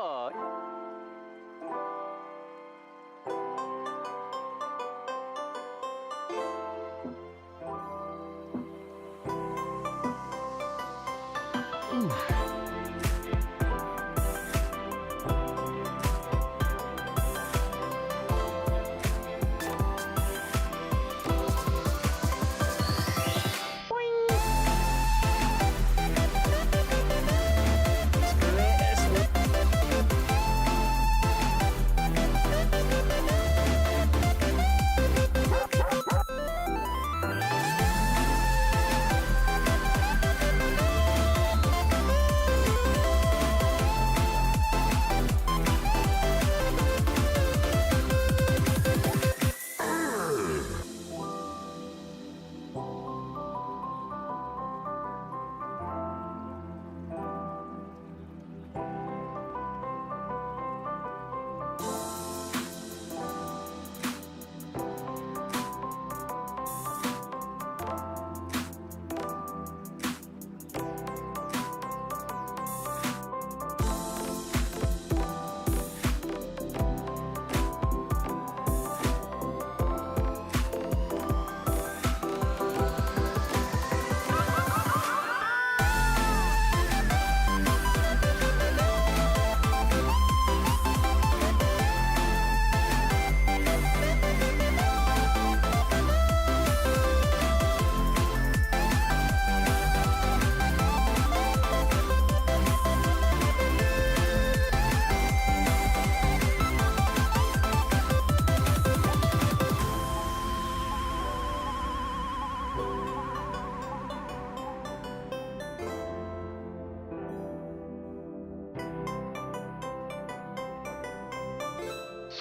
Oh,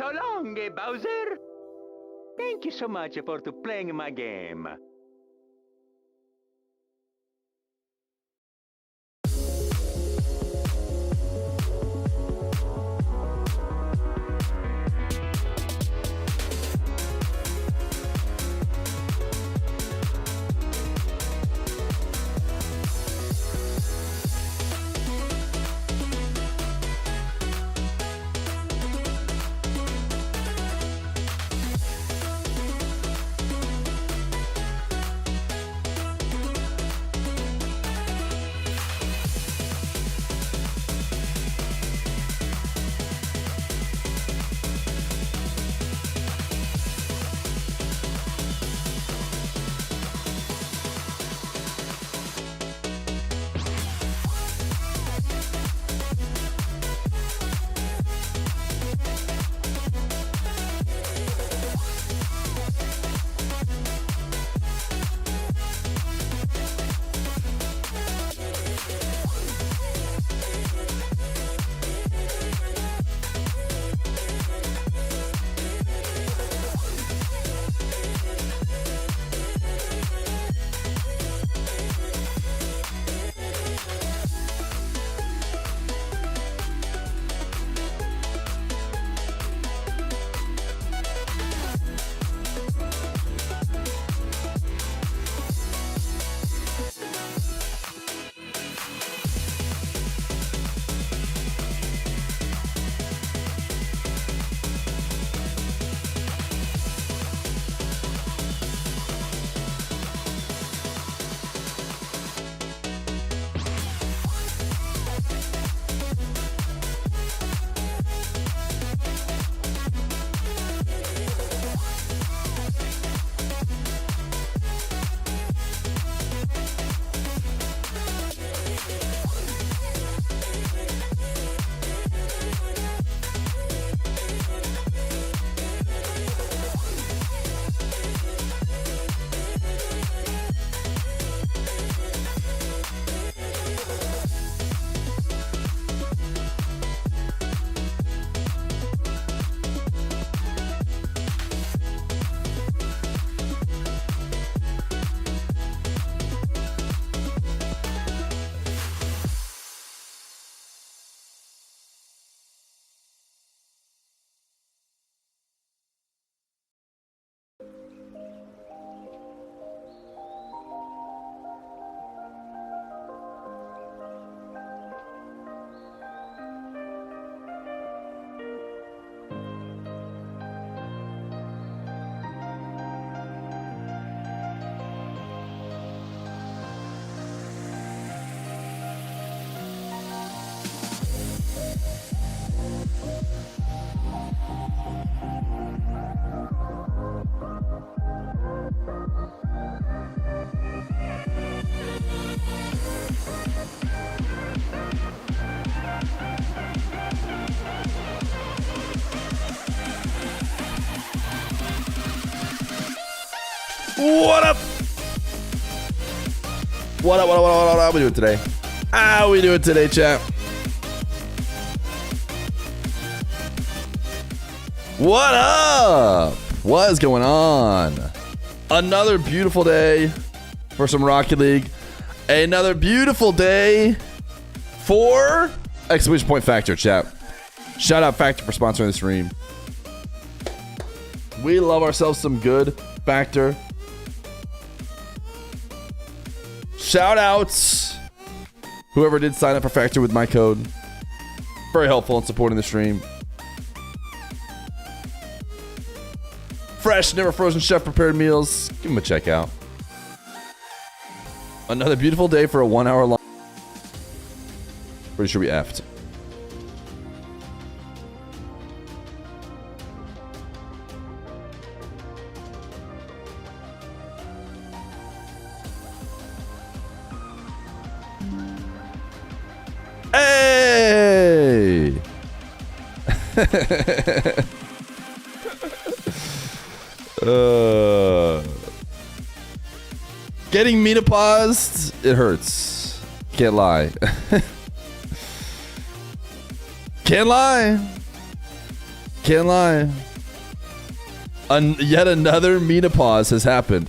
so long, Bowser. Thank you so much for playing my game. What up? What up? How we doing today? How we doing today, chat? What up? What is going on? Another beautiful day for some Rocket League. Another beautiful day for exclamation point Factor, chat. Shout out Factor for sponsoring the stream. We love ourselves some good Factor. Shout outs whoever did sign up for Factor with my code. Very helpful in supporting the stream. Fresh, never frozen chef prepared meals. Give them a check out. Another beautiful day for a 1 hour long. Pretty sure we effed. Hey! Getting metapaused, it hurts. Can't lie. Can't lie. Can't lie. Yet another metapause has happened.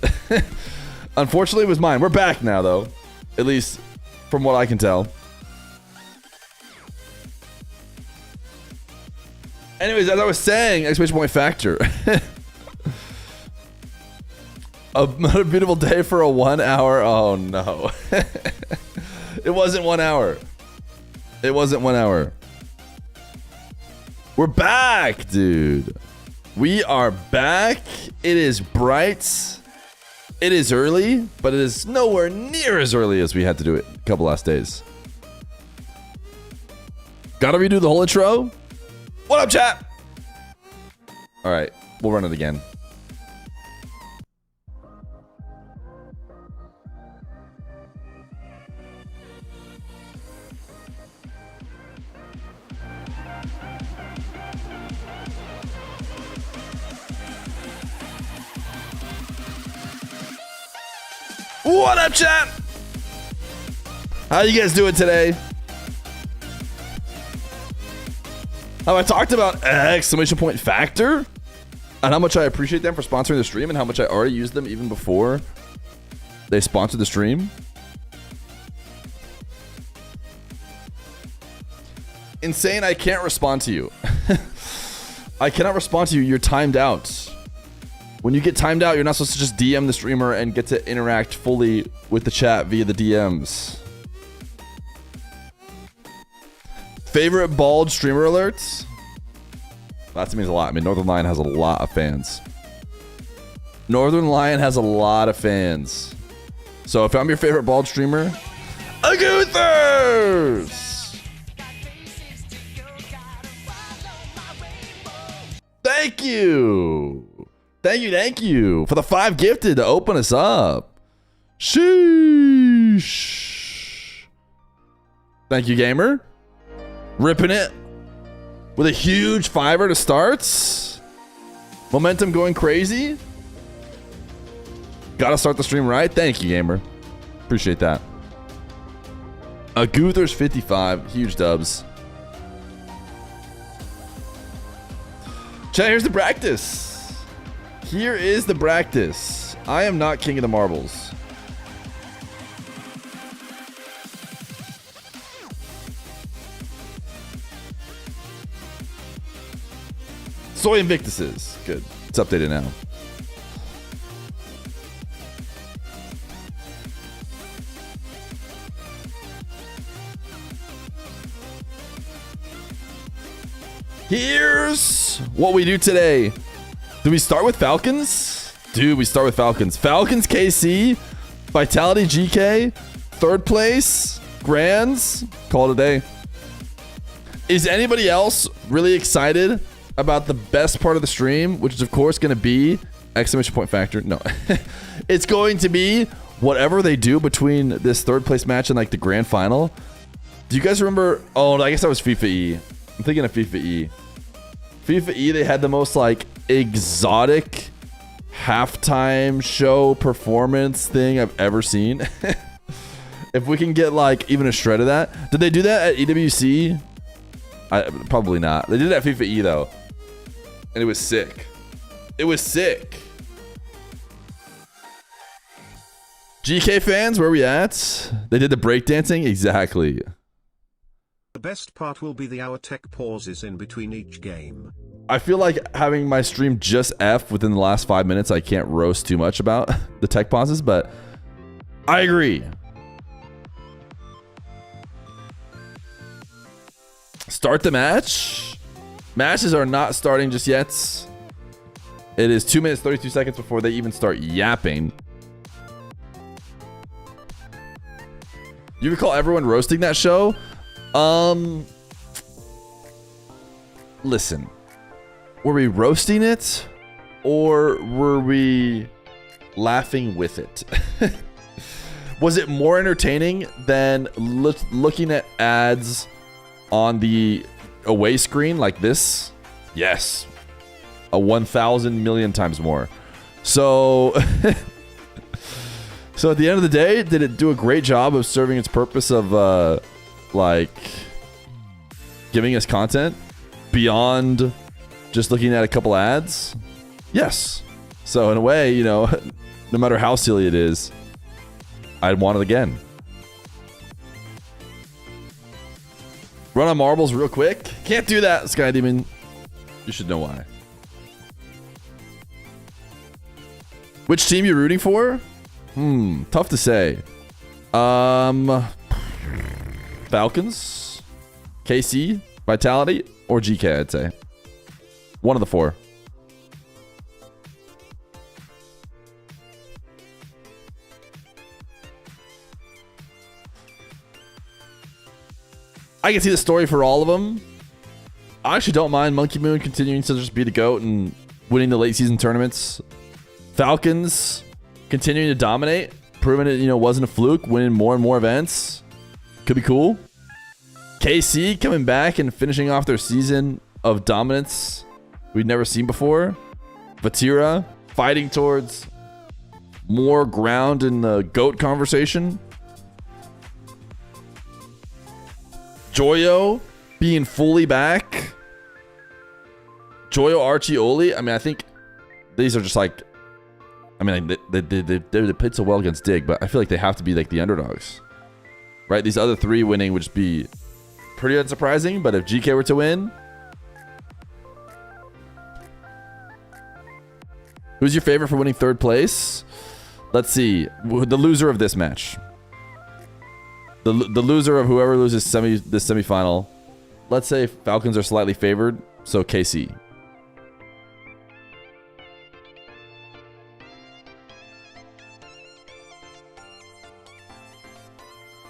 Unfortunately, it was mine. We're back now, though. At least from what I can tell. Anyways, as I was saying, exclamation point Factor. Another beautiful day for a 1 hour. Oh no. It wasn't 1 hour. It wasn't 1 hour. We're back, dude. We are back. It is bright. It is early, but it is nowhere near as early as we had to do it a couple last days. Gotta redo the whole intro. What up, chat? All right, we'll run it again. What up, chat? How you guys doing today? Have I talked about exclamation point Factor and how much I appreciate them for sponsoring the stream and how much I already used them even before they sponsored the stream? Insane, I can't respond to you. I cannot respond to you. You're timed out. When you get timed out, you're not supposed to just DM the streamer and get to interact fully with the chat via the DMs. Favorite bald streamer alerts? That means a lot. I mean, Northern Lion has a lot of fans. Northern Lion has a lot of fans. So if I'm your favorite bald streamer, Aguthers! Thank you! Thank you for the 5 gifted to open us up. Sheesh. Thank you, gamer. Ripping it with a huge 5er to start. Momentum going crazy. Gotta start the stream right. Thank you, gamer. Appreciate that. A Guthers 55. Huge dubs. Chat, here's the practice. Here is the practice. I am not king of the marbles. Soy Invictuses. Good. It's updated now. Here's what we do today. Do we start with Falcons? Dude, we start with Falcons. Falcons KC, Vitality GK, 3rd place, Grands. Call it a day. Is anybody else really excited about the best part of the stream, which is of course going to be exclamation point Factor? No. It's going to be whatever they do between this 3rd place match and like the grand final. Do you guys remember? Oh, I guess that was FIFA E. I'm thinking of FIFA E. FIFA E, they had the most like exotic halftime show performance thing I've ever seen. If we can get like even a shred of that. Did they do that at EWC? Probably not. They did it at FIFA E though. And it was sick. It was sick. GK fans, where are we at? They did the breakdancing? Exactly. The best part will be the hour tech pauses in between each game. I feel like having my stream just F within the last 5 minutes, I can't roast too much about the tech pauses, but I agree. Start the match. Matches are not starting just yet. It is 2 minutes, 32 seconds before they even start yapping. You recall everyone roasting that show? Listen. Were we roasting it? Or were we laughing with it? Was it more entertaining than looking at ads on the away screen like this? Yes. 1,000 million times more. So, so at the end of the day, did it do a great job of serving its purpose of like giving us content beyond just looking at a couple ads? Yes. So in a way, you know, no matter how silly it is, I'd want it again. Run on marbles real quick. Can't do that, Sky Demon. You should know why. Which team you rooting for? Tough to say. Falcons, KC, Vitality, or GK, I'd say. One of the four. I can see the story for all of them. I actually don't mind Monkey Moon continuing to just be the GOAT and winning the late season tournaments. Falcons continuing to dominate, proving it, you know, wasn't a fluke, winning more and more events. Could be cool. KC coming back and finishing off their season of dominance we'd never seen before. Vatira fighting towards more ground in the GOAT conversation. Joyo being fully back. Joyo, Archie, Oli. I mean, I think these are just like, I mean, they played so well against Dig, but I feel like they have to be like the underdogs, right? These other three winning would just be pretty unsurprising, but if GK were to win, who's your favorite for winning third place? Let's see. The loser of this match. The loser of whoever loses this semifinal. Let's say Falcons are slightly favored, so KC.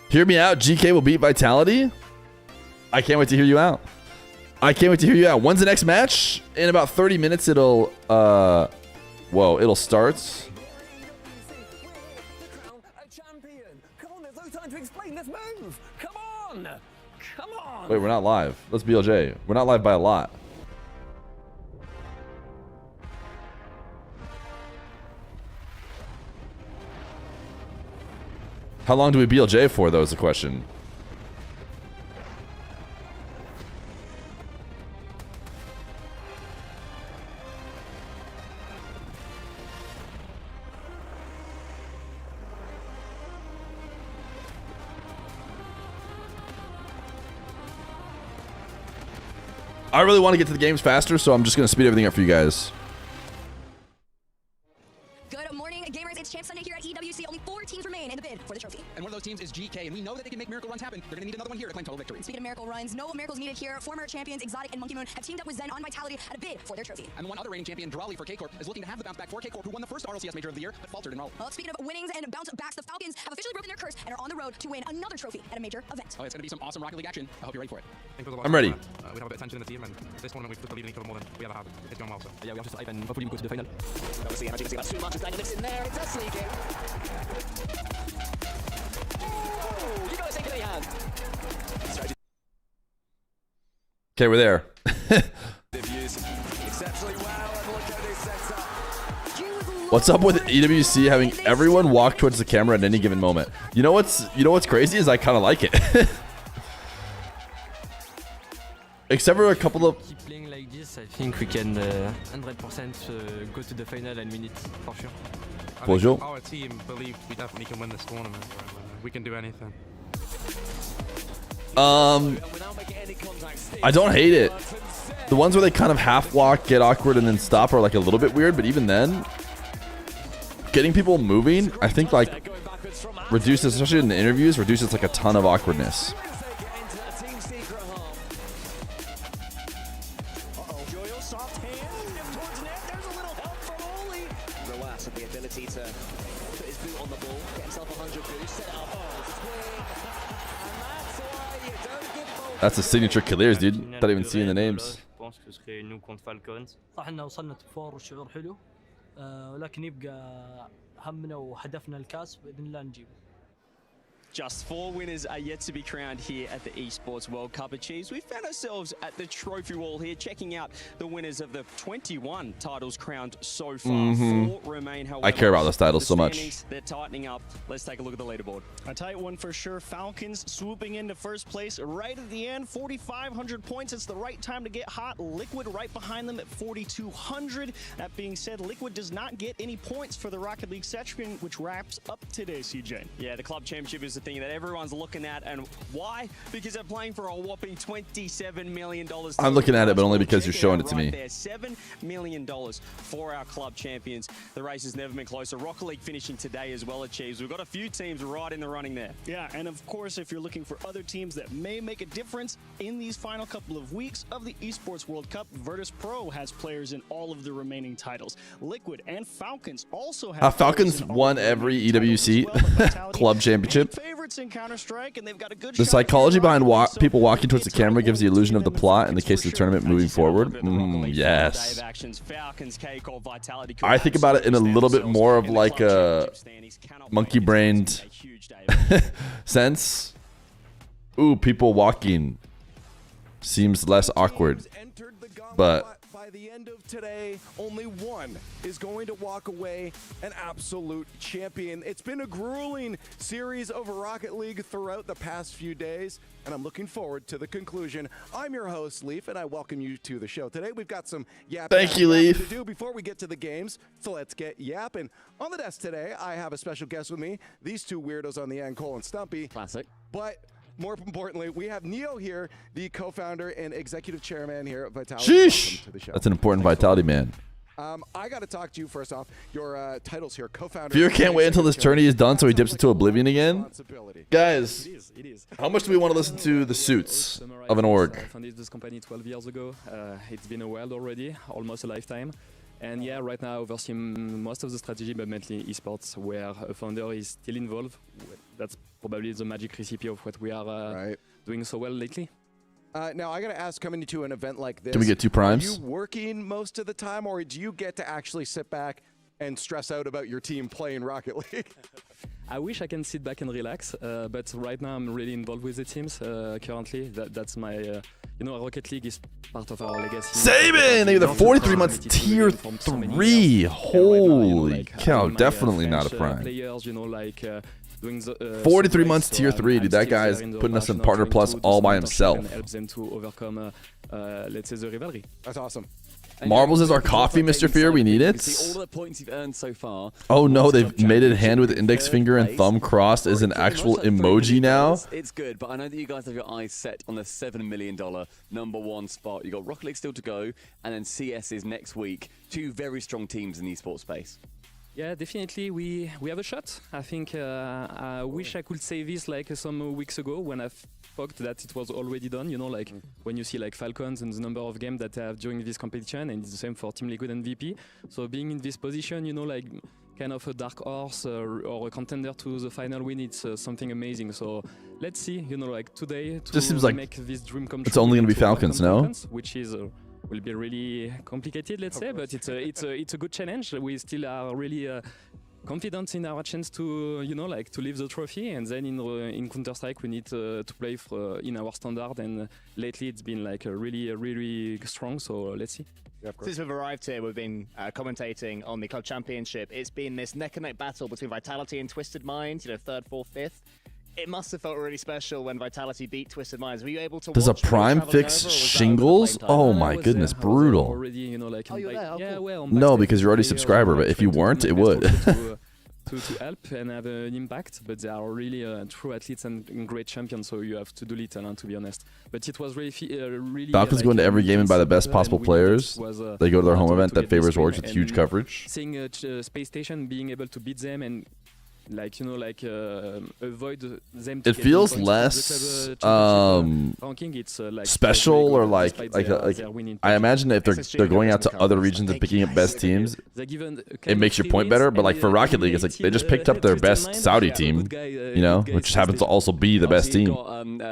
Hear me out. GK will beat Vitality. I can't wait to hear you out. I can't wait to hear you out. When's the next match? In about 30 minutes, it'll it'll start. Wait, we're not live. Let's BLJ. We're not live by a lot. How long do we BLJ for, though, is the question. I really want to get to the games faster, so I'm just going to speed everything up for you guys. Good morning, gamers. It's Champ Sunday here at EWC. Only 4 teams remain in the bid for the trophy. And one of those teams is GK, and we know that they can make miracle runs happen. They're going to need another one here to claim total victory. Speaking of miracle runs, no miracles needed here. Former champions Exotic and Monkey Moon have teamed up with Zen on Vitality at a bid for their trophy. And the one other reigning champion, Drawley for K-Corp, is looking to have the bounce back for K-Corp, who won the first RLCS major of the year, but faltered in role. Well, speaking of winnings and bounce backs, the Falcons have officially broken their curse and are on the road to win another trophy at a major event. Oh, it's going to be some awesome Rocket League action. I hope you're ready for it. I'm ready. We have a bit of tension in the team, and this tournament we've took the lead in each other more than we ever have. It's going well, so Yeah, we have to survive, and hopefully we go to the final. Obviously, as you can see, that's 2 matches dynamics in there. It's a sneak in. Oh, you got to take it in hand. Okay, we're there. Exceptionally well, and look how they set up. Q was What's up with EWC having everyone walk towards the camera at any given moment? You know what's crazy is I kind of like it. Except for a couple of... Keep playing like this, I think we can 100% go to the final and win it for sure. Bonjour. Our team believes we definitely can win this tournament. We can do anything. I don't hate it. The ones where they kind of half walk, get awkward, and then stop are like a little bit weird, but even then, getting people moving, I think like reduces, especially in the interviews, reduces like a ton of awkwardness. That's the signature Killers, dude. Not even seeing the names. احنا وصلنا توب فور والشعور حلو ولكن يبقى همنا وهدفنا الكاس باذن الله نجيبه. Just 4 winners are yet to be crowned here at the Esports World Cup Achieves. We found ourselves at the trophy wall here, checking out the winners of the 21 titles crowned so far. 4 remain, however. I care about those titles so much. They're tightening up. Let's take a look at the leaderboard. A tight one for sure. Falcons swooping into first place right at the end. 4,500 points. It's the right time to get hot. Liquid right behind them at 4,200. That being said, Liquid does not get any points for the Rocket League section, which wraps up today, CJ. Yeah, the club championship is the thing that everyone's looking at, and why? Because they're playing for a whopping $27 million. I'm looking at it, but only because you're showing it to me. $7 million for our club champions. The race has never been closer. Rocket League finishing today as well achieves. We've got a few teams right in the running there. Yeah, and of course, if you're looking for other teams that may make a difference in these final couple of weeks of the Esports World Cup, Virtus Pro has players in all of the remaining titles. Liquid and Falcons also have Falcons won every EWC club championship. The psychology behind people walking towards the camera gives the illusion of the plot in the case of the tournament moving forward. Yes. I think about it in a little bit more of like a monkey-brained sense. Ooh, people walking seems less awkward, but by the end of today, only one is going to walk away an absolute champion. It's been a grueling series of Rocket League throughout the past few days, and I'm looking forward to the conclusion. I'm your host, Leaf, and I welcome you to the show. Today, we've got some yapping to do before we get to the games, so let's get yapping. On the desk today, I have a special guest with me. These two weirdos on the end, Cole and Stumpy. Classic. But more importantly, we have Neo here, the co-founder and executive chairman here at Vitality. Sheesh! To the show. That's an important Vitality man. I got to talk to you first off. Your titles here, co-founder. Fear can't wait until this tourney is done so he dips into oblivion again. Guys, how much do we want to listen to the suits of an org? I founded this company 12 years ago. It's been a while already, almost a lifetime. And yeah, right now I oversee most of the strategy, but mainly esports, where a founder is still involved. That's probably the magic recipe of what we are doing so well lately. Now, I got to ask, coming to an event like this, can we get 2 primes? Are you working most of the time, or do you get to actually sit back and stress out about your team playing Rocket League? I wish I can sit back and relax, but right now I'm really involved with the teams currently. That's my, you know, Rocket League is part of our legacy. Saban! They're 43 months tier 3. Holy cow, definitely not a prime. Players, you know, like 43 months tier 3, dude. That guy's putting us in partner plus all by himself. And helps them to overcome, let's say, the rivalry. That's awesome. Marbles is our coffee, Mr. Fear. We need it. See all the points you've earned so far. Oh no, they've made it hand with index finger and thumb crossed as an actual emoji now. It's good, but I know that you guys have your eyes set on the $7 million #1 spot. You got Rocket League still to go, and then CS is next week. 2 very strong teams in the esports space. Yeah, definitely we have a shot. I think I wish I could say this like some weeks ago when I thought that it was already done. You know, like when you see like Falcons and the number of games that they have during this competition, and it's the same for Team Liquid and VP. So being in this position, you know, like kind of a dark horse or a contender to the final win, it's something amazing. So let's see, you know, like today to just seems like make this dream come true. It's only going to be Falcons, no? Which is will be really complicated, let's say, but it's a good challenge. We still are really confident in our chance to, you know, like to lift the trophy. And then in Counter-Strike we need to play in our standard. And lately it's been like really strong. So let's see. Since we've arrived here, we've been commentating on the Club Championship. It's been this neck-and-neck battle between Vitality and Twisted Minds, you know, 3rd, 4th, 5th. It must have felt really special when Vitality beat Twisted Minds. Were you able to Does a watch when you were Prime traveling fix over, or was that over the shingles? plane time? Oh my goodness, brutal. Already, you know, like well, No, because you're already a subscriber, but if you weren't, it would. to help and have an impact, but they are really true athletes and great champions, so you have to do little, to be honest. But it was really, really Falcons go into every game and buy the best possible players. They go to their home event that favors Orgs with huge coverage. Seeing Space Station being able to beat them and avoid them. It feels less ranking. It's special or like I imagine if they're going out to other regions and picking up best teams, it makes your point better. But like for Rocket League, it's like they just picked up their best Saudi team, you know, which happens to also be the best team.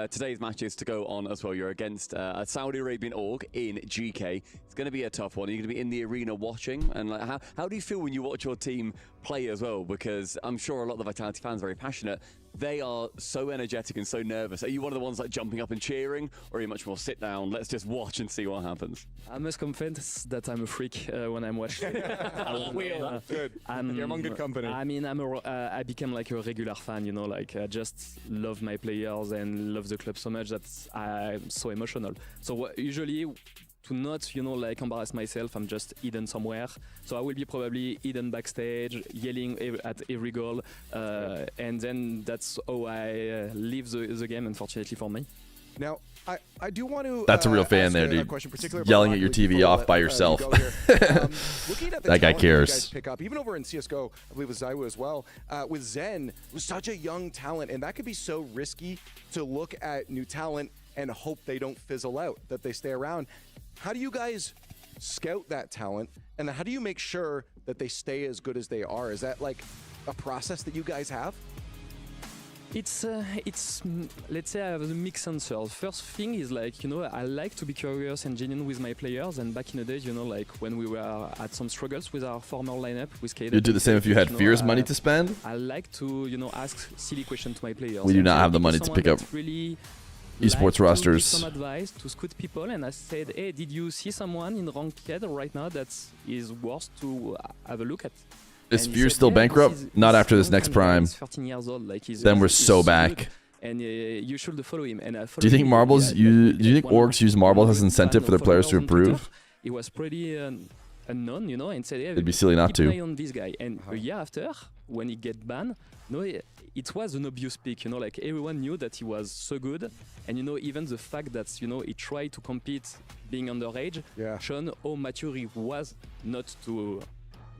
Today's matches to go on as well. You're against a Saudi Arabian org in GK. It's going to be a tough one. You're going to be in the arena watching, and like how do you feel when you watch your team play as well? Because I'm sure a lot of the Vitality fans are very passionate. They are so energetic and so nervous. Are you one of the ones like jumping up and cheering, or are you much more sit down, let's just watch and see what happens? I must confess that I'm a freak when I'm watching. Good. You're among good company. I mean, I became like a regular fan, you know, like I just love my players and love the club so much that I'm so emotional. So usually, to not, you know, like embarrass myself, I'm just hidden somewhere. So I will be probably hidden backstage, yelling at every goal, and then that's how I leave the game, unfortunately for me. Now, I do want to. That's a real fan there, dude. Yelling at your TV off by yourself. That guy cares. Guys pick up, even over in CS:GO, I believe with Zaiwu as well. With Zen, who's such a young talent, and that could be so risky to look at new talent and hope they don't fizzle out, that they stay around. How do you guys scout that talent, and how do you make sure that they stay as good as they are? Is that like a process that you guys have? It's let's say I have a mixed answer. First thing is like, you know, I like to be curious and genuine with my players, and back in the days, you know, like when we were at some struggles with our former lineup with KD. You'd do the same if you had Fear's money to spend? I like to, you know, ask silly questions to my players. We do not have the money to pick up really esports rosters. Some advice to scout people, and I said, hey, did you see someone in ranked right now that is worth to have a look at? Is Fear still bankrupt? Not after this next Prime. 13 years old, like then we're so back. And you should follow him. And do you think marbles? Do you think orgs use marbles as incentive for their players to improve? It was pretty unknown, you know, and said, hey, it'd be silly not to. Keep an eye on this guy. And a year after, when he get banned, no, it was an obvious pick, you know, like everyone knew that he was so good, and you know, even the fact that, you know, he tried to compete being underage, shown how mature he was not to,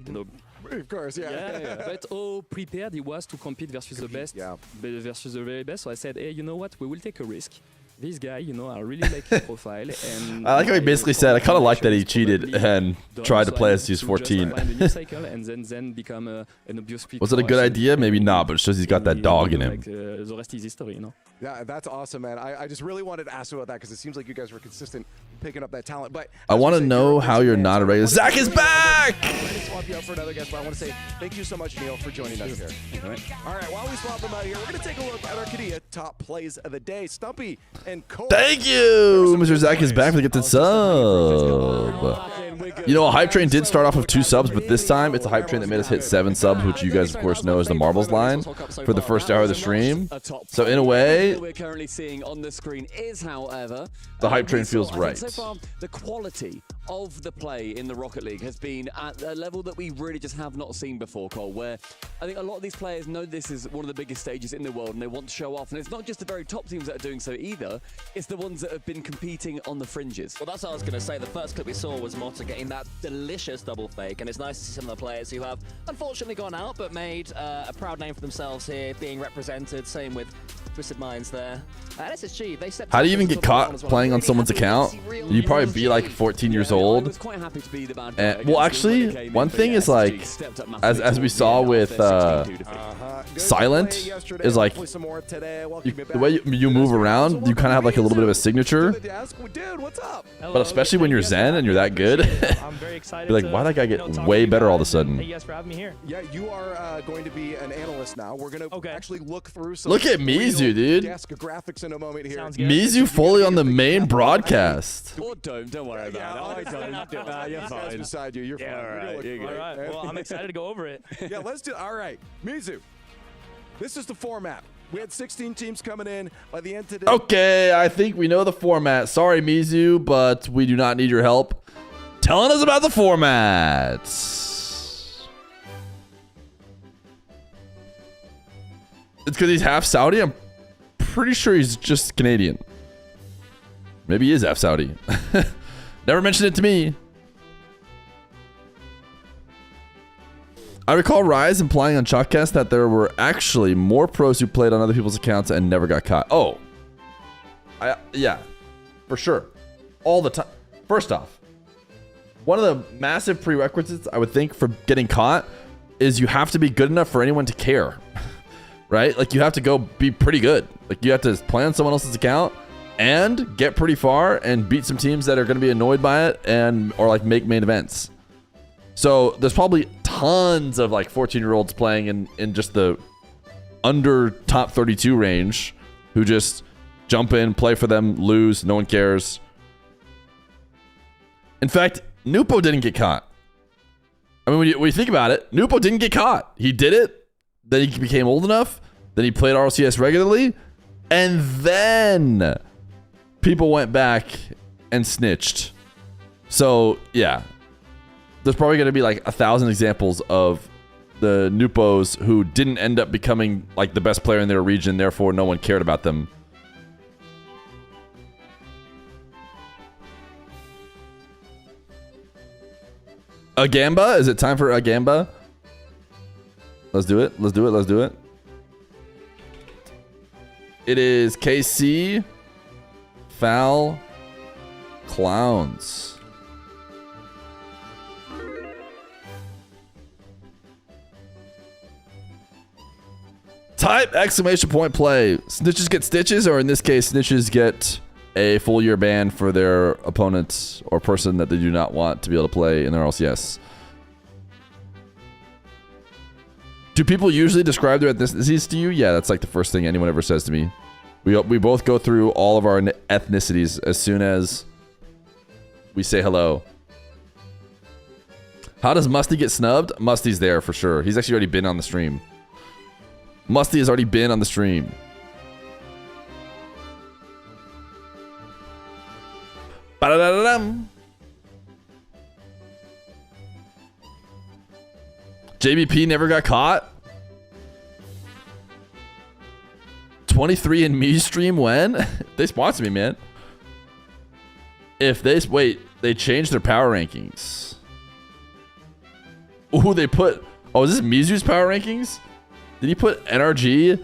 you know. Of course, yeah. But how prepared he was to compete versus the best, versus the very best. So I said, hey, you know what, we will take a risk. This guy, you know, I really like his profile. And I like how he basically said, I kind of like that he cheated and tried to play as he was 14. Was it a good idea? Maybe not, but it shows he's got that dog in him. The rest is history, you know. Yeah, that's awesome, man. I just really wanted to ask you about that because it seems like you guys were consistent picking up that talent. But I want to know how you're not a regular. Zach is back! I'm ready to swap you out for another guest, but I want to say thank you so much, Neil, for joining us here. All right, while we swap them out here, we're going to take a look at Arcadia top plays of the day. Stumpy and Cole. Thank you! Mr. Zach is back for the gifted sub. You know, a Hype Train did start off with 2 subs, but this time it's a Hype Train that made us hit 7 subs, which you guys, of course, know is the Marbles line for the first hour of the stream. So in a way, we're currently seeing on the screen is, however, the Hype Train feels right. So far, the quality of the play in the Rocket League has been at a level that we really just have not seen before, Cole, where I think a lot of these players know this is one of the biggest stages in the world and they want to show off. And it's not just the very top teams that are doing so either, it's the ones that have been competing on the fringes. Well, that's what I was going to say. The first clip we saw was Motta getting that delicious double fake, and it's nice to see some of the players who have unfortunately gone out but made a proud name for themselves here, being represented. Same with Twisted Minds there. SSG, they stepped how do you even get caught playing on someone's account? You'd probably be like 14 years old. Well, actually, one thing is like, as we saw with Silent, is like the way you move around, you kind of have like a little bit of a signature. But especially when you're Zen and you're that good, you're like, why did that guy get way better all of a sudden? Thank you guys for having me here. Yeah, you are going to be an analyst now. We're going to actually look through some. Look at me Mizu, dude. Desk graphics in a moment here. Mizu fully on the main broadcast. Or don't worry about it. I don't. Nah, you're fine. Beside you, you're fine. All right, you're good. All right. Well, I'm excited to go over it. Yeah, let's do. All right, Mizu. This is the format. We had 16 teams coming in by the end today. Okay, I think we know the format. Sorry, Mizu, but we do not need your help telling us about the format. It's because he's half Saudi. I'm pretty sure he's just Canadian. Maybe he is half Saudi. Never mentioned it to me. I recall Rise implying on Chalkcast that there were actually more pros who played on other people's accounts and never got caught. Oh. Yeah, for sure. All the time. First off, one of the massive prerequisites, I would think, for getting caught is you have to be good enough for anyone to care. Right? Like, you have to go be pretty good. Like, you have to play on someone else's account and get pretty far and beat some teams that are going to be annoyed by it or like make main events. So there's probably tons of like 14-year-olds playing in just the under top 32 range who just jump in, play for them, lose, no one cares. In fact, Nupo didn't get caught. I mean, when you think about it, Nupo didn't get caught. He did it. Then he became old enough. Then he played RLCS regularly. And then people went back and snitched. So, yeah. There's probably going to be like 1,000 examples of the Nupos who didn't end up becoming like the best player in their region. Therefore, no one cared about them. Agamba? Is it time for Agamba? Let's do it. Let's do it. Let's do it. It is KC Foul Clowns. Type exclamation point play. Snitches get stitches, or in this case, snitches get a full year ban for their opponent or person that they do not want to be able to play in their LCS. Do people usually describe their ethnicities to you? Yeah, that's like the first thing anyone ever says to me. We both go through all of our ethnicities as soon as we say hello. How does Musty get snubbed? Musty's there for sure. He's actually already been on the stream. Musty has already been on the stream. Ba-da-da-da-dum. JBP never got caught. 23 in me stream when? They sponsor me, man. If they wait, they changed their power rankings. Ooh, they put. Oh, is this Mizu's power rankings? Did he put NRG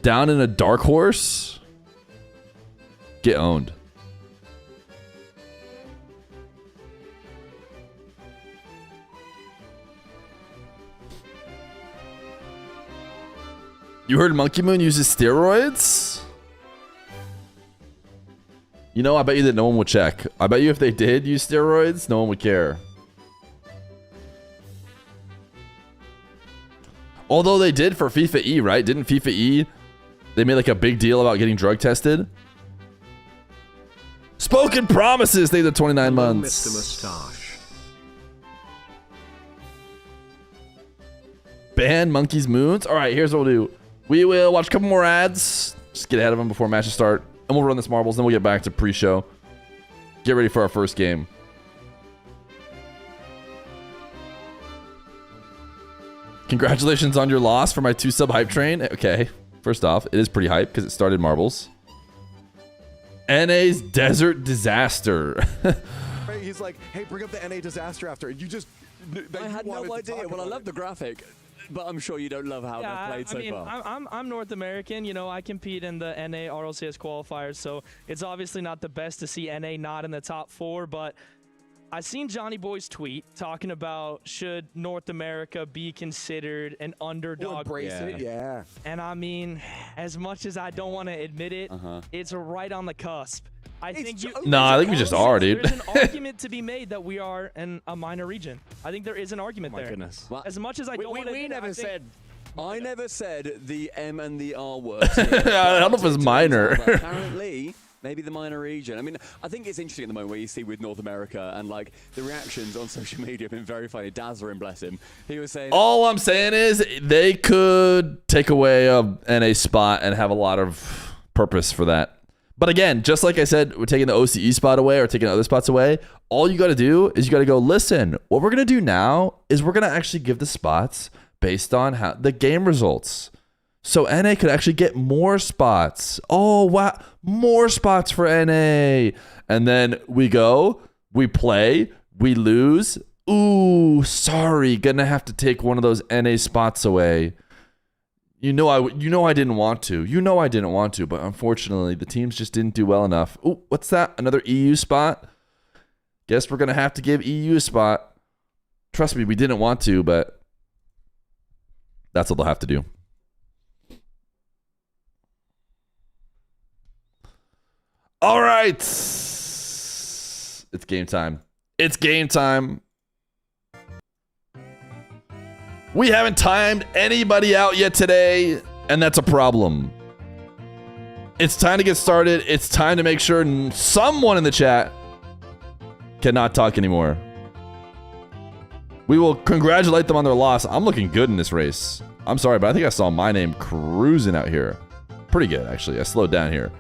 down in a dark horse? Get owned. You heard Monkey Moon uses steroids? You know, I bet you that no one would check. I bet you if they did use steroids, no one would care. Although they did for FIFA E, right? Didn't FIFA E, they made like a big deal about getting drug tested? Spoken Promises, they did 29 months. Mr. Mustache. Ban Monkey's Moons? All right, here's what we'll do. We will watch a couple more ads. Just get ahead of them before matches start. And we'll run this marbles. Then we'll get back to pre-show. Get ready for our first game. Congratulations on your loss for my 2-sub hype train. Okay. First off, it is pretty hype because it started marbles. NA's Desert Disaster. Right, he's like, hey, bring up the NA disaster after. And you just... I had no idea. Well, I love the graphic. But I'm sure you don't love how they've played so far. I'm North American. You know, I compete in the NA RLCS qualifiers, so it's obviously not the best to see NA not in the top 4, but I seen Johnny Boy's tweet talking about should North America be considered an underdog. Embrace it, yeah. And I mean, as much as I don't want to admit it, it's right on the cusp. I think we just are, dude. There's an argument to be made that we are in a minor region. I think there is an argument there. Goodness. As much as I don't want to we never said I never said the M and the R word. I don't know if it's minor. Apparently, maybe the minor region. I mean, I think it's interesting at the moment where you see with North America and like the reactions on social media have been very funny. Dazzler, bless him. He was saying. All I'm saying is they could take away a NA spot and have a lot of purpose for that. But again, just like I said, we're taking the OCE spot away or taking other spots away. All you got to do is you got to go, listen, what we're going to do now is we're going to actually give the spots based on how the game results. So NA could actually get more spots. Oh, wow. More spots for NA. And then we go, we play, we lose. Ooh, sorry. Gonna have to take one of those NA spots away. You know I didn't want to. But unfortunately, the teams just didn't do well enough. Ooh, what's that? Another EU spot? Guess we're going to have to give EU a spot. Trust me, we didn't want to, but that's what they'll have to do. All right. It's game time. It's game time. We haven't timed anybody out yet today, and that's a problem. It's time to get started. It's time to make sure someone in the chat cannot talk anymore. We will congratulate them on their loss. I'm looking good in this race. I'm sorry, but I think I saw my name cruising out here. Pretty good, actually. I slowed down here.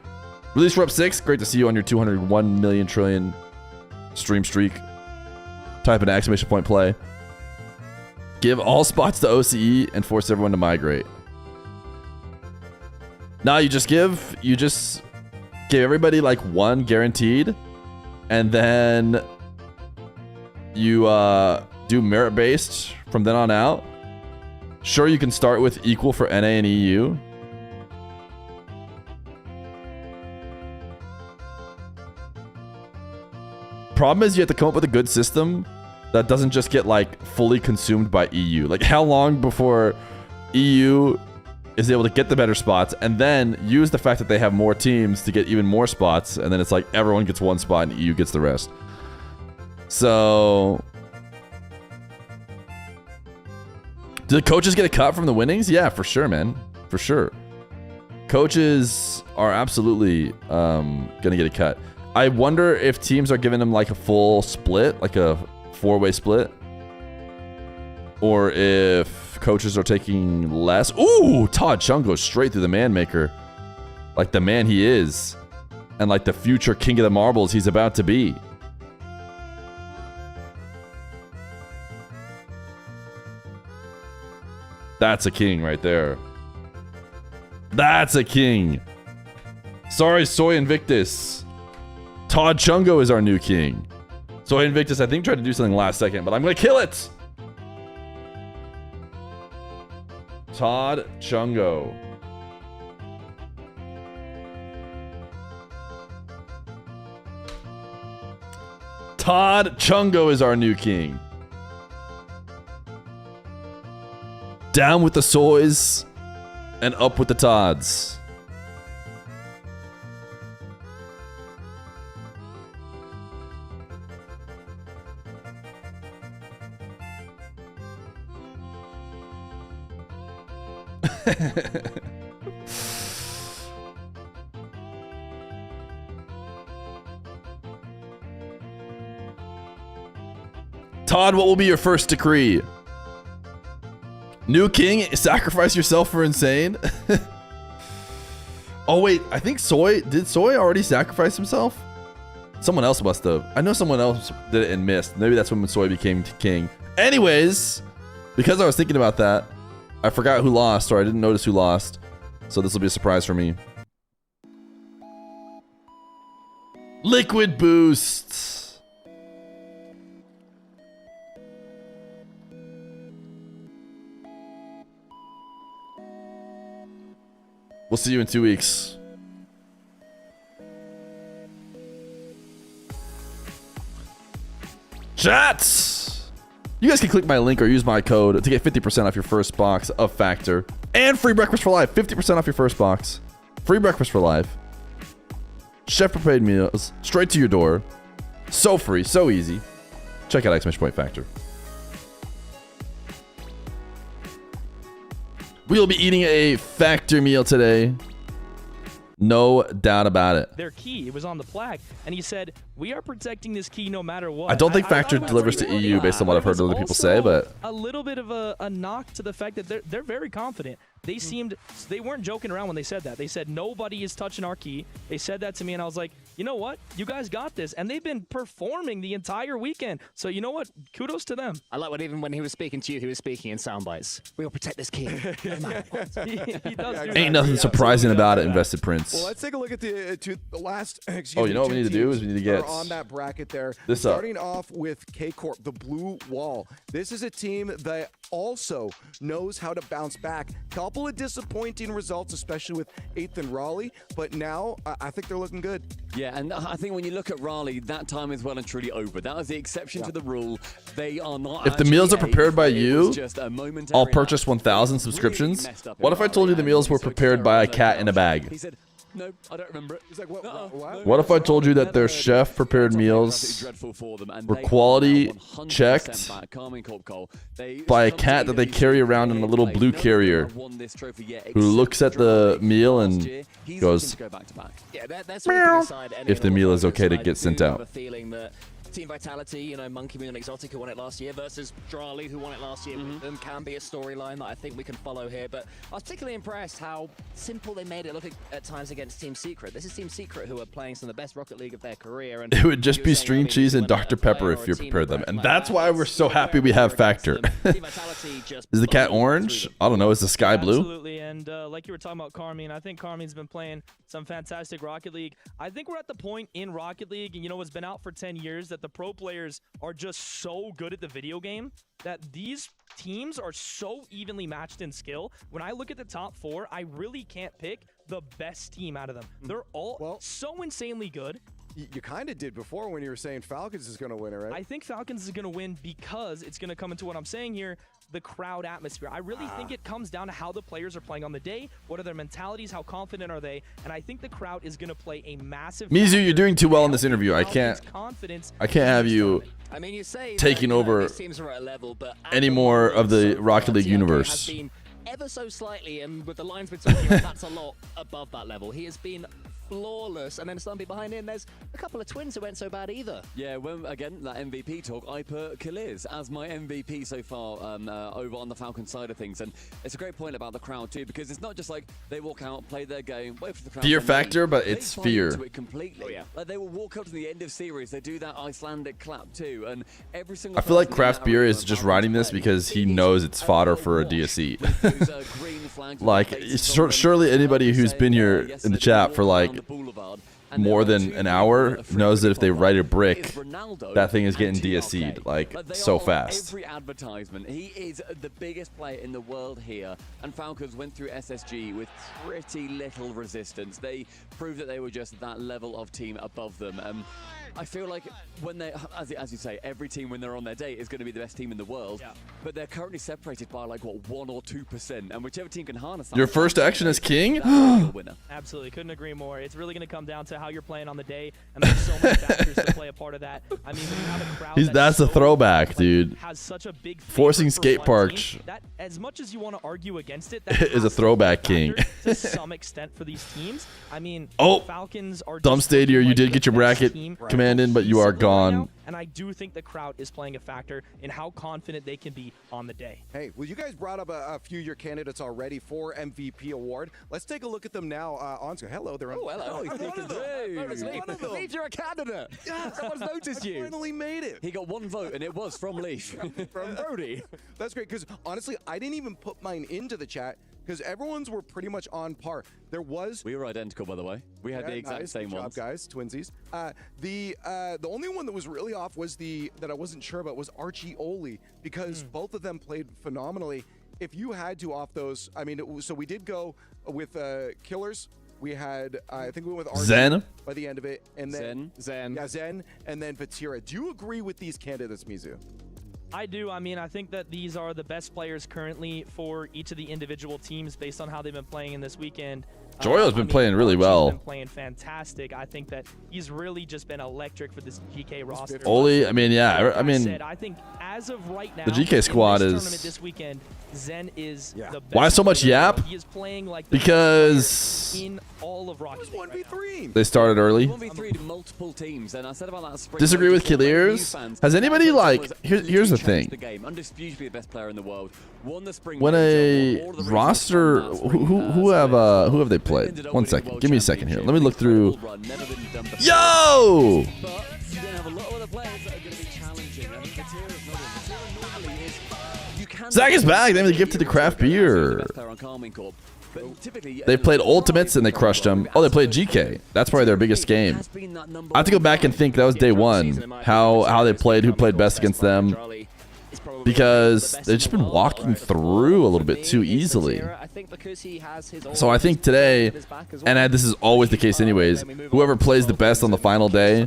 Release for up 6. Great to see you on your 201 million trillion stream streak. Type an exclamation point play. Give all spots to OCE and force everyone to migrate. Now you just give everybody like one guaranteed, and then you do merit based from then on out. Sure, you can start with equal for NA and EU. Problem is you have to come up with a good system that doesn't just get like fully consumed by EU. Like how long before EU is able to get the better spots and then use the fact that they have more teams to get even more spots, and then it's like everyone gets one spot and EU gets the rest. So do the coaches get a cut from the winnings? Yeah, for sure, man. For sure. Coaches are absolutely gonna get a cut. I wonder if teams are giving them like a full split, like a 4-way split, or if coaches are taking less. Ooh, Todd Chung goes straight through the man maker, like the man he is, and like the future king of the marbles he's about to be. That's a king right there. That's a king. Sorry, Soy Invictus. Todd Chungo is our new king. Soy Invictus, I think, tried to do something last second, but I'm going to kill it. Todd Chungo. Todd Chungo is our new king. Down with the Soys and up with the Todds. Todd, what will be your first decree? New king, sacrifice yourself for insane? Oh wait, I think did Soy already sacrifice himself? Someone else must have. I know someone else did it and missed. Maybe that's when Soy became king. Anyways, because I was thinking about that, I forgot who lost, or I didn't notice who lost. So this will be a surprise for me. Liquid Boost. We'll see you in 2 weeks. Chats! You guys can click my link or use my code to get 50% off your first box of Factor. And free breakfast for life. 50% off your first box. Free breakfast for life. Chef prepared meals straight to your door. So free, so easy. Check out exclamation point Factor. We'll be eating a factor meal today. No doubt about it. Their key, it was on the plaque, and he said, "We are protecting this key no matter what." I don't think thought Factor it was delivers to pretty EU cool. based on what I've heard other people say, but a little bit of a knock to the fact that they're very confident. They they weren't joking around when they said that. They said nobody is touching our key. They said that to me, and I was like, you know what? You guys got this, and they've been performing the entire weekend. So you know what? Kudos to them. I like what even when he was speaking to you, he was speaking in sound bites. We will protect this key. No matter what. he does. ain't nothing surprising about it, Invested Prince. Well, let's take a look at the last. Oh, you know what we need to do is we need to get on that bracket there. this up. Starting off with K Corp, the Blue Wall. This is a team that also knows how to bounce back. Couple of disappointing results, especially with 8th and Raleigh, but now I think they're looking good. Yeah, and I think when you look at Raleigh, that time is well and truly over. That is the exception to the rule. They are not. If the meals are prepared by you, just a momentary I'll purchase 1,000 subscriptions. What if I told you the meals were prepared by a cat in a bag? He said, no, I don't remember it. He's like, What if I told you that their chef prepared meals were quality checked by a cat that they carry around in a little blue carrier who looks at the meal and goes, if the meal is okay to get sent out? Team Vitality, you know, Monkey Moon and Exotic, who won it last year, versus Drali, who won it last year with them, can be a storyline that I think we can follow here. But I was particularly impressed how simple they made it look at times against Team Secret. This is Team Secret, who are playing some of the best Rocket League of their career. And it would just be string cheese and Dr. Pepper if you prepared them. And that's why we're so happy we have Factor. Is the cat orange? I don't know. Is the sky blue? Absolutely. And like you were talking about Carmine, I think Carmine's been playing some fantastic Rocket League. I think we're at the point in Rocket League, and you know, it's been out for 10 years, that the pro players are just so good at the video game that these teams are so evenly matched in skill. When I look at the top 4, I really can't pick the best team out of them. They're all so insanely good. You kind of did before when you were saying Falcons is going to win it, right? I think Falcons is going to win because it's going to come into what I'm saying here, the crowd atmosphere. I really think it comes down to how the players are playing on the day, what are their mentalities, how confident are they, and I think the crowd is going to play a massive Mizu, you're doing too well in this interview. I can't have you taking over any more of the Rocket League universe. Ever so slightly, and with the lines we're talking about, that's a lot above that level. He has been flawless, and then somebody behind him, there's a couple of twins who weren't so bad either. Yeah, well, again, that MVP talk, I put Kaliz as my MVP so far over on the Falcon side of things, and it's a great point about the crowd too, because it's not just like they walk out, play their game, wait for the crowd. Fear factor, but it's fear. It completely. Like they will walk up to the end of series, they do that Icelandic clap too, and every single. I feel like Craft Beer is just writing this because he knows it's fodder for a DSE. Like, surely anybody who's been here in the chat for like more than an hour knows that if they write a brick, that thing is getting DSC'd like so fast. Every advertisement, he is the biggest player in the world here, and Falcons went through SSG with pretty little resistance. They proved that they were just that level of team above them. I feel like when they, as you say, every team when they're on their day is going to be the best team in the world, but they're currently separated by like, what, 1 or 2%, and whichever team can harness that. Your first action as king? Absolutely, couldn't agree more. It's really going to come down to how you're playing on the day, and there's so many factors to play a part of that. I mean, when you have a crowd that's a throwback, dude. Has such a big forcing skate parks. That, as much as you want to argue against it, that is a throwback king. To some extent for these teams. I mean, Falcons are dumb Stadia. You did get your bracket command in, but you are gone. And I do think the crowd is playing a factor in how confident they can be on the day. Hey, well, you guys brought up a few of your candidates already for MVP award. Let's take a look at them now. On screen. Hello, they're on. Oh, hello. He's sneaking through. Leaf, you're a candidate. Yeah, someone's noticed you. Finally made it. He got 1 vote, and it was from Leaf. From Brody. That's great, because honestly, I didn't even put mine into the chat, because everyone's were pretty much on par. We were identical, by the way. We had the exact same ones. Good job, guys, twinsies. The only one that was really off was that I wasn't sure about was Archie Oli, because both of them played phenomenally. If you had to off those, I mean, so we did go with Killers. We had, I think we went with Archie Zen by the end of it, and then Zen, yeah, Zen, and then Vatira. Do you agree with these candidates, Mizu? I do. I mean, I think that these are the best players currently for each of the individual teams based on how they've been playing in this weekend. Joyo's been playing really well. Been playing fantastic. I think that he's really just been electric for this GK roster. Oli, I mean, yeah, I mean, I think as of right now, the GK squad in is. this tournament this weekend, Zen is the best. Why so much yap? He is playing like the Because in all of Rocket League. 1v3. They started early. 1v3 multiple teams, and I said about that spring Disagree with Killiers? Has anybody like? Here's the thing. The game, undisputably the best player in the world. Won the spring When a roster, who have they played? One second, give me a second here. Let me look through. Yo! Zach is back. They have the gift to the craft beer. They played Ultimates and they crushed them. Oh, they played GK. That's probably their biggest game. I have to go back and think. That was day one. How they played, who played best against them. Because they've just been walking through a little bit too easily. So I think today, and this is always the case anyways, whoever plays the best on the final day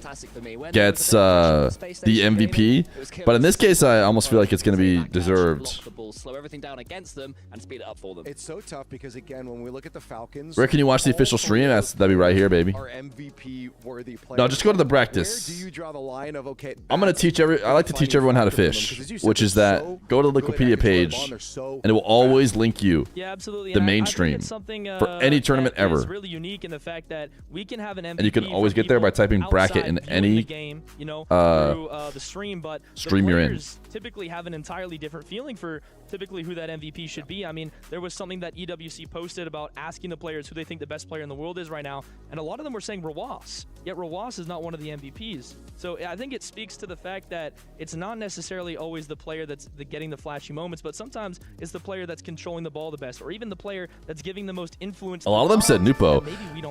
gets the MVP. But in this case, I almost feel like it's going to be deserved. Slow everything down against them and speed it up for them. It's so tough because, again, when we look at the Falcons... Where can you watch the official stream? That'd be right here, baby. Are MVP-worthy players. No, just go to the practice. Where do you draw the line of, okay... I'm going to teach I like to teach everyone how to fish, which is that go to the Wikipedia page, and it will always link you the mainstream for any tournament ever. It's really unique in the fact that we can have an MVP and you can always get there by typing bracket in any game, through the stream, but stream you're in. Typically have an entirely different feeling for typically who that MVP should be. I mean, there was something that EWC posted about asking the players who they think the best player in the world is right now, and a lot of them were saying Rawas, yet Rawas is not one of the MVPs. So I think it speaks to the fact that it's not necessarily always the player that's getting the flashy moments, but sometimes it's the player that's controlling the ball the best, or even the player that's giving the most influence. A lot of them said Nupo.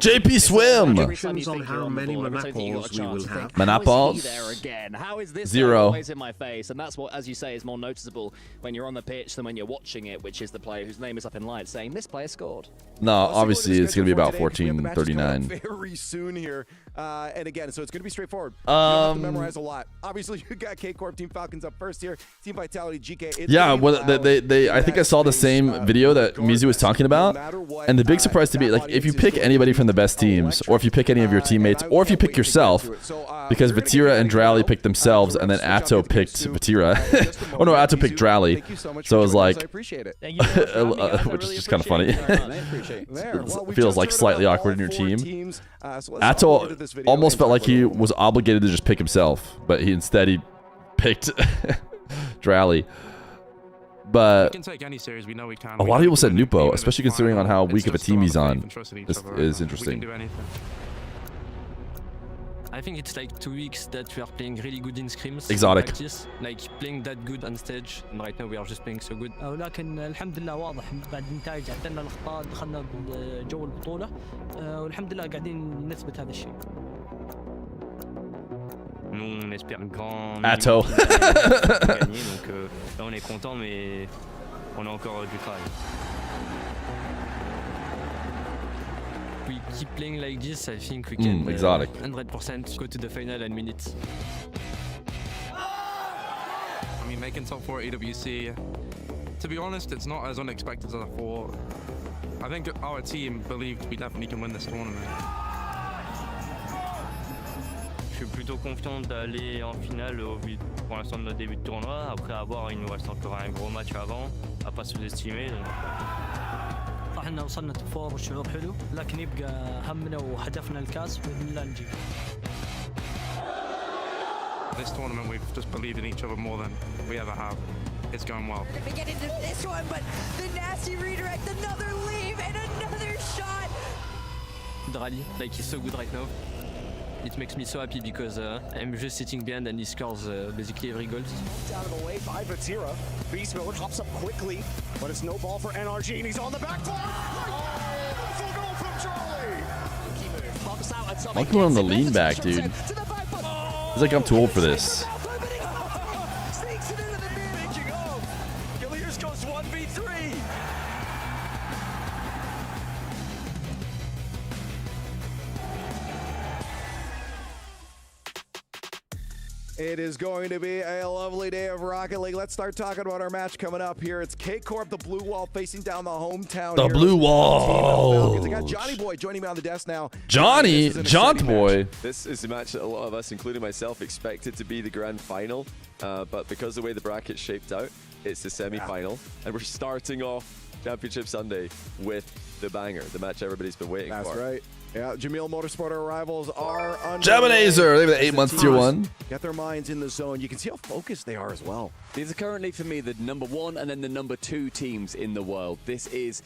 JP Swim! On how many Monopols we will have. Monopols? There again. How is this 0. always in my face? And that's what, as you say, is more noticeable when you're on the pitch than when you're watching it, which is the player whose name is up in lights saying, this player scored. No, obviously it's going to be about 14:39. Very soon here. And again, so it's going to be straightforward. You don't have to memorize a lot. Obviously, you got K-Corp, Team Falcons up first here. Team Vitality, GK. Yeah, well, I think I saw the same video that Mizu was talking about. And the big surprise to me, like, if you pick anybody from the best teams, or if you pick any of your teammates, or if you pick yourself, because Vatira and Drally picked themselves, and then Atto picked Vatira. Oh no, Atto picked Drally. So it was like, which is just kind of funny. It feels like slightly awkward in your team. Atto almost felt like he was obligated to just pick himself, but he picked Drally. But we can take any series, we know we can. A lot of people said Nupo, especially considering on how weak of a team he's on. This is interesting. I think it's like 2 weeks that we are playing really good in scrims. Exotic. Practice, like playing that good on stage, and right now we are just playing so good. ولكن الحمد لله واضح بعد النتائج عدلنا الاخطاء دخلنا جو البطوله والحمد لله قاعدين نثبت هذا الشيء. Nous on espère une grande Atto. gagner, donc là on est content mais on a encore du travail. We keep playing like this, I think we can exotic. 100% go to the final and win it. I mean, making top 4 at EWC, to be honest, it's not as unexpected as I thought. I think our team believed we definitely can win this tournament. Je suis plutôt confiant d'aller en finale au vu pour l'instant de notre début de tournoi. Après avoir, il nous reste encore un gros match avant, à pas sous-estimer. احنا وصلنا توب فور والشعور حلو لكن يبقى همنا وهدفنا الكاس باذن الله نجيب. This tournament, we've just believed in each other more than we ever have. It's going well. We get into this one, but the nasty redirect, another leave, and another shot. Drally, like he's so good right now. It makes me so happy because I'm just sitting behind and he scores basically every goal. Out of the way by Vatira. Beast mode hops up quickly, but it's no ball for NRG, and he's on the back foot. Full goal from Charlie. Pops out at I'm going on the lean back, dude. It's like I'm too old for this. Sneaks it into the managing of. Gilliers goes 1v3. It is going to be a lovely day of Rocket League. Let's start talking about our match coming up here. It's K-Corp, the Blue Wall, facing down the hometown. The Blue Wall. I got Johnny Boy joining me on the desk now. Johnny, John Boy. This is a match that a lot of us, including myself, expected to be the grand final. But because of the way the bracket's shaped out, it's the semi-final. And we're starting off Championship Sunday with the banger, the match everybody's been waiting for. That's right. Yeah, Jamil Motorsport, our rivals are under. Geminizer, they've been 8 months tier 1. Get their minds in the zone. You can see how focused they are as well. These are currently, for me, the #1 and then the #2 teams in the world. This is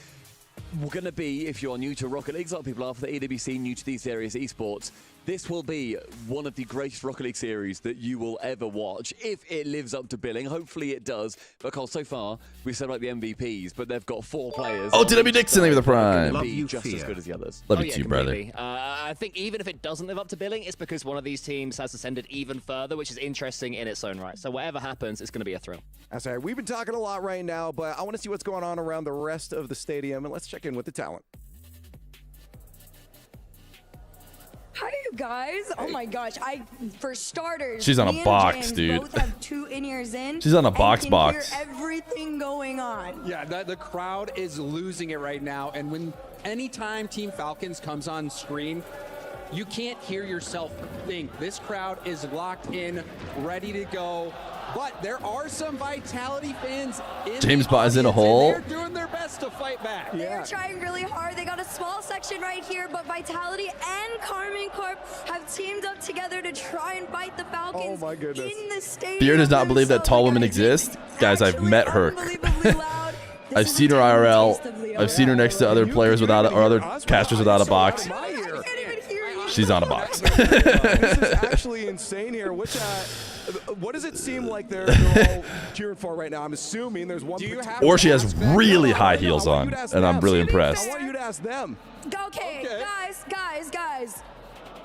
going to be, if you're new to Rocket League, a lot of people are for the AWC, new to these areas, esports, this will be one of the greatest Rocket League series that you will ever watch, if it lives up to billing. Hopefully it does, because so far, we said like the MVPs, but they've got 4 players. Oh, DW Dixon, leave the prime. Love you, just as good as the others. Love you too, brother. I think even if it doesn't live up to billing, it's because one of these teams has ascended even further, which is interesting in its own right. So whatever happens, it's going to be a thrill. That's right. We've been talking a lot right now, but I want to see what's going on around the rest of the stadium, and let's check in with the talent. Hi, you guys. Oh my gosh. For starters, she's on a me and box, James dude. both have 2 in-ears in. She's on a and box can box. Hear everything going on. Yeah, the crowd is losing it right now. And when anytime Team Falcons comes on screen, you can't hear yourself think. This crowd is locked in, ready to go. But there are some Vitality fans in James the buys in a audience, and hole. They're doing their best to fight back. They're trying really hard. They got a small section right here, but Vitality and Carmen Corp have teamed up together to try and fight the Falcons. Oh my goodness. In the stadium. Fear does not believe that tall women exist. Guys, I've met her. I've seen her IRL. I've seen her next to other players without or other casters without a box. She's on a box. This is actually insane here. What does it seem like they're all cheering for right now? I'm assuming there's one. Or she has really high heels on, and I'm really impressed. I want you to ask them. Okay, guys.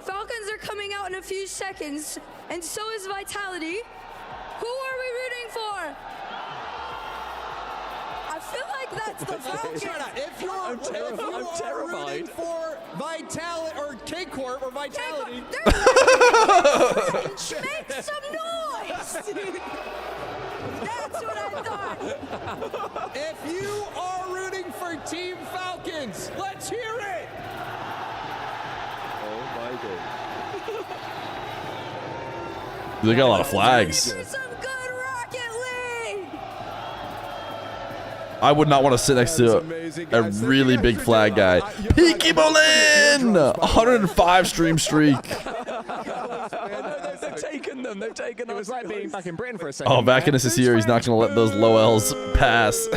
Falcons are coming out in a few seconds, and so is Vitality. Who are we rooting for? I feel like that's the Falcons. If you're terrified. rooting for Vitality or K-Corp or Vitality, Make some noise. That's what I thought. if you are rooting for Team Falcons, let's hear it. Oh my god. They got a lot of flags. Some good Rocket League. I would not want to sit next to a really big flag guy. Peaky Bolin! 105 stream streak. They've taken them. It was like being back in Britain for a second. Oh, Vakinus is here. He's not going to let those low L's pass.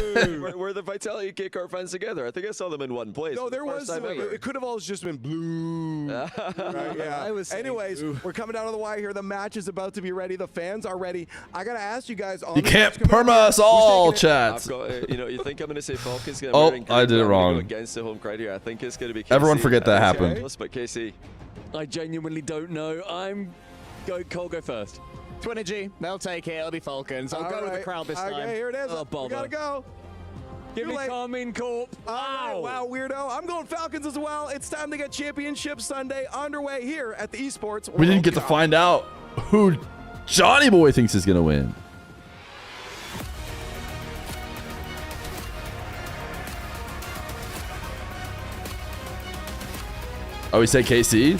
Were the Vitality K-Corp fans together? I think I saw them in one place. No, there was. It could have all just been blue. Right, yeah. Anyways, we're coming down to the wire here. The match is about to be ready. The fans are ready. I gotta ask you guys. You can't perma us all, chat. I've got, you think I'm going to say Falcons? Oh, I did it wrong. Go against the home crowd here. I think it's going to be KC. Everyone forget that happened. But KC. I genuinely don't know. Cole, go first. Twinigy, they'll take it. It'll be Falcons. I'll go with the crowd this time. Okay, here it is. Oh, bother. We gotta go. Give me Carmine Corp. Wow, weirdo. I'm going Falcons as well. It's time to get Championship Sunday underway here at the Esports. We didn't get to find out who Johnny Boy thinks is going to win. Oh, we said KC?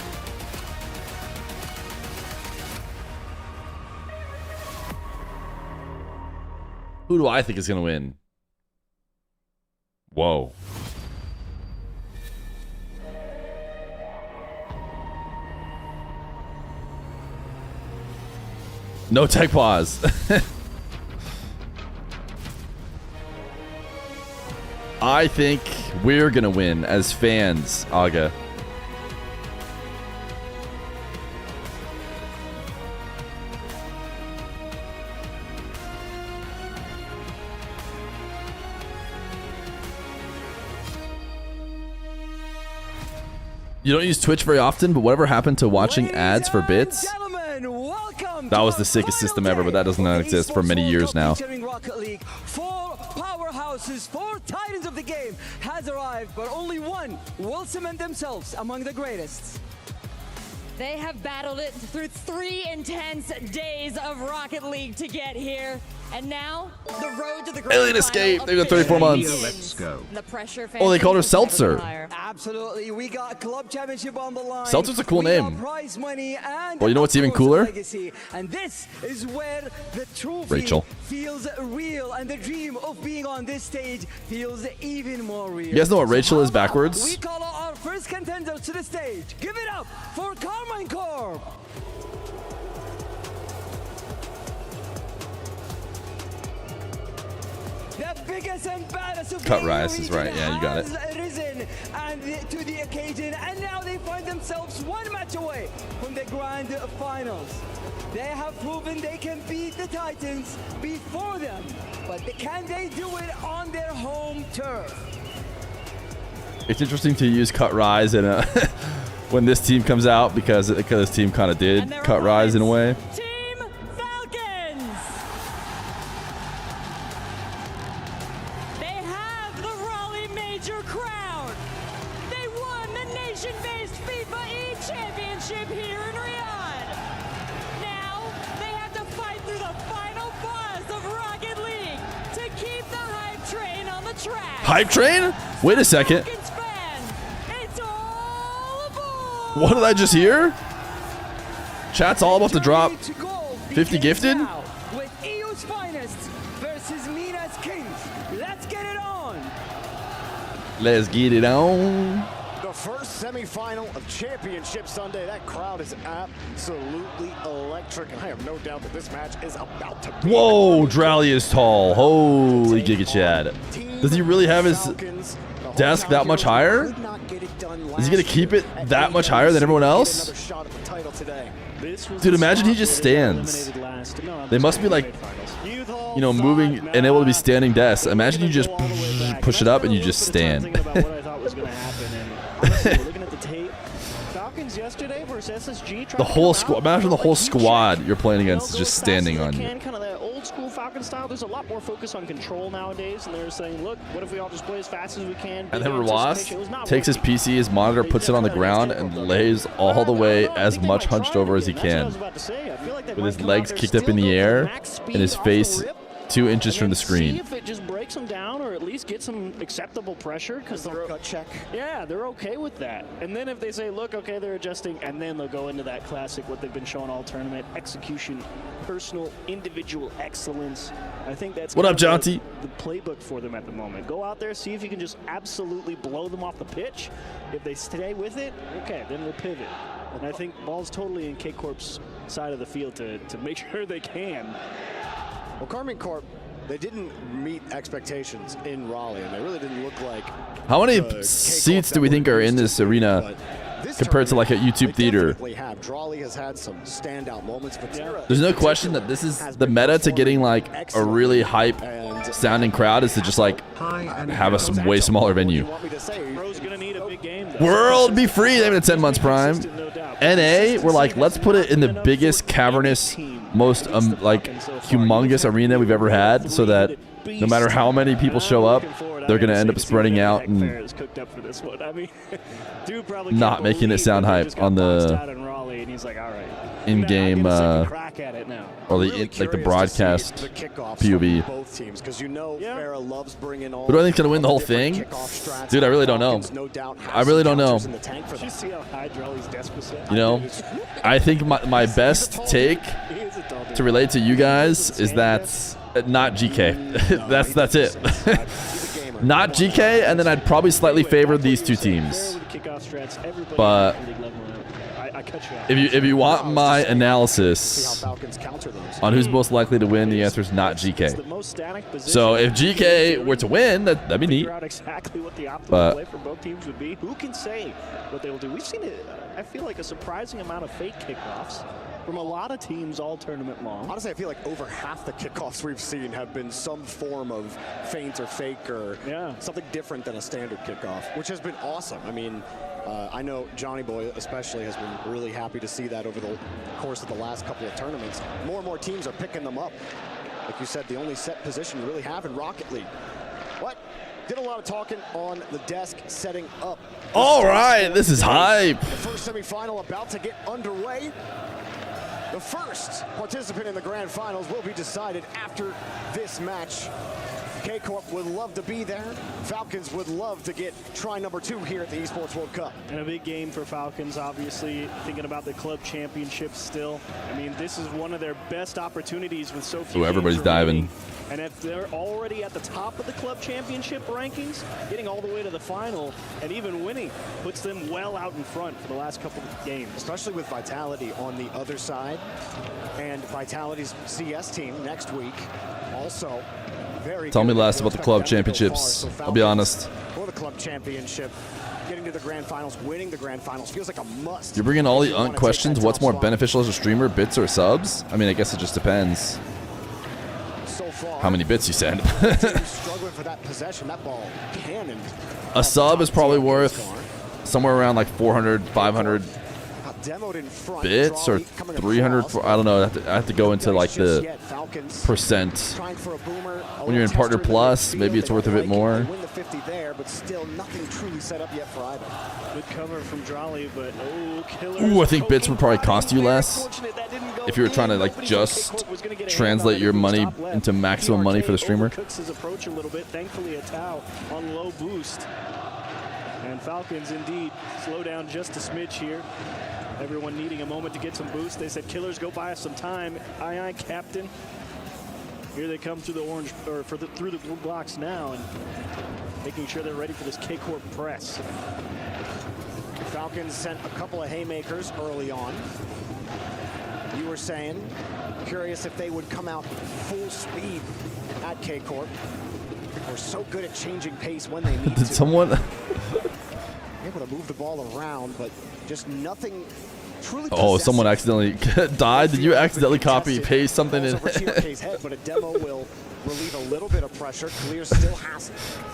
Who do I think is going to win? Whoa. No tech pause. I think we're going to win as fans, Aga. You don't use Twitch very often, but whatever happened to watching ads for bits? That was the sickest system ever, but that does not exist for many years now. Rocket League, 4 powerhouses, 4 titans of the game has arrived, but only one will cement themselves among the greatest. They have battled it through 3 intense days of Rocket League to get here. And now, the road to the grand Alien Escape. They've got 34 months. Let's go. The pressure Oh, they called her Seltzer. Absolutely, we got club championship on the line. Seltzer's a cool We got name. prize money and Well, you know what's even of course, cooler? legacy. And this is where the trophy Rachel. feels real, and the dream of being on this stage feels even more real. You guys know what Rachel is how about backwards? We call our first contenders to the stage. Give it up for Carmine Corp. The biggest and baddest of Cut the Rice is right. Yeah, you got it. has risen and to the occasion, and now they find themselves one match away from the grand finals. They have proven they can beat the Titans before them, but can they do it on their home turf? It's interesting to use Cut Rise in a when this team comes out because this team kind of did Cut Rise in a way. Team Falcons! They have the Raleigh Major crown. They won the nation-based FIFA E-Championship here in Riyadh. Now, they have to fight through the final boss of Rocket League to keep the hype train on the track. Hype train? Wait a second. What did I just hear? Chat's all about to drop 50 gifted? With EU's finest versus Mina's Kings. Let's get it on. Let's get it on. The first semi-final of Championship Sunday. That crowd is absolutely electric, and I have no doubt that this match is about to be. Whoa, Drowley is tall. Holy Giga Chad. Does he really have his desk that much higher? Is he going to keep it that much higher than everyone else? Dude, imagine he just stands. They must be like, you know, moving and able to be standing desks. Imagine you just push it up and you just stand. Yesterday versus SSG, The whole squad. Imagine the whole squad you're playing against is just standing on you. Kind of that old school Falcon style. There's a lot more focus on control nowadays, and they're saying, look, what if we all just play as fast as we can? And then Ross takes his PC, his monitor, puts it on the ground, and lays all the way as much hunched over as he can. With his legs kicked up in the air and his face 2 inches from the screen. See if it just breaks them down, or at least get some acceptable pressure, because they're gut check. Yeah, they're okay with that. And then if they say, look, okay, they're adjusting, and then they'll go into that classic, what they've been showing all tournament: execution, personal, individual excellence. I think that's what up, kind of Jonty? the playbook for them at the moment. Go out there, see if you can just absolutely blow them off the pitch. If they stay with it, okay, then we'll pivot. And I think ball's totally in K-Corp's side of the field to make sure they can. Well, Carmine Corp, they didn't meet expectations in Raleigh, and they really didn't look like. How many seats do we think are in this arena compared to like a YouTube theater? Raleigh has had some standout moments, but There's no question that this is the meta to getting like a really hype sounding crowd is to just like have a way smaller venue. World be free. They've been 10 months prime. NA, we're like, let's put it in the biggest cavernous, most like humongous arena we've ever had, so that no matter how many people show up, they're gonna end up spreading out and not making it sound hype on the in-game or like the broadcast POV. both teams, because you know Farah loves bringing all. Who do I think's gonna win the whole thing? Dude, I really don't know. I really don't know. You know, I think my best take to relate to you guys is that not GK. that's it. Not GK, and then I'd probably slightly favor these two teams. But if you want my analysis on who's most likely to win, the answer is not GK. So if GK were to win, that'd be neat. But for both teams would be. Who can say what they will do? We've seen it. I feel like a surprising amount of fake kickoffs from a lot of teams all tournament long. Honestly, I feel like over half the kickoffs we've seen have been some form of feint or fake or something different than a standard kickoff, which has been awesome. I mean, I know Johnny Boy especially has been really happy to see that over the course of the last couple of tournaments. More and more teams are picking them up. Like you said, the only set position you really have in Rocket League. What? Did a lot of talking on the desk setting up. All right, this is hype. The first semifinal about to get underway. The first participant in the grand finals will be decided after this match. K-Corp would love to be there. Falcons would love to get try number 2 here at the Esports World Cup. And a big game for Falcons, obviously, thinking about the club championship still. I mean, this is one of their best opportunities with so few. Ooh, everybody's games remaining. diving. And if they're already at the top of the club championship rankings, getting all the way to the final and even winning puts them well out in front for the last couple of games. Especially with Vitality on the other side. And Vitality's CS team next week also very Tell me good. less about the club championships. I'll be honest. For the club championship, getting to the grand finals, winning the grand finals feels like a must. You're bringing all the questions. What's more beneficial as a streamer, bits or subs? I mean, I guess it just depends. So far, how many bits you send. struggling for that possession, that ball cannoned. A sub is probably worth somewhere around like 400, 500 bits or 300. I don't know. I have to go into like the percent. When you're in Partner Plus, maybe it's worth a bit more. Win the 50 there, but still nothing truly set up yet for either. Good cover from Jolly, but Killers. Ooh, I think bits would probably cost you less if you were trying to like just translate your money into maximum money for the streamer. Cooks his approach a little bit. Thankfully, a Tau on low boost. And Falcons indeed slow down just a smidge here. Everyone needing a moment to get some boost. They said, Killers, go buy us some time. Aye, aye, Captain. Here they come through the orange, or through the blue blocks now, and making sure they're ready for this K-Corp press. Falcons sent a couple of haymakers early on. You were saying, curious if they would come out full speed at K-Corp. We're so good at changing pace when they need Did to. someone? Able to move the ball around, but just nothing truly. Oh, someone accidentally died. Did you accidentally copy paste something in? Head, but a demo will relieve a little bit of pressure. Clear still has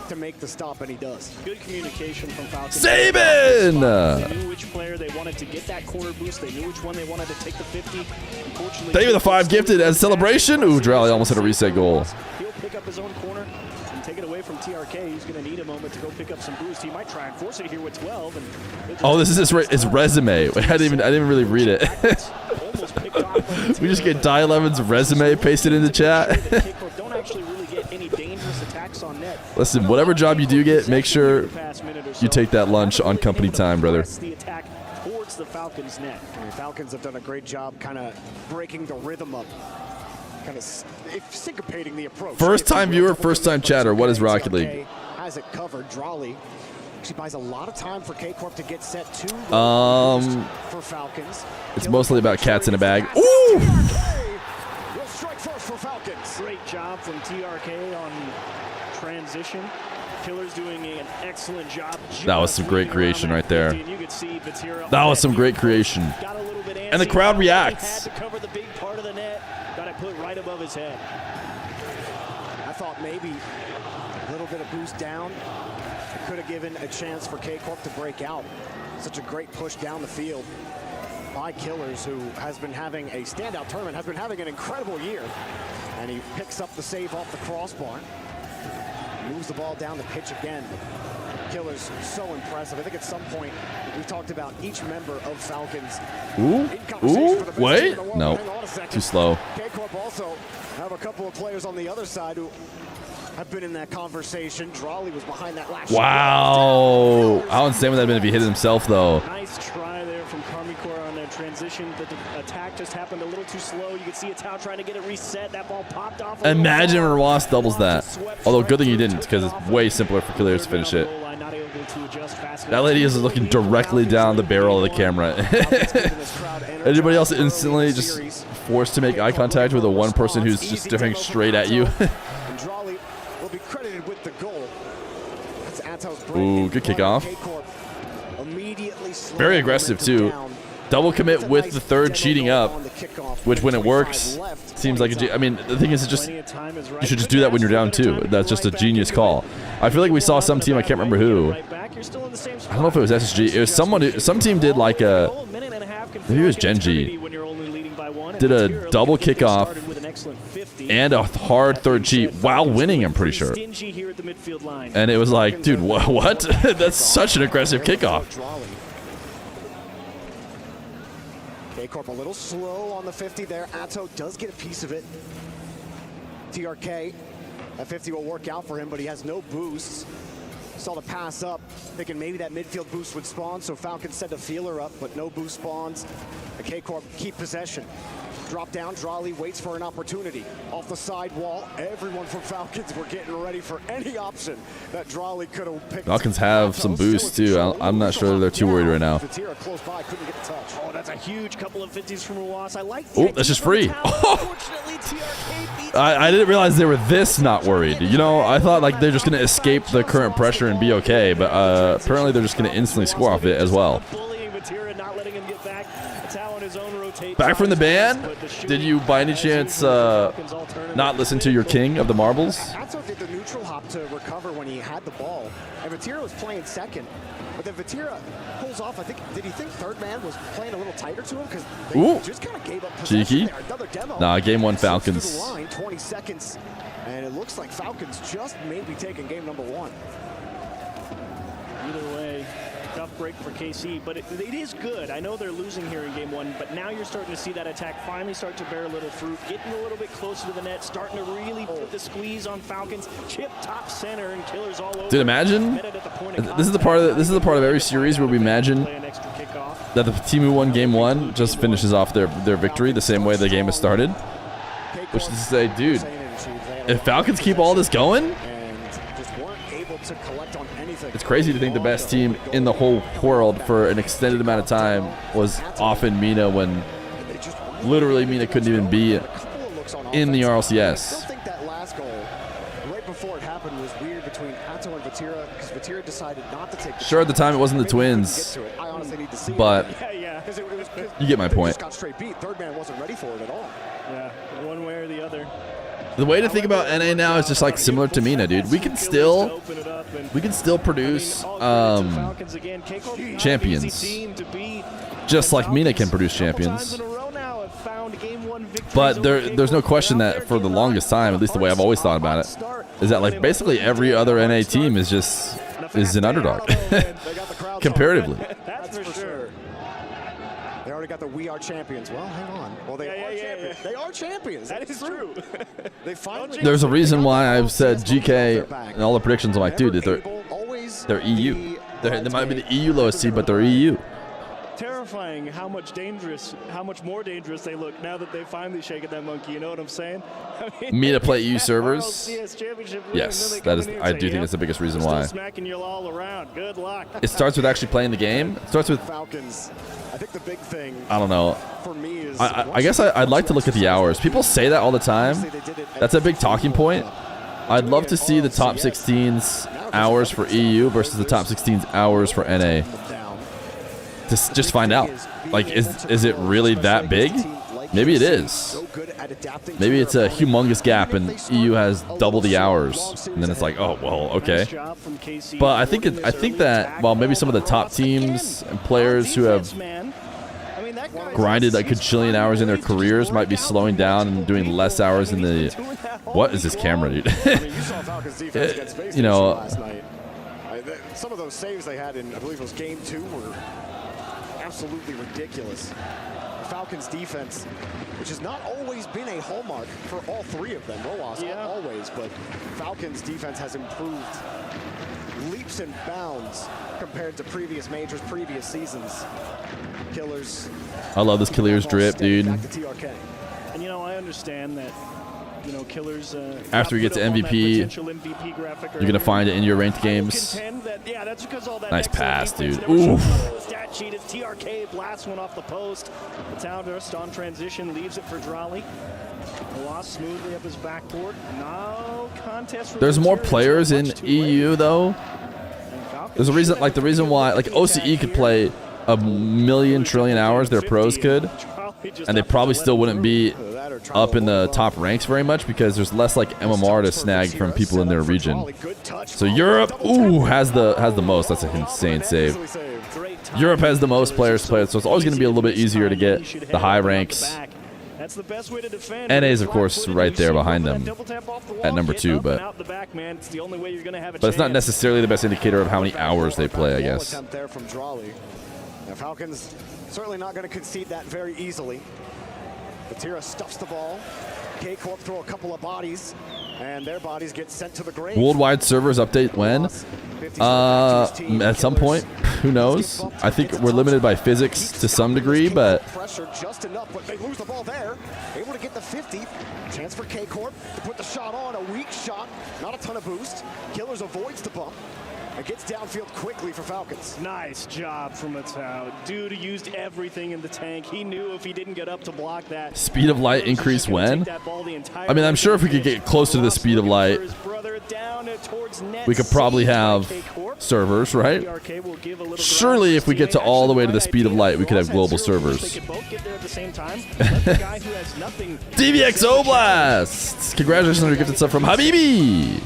to make the stop, and he does. Good communication from Falcons. Sabin! They knew which player they wanted to get that corner boost. They knew which one they wanted to take the 50. Unfortunately, Thank you for the 5 gifted as a celebration. Ooh, Drally almost hit a reset goal. He'll pick up his own corner and take it away from TRK. He's going to need a moment to go pick up some boost. He might try and force it here with 12. And Oh, this is his resume. I didn't even really read it. We just get Die 11's resume pasted in the chat. Don't actually really get any dangerous attacks on net. Listen, whatever job you do get, make sure you take that lunch on company time, brother. The attack towards the Falcons net. The Falcons have done a great job kind of breaking the rhythm up. Kind of syncopating the approach. First time viewer, first time chatter. What is Rocket League? Has it covered. Drawley actually buys a lot of time for K-Corp to get set to. For Falcons. It's mostly about cats in a bag. Ooh! Will strike first for Falcons. Great job from TRK on transition. Killers doing an excellent job. That was some great creation right there. That was some great creation. And the crowd reacts. Had to cover the big part of the net. Got it put right above his head. I thought maybe a little bit of boost down. It could have given a chance for K-Corp to break out. Such a great push down the field by Killers, who has been having a standout tournament, has been having an incredible year. And he picks up the save off the crossbar. Moves the ball down the pitch again. Killers so impressive. I think at some point we talked about each member of Falcons. Ooh, wait. No, too slow. K-Corp also have a couple of players on the other side who have been in that conversation. Drawley was behind that last Wow. How insane would that have been if he hit it himself, though? Nice try there from Karmikor on their transition. The attack just happened a little too slow. You could see a Tau trying to get it reset. That ball popped off. Imagine Rawas doubles that. Although good thing he didn't, because it's way simpler for Killers to finish it. That lady is looking directly down the barrel of the camera. Anybody else instantly just forced to make eye contact with the one person who's just staring straight at you? Drawley will be credited with the goal. Ooh, good kickoff. Very aggressive, too. Double commit with the third cheating up, which when it works, seems like I mean, the thing is, you should just do that when you're down 2. That's just a genius call. I feel like we saw some team, I can't remember who. I don't know if it was SSG. It was someone, some team did like a, maybe it was Genji, did a double kickoff and a hard third cheat while winning, I'm pretty sure. And it was like, dude, what? That's such an aggressive kickoff. K-Corp a little slow on the 50 there. Atto does get a piece of it. TRK, that 50 will work out for him, but he has no boosts. Saw the pass up, thinking maybe that midfield boost would spawn, so Falcon set the feeler up, but no boost spawns. The K-Corp keep possession. Drop down, Drawley waits for an opportunity. Off the side wall, everyone from Falcons were getting ready for any option that Drawley could have picked. Falcons have some boosts too. I'm not sure they're too worried right now. Vatira close by, couldn't get the touch. Oh, that's a huge couple of 50s from Ruas. I like Oh, that's just free. I didn't realize they were this not worried. You know, I thought like they're just going to escape the current pressure and be okay, but apparently they're just going to instantly score off it as well. Back from the ban? Did you by any chance not listen to your king of the marbles? Atto did the neutral hop to recover when he had the ball, and Vatira was playing second. But then Vatira pulls off. I think, did he think third man was playing a little tighter to him? Because they just kind of gave up possession Cheeky. there. Another demo. Nah, game one To the Falcons. line, 20 seconds, and it looks like Falcons just maybe taking game number one. Either way, tough break for KC, but it is good. I know they're losing here in game one, but now you're starting to see that attack finally start to bear a little fruit, getting a little bit closer to the net, starting to really put the squeeze on Falcons. Chip top center and Killers all over. Dude, imagine this is the part of every series where we imagine that the team who won game one just finishes off their victory the same way the game has started. Which is to say, dude, if Falcons keep all this going, it's crazy to think the best team in the whole world for an extended amount of time was often Mina, when literally Mina couldn't even be in the RLCS. I think that last goal, right before it happened, was weird between Atto and Vatira, because Vatira decided not to take the Sure, at the time it wasn't the Twins, but you get my point. Just got straight beat. Third man wasn't ready for it at all. Yeah, one way or the other. The way to think about NA now is just like similar to Mina, dude. We can still produce champions, just like Mina can produce champions. But there's no question that for the longest time, at least the way I've always thought about it, is that like basically every other NA team is an underdog comparatively. That's for sure. They already got the "We Are Champions." Well, hang on. Well, they are champions. They are champions. That is true. They finally. There's a reason why I've said GK and all the predictions. I'm like, dude, they're EU. They might be the EU lowest seed, but they're EU. Terrifying how much more dangerous they look now that they finally shaken that monkey. You know what I'm saying? Me to play EU servers? RLCS championship win, Yes, and then that they is. come in I and do say, think that's the biggest reason still why. smacking you all around. Good luck. It starts with actually playing the game. It starts with. Falcons. I think the big thing. I don't know. For me is. I guess I'd like to look at the hours. People say that all the time. That's a big talking point. I'd love to see the top 16's hours for EU versus the top 16's hours for NA. To just find out. Like, is it really that big? Maybe it is. Maybe it's a humongous gap and EU has double the hours. And then it's like, oh, well, okay. But I think that while maybe some of the top teams and players who have grinded like gajillion hours in their careers might be slowing down and doing less hours in the... What is this camera, dude? You know... Some of those saves they had in, I believe it was game 2, were absolutely ridiculous. Falcons defense, which has not always been a hallmark for all three of them. Roas, always, but Falcons defense has improved leaps and bounds compared to previous majors, previous seasons. Killers. I love this Killers drip, dude. And you know, I understand that, you know, Killers. After we get to MVP, you're gonna find it in your ranked games. Nice pass, dude. Oof. Stat sheet is TRK blasts one off the post. The town just on transition leaves it for Drawley. Lost smoothly up his backboard. No contest. There's more players in EU though. There's a reason, like the reason why, like OCE could play a million trillion hours. Their pros could, and they probably still wouldn't be up in the top ranks very much because there's less like MMR to snag from people in their region. So Europe, has the most. That's an insane save. Europe has the most players to play with, so it's always going to be a little bit easier to get the high ranks That's the best way to defend. NA is, of course, right there behind them at number 2, but it's not necessarily the best indicator of how many hours they play, I guess. Attempt there from Drawley. Now Falcons certainly not going to concede that very easily. Batira stuffs the ball. K-Corp throw a couple of bodies, and their bodies get sent to the grave. Worldwide servers update when? At some point. Who knows? I think we're limited by physics to some degree, but Pressure just enough, but they lose the ball there. Able to get the 50. Chance for K-Corp to put the shot on. A weak shot. Not a ton of boost. Killers avoids the bump. It gets downfield quickly for Falcons. Nice job from Matau. Dude used everything in the tank. He knew if he didn't get up to block that. speed of light increase when? I mean, I'm sure if we could get closer to the speed of light, we could probably have servers, right? Surely if we get to all the way to the speed of light, we could have global servers. DVXO Blasts! Congratulations on your gifted stuff from Habibi!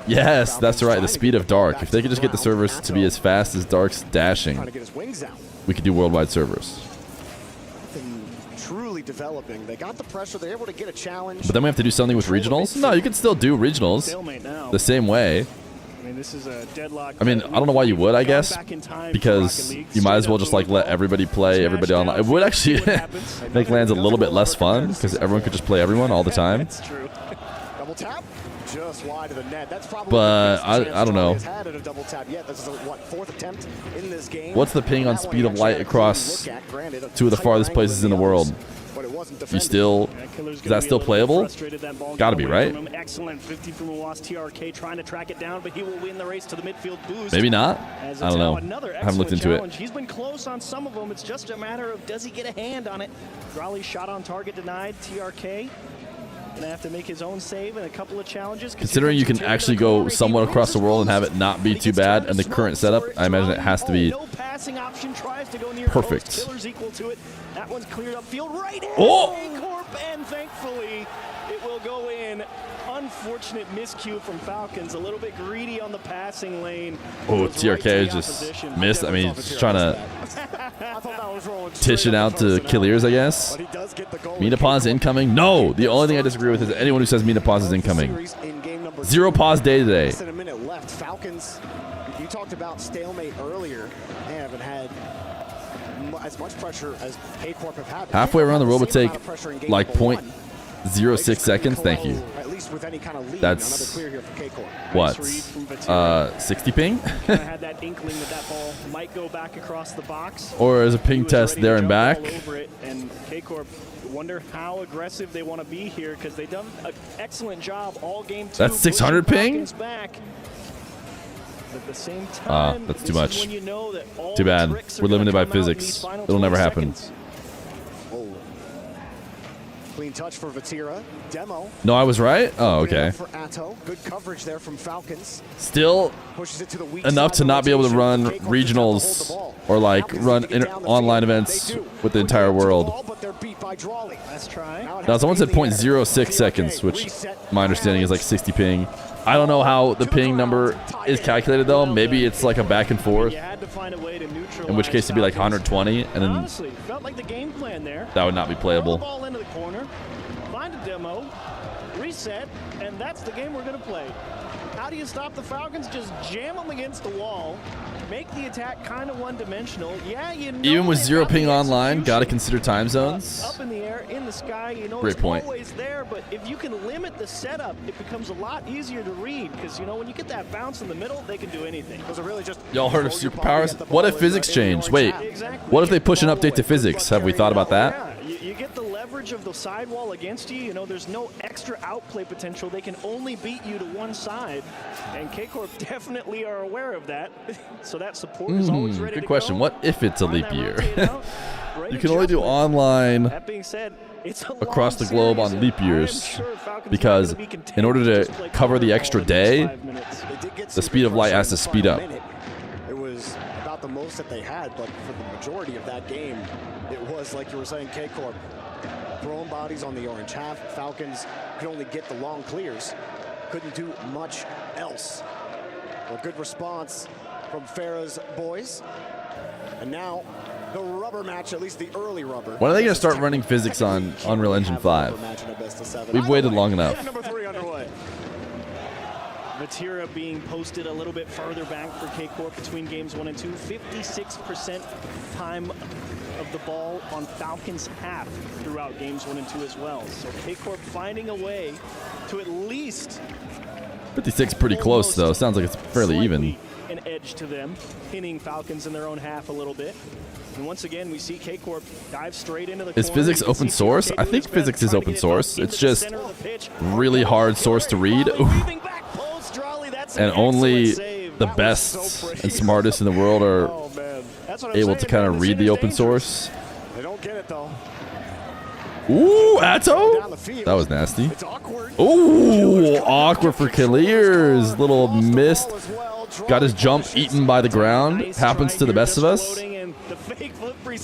Yes, that's right, the speed of Dark. If they could just get the servers to be as fast as Dark's dashing, we could do worldwide servers. Truly developing. They got the pressure. They're able to get a challenge. But then we have to do something with regionals? No, you can still do regionals the same way. I mean, this is a deadlock. I mean, I don't know why you would, I guess, because you might as well just like let everybody play everybody online. It would actually make LANs a little bit less fun because everyone could just play everyone all the time. That's true. Double tap. Just wide of the net. That's probably But I don't know. had at a double tap yet. This is what, 4th attempt in this game. What's the ping on speed of light across 2 of the farthest places in the world? You still, is that still playable? Gotta be, right? Excellent 50 from Awas. TRK trying to track it down, but he will win the race to the midfield boost. Maybe not. I don't know. I haven't looked into it. He's been close on some of them. It's just a matter of does he get a hand on it. Raleigh shot on target denied. TRK gonna have to make his own save in a couple of challenges. Considering you can actually go somewhat across the world and have it not be too bad, and the current setup, I imagine it has to be perfect. Killers equal to it. That one's cleared up field right in. Oh! Corp, and thankfully it will go in. Unfortunate miscue from Falcons. A little bit greedy on the passing lane. Oh, TRK just missed. I mean, he's just trying to tish it out to Killiers, I guess. Mina pause incoming. No, the only thing I disagree with is anyone who says Mina pause is incoming. 0 pause day today. Less than a minute left. Falcons, you talked about stalemate earlier. They haven't had as much pressure as K-Corp have had. Halfway around the world would take like 0.06 seconds. Thank you. That's what? 60 ping? Had that inkling that ball might go back across the box. Or as a ping test there and back. And K-Corp wonder how aggressive they want to be here because they've done an excellent job all game 2. That's 600 ping? Back. At the same time, that's too much. When you know that all Too bad. tricks are We're limited by gonna come out in physics. these final It'll never 20 happen. seconds. Clean touch for Vatira. Demo. No, I was right? Oh, okay. For Atto. Good coverage there from Falcons. Still Pushes it to the weak enough side to not be able to rotation. run regionals or like run online events with the entire world. But they're beat by Drawley. Let's try. Now, someone said 0.06 seconds, which my understanding is like 60 ping. I don't know how the ping number is calculated, though. Maybe it's like a back and forth, in which case it'd be like 120, and then Honestly, felt like the game plan there. that would not be playable. Ball into the corner, find a demo, reset, and that's the game we're going to play. How do you stop the Falcons? Just jam them against the wall, make the attack kind of one-dimensional. Yeah, you know Even with they 0 have the ping online, execution. gotta consider time zones. Up in the air, in the sky, you know, Great it's point. always there, but if you can limit the setup, it becomes a lot easier to read because, you know, when you get that bounce in the middle, they can do anything. Those are really just Y'all heard of superpowers? What if physics changed? Wait, what if they push an update to physics? Have we thought about that? You get the leverage of the sidewall against you. You know, there's no extra outplay potential. They can only beat you to one side, and K-Corp definitely are aware of that. So that support is always ready Good to question. go. What if it's a leap year? You can only do online That being said, it's a across the long globe series, on leap and I am years sure Falcons because not gonna be content in order to to just play cover the ball extra in day, 5 minutes. the speed of light has to speed up. It was about the most that they had, but for the majority of that game, it was, like you were saying, K-Corp throwing bodies on the orange half. Falcons could only get the long clears. Couldn't do much else. A good response from Farah's boys. And now the rubber match, at least the early rubber. When are they going to start running physics on Unreal Engine 5? We've waited long enough. Number 3 underway. Vatira being posted a little bit further back for K-Corp between games 1 and 2. 56% time of the ball on Falcons half throughout games 1 and 2 as well. So K-Corp finding a way to at least 56 pretty close, though. Sounds like it's fairly even. an edge to them, pinning Falcons in their own half a little bit. And once again, we see K-Corp dive straight into the Is corner. physics open source? I think physics is open source. It's just really hard source to read. And only the best and smartest in the world are able to kind of read the open source. They don't get it, though. Ooh, Atto? That was nasty. Ooh, awkward for Clears. Little missed. Got his jump eaten by the ground. Happens to the best of us.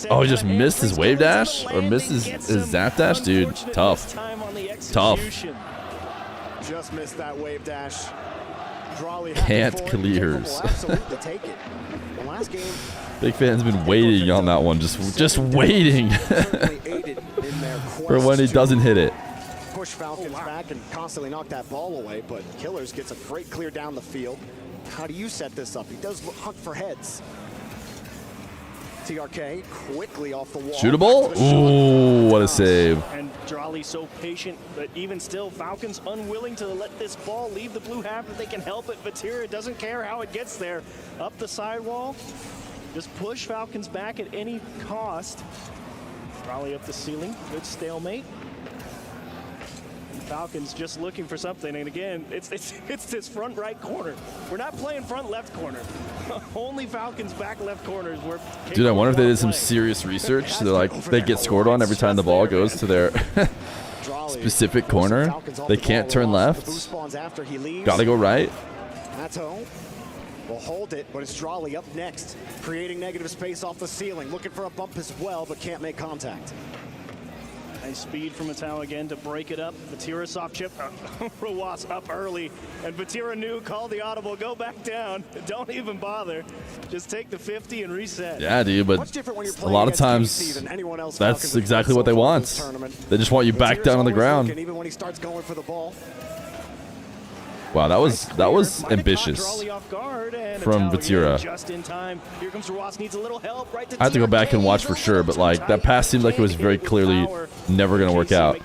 Oh, he just missed his wave dash? Or missed his zap dash? Dude, tough. Tough. Just missed that wave dash. Can't Clears. Absolutely take it. The last game, Big fan's been waiting on that one. Just waiting. For when he doesn't hit it. push Falcons back and constantly knock that ball away, but Killers gets a great clear down the field. How do you set this up? He does hunt for heads. TRK quickly off the wall. Shootable? Ooh, what a save. And Drali so patient, but even still, Falcons unwilling to let this ball leave the blue half if they can help it. Vatira doesn't care how it gets there. Up the sidewall. Just push Falcons back at any cost. Drali up the ceiling. Good stalemate. And Falcons just looking for something. And again, it's this front right corner. We're not playing front left corner. Only Falcons back left corners. Dude, I wonder if they did some serious research. They're like, they get scored on every time the ball goes to their specific corner. They can't turn left. Gotta go right. Atto will hold it, but it's Drali up next, creating negative space off the ceiling, looking for a bump as well, but can't make contact. Nice speed from Mattel again to break it up. Vatira soft chip. Rawas up early. And Vatira knew, called the audible, go back down. Don't even bother. Just take the 50 and reset. Yeah, dude, but a lot of times that's exactly what they want. They just want you back down on the ground. Even when he starts going for the ball. Wow, that was ambitious from Vatira. Just in time. Here comes Rawas, needs a little help. Right to I have to go back and watch for sure, but like that pass seemed like it was very clearly never going to work out.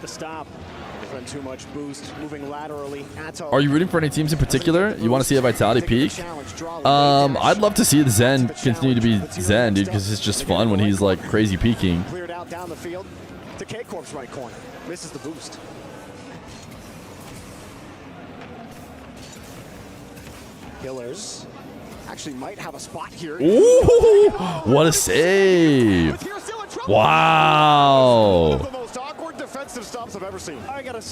Too much boost, moving laterally. Are you rooting for any teams in particular? You want to see a Vitality peak? I'd love to see the Zen continue to be Zen, dude, because it's just fun when he's like crazy peaking. Cleared out down the field to K-Corp's right corner. Misses the boost. Killers actually might have a spot here. Ooh, what a save. Wow. The most awkward defensive stops I've ever seen.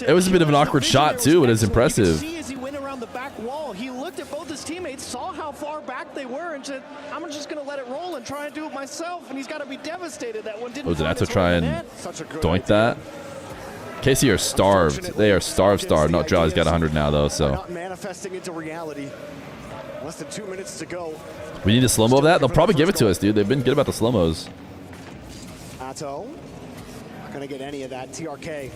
It was a bit of an awkward shot too, but it's impressive. See as he went around the back wall, he looked at both his teammates, saw how far back they were, and said, I'm just going to let it roll and try and do it myself. And he's got to be devastated that one didn't. Oh, did Atto try and doink that? KC are starved. They are starved. No, Jaw's got 100 now though, so. Not manifesting into reality. Less than 2 minutes to go. We need a slow-mo of that? They'll probably give it to us, dude. They've been good about the slow-mos. Atto, not going to get any of that. TRK,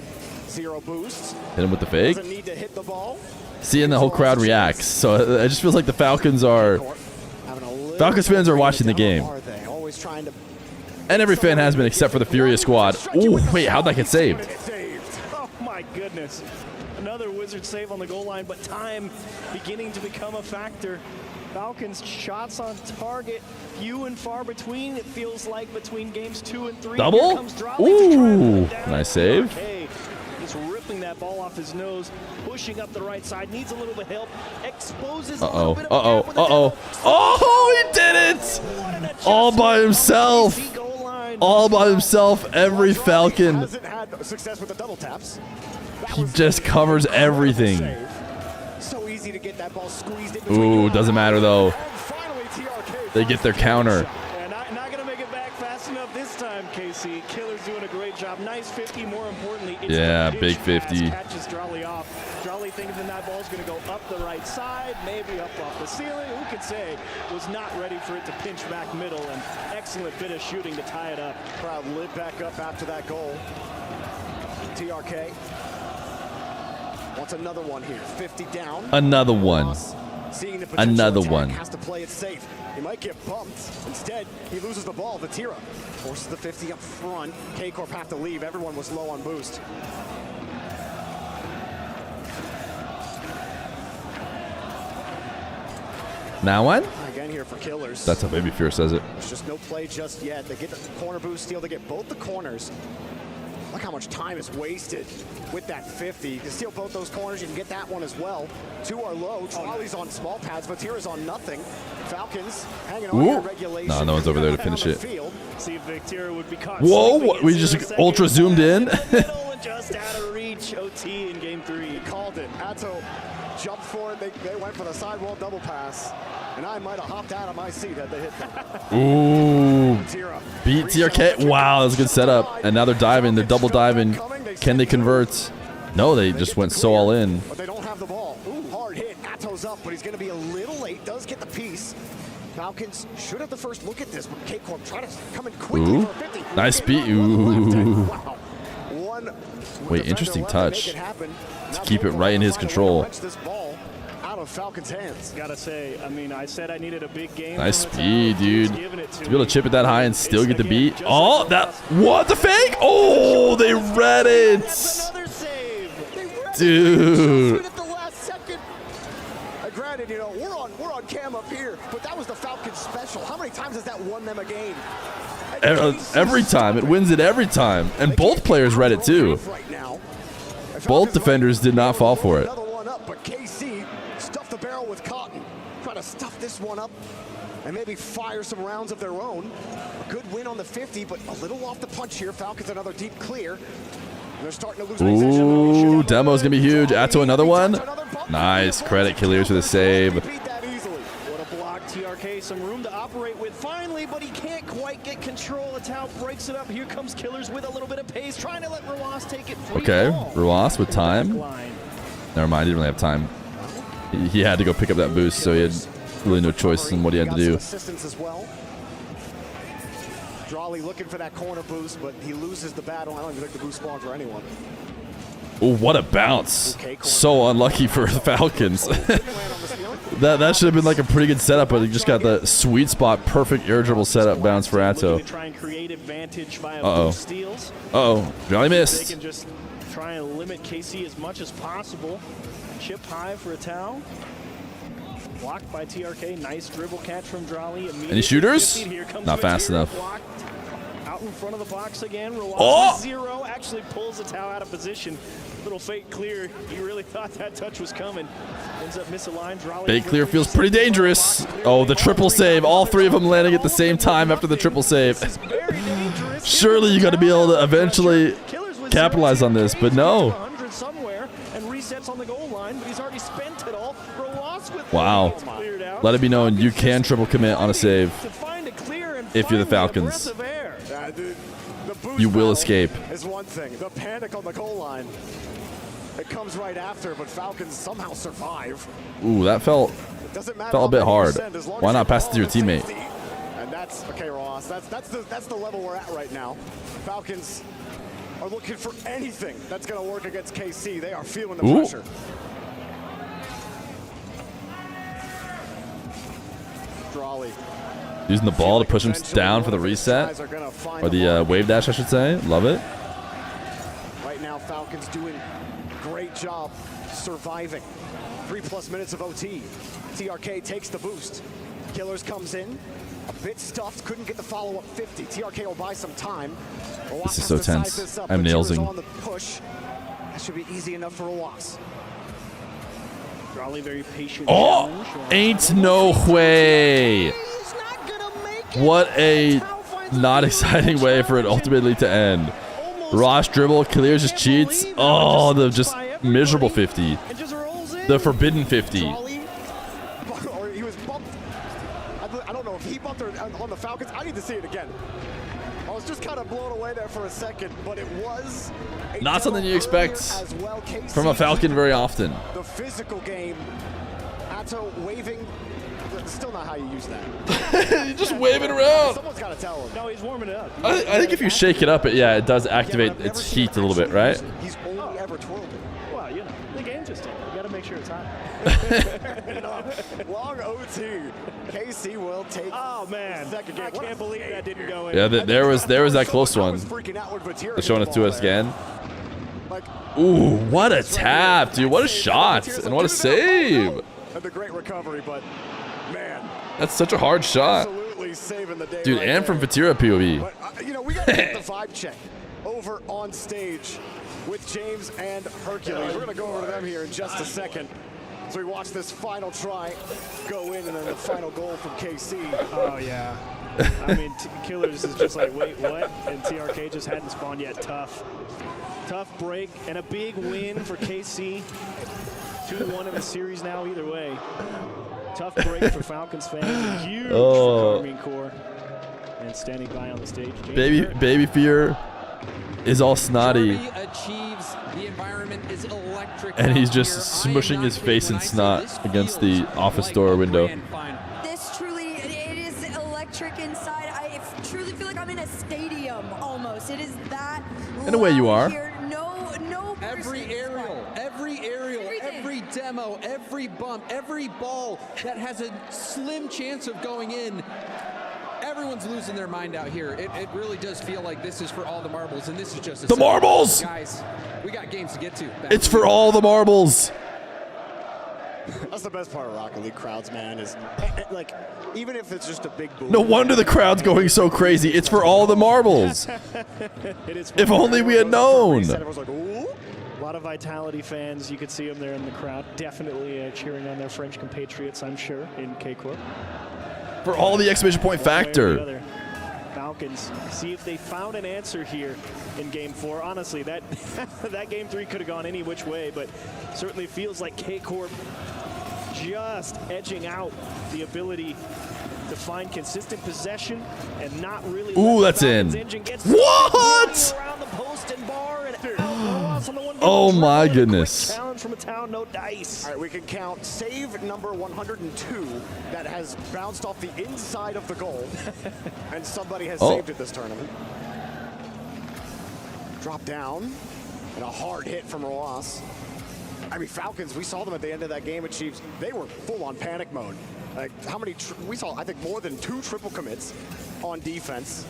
0 boost. Hit him with the fake. Doesn't need to hit the ball. See, and the whole crowd reacts. So it just feels like the Falcons are... Falcons fans are watching the game. And every fan has been except for the Furious squad. Ooh, wait, how'd that get saved? Oh, my goodness. Another Wizard save on the goal line, but time beginning to become a factor. Falcons shots on target, few and far between. It feels like between games 2 and 3. Double? Ooh, nice save. Just ripping that ball off his nose, pushing up the right side, needs a little bit of help, exposes Uh-oh, uh-oh, uh-oh. Oh, he did it! All by himself. All by himself, every Falcon. Hasn't had success with the double taps. He just covers everything. So easy to get that ball squeezed in. Ooh, doesn't matter though. They get their counter. And not going to make it back fast enough this time, KC. Killer's doing a great job. Nice 50, more importantly. Yeah, big 50. Catches Drali off. Drali thinking that ball's going to go up the right side, maybe up off the ceiling. Who could say? Was not ready for it to pinch back middle, and excellent bit of shooting to tie it up. Crowd lit back up after that goal. TRK wants another one here. 50 down. Another one. Seeing the Another attack, one. has to play it safe. He might get bumped. Instead, he loses the ball. Vatira forces the 50 up front. K-Corp have to leave. Everyone was low on boost. Now one? Again here for Killers. That's how Baby Fear says it. There's just no play just yet. They get the corner boost steal. They get both the corners. Look how much time is wasted with that 50. You can steal both those corners. You can get that one as well. Two are low. Trolley's on small pads. Vatira's on nothing. Falcons hanging on to regulation. No, no one's over there to finish it. See if Vatira would be caught. Whoa, we just ultra zoomed in. Just out of reach. OT in game 3. He called it. Atto jumped for it. They went for the sidewall double pass. And I might have hopped out of my seat had they hit that. Ooh. Beat TRK. Wow, that was a good setup. And now they're diving. They're double diving. Can they convert? No, they just went so all in. But they don't have the ball. Ooh, hard hit. Atto's up, but he's going to be a little late. Does get the piece. Falcons should have the first look at this, but K-Corp try to come in quickly Ooh. for a 50. Nice beat. Ooh. Wow. One Wait, interesting touch. to keep it right in his control. This ball out of Falcons' hands. Gotta say, I mean, I said I needed a big game. Nice speed, dude. To be able to chip it that high and still get the beat. Oh, that. What? The fake? Oh, they read it. Dude. Granted, you know, we're on cam up here, but that was the Falcons special. How many times has that won them a game? Every time. It wins it every time. And both players read it too. Both defenders did not fall for it. Another one up, but KC stuffed the barrel with cotton. Try to stuff this one up and maybe fire some rounds of their own. A good win on the 50, but a little off the punch here. Falcons another deep clear. They're starting to lose. Ooh, demo's gonna be huge. Atto another one. Nice. Credit Killiers for the save. What a block. TRK, some room to operate with finally, but he can't quite get control. Atau breaks it up. Here comes Killers with a little bit of pace, trying to let Ruas take it free. Okay, Ruas with time. Never mind, he didn't really have time. He had to go pick up that boost, so he had really no choice in what he had to do. Assistance as well. Drawley looking for that corner boost, but he loses the battle. I don't even think the boost spawned for anyone. Oh, what a bounce. So unlucky for the Falcons. that should have been like a pretty good setup, but he just got the sweet spot, perfect air dribble setup bounce for Atto. Uh-oh. Uh-oh. Jolly missed. They can just try and limit KC as much as possible. Chip high for Atau. Blocked by TRK. Nice dribble catch from Drawley. Any shooters? Not fast enough. Out in front of the box again. Oh! Zero actually pulls Atau out of position. Little fake clear. He really thought that touch was coming. Ends up misaligned. Fake clear feels pretty dangerous. Oh, the triple save. All three of them landing at the same time after the triple save. Surely you got to be able to eventually capitalize on this, but no. Somewhere and resets on the goal line, but he's already spent it all. Wow. Let it be known you can triple commit on a save if you're the Falcons. You will escape. Is one thing. The panic on the goal line. It comes right after, but Falcons somehow survive. Ooh, that felt a bit hard. Why not pass it to your teammate? And that's okay, Ross. That's the level we're at right now. Falcons are looking for anything that's going to work against KC. They are feeling the pressure. Drawley. Using the ball to push him down for the reset. Or the wave dash, I should say. Love it. Right now, Falcons doing a great job surviving. 3+ minutes of OT. TRK takes the boost. Killers comes in. A bit stuffed. Couldn't get the follow-up 50. TRK will buy some time. This is so tense. I'm nailsing. On the push. That should be easy enough for Ruas. Drawley very patient. Oh! Ain't no way. What a not exciting way for it ultimately to end. Ross dribble, Killiers just cheats. Oh, the just miserable 50. The forbidden 50. He was bumped. I don't know if he bumped on the Falcons. I need to see it again. I was just kind of blown away there for a second, but it was Not something you expect from a Falcon very often. the physical game. Atto waving. Still not how you use that. You just wave it around. Someone's got to tell him. No, he's warming it up. I think if you shake it up, it does activate its heat a little bit, right? He's only ever twirled it. Well, you know, the game's just in. You got to make sure it's hot. Long OT. KC will take. Oh man, second game. I can't believe that didn't go in. Yeah, there was that close one. They're showing it to us again. Ooh, what a tap, dude! What a shot and what a save! And the great recovery, but man, That's such a hard shot, absolutely saving the day, dude. right And there. from Vatira POV. But, you know, we got to get the vibe check over on stage with James and Hercules. We're going to go over to them here in just a second. So we watch this final try go in, and then the final goal from KC. Oh yeah. I mean, Killers is just like, wait, what? And TRK just hadn't spawned yet. Tough break and a big win for KC. 2-1 in the series now. Either way, tough break for Falcons fans. Huge for Carmine Core. And standing by on the stage, Baby Feer is all snotty, achieves the environment is electric, and he's just smushing his face in snot against the office door window. This truly, it is electric inside. I truly feel like I'm in a stadium almost. It is that In a way, you loud are. here. No Every aerial, every demo, every bump, every ball that has a slim chance of going in, everyone's losing their mind out here. It really does feel like this is for all the marbles, and this is just The marbles! Guys, we got games to get to. It's for all the marbles. That's the best part of Rocket League crowds, man, is like, even if it's just a big boom. No wonder the crowd's going so crazy. It's for all the marbles. If only we had known. A lot of Vitality fans, you could see them there in the crowd. Definitely cheering on their French compatriots, I'm sure, in K-Corp. For all the exclamation point factor. Falcons, see if they found an answer here in Game 4. Honestly, that that Game 3 could have gone any which way, but certainly feels like K-Corp just edging out the ability to find consistent possession and not really. Ooh, that's in. What? Oh my goodness. Challenge from a town, no dice. All right, we can count save number 102 that has bounced off the inside of the goal, and somebody has saved it this tournament. Drop down, and a hard hit from Roas. I mean, Falcons, we saw them at the end of that game at Chiefs. They were full on panic mode. Like, how many, we saw, I think, more than 2 triple commits on defense.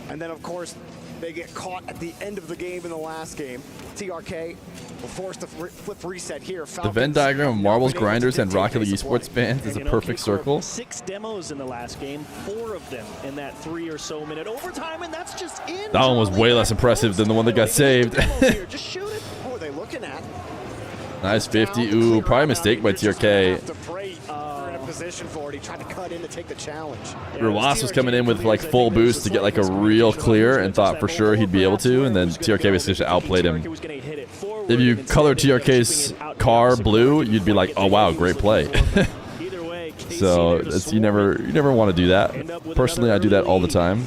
And then, of course, they get caught at the end of the game in the last game. TRK will force the flip reset here. The Venn diagram of marbles, grinders, and Rocket League Esports fans is a perfect circle. 6 demos in the last game, 4 of them in that 3 or so minute overtime, and that's just in. That one was way less impressive than the one that got saved. Just shoot it. Who are they looking at? Nice 50. Ooh, probably a mistake by TRK. Position for it. He tried to cut in to take the challenge. Roas was coming in with like full boost to get like a real clear and thought for sure he'd be able to, and then TRK basically just outplayed him. If you color TRK's car blue, you'd be like, oh wow, great play. So it's, you never want to do that. Personally, I do that all the time.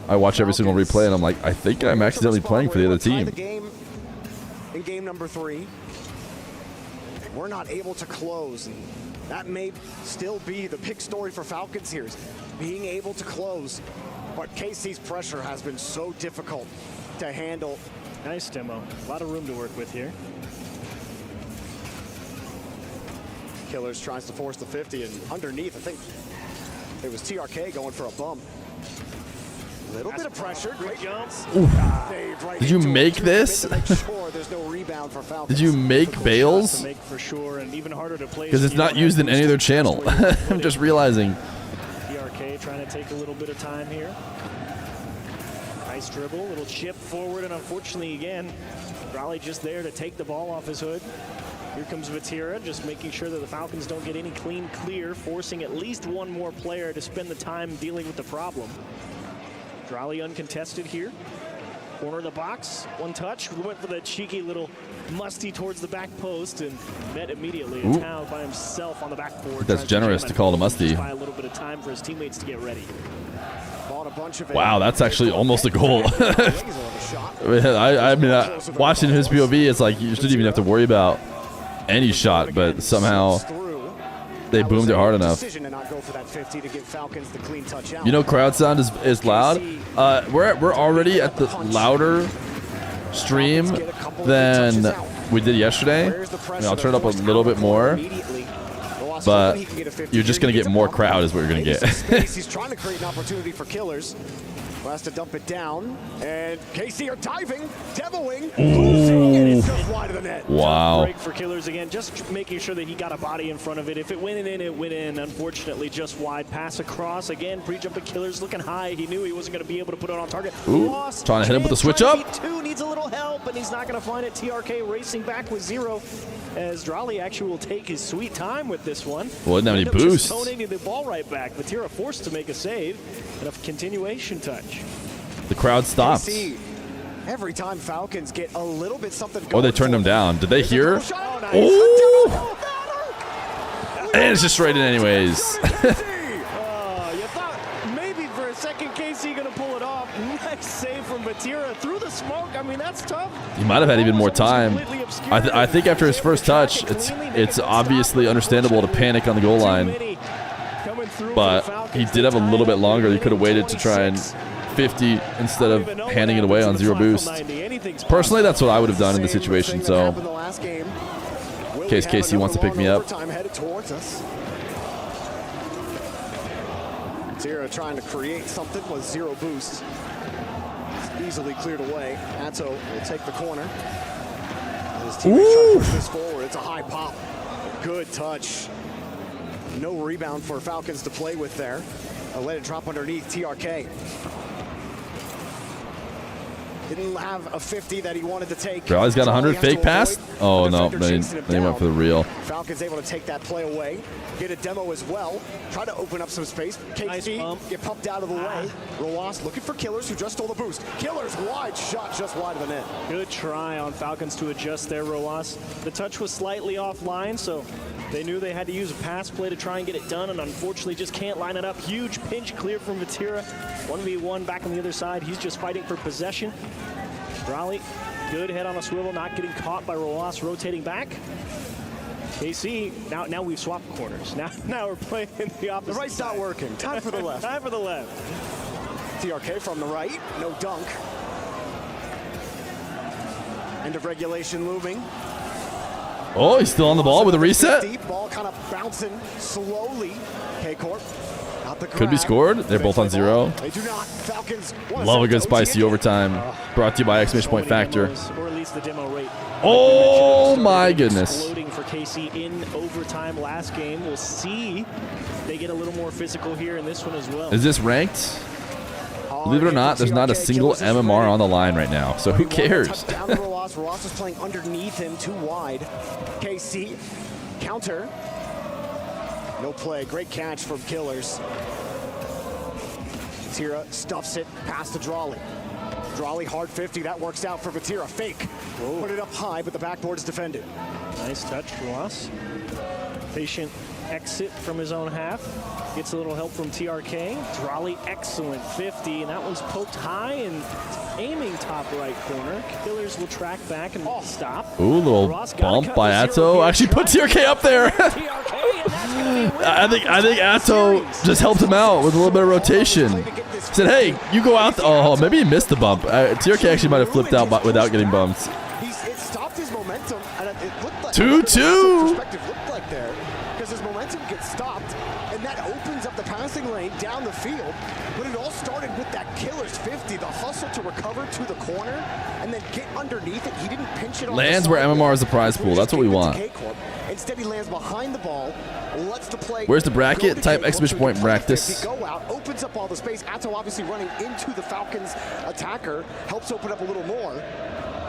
I watch every single replay and I'm like, I think I'm accidentally playing for the other team. In game number 3. We're not able to close, and that may still be the big story for Falcons here, is being able to close. But KC's pressure has been so difficult to handle. Nice demo. A lot of room to work with here. Killers tries to force the 50, and underneath, I think it was TRK going for a bump. A little bit of pressure. Great jumps. Did you make this? Did you make Bales? Because it's not used in any other channel. I'm just realizing. TRK trying to take a little bit of time here. Nice dribble, little chip forward, and unfortunately again, Raleigh just there to take the ball off his hood. Here comes Vatira, just making sure that the Falcons don't get any clean clear, forcing at least one more player to spend the time dealing with the problem. Raleigh uncontested here. Corner of the box, one touch. We went for the cheeky little musty towards the back post and met immediately. Ooh. Tao by himself on the backboard. That's generous to call it a musty. Buy a little bit of time for his teammates to get ready. Bottom Wow, that's actually almost a goal. I mean, watching his POV, it's like you shouldn't even have to worry about any shot, but somehow they boomed it hard enough. You know, crowd sound is loud. We're already at the louder stream than we did yesterday. I mean, I'll turn it up a little bit more, but you're just gonna get more crowd is what you're gonna get. He's trying to create an opportunity for Killers. Has to dump it down, and KC are diving, demoing, and it's just wide of the net. Wow. Break for Killers again, just making sure that he got a body in front of it. If it went in, it went in. Unfortunately, just wide. Pass across again. Pre-jumping Killers looking high. He knew he wasn't going to be able to put it on target. Ooh, Lost. trying to hit him with the switch up. Two needs a little help, and he's not going to find it. TRK racing back with 0, as Drali actually will take his sweet time with this one. Well, didn't have any boosts. Donating the ball right back. Matira forced to make a save, and a continuation touch. The crowd stopped. Every time Falcons get a little bit something going. Oh, they turned him down. Did they hear? Oh! And it's just straight in anyways. You thought maybe for a second KC gonna pull it off. Nice save from Matira through the smoke. I mean, that's tough. He might have had even more time. I think after his first touch, it's obviously understandable to panic on the goal line. But he did have a little bit longer. He could have waited to try and 50 instead of handing it away on 0 boost. Personally, that's what I would have done in the situation. So, in case KC wants to pick me up. Zero trying to create something with 0 boost. It's easily cleared away. Atto will take the corner. His teammates try to push this forward. It's a high pop. Good touch. No rebound for Falcons to play with there. Let it drop underneath TRK. Didn't have a 50 that he wanted to take. He's got 100 fake pass. Oh no, they went for the real. Falcons able to take that play away, get a demo as well. Try to open up some space. KC get pumped out of the way. Roas looking for Killers, who just stole the boost. Killers wide shot, just wide of the net. Good try on Falcons to adjust there, Roas. The touch was slightly offline, so they knew they had to use a pass play to try and get it done, and unfortunately just can't line it up. Huge pinch clear from Matira. 1v1 back on the other side. He's just fighting for possession. Raleigh, good head on a swivel, not getting caught by Roas, rotating back. KC, now we've swapped corners. Now we're playing in the opposite. The right's not working. Time for the left. Time for the left. TRK from the right, no dunk. End of regulation looming. Oh, he's still on the ball with a reset. Deep ball kind of bouncing slowly. K-Corp. Could be scored. They're both on 0. They do not. Falcons. Love a good spicy overtime. Brought to you by exclamation point factor. Or at least the demo rate. Oh my goodness. Exploding for KC in overtime last game. We'll see. They get a little more physical here in this one as well. Is this ranked? Believe it or not, there's not a single MMR on the line right now. So who cares? Roas is playing underneath him, too wide. KC counter. No play. Great catch from Killers. Vatira stuffs it past to Drali. Drali hard 50. That works out for Vatira. Fake. Put it up high, but the backboard is defended. Nice touch, Roas. Patient exit from his own half. Gets a little help from TRK. Drali, excellent 50, and that one's poked high and aiming top right corner. Killers will track back and stop. Ooh, little bump by Atto. Actually put TRK up there. I think Atto just helped him out with a little bit of rotation. Said, hey, you go out. Oh, maybe he missed the bump. TRK actually might have flipped out without getting bumped. It stopped his momentum, and it looked like 2-2. perspective looked like there, because his momentum gets stopped, and that opens up the passing lane down the field. But it all started with that Killer's 50, the hustle to recover to the corner, and then get underneath it. He didn't pinch it on Lands where MMR is the prize pool. That's what we want. Instead, he lands behind the ball, lets the play. Where's the bracket? Type exclamation point practice. Go out, opens up all the space. Atto obviously running into the Falcons attacker, helps open up a little more.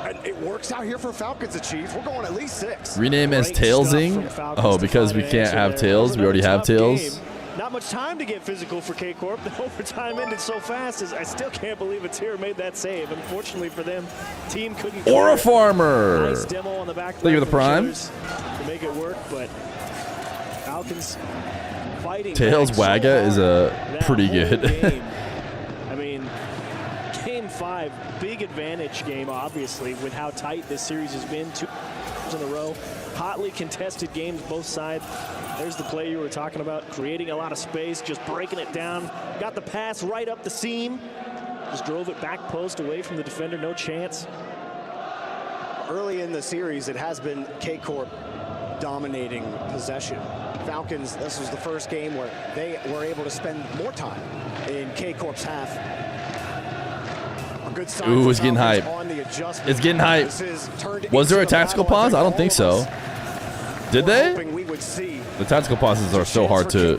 And it works out here for Falcons achieve. We're going at least 6. Rename as Tailsing. Oh, because we can't have tails. We already have tails. Not much time to get physical for K-Corp. The overtime ended so fast. I still can't believe Atira made that save. Unfortunately for them, team couldn't. Aura Farmer. Nice demo on the back. Thank you for the prime. To make it work, but Falcons fighting. Tails Wagga is a pretty good. 5. Big advantage game, obviously, with how tight this series has been. 2 in a row. Hotly contested games, both sides. There's the play you were talking about, creating a lot of space, just breaking it down. Got the pass right up the seam. Just drove it back post away from the defender, no chance. Early in the series, it has been K-Corp dominating possession. Falcons, this was the first game where they were able to spend more time in K-Corp's half. A good sign. Ooh, it's getting hype. It's getting hype. Was there a tactical pause? I don't think so. Did they? The tactical pauses are so hard to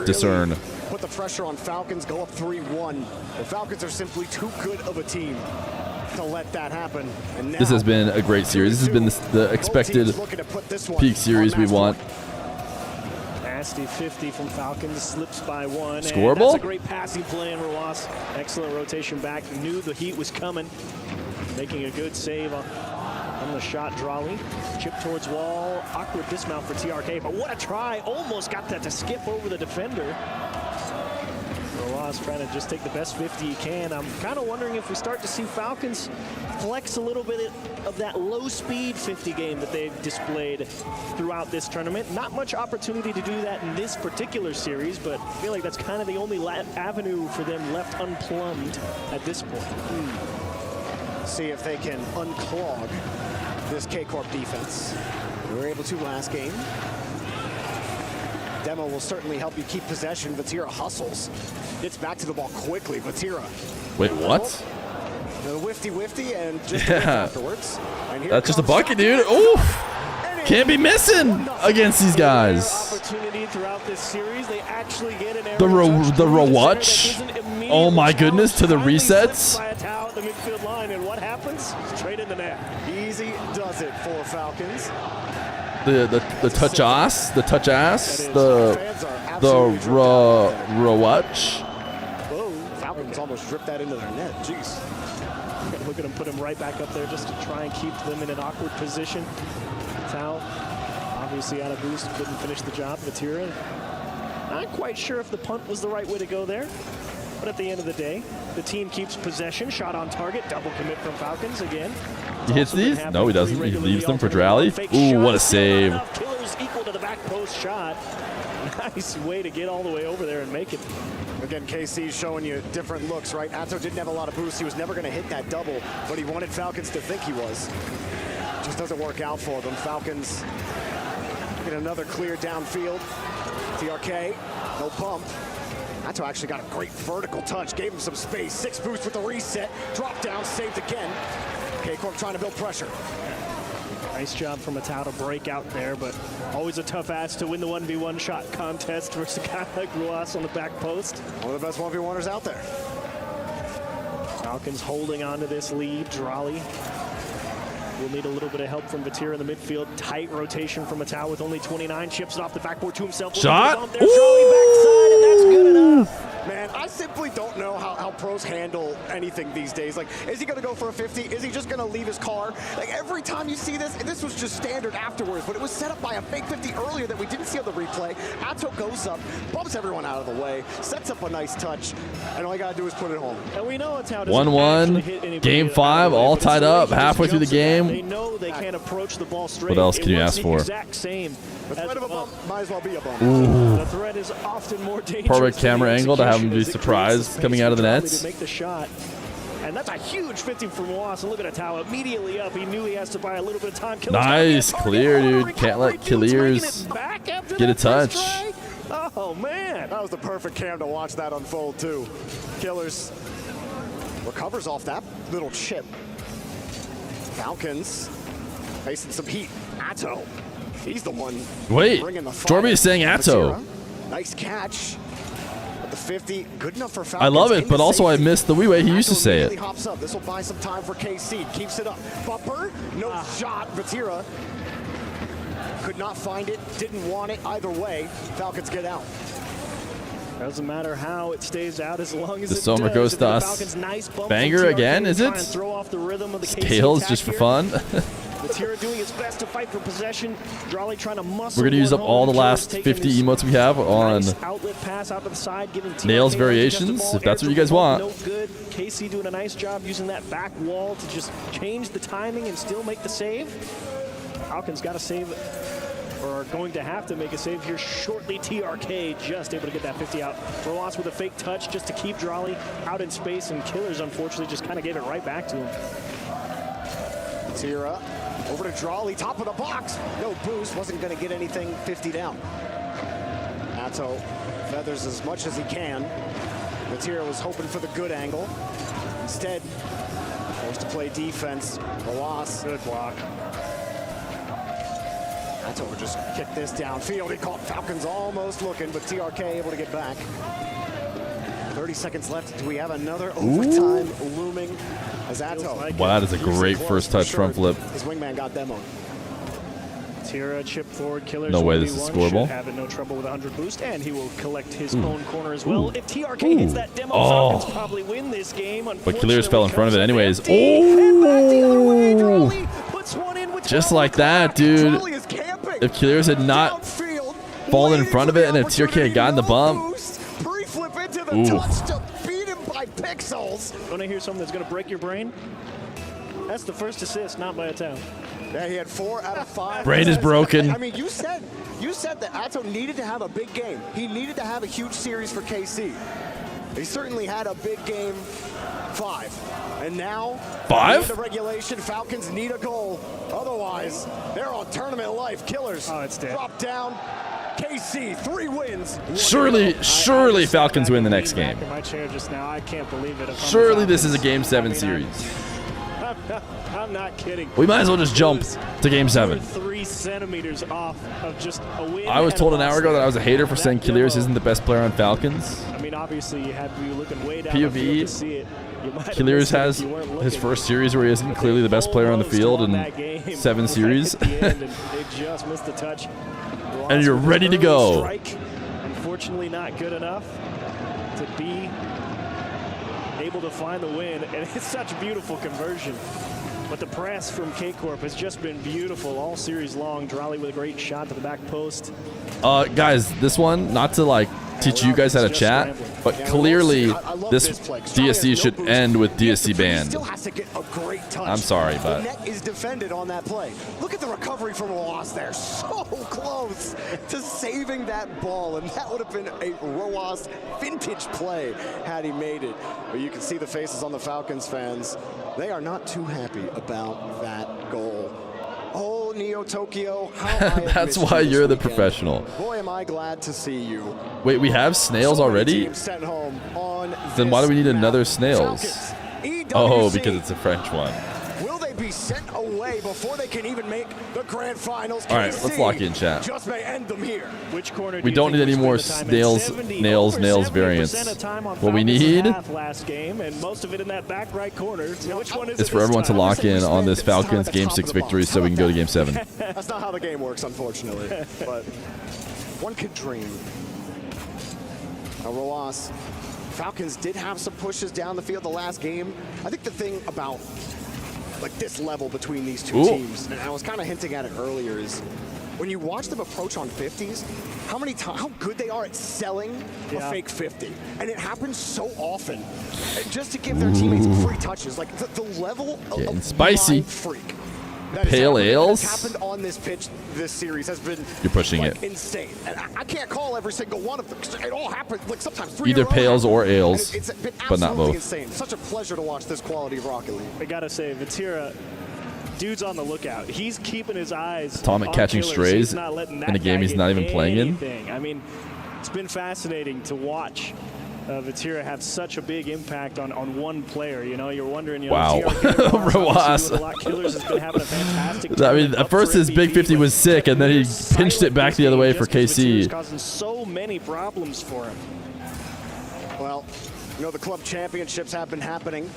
discern. Put the pressure on Falcons, go up 3-1. The Falcons are simply too good of a team to let that happen. And This has been a great series. This has been the expected peak series we want. Nasty 50 from Falcons, slips by 1. Scoreable? That's a great passing play in Roas. Excellent rotation back. Knew the heat was coming. Making a good save on the shot. Drawley. Chip towards wall. Awkward dismount for TRK, but what a try. Almost got that to skip over the defender. Roas trying to just take the best 50 he can. I'm kind of wondering if we start to see Falcons flex a little bit of that low-speed 50 game that they've displayed throughout this tournament. Not much opportunity to do that in this particular series, but I feel like that's kind of the only avenue for them left unplumbed at this point. See if they can unclog this K-Corp defense. We were able to last game. Demo will certainly help you keep possession. Vatira hustles. Gets back to the ball quickly. Vatira. Wait, what? The wifty and just afterwards. And That's just a bucket, dude. Oof. Can't be missing against these guys. Opportunity throughout this series. They actually get an The rewatch. Oh my goodness, to the resets. By a towel at the midfield line, and what happens? Straight in the net. Easy does it for Falcons. The touch ass, the rewatch. Whoa, Falcons almost dripped that into their net. Jeez. Look at him put him right back up there just to try and keep them in an awkward position. Tao, obviously out of boost, couldn't finish the job. Vatira, not quite sure if the punt was the right way to go there. But at the end of the day, the team keeps possession. Shot on target. Double commit from Falcons again. He hits these? No, he doesn't. He leaves them for Drally. Ooh, what a save. Killers equal to the back post shot. Nice way to get all the way over there and make it. Again, KC showing you different looks, right? Atto didn't have a lot of boost. He was never going to hit that double, but he wanted Falcons to think he was. Just doesn't work out for them. Falcons get another clear downfield. TRK, no bump. Atto actually got a great vertical touch, gave him some space. 6 boost with the reset, drop down, saved again. K-Corp trying to build pressure. Nice job from Atao to break out there, but always a tough ask to win the 1v1 shot contest versus a guy like Ruas on the back post. One of the best 1v1ers out there. Falcons holding on to this lead. Drally will need a little bit of help from Vatira in the midfield. Tight rotation from Atao with only 29. Chips it off the backboard to himself. Shot. There, backside, and that's good enough. Man, I simply don't know how pros handle anything these days. Like, is he going to go for a 50? Is he just going to leave his car? Like, every time you see this, and this was just standard afterwards, but it was set up by a fake 50 earlier that we didn't see on the replay. Atto goes up, bumps everyone out of the way, sets up a nice touch, and all you got to do is put it home. And we know Atto 1-1, game 5, all tied up, halfway through the game. They know they can't approach the ball straight. What else can you ask for? Exact same. The threat of a bump might as well be a bump. Ooh. The threat is often more dangerous. Perfect camera angle to have him be surprised coming out of the nets. To make the shot. And that's a huge 50 from Roas. Look at Atao immediately up. He knew he has to buy a little bit of time. Nice, clear, dude. Can't let Killers get a touch. Oh, man. That was the perfect cam to watch that unfold, too. Killers recovers off that little chip. Falcons facing some heat. Atto. He's the one. Wait, Jorby is saying Atto. Nice catch. But the 50, good enough for Falcons. I love it, but also I missed the wee way he used to say it. Hops up. This will buy some time for KC. Keeps it up. Bumper, no shot. Vatira could not find it. Didn't want it either way. Falcons get out. Doesn't matter how it stays out as long as the it Sommer does. goes to us. Nice Banger again, is it? Throw off the rhythm of the Scales just for fun. Vatira doing his best to fight for possession. Drawley trying to muscle. We're going to use up all the last 50 emotes we have on outlet pass out to the side, giving Nails variations, if that's what you guys want. No good. KC doing a nice job using that back wall to just change the timing and still make the save. Falcons got to save, or are going to have to make a save here shortly. TRK just able to get that 50 out. Roas with a fake touch just to keep Drawley out in space, and Killers unfortunately just kind of gave it right back to him. Tira over to Drawley, top of the box. No boost, wasn't going to get anything 50 down. Atto feathers as much as he can. Matira was hoping for the good angle. Instead, forced to play defense. Roas. Good block. Atto would just kick this downfield. He caught Falcons almost looking, but TRK able to get back. 30 seconds left. Do we have another overtime looming? As Atto. Wow, that is a great first touch front flip. His wingman got demoed. Tira chip forward. Killers. No way this is scoreable. Having no trouble with 100 boost, and he will collect his own corner as well. If TRK hits that demo, Falcons probably win this game. But Killers fell in front of it anyways. Oh! Just like that, dude. If Killers had not fallen in front of it and if TRK had gotten the bump. Pre-flip into the touch to beat him by pixels. Want to hear something that's going to break your brain? That's the first assist, not by a town. Yeah, he had 4 out of 5. Brain is broken. I mean, you said that Atto needed to have a big game. He needed to have a huge series for KC. He certainly had a big game 5. And now, 5? The regulation, Falcons need a goal. Otherwise, they're on tournament life. Killers drop down. KC, 3 wins. Surely Falcons win the next game. In my chair just now, I can't believe it. Surely this is a Game 7 series. I'm not kidding. We might as well just jump to Game 7. 3 centimeters off of just a win. I was told an hour ago that I was a hater for saying Killers isn't the best player on Falcons. I mean, obviously, you had to be looking way down the field to see it. Killers has his first series where he isn't clearly the best player on the field in 7 series. They just missed the touch. And you're ready to go. Strike, unfortunately, not good enough to be able to find the win. And it's such a beautiful conversion. But the press from K-Corp has just been beautiful all series long. Drawley with a great shot to the back post. Guys, this one, not to like teach you guys how to chat, but clearly this DSC should end with DSC banned. Still has to get a great touch. I'm sorry, but the net is defended on that play. Look at the recovery from Roas there. So close to saving that ball, and that would have been a Roas vintage play had he made it. But you can see the faces on the Falcons fans. They are not too happy about that goal. Oh, Neo Tokyo, how I that's why you're the professional. Boy, am I glad to see you. Wait, we have snails already? Then why do we need another snails? Oh, because it's a French one. Will they be sent away before they can even make the grand finals? All right, let's lock in chat. Just may end them here. Which corner we don't need any more nails variants. What we need last game, and most of it in that back right corner. So which one is for everyone to lock in on this Falcons Game 6 victory so we can go to Game 7. That's not how the game works, unfortunately. But one could dream. Now, Roas, Falcons did have some pushes down the field the last game. I think the thing about like this level between these two teams, and I was kind of hinting at it earlier, is when you watch them approach on 50s, how good they are at selling a fake 50. And it happens so often. Just to give their teammates free touches. Like the level of spicy freak. Pale ales happened on this pitch this series has been insane. And I can't call every single one of them. It all happened like sometimes 3 either pails or ales, it's been but not both. Insane. Such a pleasure to watch this quality of Rocket League. I gotta say, Vatira, dude's on the lookout. He's keeping his eyes Atomic on catching Killers. strays not in a game he's not even playing in. I mean, it's been fascinating to watch Vatira have such a big impact on one player. You know, you're wondering, you know, wow. Roas. Killers has been having a fantastic I mean, at first his big 50 was sick, and then he pinched it back the other way for KC. Causing so many problems for him. Well, you know, the club championships have been happening.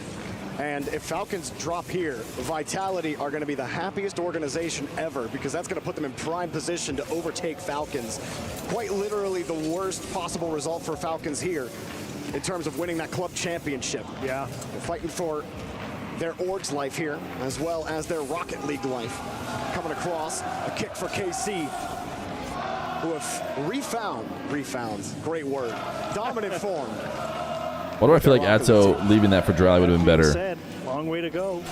And if Falcons drop here, Vitality are going to be the happiest organization ever, because that's going to put them in prime position to overtake Falcons. Quite literally the worst possible result for Falcons here in terms of winning that club championship. Yeah. They're fighting for their org's life here, as well as their Rocket League life. Coming across, a kick for KC, who have refound, great word, dominant form. Why do I feel like Atto leaving that for Dry would have been better? Long way to go.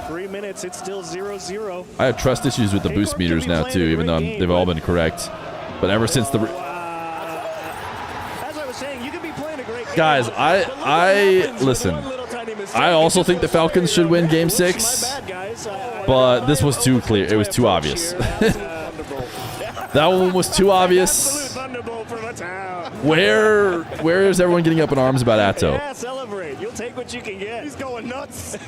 3 minutes, it's still 0-0. I have trust issues with the boost meters now too, even though they've all been correct. But ever since the As I was saying, you could be playing a great game. guys, I listen. I also think the Falcons should win Game 6, but this was too clear. It was too obvious. That one was too obvious. Where is everyone getting up in arms about Atto? Yeah, celebrate. You'll take what you can get. He's going nuts.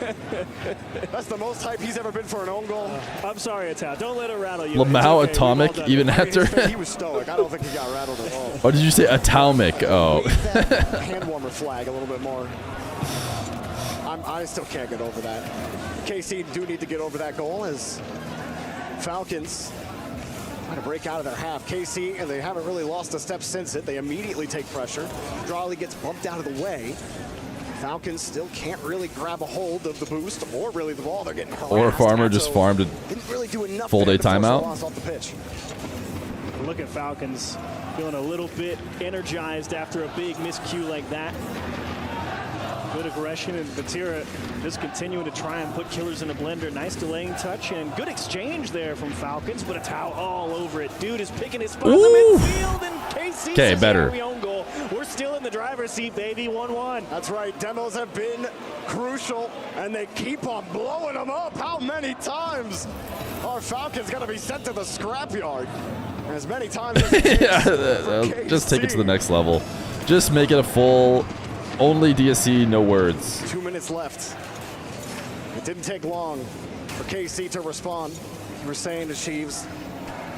That's the most hype he's ever been for an own goal. I'm sorry, Atto. Don't let it rattle you. Lamau It's okay. Atomic, We've all even done it. after. He was stoic. I don't think he got rattled at all. Or did you say Atomic? Oh. Hand warmer flag a little bit more. I still can't get over that. KC do need to get over that goal as Falcons trying to break out of their half. KC, and they haven't really lost a step since it. They immediately take pressure. Drawley gets bumped out of the way. Falcons still can't really grab a hold of the boost or really the ball. They're getting harassed. Or Farmer just farmed a Didn't really do enough full day there to force the timeout. loss off the pitch. Look at Falcons feeling a little bit energized after a big miscue like that. Good aggression, and Batira just continuing to try and put killers in a blender. Nice delaying touch and good exchange there from Falcons, but a towel all over it. Dude is picking his spot in the midfield, and KC says, better. "Yeah, we own goal. We're still in the driver's seat, baby. 1-1. That's right. Demos have been crucial, and they keep on blowing them up. How many times are Falcons going to be sent to the scrapyard? As many times as Just take it to the next level. Just make it a full, only DSC, no words. 2 minutes left. It didn't take long for KC to respond. You were saying to Sheaves,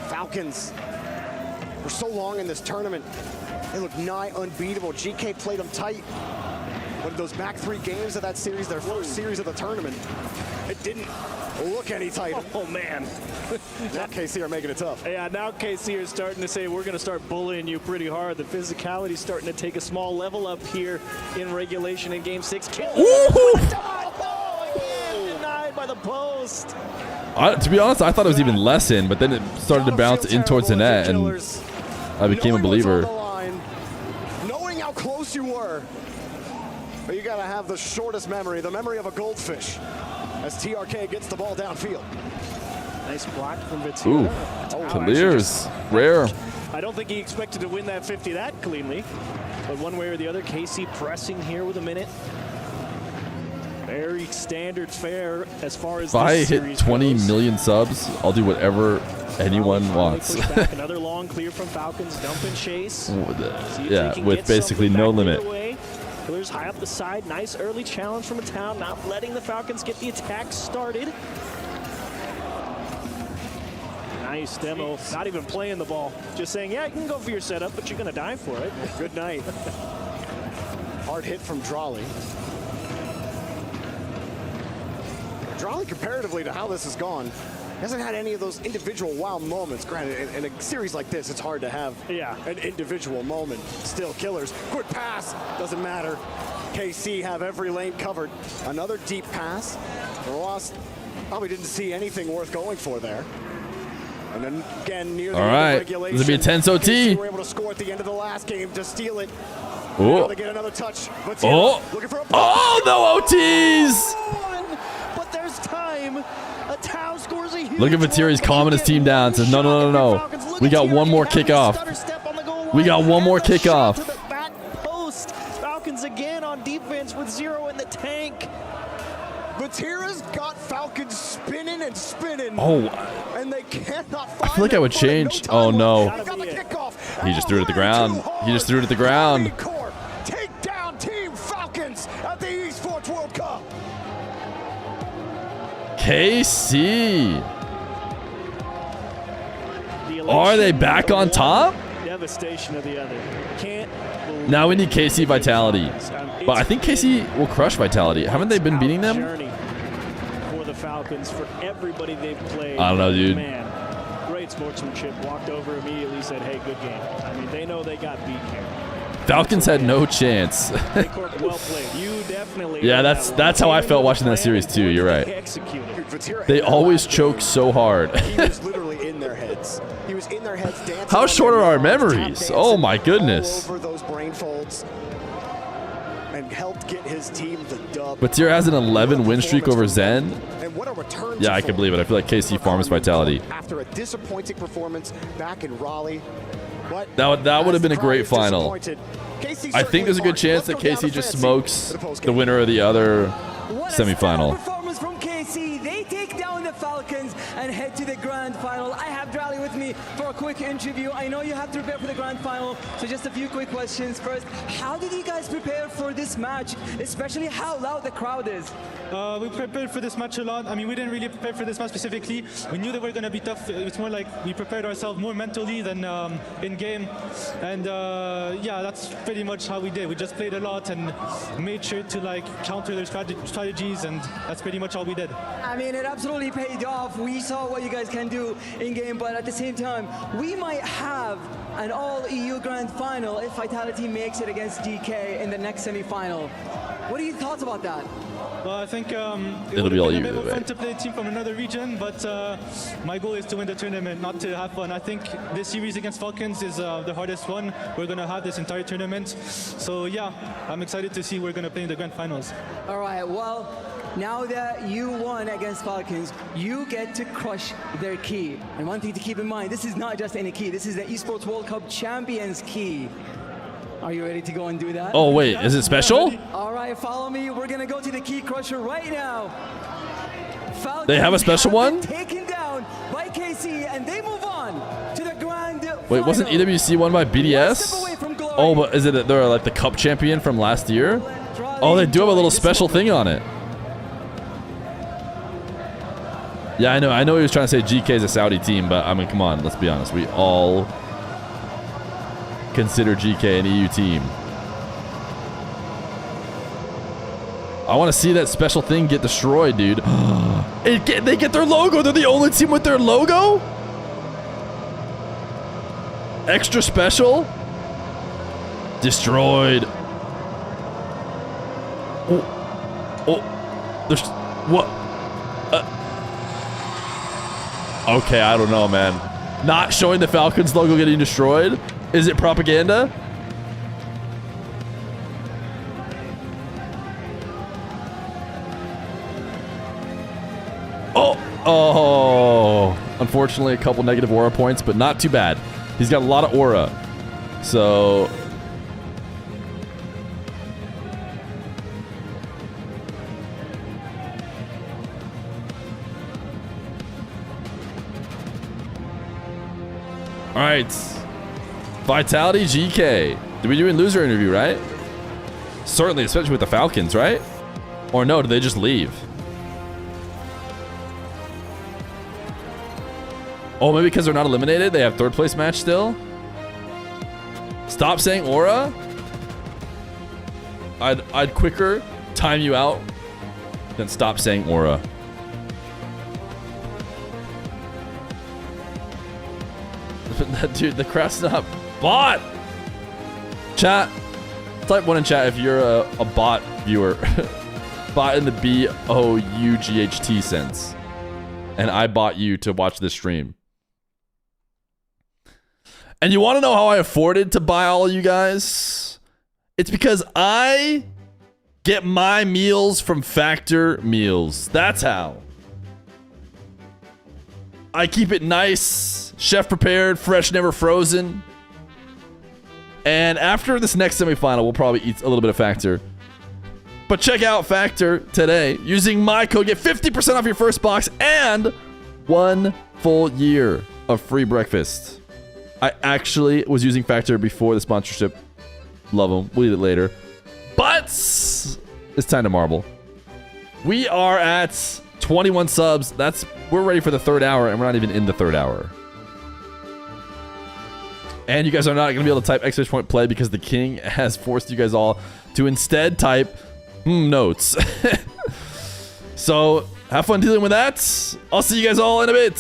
Falcons, for so long in this tournament, they look nigh unbeatable. GK played them tight. But those back 3 games of that series, their first series of the tournament, it didn't look any tighter. Oh, man. Now KC are making it tough. Yeah, now KC are starting to say, we're going to start bullying you pretty hard. The physicality's starting to take a small level up here in regulation in Game 6. Kill. Denied by the post. To be honest, I thought it was even less in, but then it started to bounce in towards the net, and I became a believer. Knowing how close you were. But you got to have the shortest memory, the memory of a goldfish, as TRK gets the ball downfield. Nice block from Vitira. Ooh, Clears. Rare. I don't think he expected to win that 50 that cleanly. But one way or the other, KC pressing here with a minute. Very standard fare as far as If I this hit series 20 goes. million subs, I'll do whatever anyone wants. Push back, another long clear from Falcons, dump and chase. See if they Yeah, can with get basically something no back limit. either way. Killers high up the side. Nice early challenge from a town, not letting the Falcons get the attack started. Nice demo. Not even playing the ball. Just saying, yeah, you can go for your setup, but you're going to die for it. Good night. Hard hit from Drawley. Drawley, comparatively to how this has gone, hasn't had any of those individual wow moments. Granted, in a series like this, it's hard to have an individual moment. Still, Killers, quick pass, doesn't matter. KC have every lane covered. Another deep pass. Ross probably didn't see anything worth going for there. And then again, near the All end right. of regulation, This will be a tense OT. KC were able to score at the end of the last game to steal it. Oh. Now they get another touch. Oh. Looking for a Oh, no OTs. But there's time. A Tau scores a huge Look at Vatiri's calming his team down. Says, no. We got one more kickoff. We got one more kickoff. to the back post. Falcons again on defense with 0 in the tank. Vatira's got Falcons spinning and spinning. Oh. And they cannot I feel like I would change. Oh, no. He just threw it at the ground. He just threw it at the ground. Take down Team Falcons at the Esports World Cup. KC. Are they back on top? Devastation of the other. Can't believe Now we need KC Vitality. But I think KC will crush Vitality. Haven't they been beating them? journey for the Falcons, for everybody they've played. I don't know, dude. Man, great sportsmanship. Walked over immediately, said, hey, good game. I mean, they know they got beat here. Falcons had no chance. Yeah, that's how I felt watching that series too. You're right. They always choke so hard. He was literally in their heads. He was in their heads dancing. How short are our memories? Oh my goodness. Over those brain folds and helped get his team the dub. Batir has an 11 win streak over Zen. And what a return. Yeah, I can believe it. I feel like KC farms Vitality. After a disappointing performance back in Raleigh. But That would have been a great final. I think there's a good chance that KC just smokes the winner of the other semifinal. Performance from KC. They take down the Falcons and head to the grand final. I have Drally with me for a quick interview. I know you have to prepare for the grand final, so just a few quick questions. First, how did you guys prepare for this match, especially how loud the crowd is? We prepared for this match a lot. I mean, we didn't really prepare for this match specifically. We knew they were going to be tough. It's more like we prepared ourselves more mentally than in game. And yeah, that's pretty much how we did. We just played a lot and made sure to like counter their strategies, and that's pretty much all we did. I mean, it absolutely paid off. We saw what you guys can do in game, but at the same time, we might have an all-EU grand final if Vitality makes it against GK in the next semi-final. What are your thoughts about that? Well, I think It'll be all you, a bit right? fun to play a team from another region, but my goal is to win the tournament, not to have fun. I think this series against Falcons is the hardest one we're going to have this entire tournament. So yeah, I'm excited to see we're going to play in the grand finals. All right, well, now that you won against Falcons, you get to crush their key. And one thing to keep in mind, this is not just any key. This is the Esports World Cup Champions key. Are you ready to go and do that? Oh wait, is it special? All right, follow me. We're gonna go to the key crusher right now. Falcons They have a special one? taken down by KC, and they move on to the grand. Wait, wasn't EWC won by BDS? Oh, but is it they're like the cup champion from last year? Oh, they do have a little special thing on it. Yeah, I know he was trying to say GK is a Saudi team, but I mean, come on, let's be honest. We all consider GK an EU team. I want to see that special thing get destroyed, dude. They get their logo. They're the only team with their logo? Extra special? Destroyed. Oh. There's... What? Okay, I don't know, man. Not showing the Falcons logo getting destroyed? Is it propaganda? Oh. Unfortunately, a couple negative aura points, but not too bad. He's got a lot of aura. So... All right. Vitality GK. Did we do a loser interview, right? Certainly, especially with the Falcons, right? Or no, did they just leave? Oh, maybe because they're not eliminated? They have third place match still? Stop saying aura? I'd quicker time you out than stop saying aura. Dude, the crowd's not bot. Chat, type 1 in chat if you're a bot viewer. Bot in the BOUGHT sense. And I bought you to watch this stream. And you want to know how I afforded to buy all of you guys? It's because I get my meals from Factor Meals. That's how. I keep it nice, chef prepared, fresh, never frozen. And after this next semifinal, we'll probably eat a little bit of Factor. But check out Factor today. Using my code, get 50% off your first box and 1 full year of free breakfast. I actually was using Factor before the sponsorship. Love them. We'll eat it later. But it's time to marble. We are at 21 subs. We're ready for the third hour, and we're not even in the third hour. And you guys are not going to be able to type exclamation point play because the king has forced you guys all to instead type notes. So have fun dealing with that. I'll see you guys all in a bit.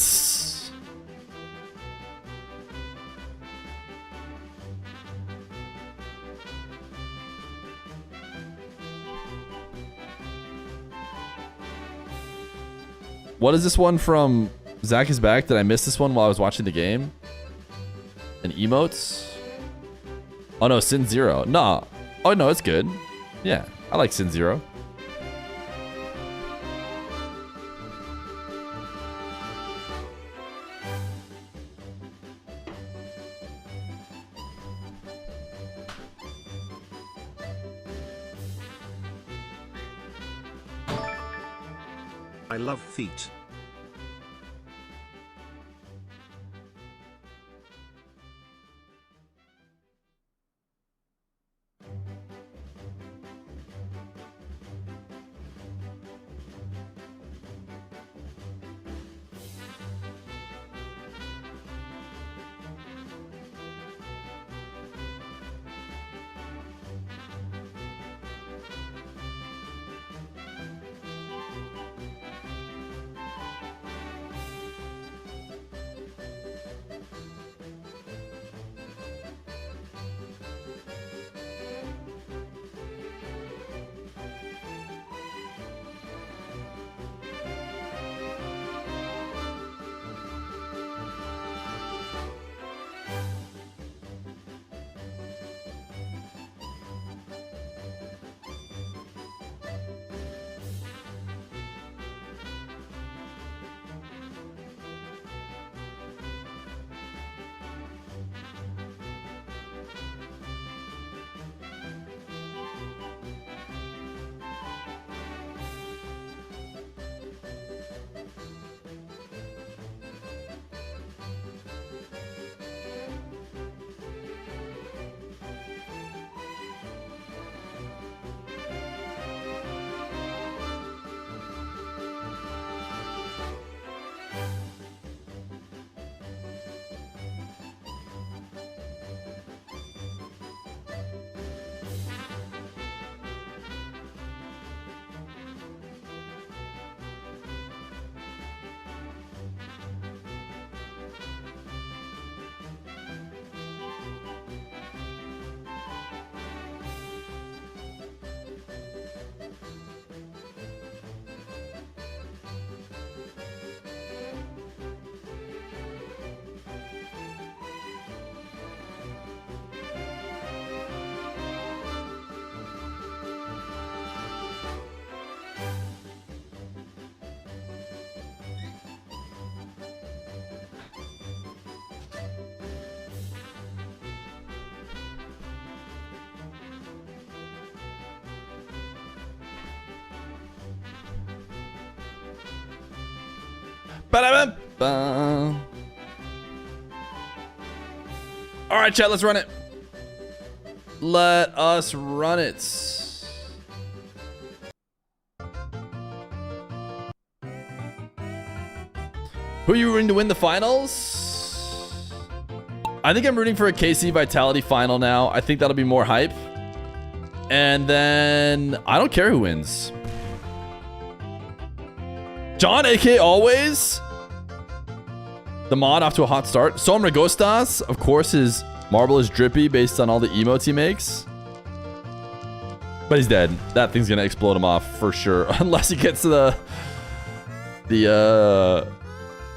What is this one from Zach is back? Did I miss this one while I was watching the game? And emotes? Oh no, Sin Zero. No. Oh no, it's good. Yeah, I like Sin Zero. I love feet. Ba-da-ba-ba. All right, chat, let's run it. Let us run it. Who are you rooting to win the finals? I think I'm rooting for a KC Vitality final now. I think that'll be more hype. And then I don't care who wins. John, aka Always. The mod off to a hot start. Som Regostas, of course, his marble is drippy based on all the emotes he makes. But he's dead. That thing's gonna explode him off for sure. Unless he gets to the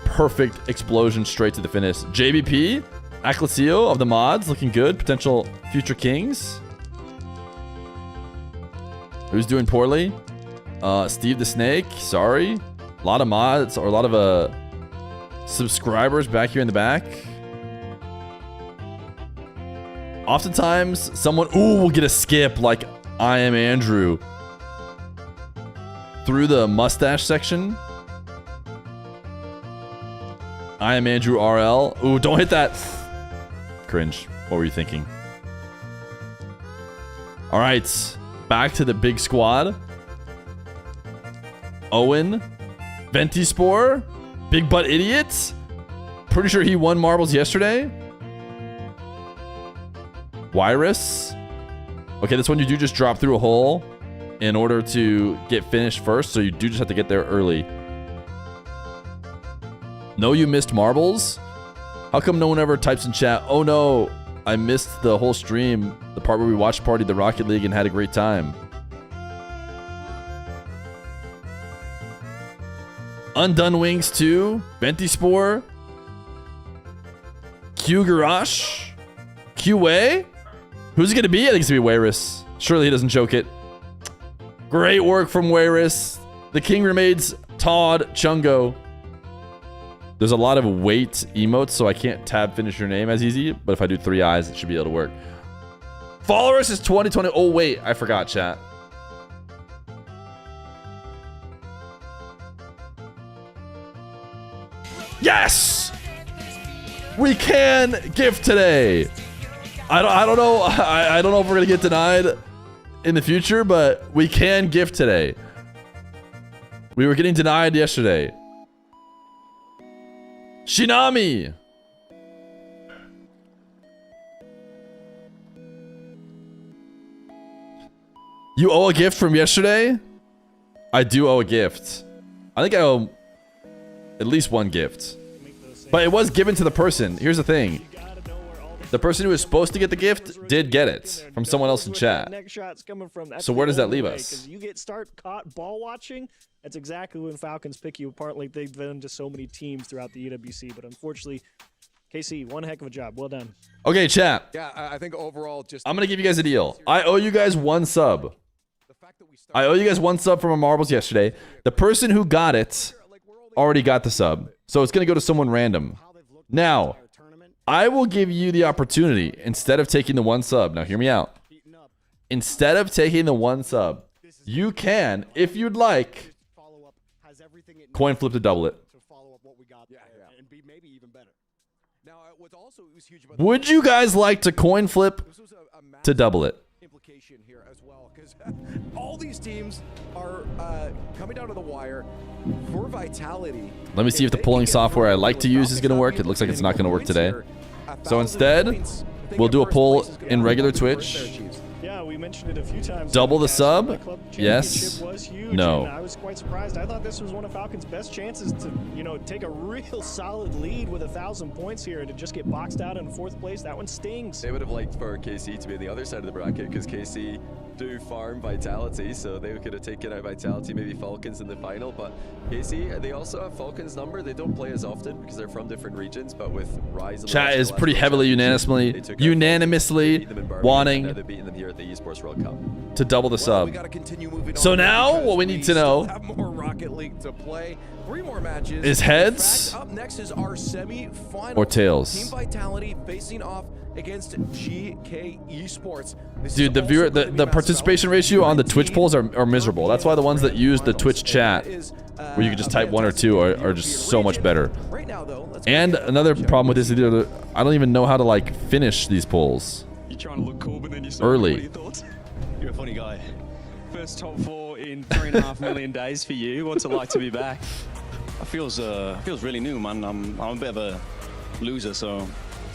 perfect explosion straight to the finish. JBP, Aclasio of the mods, looking good. Potential future kings. Who's doing poorly? Steve the Snake, sorry. A lot of mods, or a lot of subscribers back here in the back. Oftentimes, someone, will get a skip like I Am Andrew through the mustache section. I Am Andrew RL. Ooh, don't hit that. Cringe. What were you thinking? All right, back to the big squad. Owen, Ventispore, Big Butt Idiot. Pretty sure he won marbles yesterday. Wirus. Okay, this one you do just drop through a hole in order to get finished first, so you do just have to get there early. No, you missed marbles? How come no one ever types in chat, oh no, I missed the whole stream, the part where we watched Party the Rocket League and had a great time? Undone Wings 2, Venti Spore, Q Garage, QA. Who's it gonna be? I think it's gonna be Wayrus. Surely he doesn't joke it. Great work from Wayrus. The king remains Todd Chungo. There's a lot of weight emotes, so I can't tab finish your name as easy. But if I do 3 eyes, it should be able to work. Followers is 2020. Oh wait, I forgot, chat. Yes! We can gift today. I don't know. I don't know if we're gonna get denied in the future, but we can gift today. We were getting denied yesterday. Shinami. You owe a gift from yesterday? I do owe a gift. I think I owe at least 1 gift. But it was given to the person. Here's the thing. The person who was supposed to get the gift did get it from someone else in chat. So where does that leave us? You get caught ball watching. That's exactly when Falcons pick you apart, like they've done to so many teams throughout the EWC. But unfortunately, KC, one heck of a job. Well done. Okay, chat. Yeah, I think overall, just I'm gonna give you guys a deal. I owe you guys 1 sub. I owe you guys 1 sub from our marbles yesterday. The person who got it already got the sub, so it's gonna go to someone random. Now, I will give you the opportunity instead of taking the 1 sub. Now, hear me out. Instead of taking the 1 sub, you can, if you'd like, coin flip to double it. Would you guys like to coin flip to double it? all these teams are coming down to the wire for Vitality. Let me see if the polling software I like to use is going to work. It looks like it's not going to work today. So instead, we'll do a poll in regular Twitch. Yeah, we mentioned it a few times. Double the sub? Yes. No. I was quite surprised. I thought this was one of Falcons' best chances to, take a real solid lead with 1,000 points here, and to just get boxed out in 4th place. That one stings. They would have liked for KC to be on the other side of the bracket because KC do farm Vitality, so they could have taken out Vitality, maybe Falcons in the final. But KC, they also have Falcons' number. They don't play as often because they're from different regions, but with Rise, chat is pretty heavily unanimously wanting they're beating them here at the Esports World Cup to double the sub. So now what we need to know have more Rocket League to play. 3 more matches. Is heads up next is our semi-final or tails? Team Vitality facing off against GK Esports. Dude, the participation ratio on the Twitch polls are miserable. That's why the ones that use the Twitch chat, where you can just type 1 or 2, are just so much better. And another problem with this is I don't even know how to finish these polls. You're trying to look cool, but then you're so early. What are your thoughts? You're a funny guy. First top 4 in 3.5 million days for you. What's it like to be back? It feels really new, man. I'm a bit of a loser, so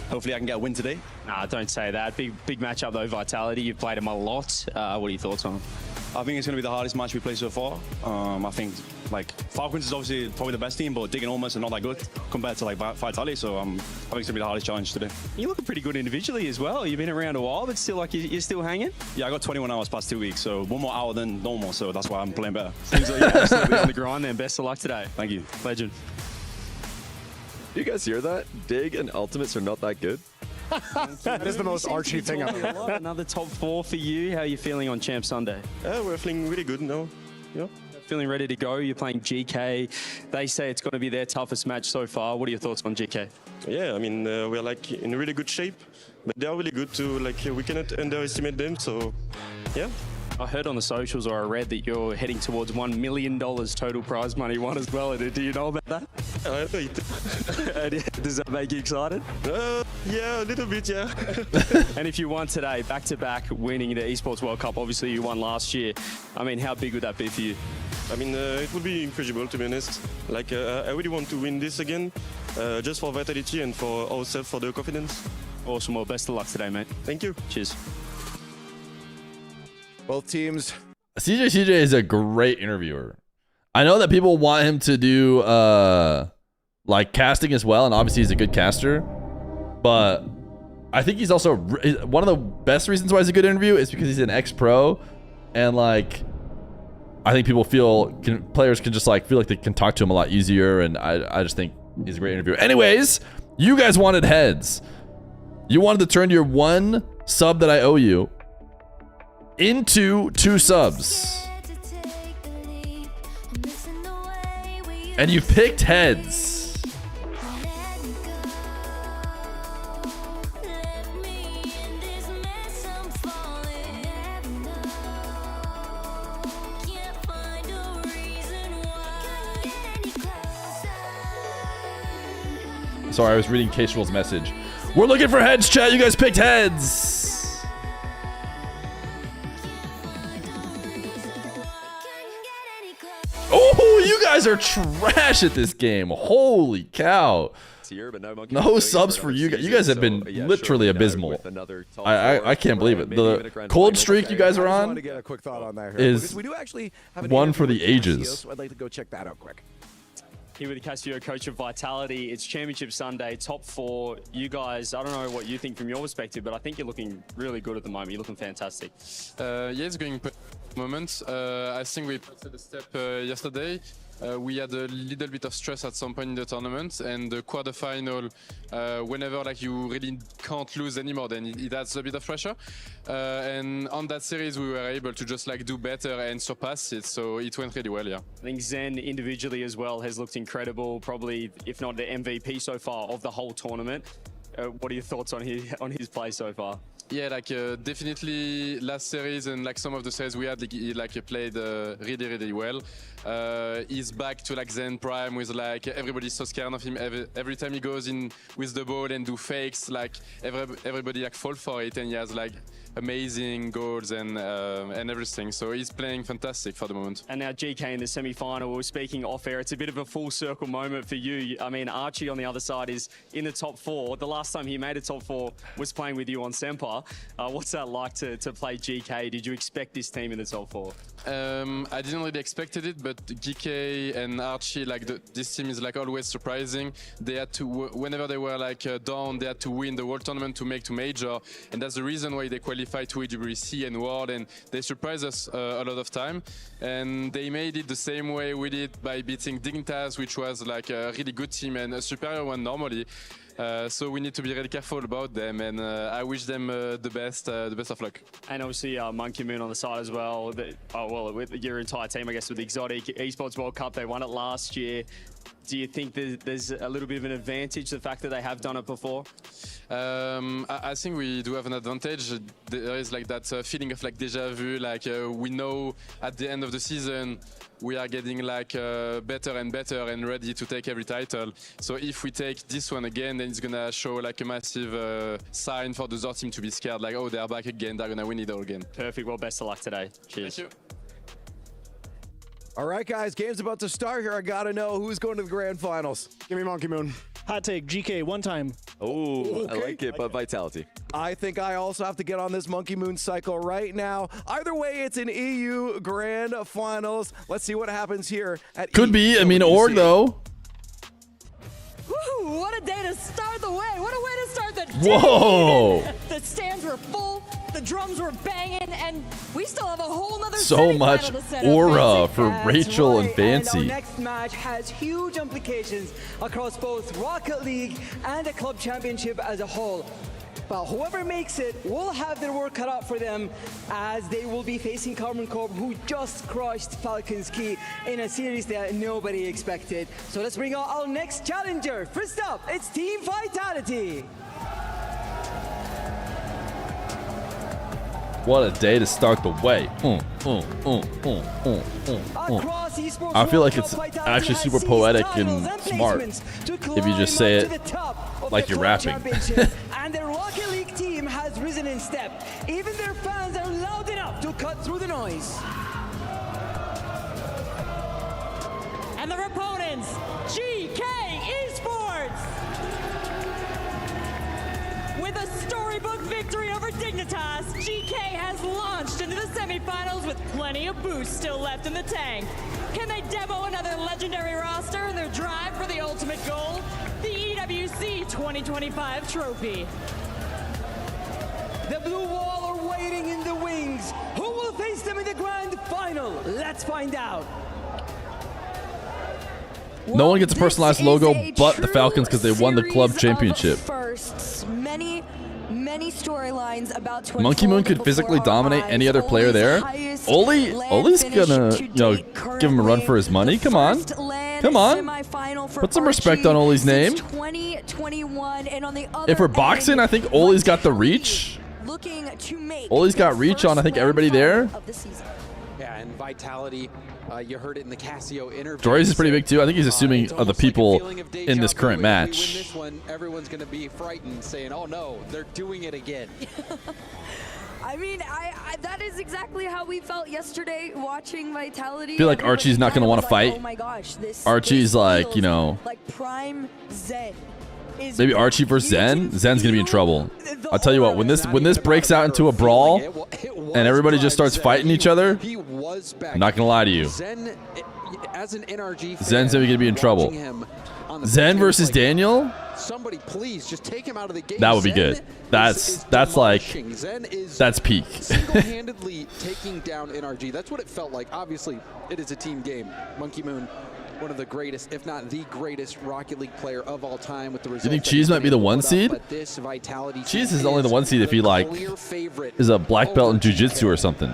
hopefully I can get a win today. Nah, don't say that. Big matchup though, Vitality. You've played them a lot. What are your thoughts on them? I think it's going to be the hardest match we played so far. I think Falcons is obviously probably the best team, but Dig and Almost are not that good compared to Vitality. So I think it's going to be the hardest challenge today. You're looking pretty good individually as well. You've been around a while, but still you're still hanging. Yeah, I got 21 hours past 2 weeks, so 1 more hour than normal. So that's why I'm playing better. Seems like you're absolutely on the grind. Then best of luck today. Thank you, legend. Do you guys hear that? Dig and Ultimates are not that good. That is the most Archie thing I've ever heard. Another top 4 for you. How are you feeling on Champ Sunday? We're feeling really good now. Yeah. Feeling ready to go. You're playing GK. They say it's going to be their toughest match so far. What are your thoughts on GK? Yeah, I mean, we're in really good shape, but they are really good too. We cannot underestimate them. So, yeah. I heard on the socials, or I read that you're heading towards $1 million total prize money won as well. Do you know about that? Does that make you excited? Yeah, a little bit, yeah. And if you won today, back-to-back winning the Esports World Cup, obviously you won last year. I mean, how big would that be for you? I mean, it would be incredible, to be honest. I really want to win this again, just for Vitality and for ourselves, for the confidence. Awesome. Well, best of luck today, mate. Thank you. Cheers. Both teams. CJ is a great interviewer. I know that people want him to do casting as well, and obviously he's a good caster. But I think he's also one of the best reasons why he's a good interview is because he's an ex-pro, and I I think players can just like feel like they can talk to him a lot easier, and I just think he's a great interviewer. Anyways, you guys wanted heads. You wanted to turn your 1 sub that I owe you into 2 subs. And you picked heads. Sorry, I was reading Kestrel's message. We're looking for heads, chat. You guys picked heads. Oh, you guys are trash at this game. Holy cow. No subs for you guys. You guys have been literally abysmal. I can't believe it. The cold streak you guys are on is one for the ages. I'd like to go check that out quick. Here with the Casio coach of Vitality. It's Championship Sunday, top 4. You guys, I don't know what you think from your perspective, but I think you're looking really good at the moment. You're looking fantastic. Yeah, it's going moment. I think we passed the step yesterday. We had a little bit of stress at some point in the tournament, and the quarterfinal, whenever like you really can't lose anymore, then it adds a bit of pressure. And on that series, we were able to just like do better and surpass it, so it went really well. Yeah, I think Zen individually as well has looked incredible. Probably, if not the MVP so far of the whole tournament. What are your thoughts on his play so far? Yeah, like definitely last series and like some of the series we had, he played really well. He's back to like Zen Prime with like everybody's so scared of him. Every time he goes in with the ball and do fakes, like everybody like fall for it, and he has like amazing goals and everything. So he's playing fantastic for the moment. And now GK in the semi-final. We were speaking off air. It's a bit of a full circle moment for you. I mean, Archie on the other side is in the top 4. The last time he made a top 4 was playing with you on Semper. What's that like to play GK? Did you expect this team in the top 4? I didn't really expected it, but GK and Archie, like this team is like always surprising. They had to, whenever they were like down, they had to win the World Tournament to make to Major, and that's the reason why they qualified to EWC and World, and they surprised us a lot of time. And they made it the same way we did by beating Dignitas, which was like a really good team and a superior one normally. So we need to be really careful about them, and I wish them the best of luck. And obviously Monkey Moon on the side as well. With your entire team, I guess, with the Exotic Esports World Cup, they won it last year. Do you think there's a little bit of an advantage, the fact that they have done it before? I think we do have an advantage. There is like that feeling of like deja vu, like we know at the end of the season we are getting like better and better and ready to take every title. So if we take this one again, then it's gonna show like a massive sign for the other team to be scared, like, oh, they are back again, they're gonna win it all again. Perfect. Well, best of luck today. Cheers. Thank you. All right, guys, game's about to start here. I gotta know who's going to the grand finals. Give me Monkey Moon. Hot take, GK, one time. Oh, Okay. I like it, but Vitality. I think I also have to get on this Monkey Moon cycle right now. Either way, it's an EU grand finals. Let's see what happens here at Could be. I mean, org though. Woo, what a day to start the way. What a way to start the day. Whoa. The stands were full, the drums were banging, and we still have a whole nother So much semifinal to set up. aura for That's Rachel and right, Fancy. And our next match has huge implications across both Rocket League and the club championship as a whole. But whoever makes it will have their work cut out for them, as they will be facing Carbon Corp, who just crushed Falcons Key in a series that nobody expected. So let's bring out our next challenger. First up, it's Team Vitality. What a day to start the way. I feel like it's actually super poetic and smart if you just say it like you're rapping. And the Rocket League team has risen in step. Even their fans are loud enough to cut through the noise. And their opponents, GK Esports! With a storybook victory over Dignitas, GK has launched into the semifinals with plenty of boost still left in the tank. Can they demo another legendary roster in their drive for the ultimate goal? The EWC 2025 trophy. The Blue Wall are waiting in the wings. Who will face them in the grand finals? final? Let's find out. No one gets a personalized logo but the Falcons because they won the club championship. Firsts, many storylines about to Monkey Moon could physically dominate any other player there. Oli's gonna, give him a run for his money. Come on. Come on. Put some respect on Oli's name. 2021, and on the other If we're boxing, I think Oli's got the reach. Oli's got reach on, I think, everybody there. Yeah, and Vitality, you heard it in the Casio interview. Joyce is pretty big too. I think he's assuming of the people in this current match. Win this one, everyone's going to be frightened, saying, "Oh no, they're doing it again." I mean, that is exactly how we felt yesterday watching Vitality. I feel like Archie's not going to want to fight. Oh my gosh, Archie's like, like prime Zen. Maybe Archie versus Zen. Zen's going to be in trouble. I'll tell you what, when this breaks out into a brawl and everybody just starts fighting each other, I'm not going to lie to you. Zen, as an NRG Zen's going to be in trouble. Zen versus Daniel? Somebody please just take him out of the game. That would be good. That's peak. Single-handedly taking down NRG. That's what it felt like. Obviously, it is a team game. Monkey Moon, one of the greatest, if not the greatest, Rocket League player of all time. With the Do you think Cheese might be the 1 seed? Cheese is only the 1 seed if he is a black belt in jiu-jitsu or something.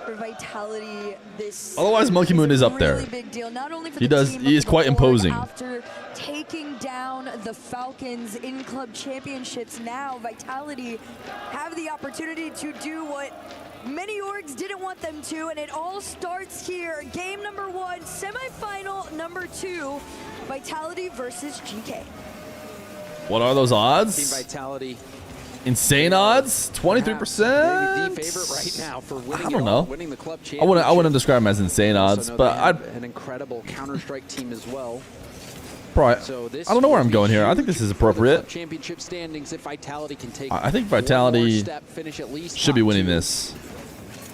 For Vitality, this Otherwise, Monkey Moon is up there. really big deal, not only for He the does. team, He but is for quite the org. imposing. After taking down the Falcons in club championships, now Vitality have the opportunity to do what many orgs didn't want them to, and it all starts here. Game number 1, semifinal number 2, Vitality versus GK. What are those Team odds? Vitality. Insane odds? 23%? The favorite right now for winning I don't it all, know. winning the club I wouldn't describe them as insane odds, Also know but they I'd have an incredible Counter-Strike team as well. probably. So this I don't know where will I'm be going here. I think huge this is for the club appropriate. championship standings if Vitality can take I think one more Vitality step, finish at least should be top winning 2, this.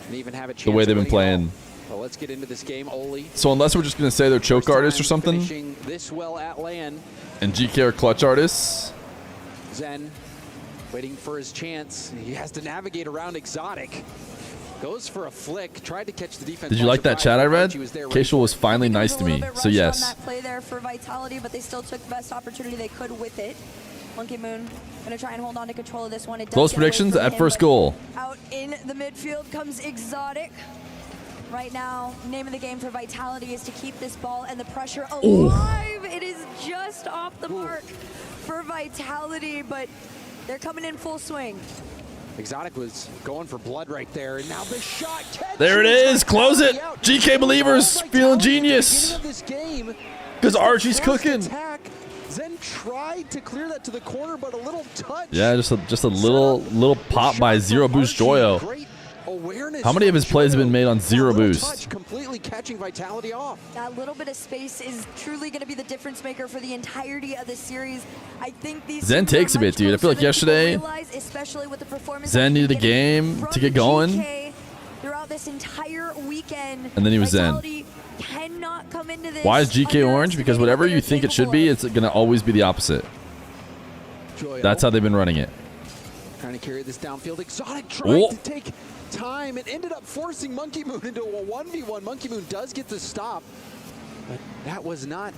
and even have a chance The way of they've been winning it all. playing. Well, let's get into this game, Oli. So unless we're just gonna say they're choke artists or something, Finishing this well at LAN. and GK are clutch artists, Zen waiting for his chance. He has to navigate around Exotic. Goes for a flick, tried to catch the defense. did you like that chat I read? Keishal was finally nice to me, so On yes. that play there for Vitality, but they still took the best opportunity they could with it. Monkey Moon gonna try and hold on to control of this one. It does Close get away predictions from at him, first but goal. Out in the midfield comes Exotic. Right now, name of the game for Vitality is to keep this ball and the pressure alive. It is just off the mark for Vitality, but they're coming in full swing. Exotic was going for blood right there, and now the shot catches. There it is. Close it. GK believers feeling genius. Because Archie's cooking. Zen tried to clear that to the corner, but a little touch. Yeah, just a little pop by Zero Boost Joyo. How many of his plays have been made on Zero Boost? Completely catching Vitality off. That little bit of space is truly going to be the difference maker for the entirety of the series. I think these Zen teams are takes a bit, much dude. I feel like closer than yesterday, people realize, especially with the performance Zen needed a game to get going, GK throughout this entire weekend. and then he was Zen. Vitality cannot come into this Why is GK orange? Because whatever you think it should be, it's going to always be the opposite. That's how they've been running it. Trying to carry this downfield. Exotic trying to take time and ended up forcing Monkey Moon into a 1v1. Monkey Moon does get the stop, but that was not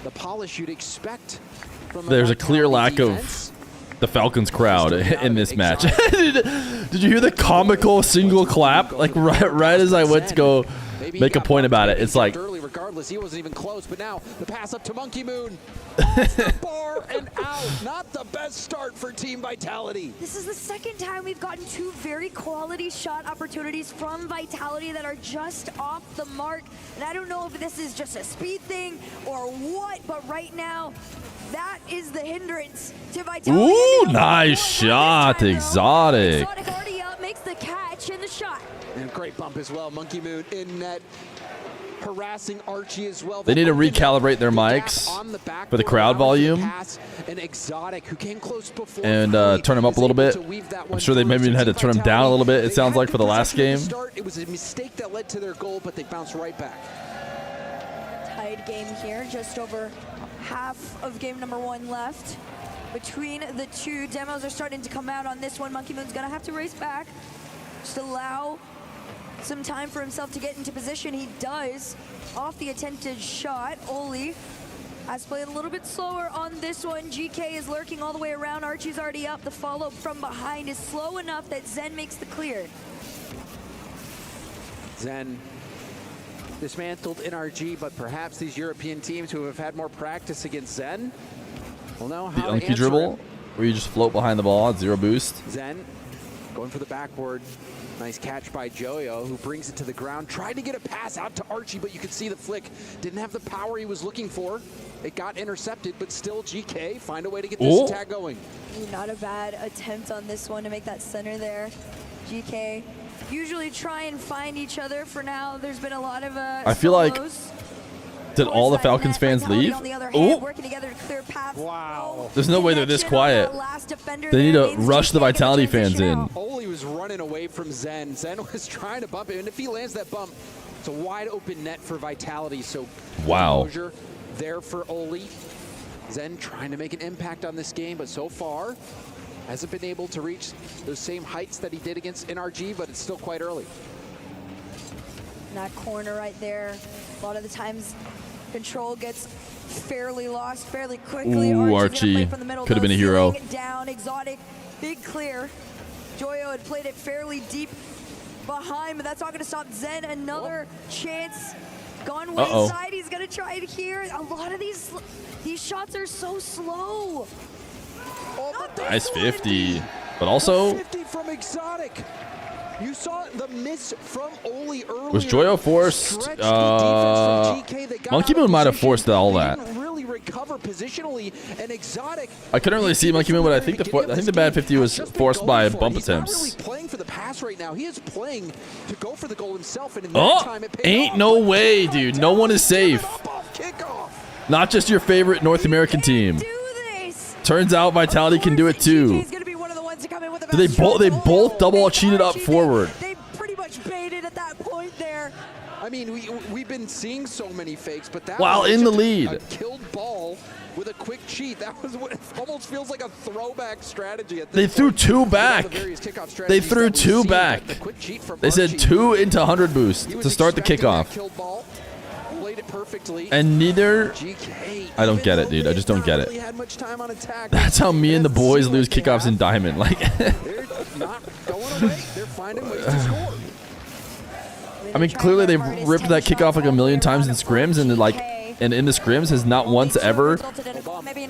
the polish you'd expect from There's a clear lack of the Falcons crowd in this match. Did you hear the comical single clap? Like right as I went to go make a point about it, it's like, early regardless, he wasn't even close, but now the pass up to Monkey Moon. Off the bar and out. Not the best start for Team Vitality. This is the second time we've gotten 2 very quality shot opportunities from Vitality that are just off the mark. And I don't know if this is just a speed thing or what, but right now, that is the hindrance to Vitality. ooh, nice shot, Exotic. Exotic already up, makes the catch and the shot. And great bump as well. Monkey Moon in net. Harassing Archie as well. They need to recalibrate their mics for the crowd volume An Exotic who came close before and turn them up a little bit. I'm sure they maybe even had to turn them down a little bit, it sounds like, for the last game. It was a mistake that led to their goal, but they bounced right back. Tied game here, just over half of game number 1 left. Between the two, demos are starting to come out on this one. Monkey Moon's gonna have to race back. Just allow some time for himself to get into position. He does off the attempted shot. Oli has played a little bit slower on this one. GK is lurking all the way around. Archie's already up. The follow from behind is slow enough that Zen makes the clear. Zen dismantled NRG, but perhaps these European teams who have had more practice against Zen will know The how to Unky answer dribble, him. where you just float behind the ball at 0 boost. Zen going for the backward. Nice catch by Joyo, who brings it to the ground. Tried to get a pass out to Archie, but you could see the flick didn't have the power he was looking for. It got intercepted, but still GK find a way to get this attack going. Not a bad attempt on this one to make that center there. GK usually try and find each other. For now, there's been a lot of I feel like, did all the Falcons fans leave? Oh, working together to clear paths. Wow. There's no way they're this quiet. They need to rush the Vitality fans in. Oli was running away from Zen. Zen was trying to bump it, and if he lands that bump, it's a wide open net for Vitality. So wow. Closure there for Oli. Zen trying to make an impact on this game, but so far hasn't been able to reach those same heights that he did against NRG, but it's still quite early. That corner right there, a lot of the times control gets fairly lost fairly quickly. Ooh, Archie Archie could have been a hero. Down, Exotic, big clear. Joyo had played it fairly deep behind, but that's not going to stop Zen. Another chance gone wayside. He's going to try it here. A lot of these shots are so slow. Nice 50, but also 50 from Exotic. You saw the miss from Oli earlier. was Joyo forced? Monkey Moon might have forced all that. Really recover positionally, and Exotic. I couldn't really see Monkey Moon, but I think the bad 50 was forced by bump attempts. He's not really playing for the pass right now. He is playing to go for the goal himself, and in that time it paid ain't off. no way, dude. No one is safe. Not just your favorite North American team. Turns out Vitality can do it too. They both double cheated up forward. They pretty much baited at that point there. I mean, we've been seeing so many fakes, but that while was in the just lead. a killed ball with a quick cheat. That was what almost feels like a throwback strategy. At this They threw point. 2 back. They threw 2 back. They said 2 into 100 boost to start the kickoff. Played it perfectly. And neither, I don't get it, dude. I just don't get it. That's how me and the boys lose kickoffs in Diamond. Like, They're not going away. They're finding ways to score. I mean, clearly they've ripped that kickoff like a million times in scrims, and in the scrims has not once ever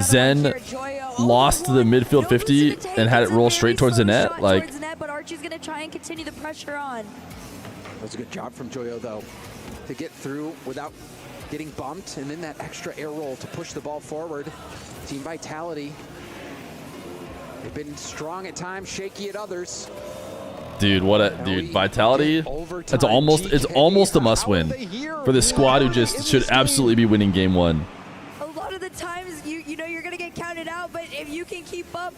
Zen lost the midfield 50 and had it roll straight towards the net. Like, but Archie's going to try and continue the pressure on. That was a good job from Joyo, though, to get through without getting bumped, and then that extra air roll to push the ball forward. Team Vitality, they've been strong at times, shaky at others. dude, Vitality. It's almost a must-win for this squad who just should absolutely be winning game 1. A lot of the times, you know you're going to get counted out, but if you can keep up,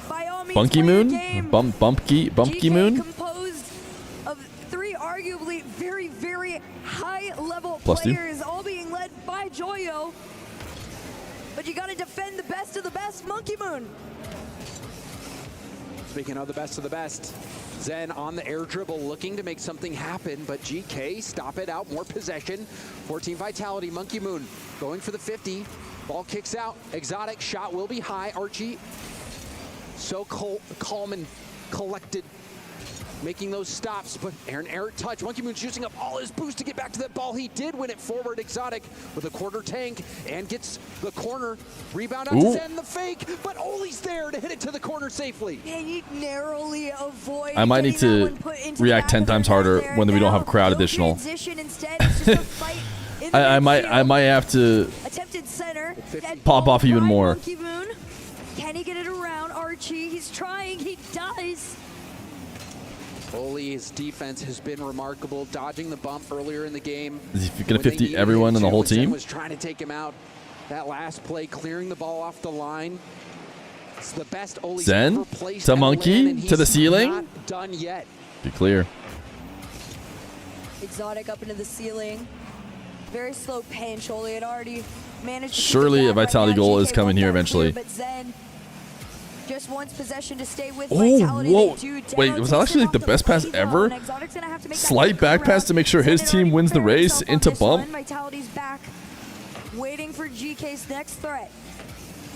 by all means, Bunky play the Moon, game. Bumpky GK Moon. composed of 3 arguably very, very high-level +2. players, all being led by Joyo. But you got to defend the best of the best, Monkey Moon. Speaking of the best of the best, Zen on the air dribble looking to make something happen, but GK stop it out, more possession for Team Vitality. Monkey Moon going for the 50, ball kicks out, Exotic shot will be high. Archie so calm and collected, making those stops, but an air touch. Monkey Moon's using up all his boost to get back to that ball. He did win it forward. Exotic with a quarter tank and gets the corner. Rebound out to Zen, the fake, but Oli's there to hit it to the corner safely. And you narrowly avoid. I might need to react 10 times harder when we don't have crowd additional. I might have to pop off even more. Can he get it around Archie? He's trying. He does. Oli's defense has been remarkable, dodging the bump earlier in the game. Is he going to 50 everyone on the whole team? Was trying to take him out. That last play, clearing the ball off the line. It's the best Oli's Zen ever placed to at Monkey LAN, and to the he's ceiling. Not done yet. Be clear. Exotic up into the ceiling. Very slow pinch. Oli had already managed to Surely a Vitality goal is coming here eventually. But Zen just wants possession to stay with Oh, Vitality. whoa. They do Wait, was that actually like the best pass ever? Slight back pass to make sure his team wins the race into bump. Vitality's back, waiting for GK's next threat.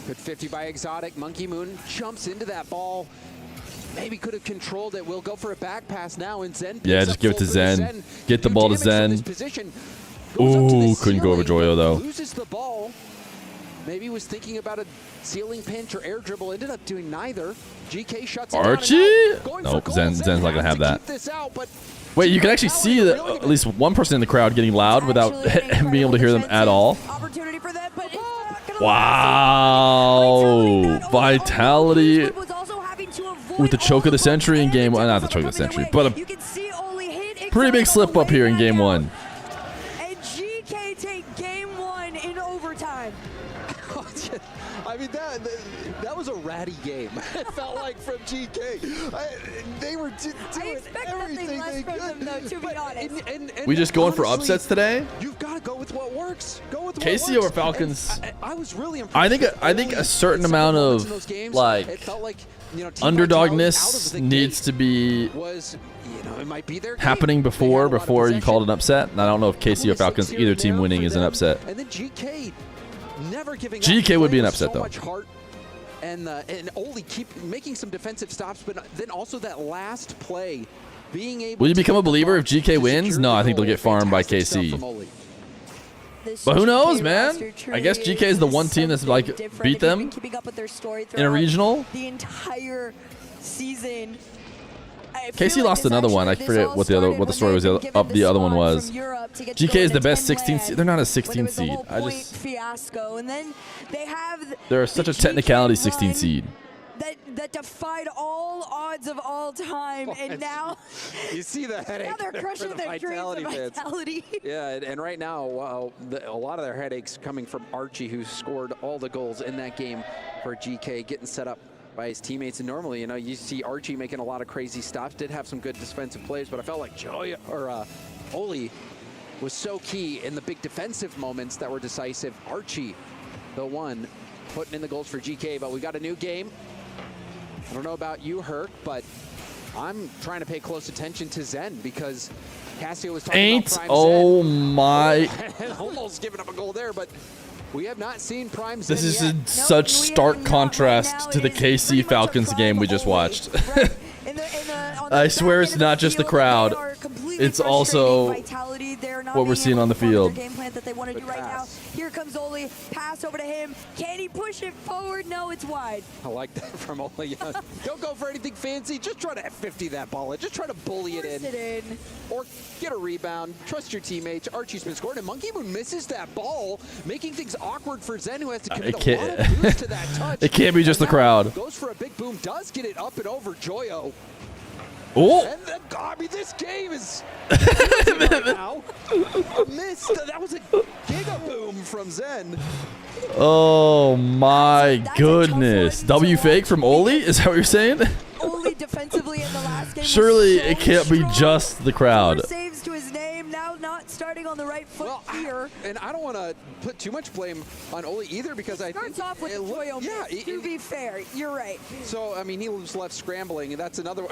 Good 50 by Exotic. Monkey Moon jumps into that ball. Maybe could have controlled it. We'll go for a back pass now, and Zen. Yeah, just give it to Zen. Get the ball to Zen. Ooh, couldn't go over Joyo though. Loses the ball. Maybe was thinking about a ceiling pinch or air dribble. Ended up doing neither. GK shuts it down. Archie? Nope, Zen's not gonna have that. Wait, you can actually see that at least one person in the crowd getting loud without him being able to hear them at all. Wow, Vitality with the choke of the century in game one. Not the choke of the century, but a pretty big slip up here in game one. And GK take game one in overtime. I mean, that was a ratty game. It felt like from GK. They were doing everything they could. From them, though, to be honest. We just going for upsets today? You've got to go with what works. Go with what KC works. over Falcons. I was really impressed. I think a certain amount of like underdogness needs to be happening before you call it an upset. And I don't know if KC or Falcons, either team winning is an upset. And then GK never giving GK would be an upset so though. Much heart and only keep making some defensive stops, but then also that last play being able. Will you become a believer if GK wins? No, I think they'll get farmed by KC. But who knows, man? I guess GK is the one team that's like beat them in a regional. The entire season. KC lost another one. I forget what the story was of the other one was. GK is the best 16 seed. They're not a 16 seed. Fiasco, and then they have. They're such a technicality 16 seed. That defied all odds of all time, and now you see the headache. Now they're crushing their dreams of Vitality. Yeah, and right now, a lot of their headaches coming from Archie, who scored all the goals in that game for GK, getting set up by his teammates. And normally, you see Archie making a lot of crazy stops. Did have some good defensive plays, but I felt like Oli was so key in the big defensive moments that were decisive. Archie, the one putting in the goals for GK, but we got a new game. I don't know about you, Herc, but I'm trying to pay close attention to Zen because Cassio was talking about Prime oh Zen. my. Almost giving up a goal there, but we have not seen Prime Zen This is yet. in such stark contrast to the KC Falcons game we just watched. I swear it's not just the crowd. It's also what we're seeing on the field. Game plan that they want to do right now. Here comes Oli. Pass over to him. Can he push it forward? No, it's wide. I like that from Oli. Don't go for anything fancy. Just try to F50 that ball. Just try to bully it in. Or get a rebound. Trust your teammates. Archie's been scoring, and Monkey Moon misses that ball, making things awkward for Zen, who has to commit a lot of boost to that touch. It can't be just the crowd. Goes for a big boom. Does get it up and over Joyo. Oh! And then, I mean, this game is right now. Missed. That was a giga boom from Zen. Oh my goodness. W fake from Oli? Is that what you're saying? Oli defensively in the last game. Surely it can't be just the crowd. 4 saves to his name. Now not starting on the right foot here. And I don't want to put too much blame on Oli either because I think starts off with Joyo. Yeah, to be fair, you're right. So I mean, he was left scrambling, and that's another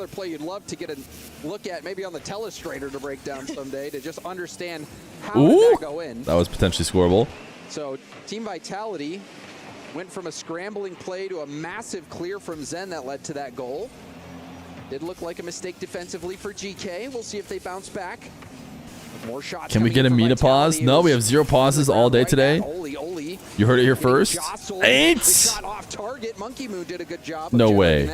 play you'd love to get a look at, maybe on the telestrator to break down someday to just understand how did that go in. That was potentially scoreable. So Team Vitality went from a scrambling play to a massive clear from Zen that led to that goal. Did look like a mistake defensively for GK. We'll see if they bounce back. More shots. Can we get a Mina pause? No, we have 0 pauses all day today. You heard it here first. 8! Shot off target. Monkey Moon did a good job. No way.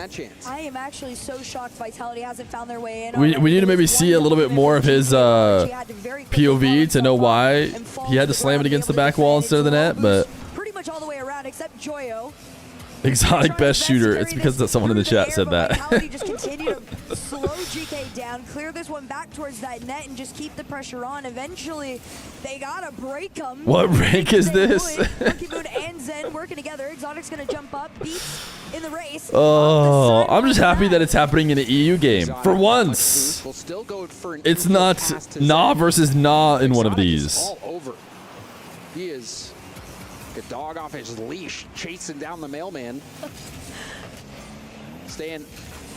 I am actually so shocked Vitality hasn't found their way in. We need to maybe see a little bit more of his POV to know why he had to slam it against the back wall instead of the net, but pretty much all the way around except Joyo. Exotic best shooter. It's because that someone in the chat said that. Vitality just continue to slow GK down, clear this one back towards that net, and just keep the pressure on. Eventually, they gotta break them. What rank is this? Monkey Moon and Zen working together. Exotic's gonna jump up, beats in the race. Oh, I'm just happy that it's happening in an EU game for once. It's not Nah versus Nah in one of these. All over. He is a dog off his leash, chasing down the mailman. staying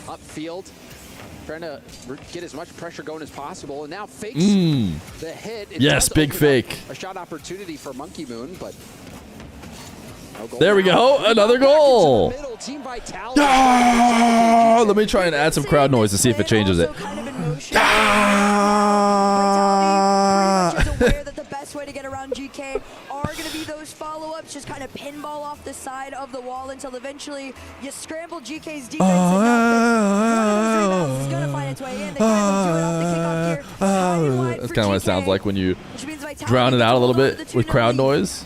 upfield, trying to get as much pressure going as possible, and now fakes the hit. It Yes, does big open fake. up a shot opportunity for Monkey Moon, but no goal There we now. go. Another goal. Middle, Team Vitality. Ah, let me try and add some crowd noise to see if it changes it. Ah. Aware that the best way to get around GK are going to be those follow-ups, just kind of pinball off the side of the wall until eventually you scramble GK's defense enough that one of those rebounds is going to find its way in. They finally do it off the kickoff here. That's kind of what it sounds like when you drown it out a little bit with crowd noise.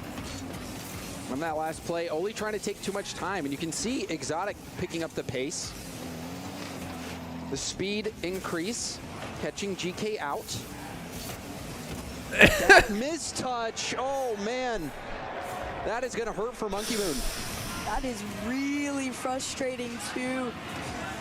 On that last play, Oli trying to take too much time, and you can see Exotic picking up the pace. The speed increase, catching GK out. That mistouch, oh man, that is going to hurt for Monkey Moon. That is really frustrating too.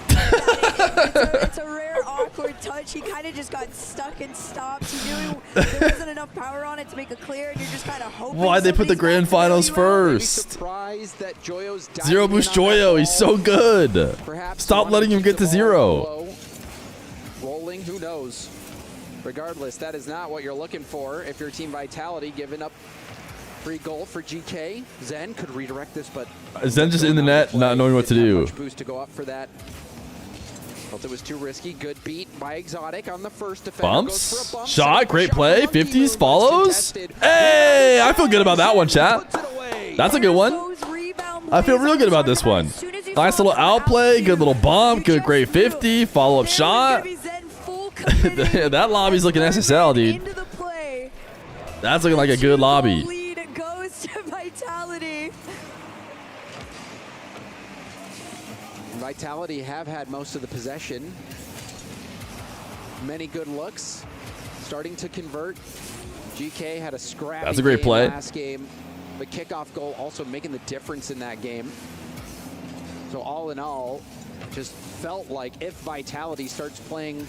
It's a rare awkward touch. He kind of just got stuck and stopped. He knew there wasn't enough power on it to make a clear, and you're just kind of hoping. Why'd they put the grand finals first? Zero boost Joyo. He's so good. Stop letting him get to zero. Rolling, who knows? Regardless, that is not what you're looking for if you're Team Vitality, giving up free goal for GK. Zen could redirect this, but Zen just in the net, not knowing what to do. much boost to go up for that. Felt it was too risky. Good beat by Exotic on the first defender. Bumps. Goes for a bump. Shot. Great play. 50s follows. Hey, I feel good about that one, chat. That's a good one. I feel real good about this one. Nice little outplay. Good little bump. Good great 50. Follow-up shot. That lobby's looking SSL, dude. That's looking like a good lobby. Lead goes to Vitality. Vitality have had most of the possession. Many good looks. Starting to convert. GK had a scrappy That's a great play. last game. The kickoff goal also making the difference in that game. So all in all, just felt like if Vitality starts playing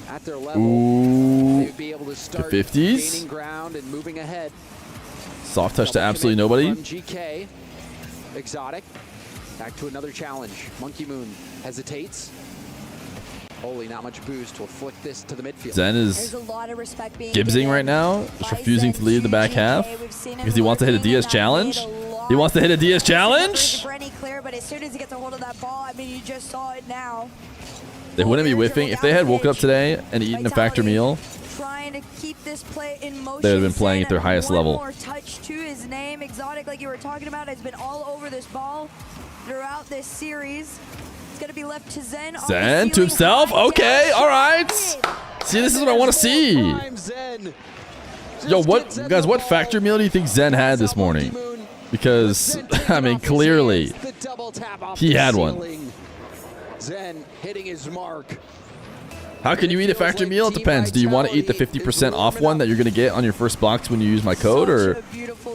at their level, they would be able to start The 50s. gaining ground and moving ahead. Soft touch to absolutely nobody. From GK, Exotic, back to another challenge. Monkey Moon hesitates. Holy, not much boost. Will flick this to the midfield. Zen is Gibbsing right now. Just refusing to leave the back half because he wants to hit a DS challenge. He wants to hit a DS challenge. Clear, but as soon as he gets a hold of that ball, I mean, you just saw it now. They wouldn't be whiffing. If they had woken up today and eaten a factor meal, Trying to keep this play in motion. they would have been playing at their highest level. One more touch to his name. Exotic, like you were talking about, has been all over this ball throughout this series. It's going to be left to Zen. Zen to himself. Okay, all right. See, this is what I want to see. Yo, what factor meal do you think Zen had this morning? Because, I mean, clearly, he had one. Zen hitting his mark. How can you eat a factor meal? It depends. Do you want to eat the 50% off one that you're going to get on your first box when you use my code? Or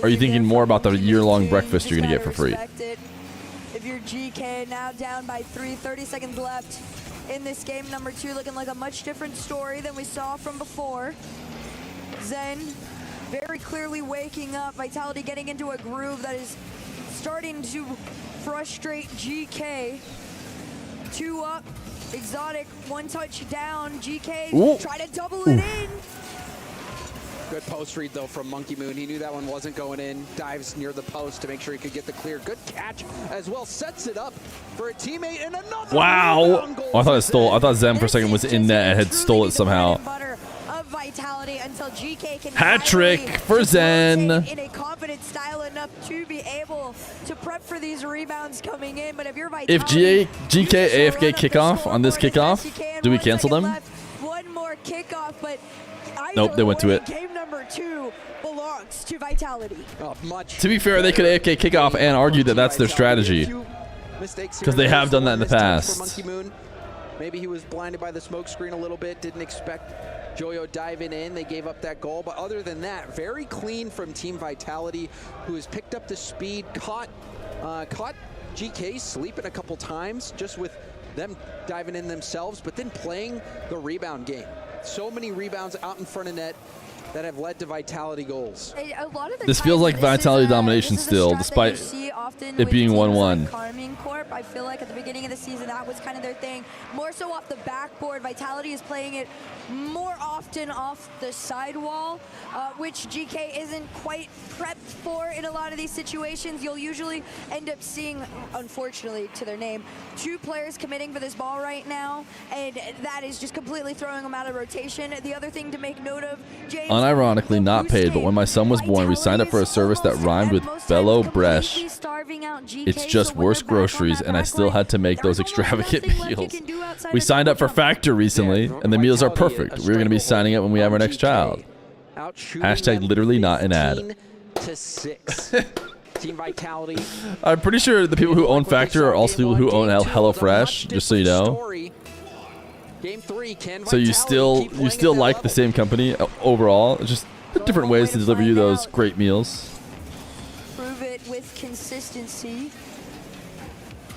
are you thinking more about the year-long breakfast you're going to get for free? If you're GK, now down by 3, 30 seconds left in this game number 2, looking like a much different story than we saw from before. Zen very clearly waking up. Vitality getting into a groove that is starting to frustrate GK. 2 up, Exotic, 1 touch down. GK try to double it in. Good post read though from Monkey Moon. He knew that one wasn't going in. Dives near the post to make sure he could get the clear. Good catch as well. Sets it up for a teammate and another. Wow. Oh, I thought it stole. I thought Zen for a second was in net and had stole it somehow. Vitality until GK can Hat trick for Zen. In a confident style enough to be able to prep for these rebounds coming in. But if you're Vitality, If GK AFK kickoff on this kickoff, do we cancel them? One more kickoff, but Nope, they went to it. Game number 2 belongs to Vitality. To be fair, they could AFK kickoff and argue that that's their strategy. Because they have done that in the past. Monkey Moon. Maybe he was blinded by the smoke screen a little bit. Didn't expect Joyo diving in. They gave up that goal. But other than that, very clean from Team Vitality, who has picked up the speed, caught GK sleeping a couple times just with them diving in themselves, but then playing the rebound game. So many rebounds out in front of net. that have led to Vitality goals. A lot of the This feels times like Vitality domination still, despite it being 1-1. Carmine Corp, I feel like at the beginning of the season that was kind of their thing. More so off the backboard. Vitality is playing it more often off the sidewall, which GK isn't quite prepped for in a lot of these situations. You'll usually end up seeing, unfortunately to their name, 2 players committing for this ball right now, and that is just completely throwing them out of rotation. The other thing to make note of, James, Unironically not paid, but when my son was born, we signed up for a service that rhymed with Bello Bresh. It's just worse groceries, and I still had to make those extravagant meals. We signed up for Factor recently, and the meals are perfect. We're going to be signing up when we have our next child. Hashtag literally not an ad. To 6. Team Vitality. I'm pretty sure the people who own Factor are also people who own HelloFresh, just so you know. Game 3, So you still like the same company overall. It's just different ways to deliver you those great meals. Prove it with consistency.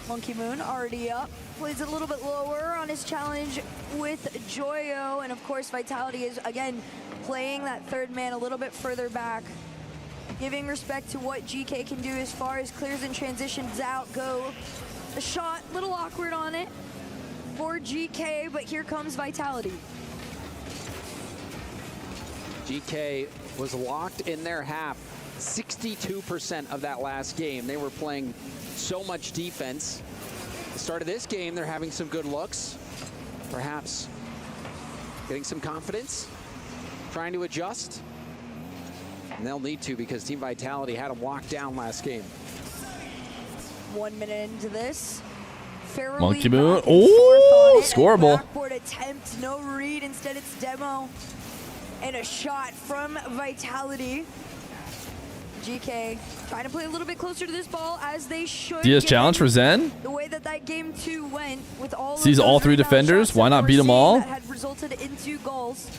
Monkey Moon already up. Plays a little bit lower on his challenge with Joyo. And of course, Vitality is, again, playing that third man a little bit further back. Giving respect to what GK can do as far as clears and transitions out go. A shot, little awkward on it for GK, but here comes Vitality. GK was locked in their half 62% of that last game. They were playing so much defense. At the start of this game, they're having some good looks. Perhaps getting some confidence, trying to adjust. And they'll need to because Team Vitality had them locked down last game. 1 minute into this. Monkey Moon. Oh, scoreable. Backboard attempt, no read. Instead, it's demo. And a shot from Vitality. GK trying to play a little bit closer to this ball as they should. Diaz challenge for Zen. The way that that game 2 went with all sees all 3 defenders. Why not beat them all? That had resulted in 2 goals.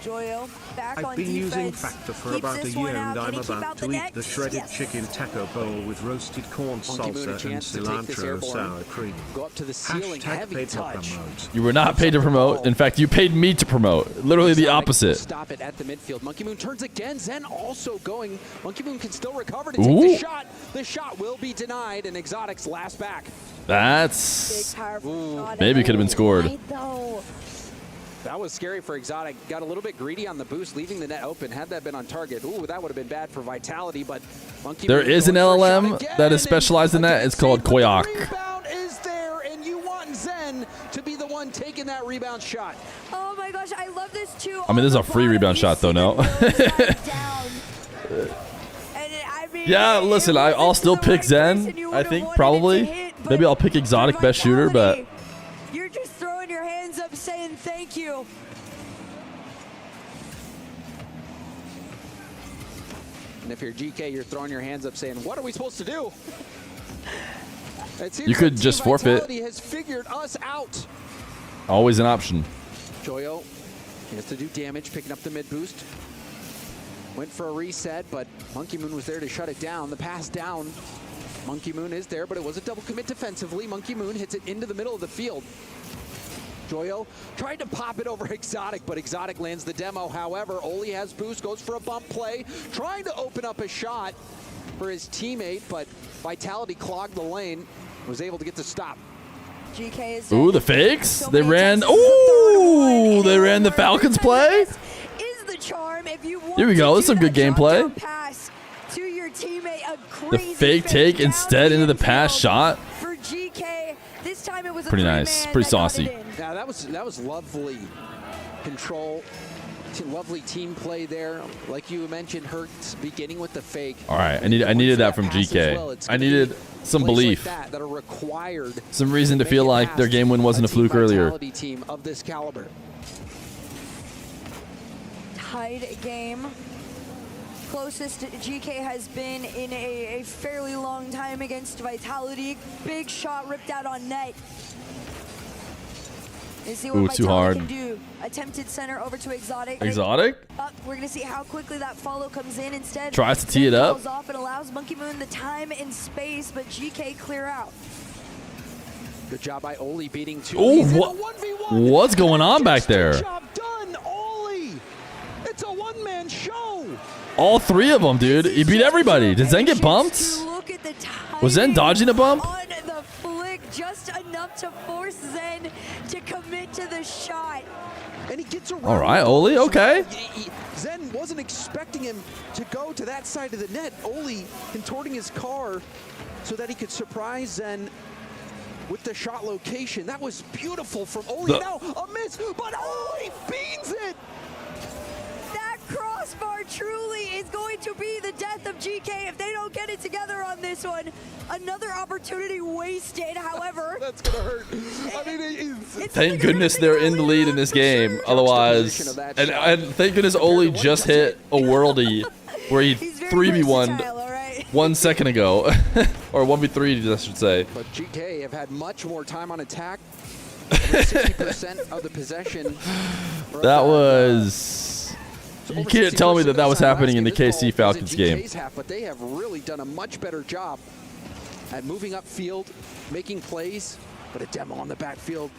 Joyo back on I've been defense. using Factor for about a year and I'm about to eat the shredded chicken taco bowl with roasted corn salsa and cilantro sour cream. Go up to the ceiling, heavy touch. You were not paid to promote. In fact, you paid me to promote. Literally the opposite. Stop it at the midfield. Monkey Moon turns again. Zen also going. Monkey Moon can still recover to take the shot. The shot will be denied, and Exotic's last back. That's maybe could have been scored. That was scary for Exotic. Got a little bit greedy on the boost, leaving the net open. Had that been on target, ooh, that would have been bad for Vitality, but Monkey there is an LLM that is specialized in that. It's called Koyak. Rebound is there, and you want Zen to be the one taking that rebound shot. Oh my gosh, I love this too. I mean, this is a free rebound shot, though, no? Yeah, listen, I'll still pick Zen, I think, probably. Maybe I'll pick Exotic best shooter, but... You're just throwing your hands up saying thank you. And if you're GK, you're throwing your hands up saying, what are we supposed to do? You could just forfeit. Vitality has figured us out. Always an option. Joyo has to do damage, picking up the mid boost. Went for a reset, but Monkey Moon was there to shut it down. The pass down. Monkey Moon is there, but it was a double commit defensively. Monkey Moon hits it into the middle of the field. Joyo tried to pop it over Exotic, but Exotic lands the demo. However, Oli has boost, goes for a bump play, trying to open up a shot for his teammate, but Vitality clogged the lane, was able to get the stop. GK is ooh, the fakes. They ran. Ooh, they ran the Falcons play. Is the charm if you want Here we go. This is some good gameplay. pass to your teammate. The fake take instead into the pass shot. For GK, this time it was pretty nice, pretty saucy. Yeah, that was lovely control, lovely team play there. Like you mentioned, Hurts beginning with the fake. All right, I needed that from GK. I needed some belief, like that are required, some reason to feel like their game win wasn't a fluke earlier. Team of this caliber. Tied game. Closest GK has been in a fairly long time against Vitality. Big shot ripped out on net. Let's see what ooh, Vitality too hard. can do. Attempted center over to Exotic. Exotic? We're going to see how quickly that follow comes in. Instead, tries to tee it up. Off and allows Monkey Moon the time and space, but GK clear out. Good job by Oli beating two. Oh, what's going on back there? Job done, Oli. All three of them, dude. He beat everybody. Did Zen get bumped? Was Zen dodging a bump? On the flick, just enough to force Zen to commit to the shot. And he gets around. All right, Oli, okay. Zen wasn't expecting him to go to that side of the net. Oli contorting his car so that he could surprise Zen with the shot location. That was beautiful from Oli. Now a miss, but Oli beans it. That crossbar truly is going to be the death of GK if they don't get it together on this one. Another opportunity wasted, however. That's gonna hurt. I mean, Thank goodness they're in the lead in this game. Otherwise, and thank goodness Oli just hit a worldie where he 3v1'd 1 second ago. Or 1v3, I should say. But GK have had much more time on attack. 60% of the possession. That was... You can't tell me that that was happening in the KC Falcons game. But they have really done a much better job at moving upfield, making plays, but a demo on the backfield.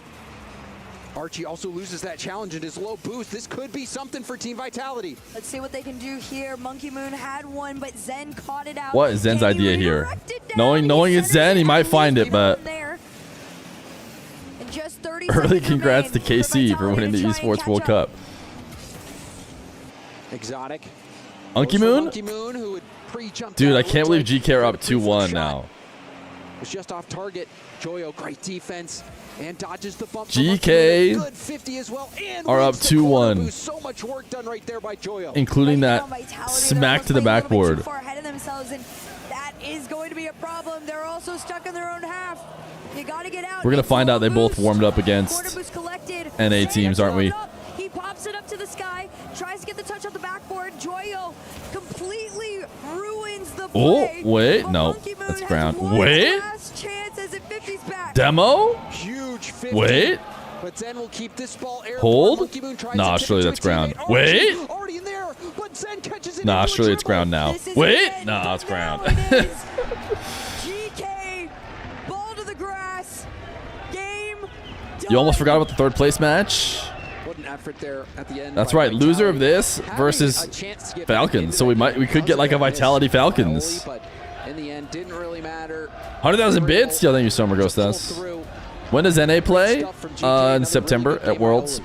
Archie also loses that challenge in his low boost. This could be something for Team Vitality. Let's see what they can do here. Monkey Moon had one, but Zen caught it out. What is Zen's idea here? Knowing it's Zen, he might find it, but... Early congrats to KC for winning the Esports World Cup. Exotic. Monkey Moon? Monkey Moon, who would pre-jump. Dude, I can't believe GK are up 2-1 now. Was just off target. Joyo, great defense. And dodges the bump. GK Good 50 as well, and are up 2-1. So much work done right there by Joyo. Including that smack to the backboard. Far ahead of themselves, and that is going to be a problem. They're also stuck in their own half. You gotta get out. We're going to find out they both warmed up against NA teams, aren't we? He pops it up to the sky, tries to get the touch on the backboard. Joyo completely ruins the play. Oh, wait. No, that's ground. Wait. Demo? Huge 50. Wait. But Zen will keep this ball Hold? Nah, surely that's ground. Wait. Already in there, but Zen catches it. Nah, surely it's ground now. Wait. Nah, it's ground. GK, ball to the grass. Game done. You almost forgot about the third place match? What an effort there at the end. That's right. Loser of this versus Falcons. So we could get like a Vitality Falcons. But in the end, didn't really matter. 100,000 bits? Yo, thank you, Summer Ghostas. When does NA play? In September at Worlds.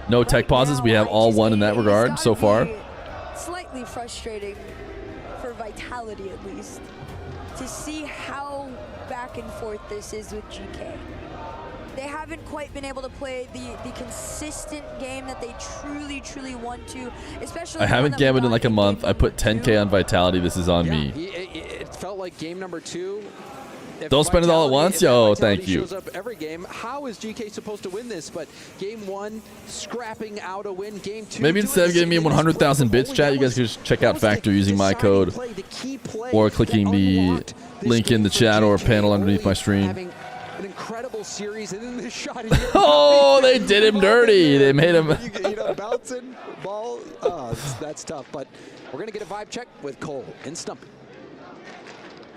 No tech pauses. We have all won in that regard so far. Slightly frustrating for Vitality, at least, to see how back and forth this is with GK. They haven't quite been able to play the consistent game that they truly want to, especially. I haven't gambled in like a month. I put 10K on Vitality. This is on me. It felt like game number 2. Don't spend it all at once? Yo, thank you. Shows up every game. How is GK supposed to win this? But game 1, scrapping out a win. Game 2. Maybe instead of giving me 100,000 bits, chat, you guys could just check out Factor using my code or clicking the link in the chat or panel underneath my stream. An incredible series, and then this shot. Oh, they did him dirty. They made him. Bouncing ball. That's tough. But we're gonna get a vibe check with Cole and Stumpy.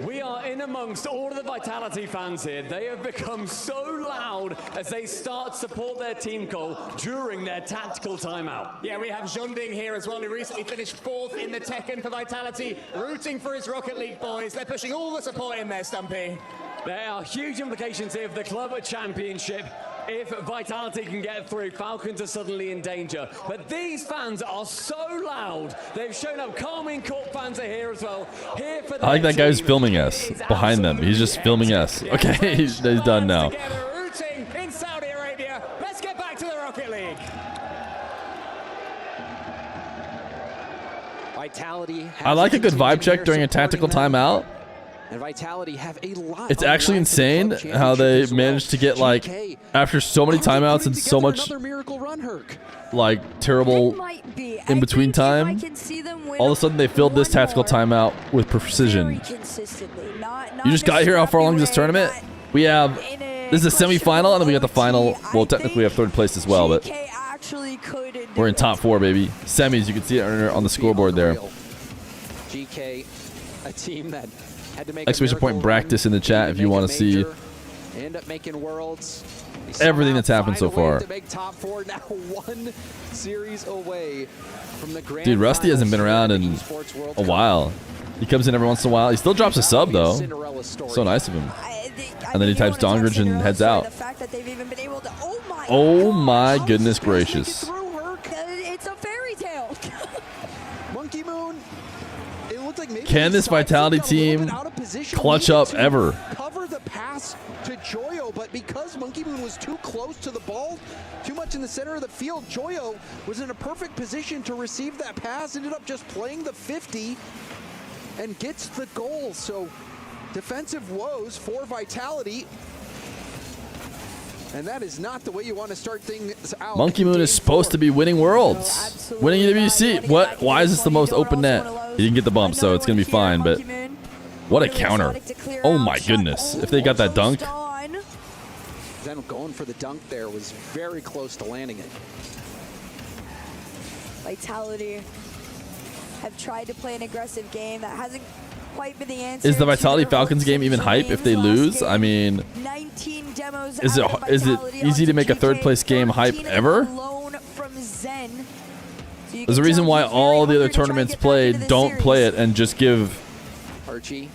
We are in amongst all of the Vitality fans here. They have become so loud as they start to support their team goal during their tactical timeout. Yeah, we have Junding here as well, who recently finished 4th in the Tekken for Vitality, rooting for his Rocket League boys. They're pushing all the support in there, Stumpy. There are huge implications here for the club championship. If Vitality can get through, Falcons are suddenly in danger. But these fans are so loud. They've shown up. Carmine Corp fans are here as well. Here for I like that guy who's filming us behind them. He's just filming us. Okay, he's done now. Rooting in Saudi Arabia. Let's get back to the Rocket League. Vitality. I like a good vibe check during a tactical timeout. And Vitality have a lot. It's actually insane how they managed to get, like, after so many timeouts and so much like terrible in between time, all of a sudden they filled this tactical timeout with precision. You just got here. How far along is this tournament? We have, this is a semifinal, and then we got the final. Well, technically we have third place as well, but we're in top 4, baby. Semis, you can see it on the scoreboard there. GK, a team that had to make Exclamation point practice in the chat if you want to see. End up making Worlds. everything that's happened so far. To make top 4, now 1 series away from the grand Dude, Rusty hasn't been around in a while. He comes in every once in a while. He still drops a sub, though. So nice of him. And then he types Dongridge and heads out. Oh my goodness gracious. It's a fairy tale. Monkey Moon. It looked like maybe Can this Vitality team clutch up ever? Cover the pass to Joyo, but because Monkey Moon was too close to the ball, too much in the center of the field, Joyo was in a perfect position to receive that pass, ended up just playing the 50 and gets the goal. So defensive woes for Vitality. And that is not the way you want to start things out. Monkey Moon is supposed to be winning worlds. Winning EWC. What? Why is this the most open net? He didn't get the bump, so it's going to be fine, but what a counter. Oh my goodness. If they got that dunk. Zen going for the dunk there, was very close to landing it. Vitality have tried to play an aggressive game that hasn't quite been the answer. Is the Vitality Falcons game even hype if they lose? I mean, is it easy to make a third place game hype ever? There's a reason why all the other tournaments played don't play it and just give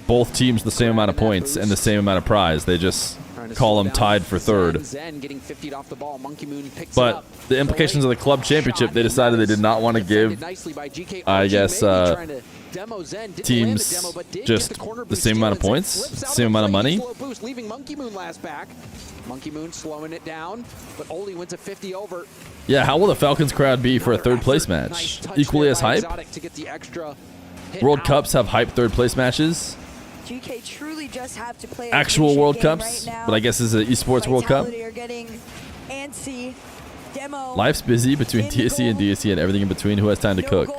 both teams the same amount of points and the same amount of prize. They just call them tied for third. But the implications of the club championship, they decided they did not want to give, I guess, teams just the same amount of points, same amount of money. Leaving Monkey Moon last back. Monkey Moon slowing it down, but Oli wins a 50 over. Yeah, how will the Falcons crowd be for a third place match? Equally as hype? World Cups have hype third place matches. GK truly just have to play Actual World Cups, but I guess this is an Esports World Cup. Life's busy between TSC and DSC and everything in between. Who has time to cook?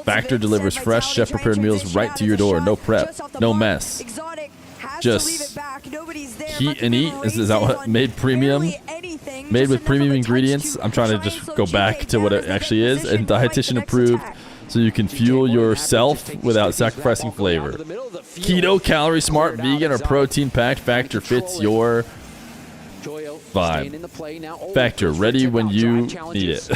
Factor delivers fresh, chef-prepared meals right to your door. No prep, no mess. Just heat and eat. Is that what made premium? Made with premium ingredients. I'm trying to just go back to what it actually is. And dietitian approved, so you can fuel yourself without sacrificing flavor. Keto, calorie smart, vegan, or protein packed. Factor fits your vibe. Factor, ready when you need it.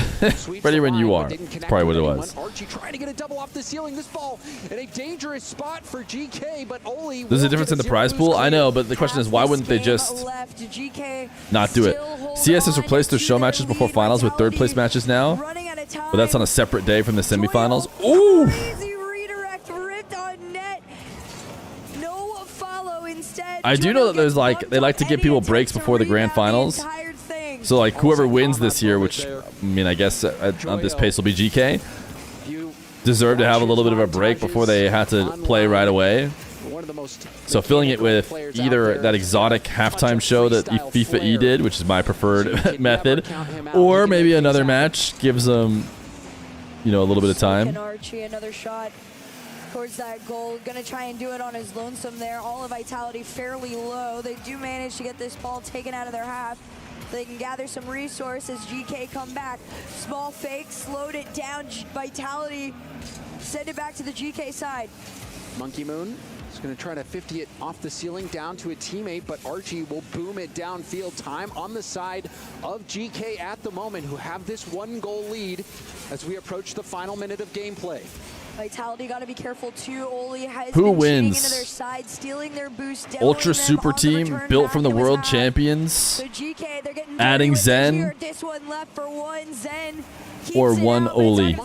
Ready when you are. That's probably what it was. Archie trying to get a double off the ceiling. This ball in a dangerous spot for GK, but Oli. There's a difference in the prize pool. I know, but the question is, why wouldn't they just not do it? CS has replaced their show matches before finals with third place matches now, but that's on a separate day from the semifinals. Ooh! I do know that there's like, they like to give people breaks before the grand finals. So like whoever wins this year, which I mean, I guess at this pace will be GK, deserve to have a little bit of a break before they had to play right away. So filling it with either that exotic halftime show that FIFA E did, which is my preferred method, or maybe another match gives them, you know, a little bit of time. Archie, another shot towards that goal. Gonna try and do it on his lonesome there. All of Vitality fairly low. They do manage to get this ball taken out of their half. So they can gather some resources. GK come back. Small fake, slowed it down. Vitality send it back to the GK side. Monkey Moon is going to try to 50 it off the ceiling down to a teammate, but Archie will boom it downfield. Time on the side of GK at the moment, who have this 1-goal lead as we approach the final minute of gameplay. Vitality got to be careful too. Oli has Who been wins? into their side, stealing their boost. Ultra super team built from the world champions. So GK, they're getting adding Zen this one left for one. Zen or one Oli.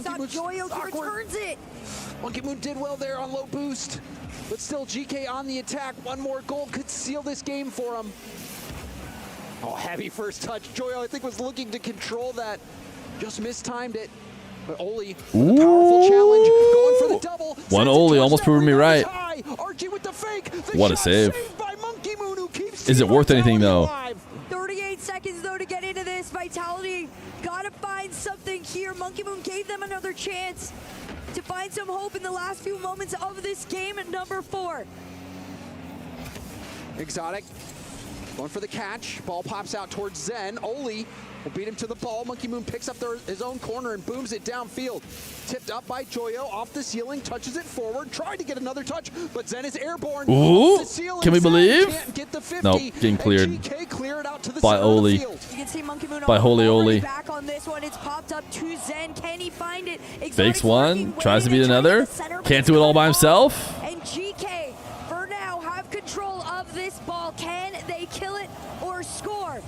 Monkey Moon did well there on low boost, but still GK on the attack. One more goal could seal this game for him. Oh, heavy first touch. Joyo, I think, was looking to control that. Just mistimed it. But Oli, with a powerful challenge, going for the double. One Oli, almost proving me right. Archie with the fake. What a save. Is it worth anything, though? 38 seconds, though, to get into this. Vitality got to find something here. Monkey Moon gave them another chance to find some hope in the last few moments of this game at number 4. Exotic going for the catch. Ball pops out towards Zen. Oli will beat him to the ball. Monkey Moon picks up his own corner and booms it downfield. Tipped up by Joyo off the ceiling, touches it forward, tried to get another touch, but Zen is airborne. Ooh, off the ceiling. can we believe? Can't get the 50, nope, getting cleared clear it out to the by Oli. You can by Holy Oli. Back on this one, it's popped up to Zen. Can he find it? Fakes one, tries to beat another. Can't do it all by himself. And GK, for now, have control of this ball. Can they kill it or score?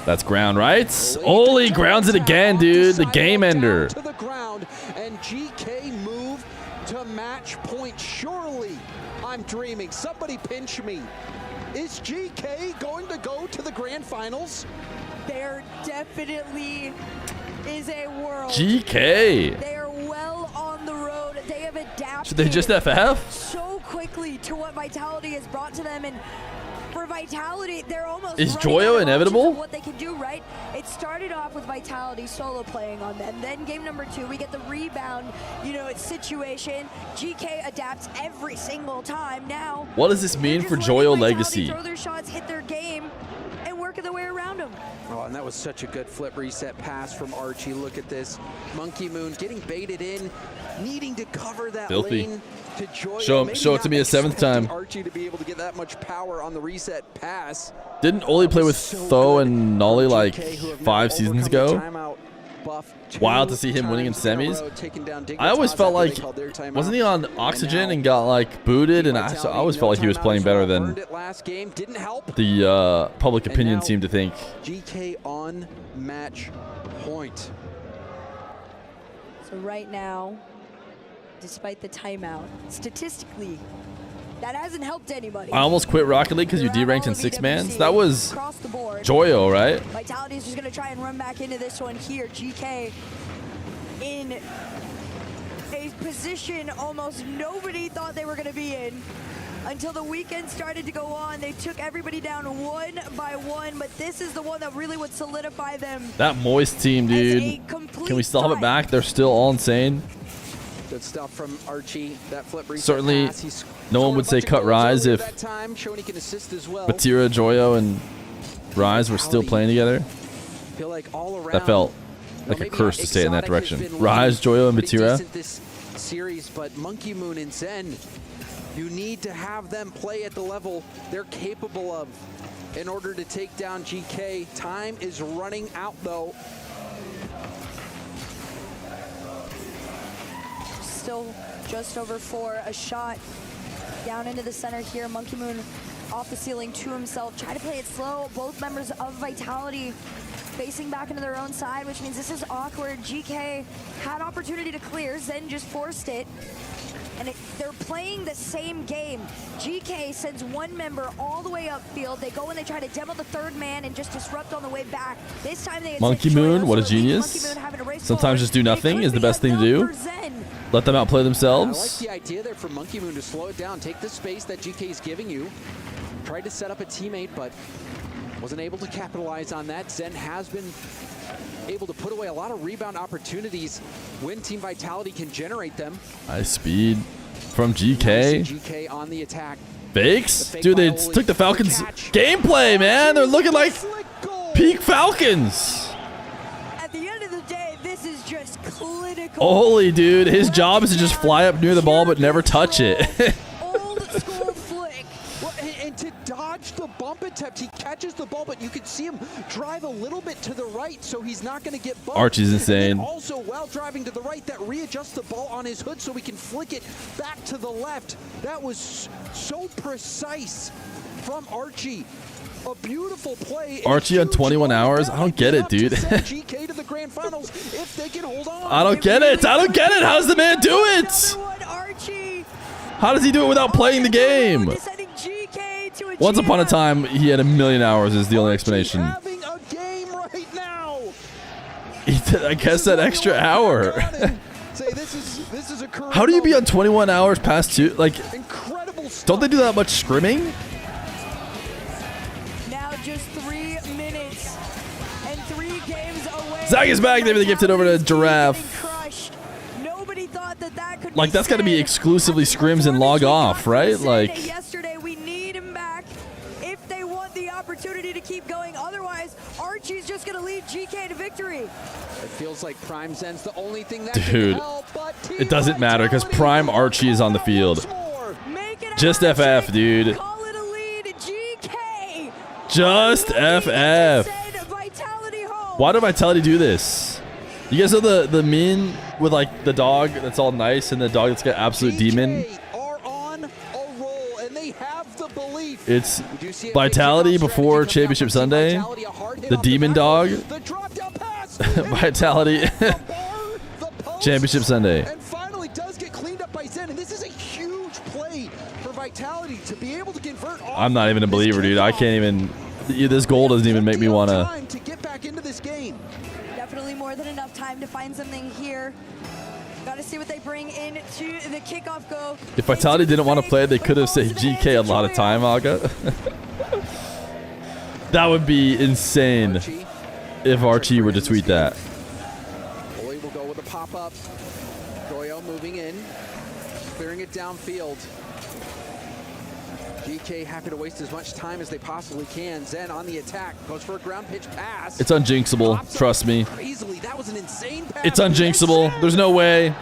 That's ground, right? Oli grounds it again, dude. The game ender. To the ground, and GK move to match point. Surely, I'm dreaming. Somebody pinch me. Is GK going to go to the grand finals? There definitely is a world. GK. They are well on the road. They have adapted. Should they just FF? So quickly to what Vitality has brought to them, and for Vitality, they're almost Is running Joyo out of inevitable? options of what they can do, right? It started off with Vitality solo playing on them. Then game number 2, we get the rebound, situation. GK adapts every single time. Now, What does this mean for Joyo Legacy? throw their shots, hit their game, and work their way around them. Oh, and that was such a good flip reset pass from Archie. Look at this. Monkey Moon getting baited in, needing to cover that Filthy. lane to Joyo. Show it to me a 7th time. Archie to be able to get that much power on the reset pass. Didn't Oli play with Tho and Nolly like 5 seasons ago? Wild to see him winning in semis. I always felt like, wasn't he on Oxygen and got like booted? And I always felt like he was playing better than the public opinion seemed to think. GK on match point. So right now, despite the timeout, statistically, that hasn't helped anybody. I almost quit Rocket League because you deranked in 6-mans. That was Joyo, right? Vitality's just going to try and run back into this one here. GK in a position almost nobody thought they were going to be in until the weekend started to go on. They took everybody down one by one, but this is the one that really would solidify them. That Moist team, dude. Can we still have it back? They're still all insane. Good stuff from Archie. That flip reset Certainly, pass. no one would say cut Rise if Batira, Joyo, and Rise were still playing together. Feel like all around, That felt like a curse to say it in that direction. Rise, Joyo, and Batira. This series, but Monkey Moon and Zen, you need to have them play at the level they're capable of in order to take down GK. Time is running out, though. Still just over 4, a shot down into the center here. Monkey Moon off the ceiling to himself, try to play it slow. Both members of Vitality facing back into their own side, which means this is awkward. GK had opportunity to clear, Zen just forced it. And they're playing the same game. GK sends one member all the way upfield. They go and they try to demo the 3rd man and just disrupt on the way back. This time they Monkey Moon, what a genius. Sometimes just do nothing is the best thing to do. Let them outplay themselves. I like the idea there for Monkey Moon to slow it down, take the space that GK is giving you. Tried to set up a teammate, but wasn't able to capitalize on that. Zen has been able to put away a lot of rebound opportunities when Team Vitality can generate them. High speed from GK. GK on the attack. Fakes? Dude, they took the Falcons gameplay, man. They're looking like peak Falcons. At the end of the day, this is just clinical. Holy dude, his job is to just fly up near the ball but never touch it. Old school flick. Well, and to dodge the bump attempt, he catches the ball, but you can see him drive a little bit to the right, so he's not going to get bumped. Archie's insane. And also, while driving to the right, that readjusts the ball on his hood so he can flick it back to the left. That was so precise from Archie. A beautiful play. Archie on 21 hours? I don't get it, dude. GK to the grand finals if they can hold on. I don't get it. I don't get it. How does the man do it? How does he do it without playing the game? Once upon a time, he had 1,000,000 hours is the only explanation. Having a game right now. He did, I guess, that extra hour. Say this is a How do you be on 21 hours past 2? Like, don't they do that much scrimming? Now just 3 minutes and 3 games away. Zach is back. They gifted over to Giraffe. Nobody thought that could Like, that's got to be exclusively scrims and log off, right? Like, yesterday, we need him back if they want the opportunity to keep going. Otherwise, Archie's just going to lead GK to victory. It feels like Prime Zen's the only thing that dude, can help, but it doesn't matter because Prime Archie is on the field. Just FF, dude. Call it a lead, GK. Just FF. Vitality Why did Vitality do this? You guys know the meme with like the dog that's all nice and the dog that's got absolute demon? It's Vitality before Championship Sunday. The demon dog. Vitality. Championship Sunday. And finally does get cleaned up by Zen, and this is a huge play for Vitality to be able to convert. I'm not even a believer, dude. I can't even. This goal doesn't even make me want to. To get back into this game. Definitely more than enough time to find something here. Got to see what they bring into the kickoff go. If Vitality didn't want to play, they could have saved GK a lot of time, Aga. That would be insane if Archie were to tweet that. Oli will go with a pop-up. Joyo moving in, clearing it downfield. GK happy to waste as much time as they possibly can. Zen on the attack, goes for a ground pitch pass. It's unjinxable, trust me. Easily, that was an insane pass. It's unjinxable. There's no way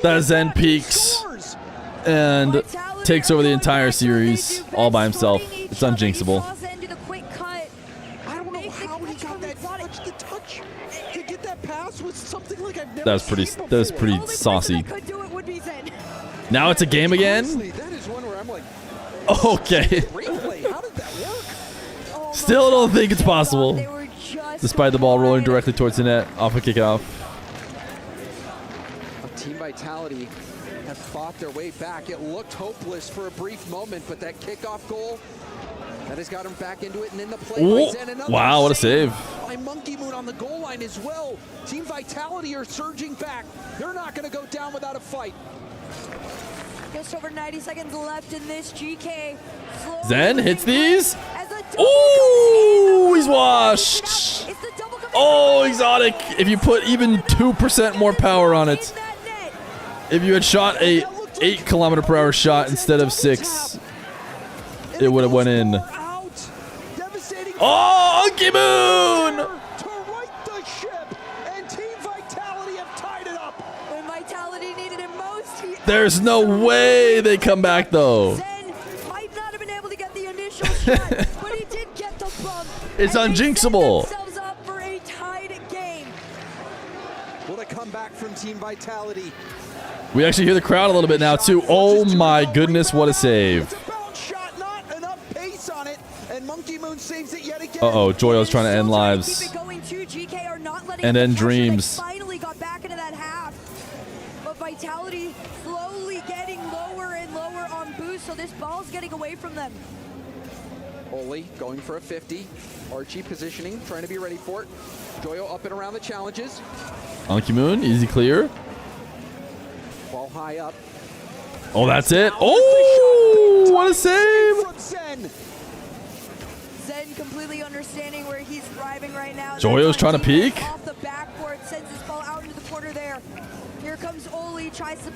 that Zen peaks and takes over the entire series all by himself. It's unjinxable. That was pretty saucy. Now it's a game again? Okay. Still don't think it's possible. Despite the ball rolling directly towards the net off a kickoff. Team Vitality have fought their way back. It looked hopeless for a brief moment, but that kickoff goal, that has got them back into it. And then the play by Zen, another wow, what a save. By Monkey Moon on the goal line as well. Team Vitality are surging back. They're not going to go down without a fight. Just over 90 seconds left in this. GK. Zen hits these. Ooh, he's washed. Oh, exotic. If you put even 2% more power on it. If you had shot a 8km/h shot instead of 6, it would have went in. Oh, Monkey Moon! There's no way they come back though. Might not have been able to get the initial shot, but he did get the bump. It's unjinxable. Up for a tied game. What a comeback from Team Vitality. We actually hear the crowd a little bit now too. Oh my goodness, what a save. Uh-oh, Joyo's trying to end lives. And end dreams. Finally got back into that half. But Vitality slowly getting lower and lower on boost, so this ball's getting away from them. Oli going for a 50. Archie positioning, trying to be ready for it. Joyo up and around the challenges. Monkey Moon, easy clear. Ball high up. Oh, that's it. Oh, what a save. Zen completely understanding where he's thriving right now. Joyo's trying to peek. Off the backboard, sends his ball out into the corner there. Here comes Oli, tries to.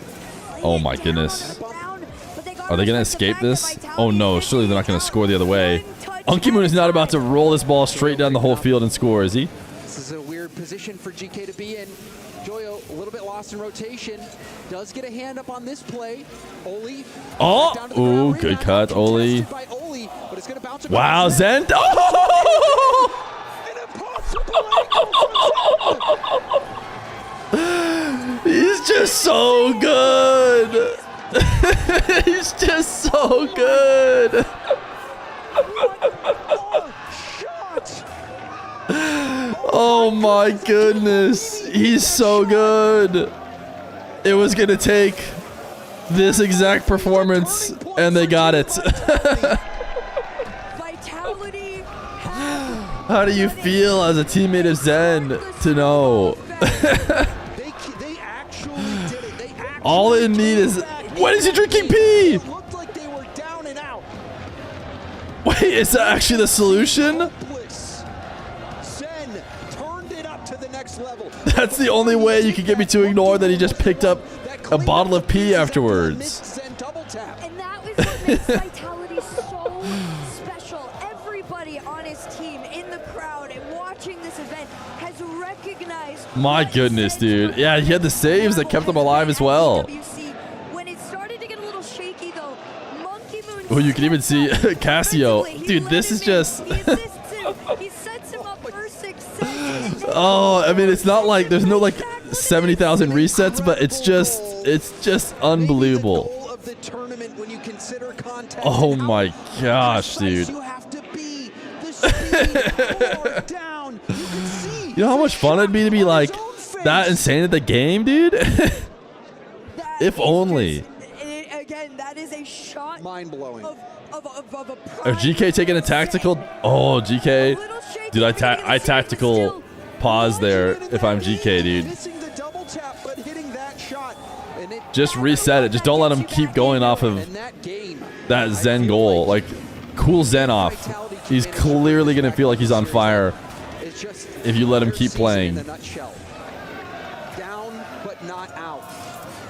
Oh my goodness. Are they going to escape this? Oh no, surely they're not going to score the other way. Monkey Moon is not about to roll this ball straight down the whole field and score, is he? This is a weird position for GK to be in. Joyo a little bit lost in rotation. Does get a hand up on this play. Oli. Oh, ooh, good cut, Oli. Wow, Zen. Oh! He's just so good. He's just so good. Oh my goodness. He's so good. It was going to take this exact performance, and they got it. How do you feel as a teammate of Zen to know? All they need is... When is he drinking pee? Wait, is that actually the solution? That's the only way you can get me to ignore that he just picked up a bottle of pee afterwards. And that was what makes Vitality so special. Everybody on his team, in the crowd, and watching this event has recognized... My goodness, dude. Yeah, he had the saves that kept him alive as well. When it started to get a little shaky, though, Monkey Moon... Oh, you can even see Casio. Dude, this is just... He sets him up for success. Oh, I mean, it's not like there's no like 70,000 resets, but it's just unbelievable. Oh my gosh, dude. You know how much fun it'd be to be like that insane at the game, dude? If only. Again, that is a shot. Mind-blowing. Are GK taking a tactical? Oh, GK. Dude, I tactical pause there if I'm GK, dude. Just reset it. Just don't let him keep going off of that Zen goal. Like, cool Zen off. He's clearly going to feel like he's on fire if you let him keep playing. Down but not out.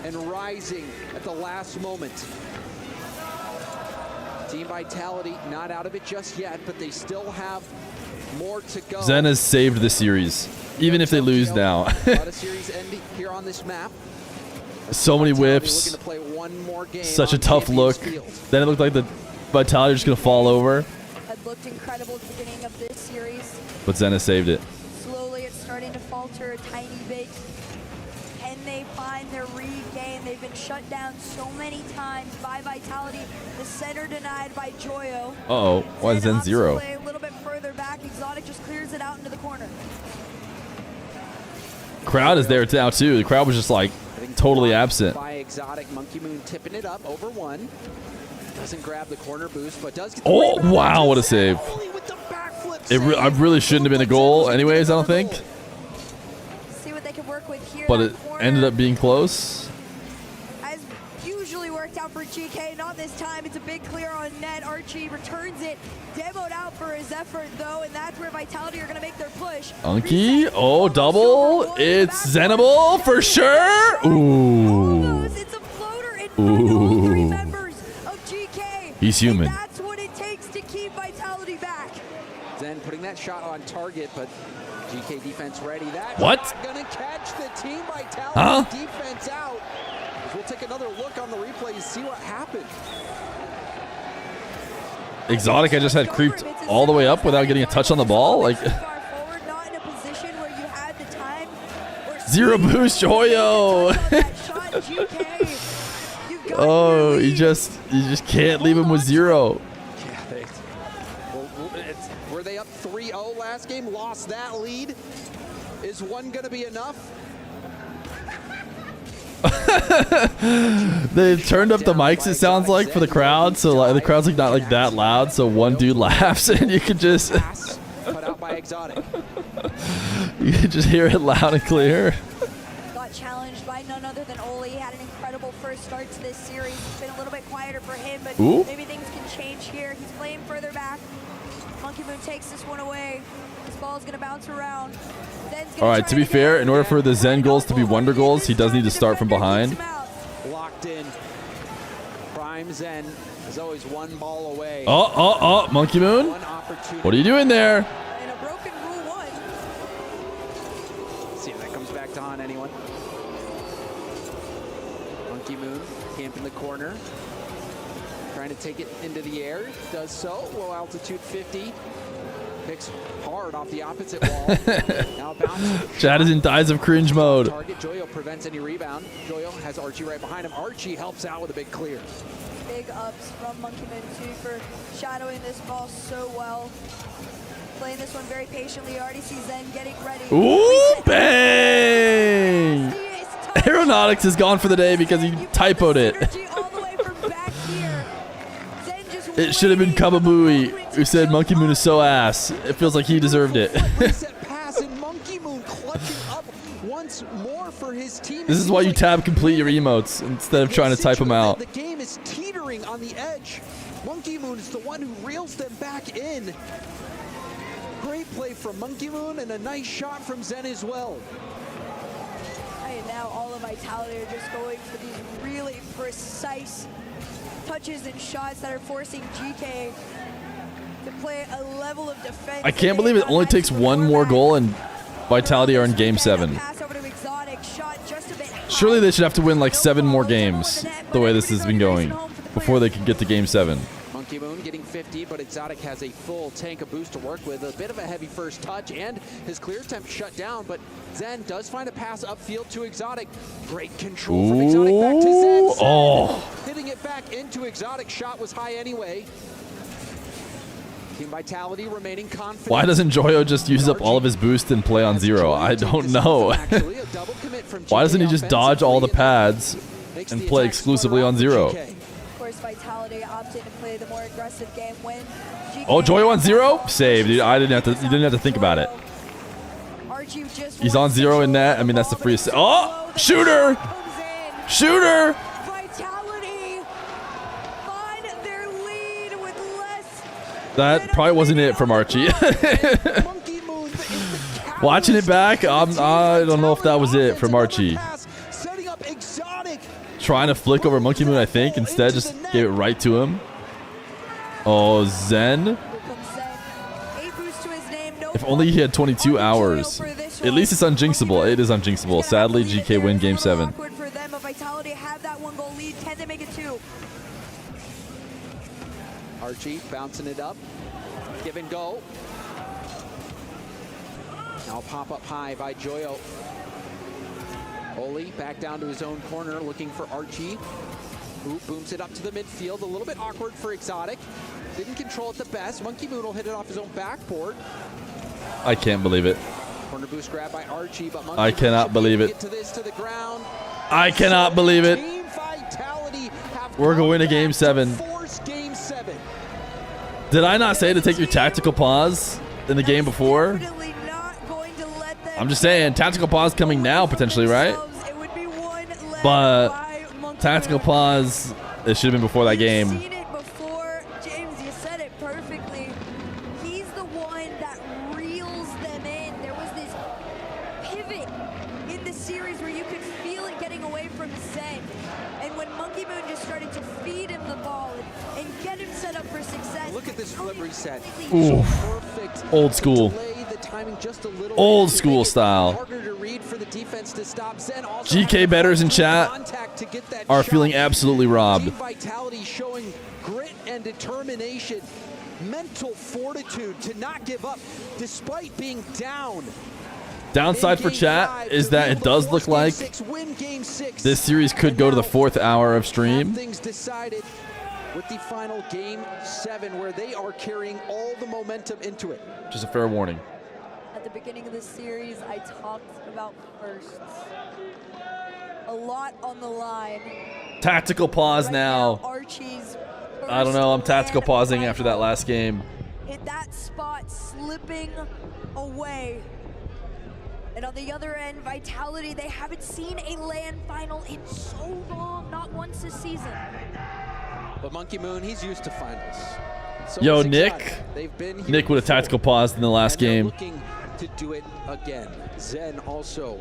And rising at the last moment. Team Vitality not out of it just yet, but they still have more to go. Zen has saved the series, even if they lose now. A lot of series ending here on this map. So many whiffs. Such a tough look. Then it looked like the Vitality was just going to fall over. Had looked incredible at the beginning of this series. But Zen has saved it. Slowly, it's starting to falter a tiny bit. Can they find their regain? They've been shut down so many times by Vitality. The center denied by Joyo. Uh-oh. Why is Zen 0? A little bit further back. Exotic just clears it out into the corner. Crowd is there now, too. The crowd was just like totally absent. By Exotic, Monkey Moon tipping it up over one. Doesn't grab the corner boost, but does get the Oh, rebound. wow. What a save. I really shouldn't have been a goal anyways, I don't think. See what they can work with here. But it ended up being close. As usually worked out for GK, not this time. It's a big clear on net. Archie returns it, demoed out for his effort though, and that's where Vitality are going to make their push. Unky. Oh, double. It's Zenable for sure. Ooh. It's a floater in front of all three members of GK. He's human. That's what it takes to keep Vitality back. Zen putting that shot on target, but GK defense ready. That What? Gonna catch the Team Vitality Huh? defense out. We'll take another look on the replay to see what happened. Exotic, I just had creeped all the way up without getting a touch on the ball. Like, zero boost, Joyo. Oh, you just can't leave him with zero. Were they up 3-0 last game? Lost that lead. Is one gonna be enough? They've turned up the mics, it sounds like, for the crowd, so like the crowd's like not like that loud, so one dude laughs and you can just Put out by Exotic. you can just hear it loud and clear. Got challenged by none other than Oli. Had an incredible first start to this series. It's been a little bit quieter for him, but Ooh. maybe things can change here. He's playing further back. Monkey Moon takes this one away. This ball's gonna bounce around. All right, to be fair, in order for the Zen goals to be wonder goals, he does need to start from behind. Locked in. Prime Zen is always one ball away. Oh, Monkey Moon. What are you doing there? In a broken rule one. See if that comes back to haunt anyone. Monkey Moon camp in the corner. Trying to take it into the air. Does so. Low altitude 50. Picks hard off the opposite wall. Now bounce. Chad is in Dies of Cringe mode. Target. Joyo prevents any rebound. Joyo has Archie right behind him. Archie helps out with a big clear. Big ups from Monkey Moon too for shadowing this ball so well. Playing this one very patiently. Already see Zen getting ready. Ooh, bang! Aeronautics is gone for the day because he typoed it. It should have been Kababooey who said Monkey Moon is so ass. It feels like he deserved it. Pass and Monkey Moon clutching up once more for his team. This is why you tab complete your emotes instead of trying to type them out. The game is teetering on the edge. Monkey Moon is the one who reels them back in. Great play from Monkey Moon and a nice shot from Zen as well. And now all of Vitality are just going for these really precise touches and shots that are forcing GK to play a level of defense. I can't believe it only takes one more goal and Vitality are in Game 7. Surely they should have to win like 7 more games the way this has been going before they could get to Game 7. Monkey Moon getting 50 50, but Exotic has a full tank of boost to work with. A bit of a heavy first touch, and his clear attempt shut down, but Zen does find a pass upfield to Exotic. Great control from Exotic back to Zen. Hitting it back into Exotic. Shot was high anyway. Team Vitality remaining confident. Why doesn't Joyo just use up all of his boost and play on 0? I don't know. Why doesn't he just dodge all the pads and play exclusively on 0? Of course, Vitality opted to play the more aggressive game when Oh, Joyo on 0? Save, dude. I didn't have to. You didn't have to think about it. He's on 0 in net. I mean, that's the freest. Oh, shooter! Shooter! That probably wasn't it from Archie. Watching it back, I don't know if that was it from Archie. Trying to flick over Monkey Moon, I think. Instead, just gave it right to him. Oh, Zen. If only he had 22 hours. At least it's unjinxable. It is unjinxable. Sadly, GK win Game 7. Vitality have that 1-goal lead. Can they make it 2? Archie bouncing it up. Give and go. Now pop up high by Joyo. Oli back down to his own corner looking for Archie. Who booms it up to the midfield. A little bit awkward for Exotic. Didn't control it the best. Monkey Moon will hit it off his own backboard. I can't believe it. Corner boost grab by Archie, but Monkey I cannot believe it. Get to this to the ground. I cannot believe it. We're going to Game 7. Game 7. Did I not say to take your tactical pause in the game before? I'm just saying, tactical pause coming now potentially, right? But tactical pause, it should have been before that game. Seen it before, James. You said it perfectly. He's the one that reels them in. There was this pivot in the series where you could feel it getting away from Zen, and when Monkey Moon just started to feed him the ball and get him set up for success. Look at this flip reset. Ooh. Old school. Old school style. GK bettors in chat are feeling absolutely robbed. Vitality showing grit and determination, mental fortitude to not give up despite being down. Downside for chat is that it does look like this series could go to the 4th hour of stream. Things decided with the final Game 7 where they are carrying all the momentum into it. Just a fair warning. At the beginning of this series, I talked about firsts. A lot on the line. Tactical pause now. Archie's I don't know. I'm tactical pausing after that last game. hit that spot, slipping away. And on the other end, Vitality, they haven't seen a LAN final in so long, not once this season. But Monkey Moon, he's used to finals. So Yo, is Nick. Exotic. Nick with a tactical pause in the last game. Looking to do it again. Zen also,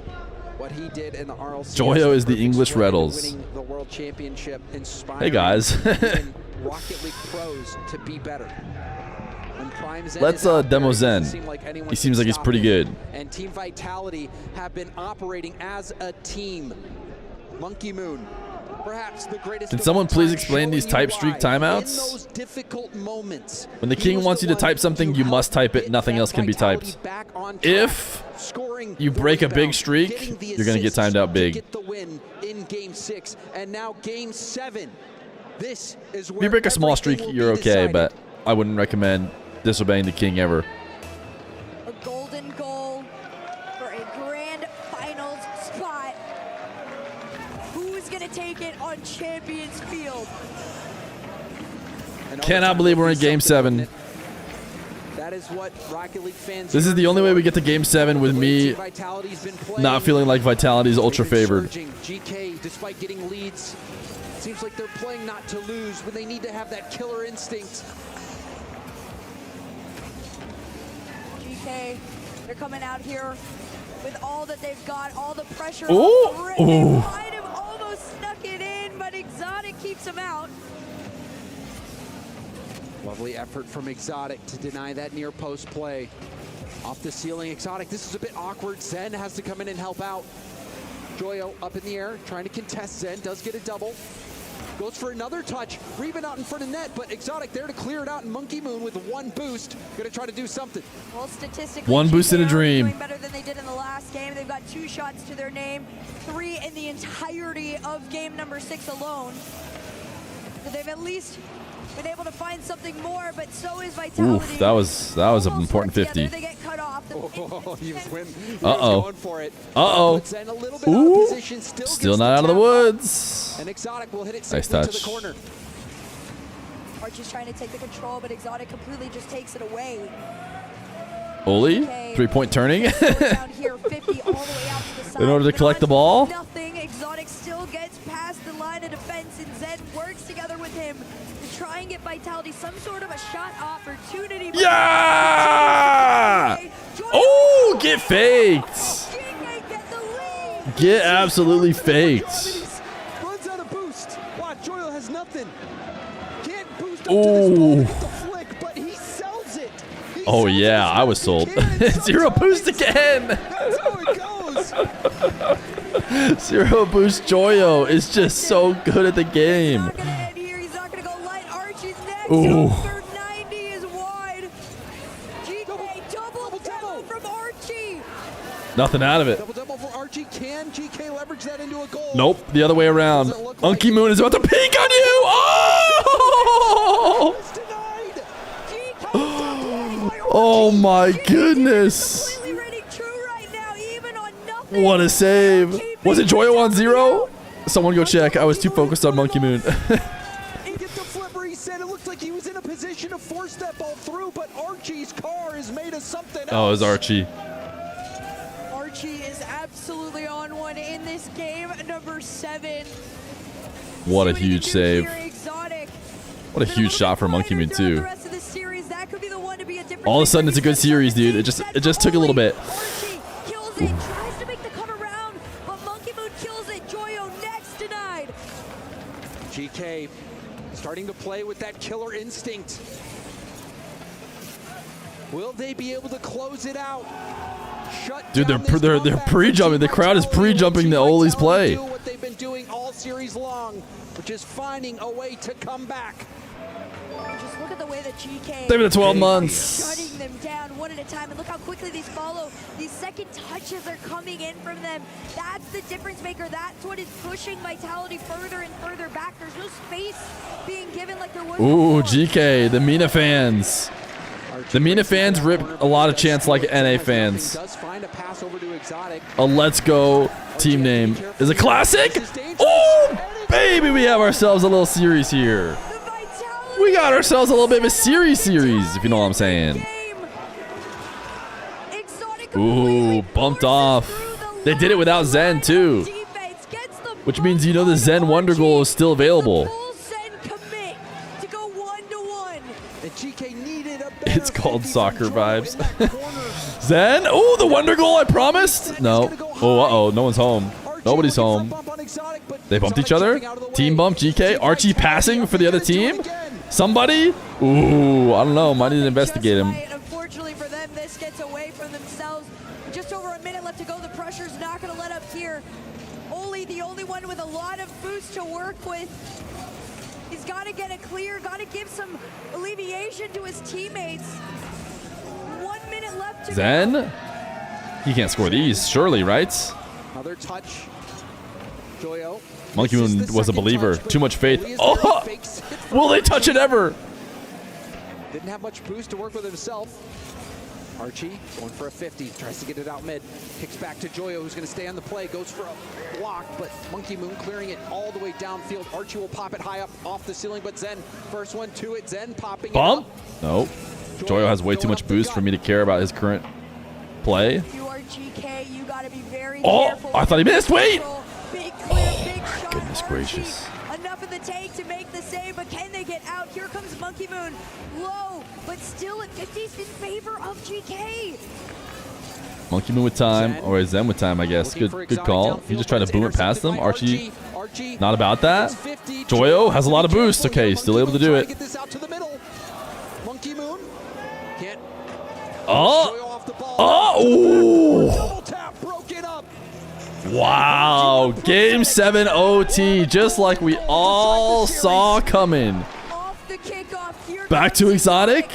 what he did in the RLC. Joyo is the English Reddles. Winning the World Championship, inspiring Hey guys. even Rocket League pros to be better. When Prime Zen Let's is out demo there, it Zen. doesn't seem like anyone He seems can like he's stop pretty him. good. And Team Vitality have been operating as a team. Monkey Moon, perhaps the greatest. Can of someone all please time, explain these showing type you streak why. In timeouts? those difficult moments, When the he king was wants the you to one type something, you must type it. Nothing else can be typed. back on track, If scoring you break a big streak, you're going to get timed out big. get the win in Game 6, and now Game 7. This is If where you break a small streak, everything will you're be okay, decided. but I wouldn't recommend disobeying the king ever. A golden goal for a grand finals spot. Who's gonna take it on Champions Field? Cannot believe we're in Game 7. That is what Rocket League fans. This is the only way we get to Game 7 with me Vitality's been playing. not feeling like Vitality's ultra favored. GK, despite getting leads, seems like they're playing not to lose when they need to have that killer instinct. GK, they're coming out here with all that they've got, all the pressure. Ooh. They Ooh. might have almost snuck it in, but Exotic keeps him out. Lovely effort from Exotic to deny that near post play. Off the ceiling, Exotic. This is a bit awkward. Zen has to come in and help out. Joyo up in the air, trying to contest Zen. Does get a double. Goes for another touch. Rebound out in front of net, but Exotic there to clear it out. And Monkey Moon with one boost. Going to try to do something. Well, statistically, one boost in a GK are dream. doing better than they did in the last game. They've got 2 shots to their name, 3 in the entirety of game number 6 alone. So they've at least been able to find something more, but so is Vitality. Oof, that was an important 50. They get cut off. Uh-oh. Uh-oh. Ooh. Still not out of the woods. And Exotic will hit it Nice to the touch. corner. Archie's trying to take the control, but Exotic completely just takes it away. Oli, 3-point turning. Down here, 50 all the way out to the side. In order to collect the ball. Nothing. Exotic still gets past the line of defense, and Zen works together with him to try and get Vitality some sort of a shot opportunity. Yeah! Oh, get faked. Get absolutely faked. Runs out of boost. Watch, Joyo has nothing. Can't boost up Ooh. to the flick, but he sells it. Oh yeah, I was sold. 0 boost again. That's how it goes. 0 boost Joyo is just so good at the game. Ooh. Nothing out of it. Double for Archie. Can GK leverage that into a goal? Nope, the other way around. Monkey Moon is about to peek on you. Oh! Oh my goodness. What a save. Was it Joyo on 0? Someone go check. I was too focused on Monkey Moon. He said it looked like he was in a position to force that ball through, but Archie's car is made of something else. Oh, it was Archie. Archie is absolutely on one in this game, number 7. What a huge save. What a huge shot for Monkey Moon too. All of a sudden it's a good series, dude. It just took a little bit. Tries to make the come around, but Monkey Moon kills it. Joyo next denied. GK starting to play with that killer instinct. Will they be able to close it out? Dude, they're pre-jumping. The crowd is pre-jumping the Oli's play. What they've been doing all series long, which is finding a way to come back. Just look at the way that GK They've been 12 months. shutting them down one at a time, and look how quickly these follow. These second touches are coming in from them. That's the difference maker. That's what is pushing Vitality further and further back. There's no space being given like there was. Ooh, GK, the Mina fans. The Mina fans rip a lot of chants like NA fans. A Let's Go team name is a classic. Oh, baby, we have ourselves a little series here. We got ourselves a little bit of a series, if you know what I'm saying. Ooh, bumped off. They did it without Zen, too. Which means you know the Zen Wonder Goal is still available. It's called soccer vibes. Zen? Oh, the Wonder Goal I promised? No. Oh, uh-oh. No one's home. Nobody's home. They bumped each other. Team bump, GK. Archie passing for the other team. Somebody? Ooh, I don't know. Might need to investigate him. Unfortunately for them, this gets away from themselves. Just over a minute left to go. The pressure's not going to let up here. Oli, the only one with a lot of boost to work with. He's got to get it clear, got to give some alleviation to his teammates. 1 minute left to Zen? go. He can't score these, surely, right? Another touch. Joyo. Monkey Moon was a believer. Too much faith. Oh! Will they touch it ever? Didn't have much boost to work with himself. Archie going for a 50, tries to get it out mid. Kicks back to Joyo, who's going to stay on the play. Goes for a block, but Monkey Moon clearing it all the way downfield. Archie will pop it high up off the ceiling, but Zen, first one to it. Zen popping Bump? it up. Nope. Joyo has way too much boost for me to care about his current play. You are GK, you got to be very Oh, careful. I thought he missed. Wait! Big clear, big shot. Goodness gracious. Enough in the tank to make the save, but can they get out? Here comes Monkey Moon. Low, but still at 50s in favor of GK. Monkey Moon with time, or Zen with time, I guess. Good call. He just tried to boom it past them. Archie, not about that. Joyo has a lot of boost. Okay, still able to do it. Monkey Moon can't. Oh! Oh! Ooh. Double tap, broken up. Wow. Game 7 OT, just like we all saw coming. Back to Exotic.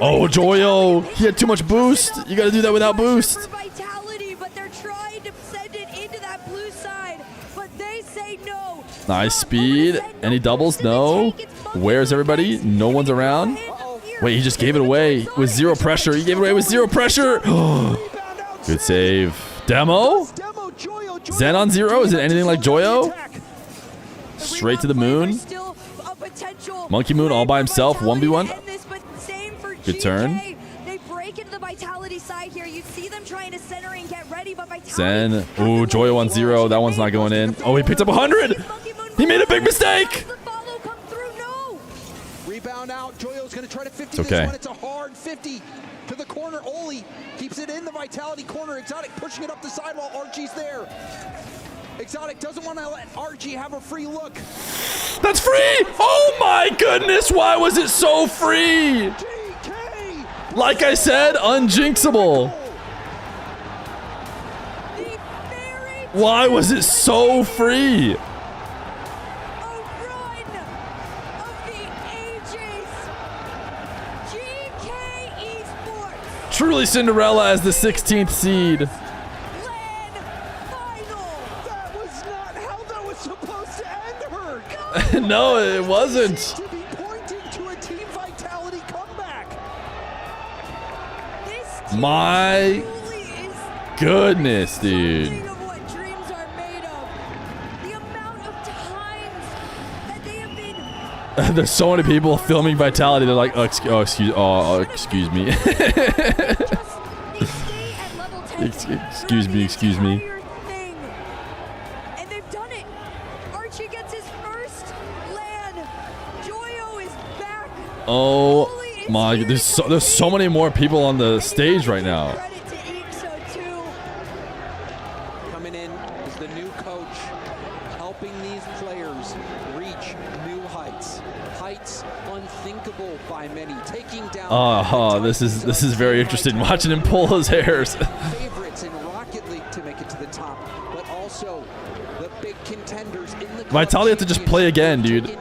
Oh, Joyo. He had too much boost. You got to do that without boost. Nice speed. Any doubles? No. Where's everybody? No one's around. Wait, he just gave it away with zero pressure. He gave it away with zero pressure. Good save. Demo? Zen on zero? Is it anything like Joyo? Straight to the moon. Monkey Moon all by himself. 1v1. Good turn. Zen. Ooh, Joyo on zero. That one's not going in. Oh, he picked up 100. He made a big mistake. Rebound out. Joyo's going to try to 50 it's okay. This one. It's a hard 50 to the corner. Oli keeps it in the Vitality corner. Exotic pushing it up the side while Archie's there. Exotic doesn't want to let Archie have a free look. That's free! Oh my goodness, why was it so free? Like I said, unjinxable. Why was it so free? Truly Cinderella as the 16th seed. No, it wasn't. My goodness, dude. There's so many people filming Vitality. They're like, excuse me. excuse me. Oh my, there's so many more people on the stage right now. Coming in is the new coach, helping these players reach new heights. Heights unthinkable by many, taking down this is very interesting watching him pull his hairs. favorites in Rocket League to make it to the top, but also the big contenders in the Vitality have to just play again, dude.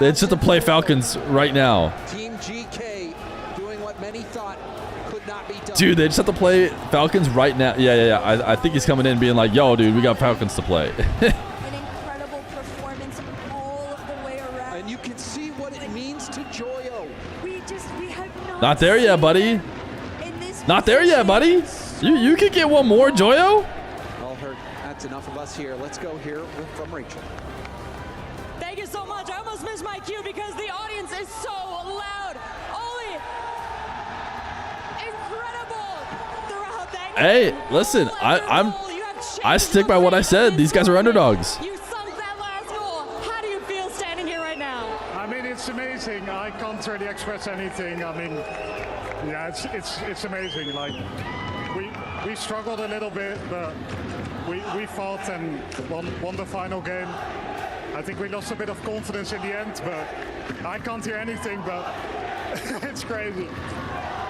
They just have to play Falcons right now. Team GK doing what many thought could not be done. Dude, they just have to play Falcons right now. Yeah. I think he's coming in being like, yo, dude, we got Falcons to play. And you can see what it means to Joyo. Not there yet, buddy. Not there yet, buddy. You could get one more, Joyo. Well heard. That's enough of us here. Let's go here from Rachel. Thank you so much. I almost missed my cue because the audience is so loud. Oli, incredible throughout that. Hey, listen, I stick by what I said. These guys are underdogs. You sunk that last goal. How do you feel standing here right now? I mean, it's amazing. I can't really express anything. I mean, yeah, it's amazing. Like we struggled a little bit, but we fought and won the final game. I think we lost a bit of confidence in the end, but I can't hear anything, but it's crazy.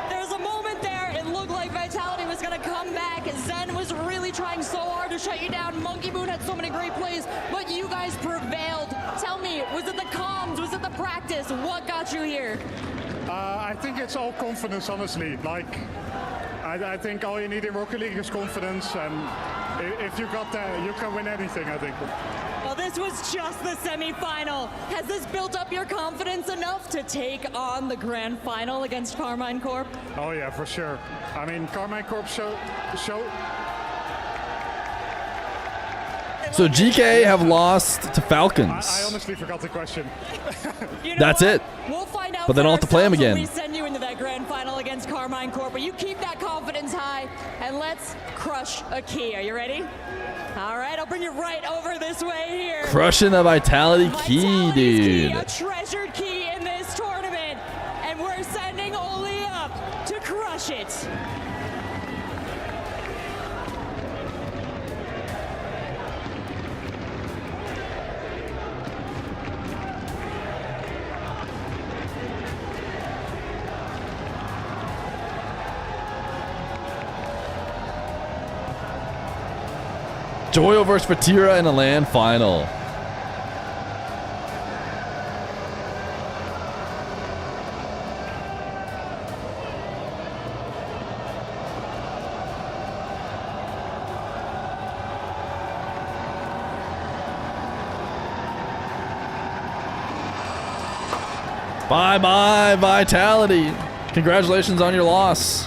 There's a moment there, it looked like Vitality was going to come back. Zen was really trying so hard to shut you down. Monkey Moon had so many great plays, but you guys prevailed. Tell me, was it the comms? Was it the practice? What got you here? I think it's all confidence, honestly. Like, I think all you need in Rocket League is confidence, and if you got that, you can win anything, I think. Well, this was just the semi-final. Has this built up your confidence enough to take on the grand final against Carmine Corp? Oh yeah, for sure. I mean, Carmine Corp show. So GK have lost to Falcons. I honestly forgot the question. That's it. We'll find out. But they don't have to play him again. We send you into that grand final against Carmine Corp, but you keep that confidence high, and let's crush a key. Are you ready? All right, I'll bring you right over this way here. Crushing the Vitality key, dude. A treasured key in this tournament, and we're sending Oli up to crush it. Joyo versus Fatira in a LAN final. Bye-bye, Vitality. Congratulations on your loss.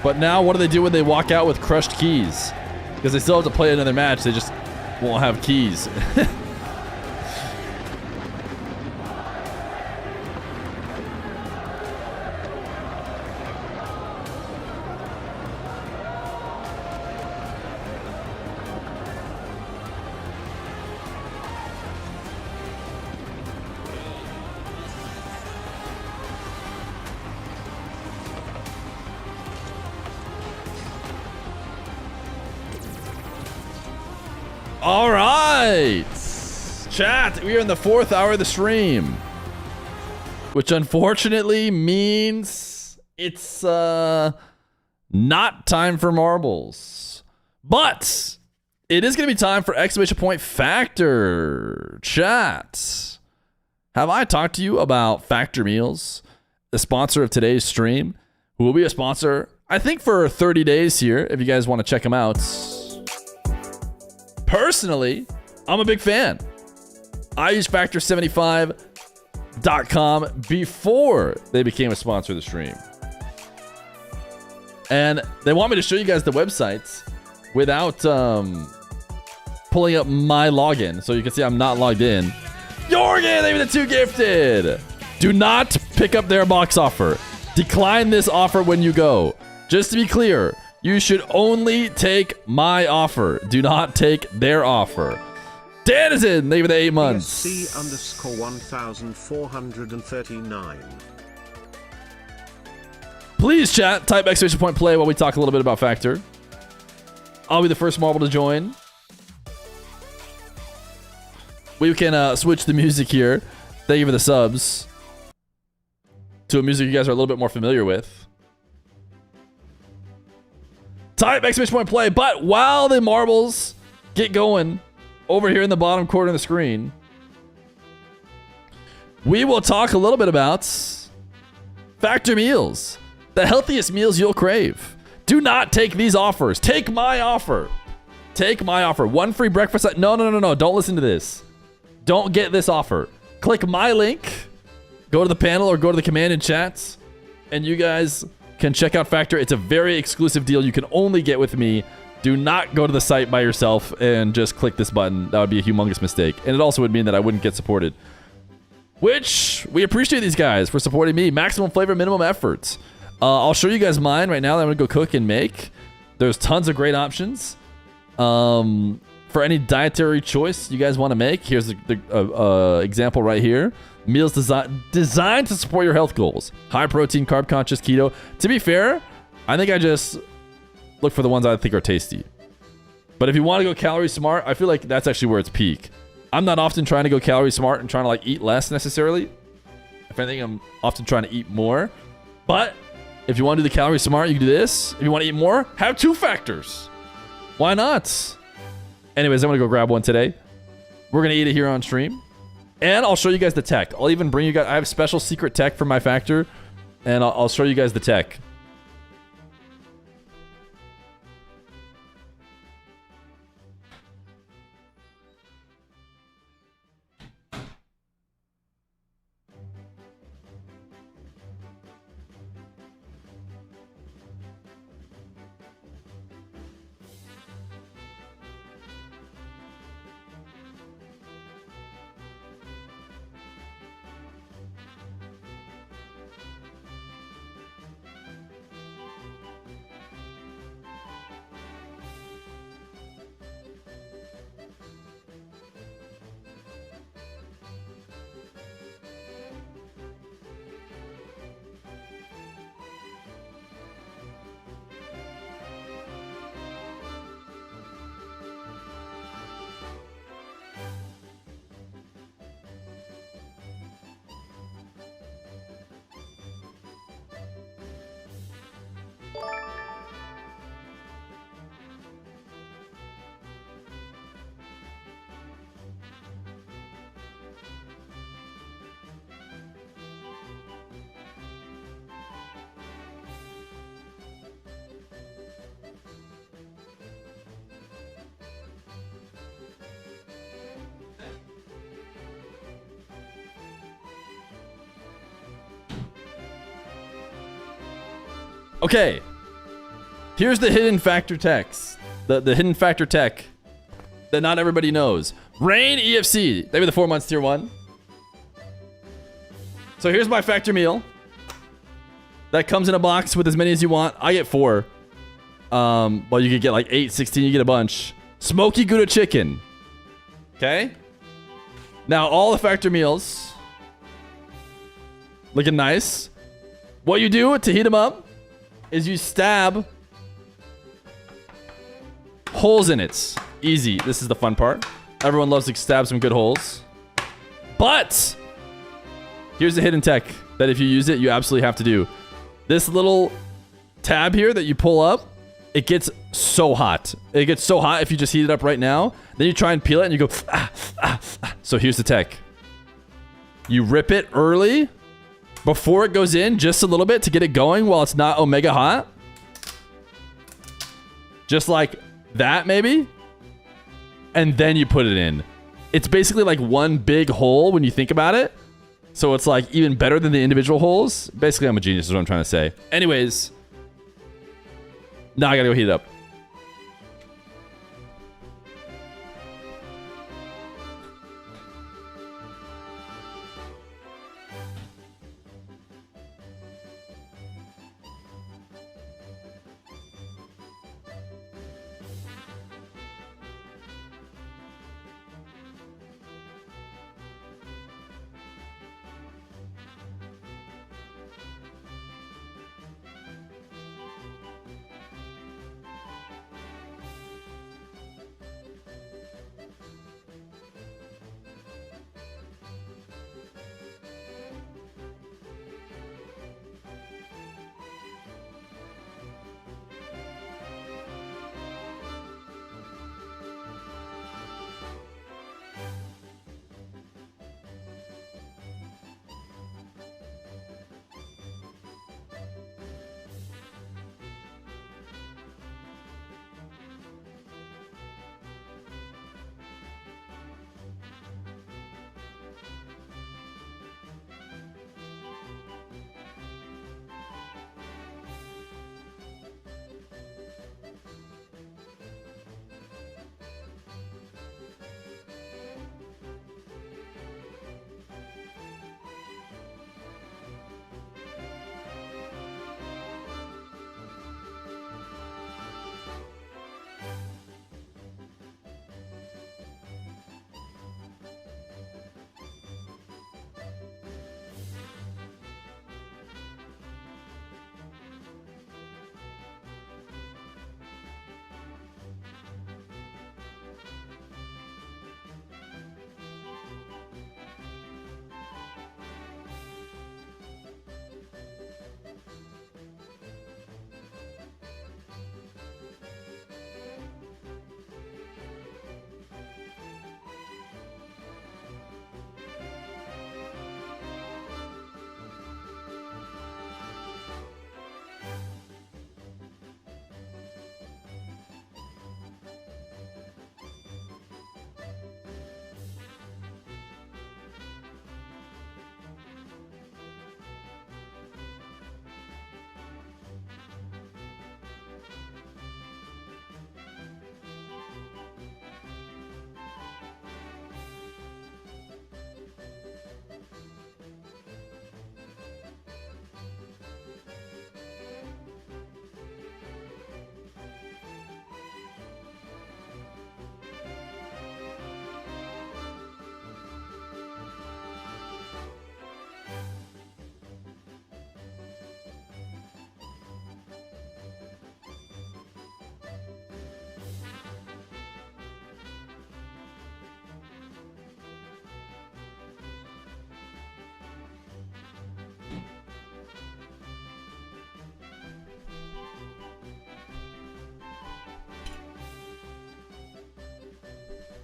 But now what do they do when they walk out with crushed keys? Because they still have to play another match. They just won't have keys. All right, chat, we are in the 4th hour of the stream, which unfortunately means it's not time for marbles, but it is going to be time for exclamation point Factor. Chat, have I talked to you about Factor Meals, the sponsor of today's stream, who will be a sponsor, I think, for 30 days here, if you guys want to check them out. Personally, I'm a big fan. I used Factor75.com before they became a sponsor of the stream. And they want me to show you guys the websites without pulling up my login. So you can see I'm not logged in. Jorgen, they were the 2 gifted. Do not pick up their box offer. Decline this offer when you go. Just to be clear, you should only take my offer. Do not take their offer. Danizen, they were the 8 months. PSC_1439. Please chat, type exclamation point play while we talk a little bit about Factor. I'll be the first marble to join. We can switch the music here. Thank you for the subs. To a music you guys are a little bit more familiar with. Type exclamation point play, but while the marbles get going over here in the bottom corner of the screen, we will talk a little bit about Factor Meals, the healthiest meals you'll crave. Do not take these offers. Take my offer. Take my offer. 1 free breakfast. No. Don't listen to this. Don't get this offer. Click my link. Go to the panel or go to the command in chats, and you guys can check out Factor. It's a very exclusive deal you can only get with me. Do not go to the site by yourself and just click this button. That would be a humongous mistake. And it also would mean that I wouldn't get supported. Which, we appreciate these guys for supporting me. Maximum flavor, minimum effort. I'll show you guys mine right now that I'm going to go cook and make. There's tons of great options. For any dietary choice you guys want to make, here's the example right here. Meals designed to support your health goals. High protein, carb conscious, keto. To be fair, I think I just look for the ones I think are tasty. But if you want to go calorie smart, I feel like that's actually where it's peak. I'm not often trying to go calorie smart and trying to like eat less necessarily. If anything, I'm often trying to eat more. But if you want to do the calorie smart, you can do this. If you want to eat more, have 2 factors. Why not? Anyways, I'm going to go grab one today. We're going to eat it here on stream. And I'll show you guys the tech. I'll even bring you guys... I have special secret tech for my Factor. And I'll show you guys the tech. Okay. Here's the hidden factor text. The hidden factor tech that not everybody knows. Rain EFC. They were the 4 months tier 1. So here's my factor meal. That comes in a box with as many as you want. I get 4. Well, you could get like 8, 16. You get a bunch. Smoky Gouda chicken. Okay. Now all the factor meals. Looking nice. What you do to heat them up is you stab holes in it. Easy. This is the fun part. Everyone loves to stab some good holes. But here's the hidden tech that if you use it, you absolutely have to do. This little tab here that you pull up, it gets so hot. It gets so hot if you just heat it up right now. Then you try and peel it and you go, ah, ah, ah. So here's the tech. You rip it early before it goes in just a little bit to get it going while it's not omega hot. Just like that, maybe. And then you put it in. It's basically like one big hole when you think about it. So it's like even better than the individual holes. Basically, I'm a genius is what I'm trying to say. Anyways. Now I gotta go heat it up.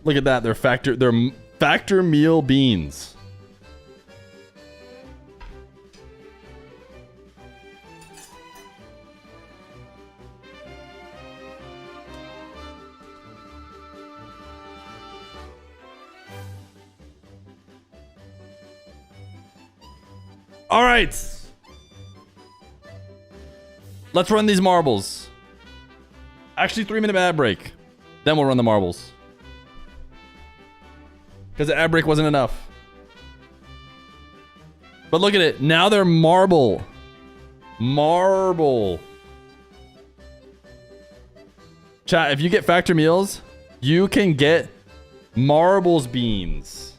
Look at that. They're factor meal beans. All right. Let's run these marbles. Actually, 3-minute ad break. Then we'll run the marbles. Because the ad break wasn't enough. But look at it. Now they're marble. Marble. Chat, if you get factor meals, you can get marbles beans.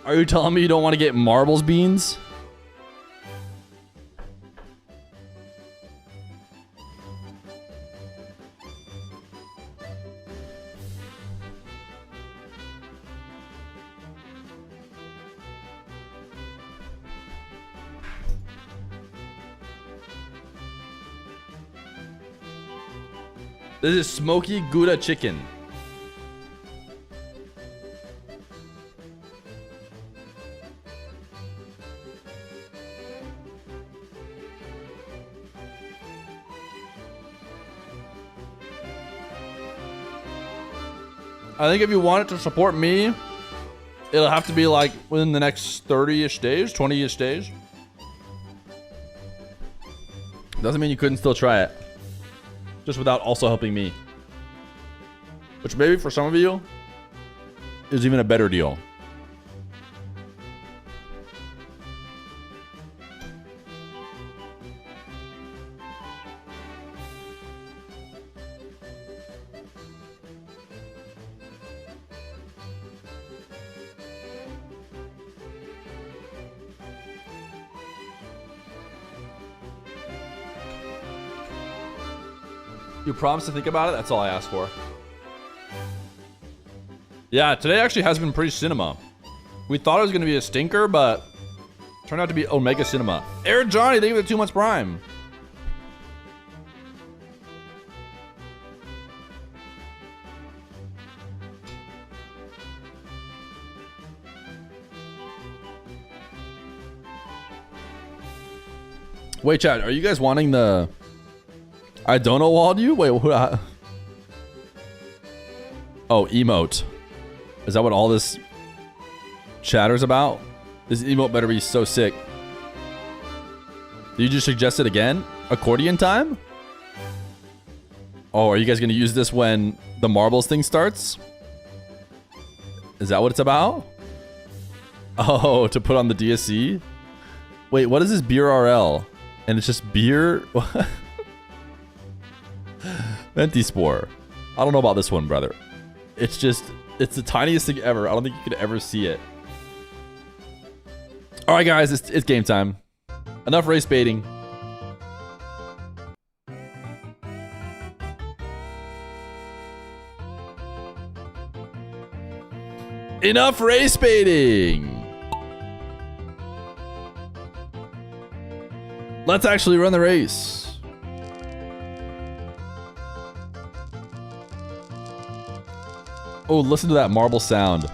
Are you telling me you don't want to get marbles beans? This is smoky Gouda chicken. I think if you want it to support me, it'll have to be like within the next 30-ish days, 20-ish days. Doesn't mean you couldn't still try it. Just without also helping me. Which maybe for some of you is even a better deal. You promise to think about it? That's all I asked for. Yeah, today actually has been pretty cinema. We thought it was going to be a stinker, but turned out to be Omega Cinema. Eric Johnny, thank you for the 2 months Prime. Wait, chat, are you guys wanting the... I don't know walled you? Wait, what? Oh, emote. Is that what all this chatter's about? This emote better be so sick. Did you just suggest it again? Accordion time? Oh, are you guys going to use this when the marbles thing starts? Is that what it's about? Oh, to put on the DSC? Wait, what is this beer RL? And it's just beer? Ventispore. I don't know about this one, brother. It's just, it's the tiniest thing ever. I don't think you could ever see it. All right, guys, it's game time. Enough race baiting. Enough race baiting. Let's actually run the race. Oh, listen to that marble sound.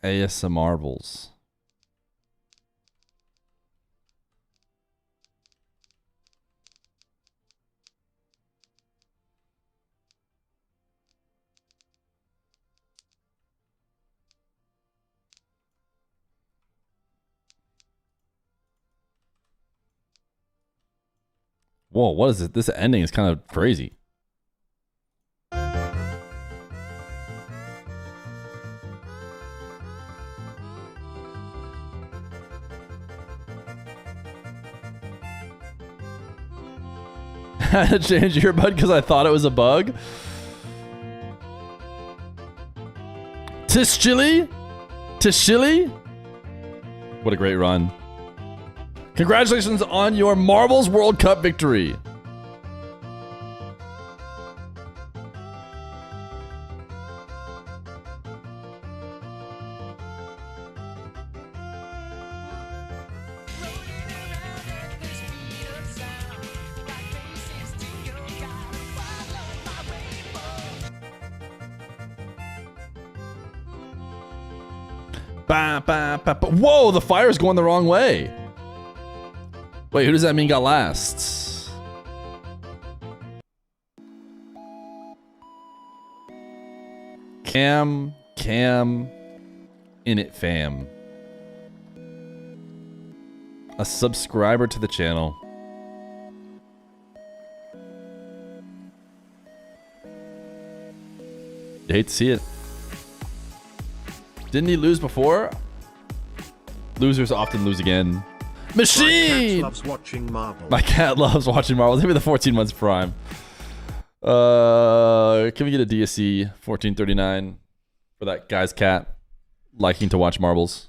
ASMR marbles. Whoa, what is it? This ending is kind of crazy. had to change earbud because I thought it was a bug. Tishchili? What a great run. Congratulations on your Marbles World Cup victory. Whoa, the fire's going the wrong way. Wait, who does that mean got last? Cam, in it fam. A subscriber to the channel. You hate to see it. Didn't he lose before? Losers often lose again. Machine! My cat loves watching marbles. My cat loves watching marbles. Maybe the 14 months prime. Can we get a DSC 1439 for that guy's cat liking to watch marbles?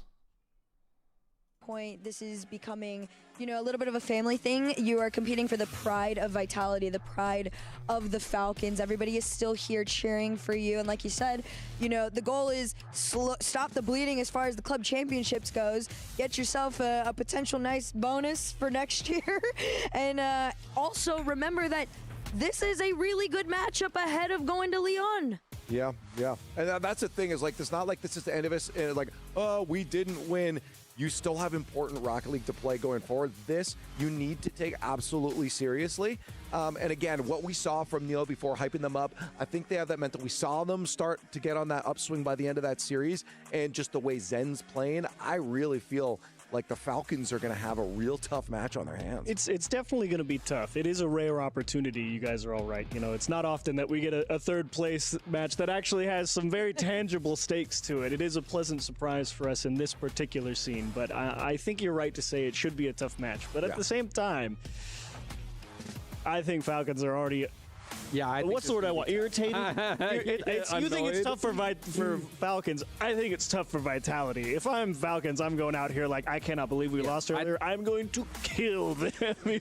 Point. This is becoming, you know, a little bit of a family thing. You are competing for the pride of Vitality, the pride of the Falcons. Everybody is still here cheering for you. And like you said, you know, the goal is stop the bleeding as far as the club championships goes. Get yourself a potential nice bonus for next year. And also remember that this is a really good matchup ahead of going to Lyon. Yeah. And that's the thing is, like, it's not like this is the end of us. Like, oh, we didn't win. You still have important Rocket League to play going forward. This you need to take absolutely seriously. And again, what we saw from Neil before, hyping them up, I think they have that mental. We saw them start to get on that upswing by the end of that series. And just the way Zen's playing, I really feel like the Falcons are going to have a real tough match on their hands. It's definitely going to be tough. It is a rare opportunity. You guys are all right. You know, it's not often that we get a third place match that actually has some very tangible stakes to it. It is a pleasant surprise for us in this particular scene, but I think you're right to say it should be a tough match. But at the same time, I think Falcons are already... Yeah, what's the word I want? Irritated? You think it's tough for Falcons. I think it's tough for Vitality. If I'm Falcons, I'm going out here like, I cannot believe we lost earlier. I'm going to kill them.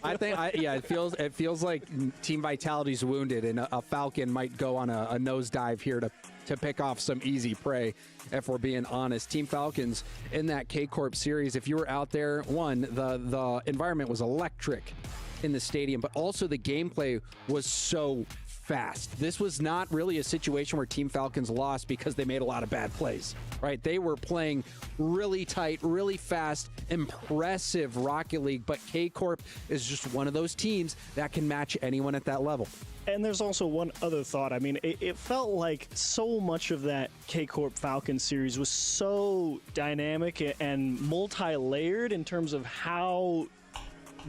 I think, it feels like Team Vitality's wounded, and a Falcon might go on a nosedive here to pick off some easy prey, if we're being honest. Team Falcons in that K-Corp series, if you were out there, the environment was electric in the stadium, but also the gameplay was so fast. This was not really a situation where Team Falcons lost because they made a lot of bad plays, right? They were playing really tight, really fast, impressive Rocket League, but K-Corp is just one of those teams that can match anyone at that level. And there's also one other thought. I mean, it felt like so much of that K-Corp Falcon series was so dynamic and multi-layered in terms of how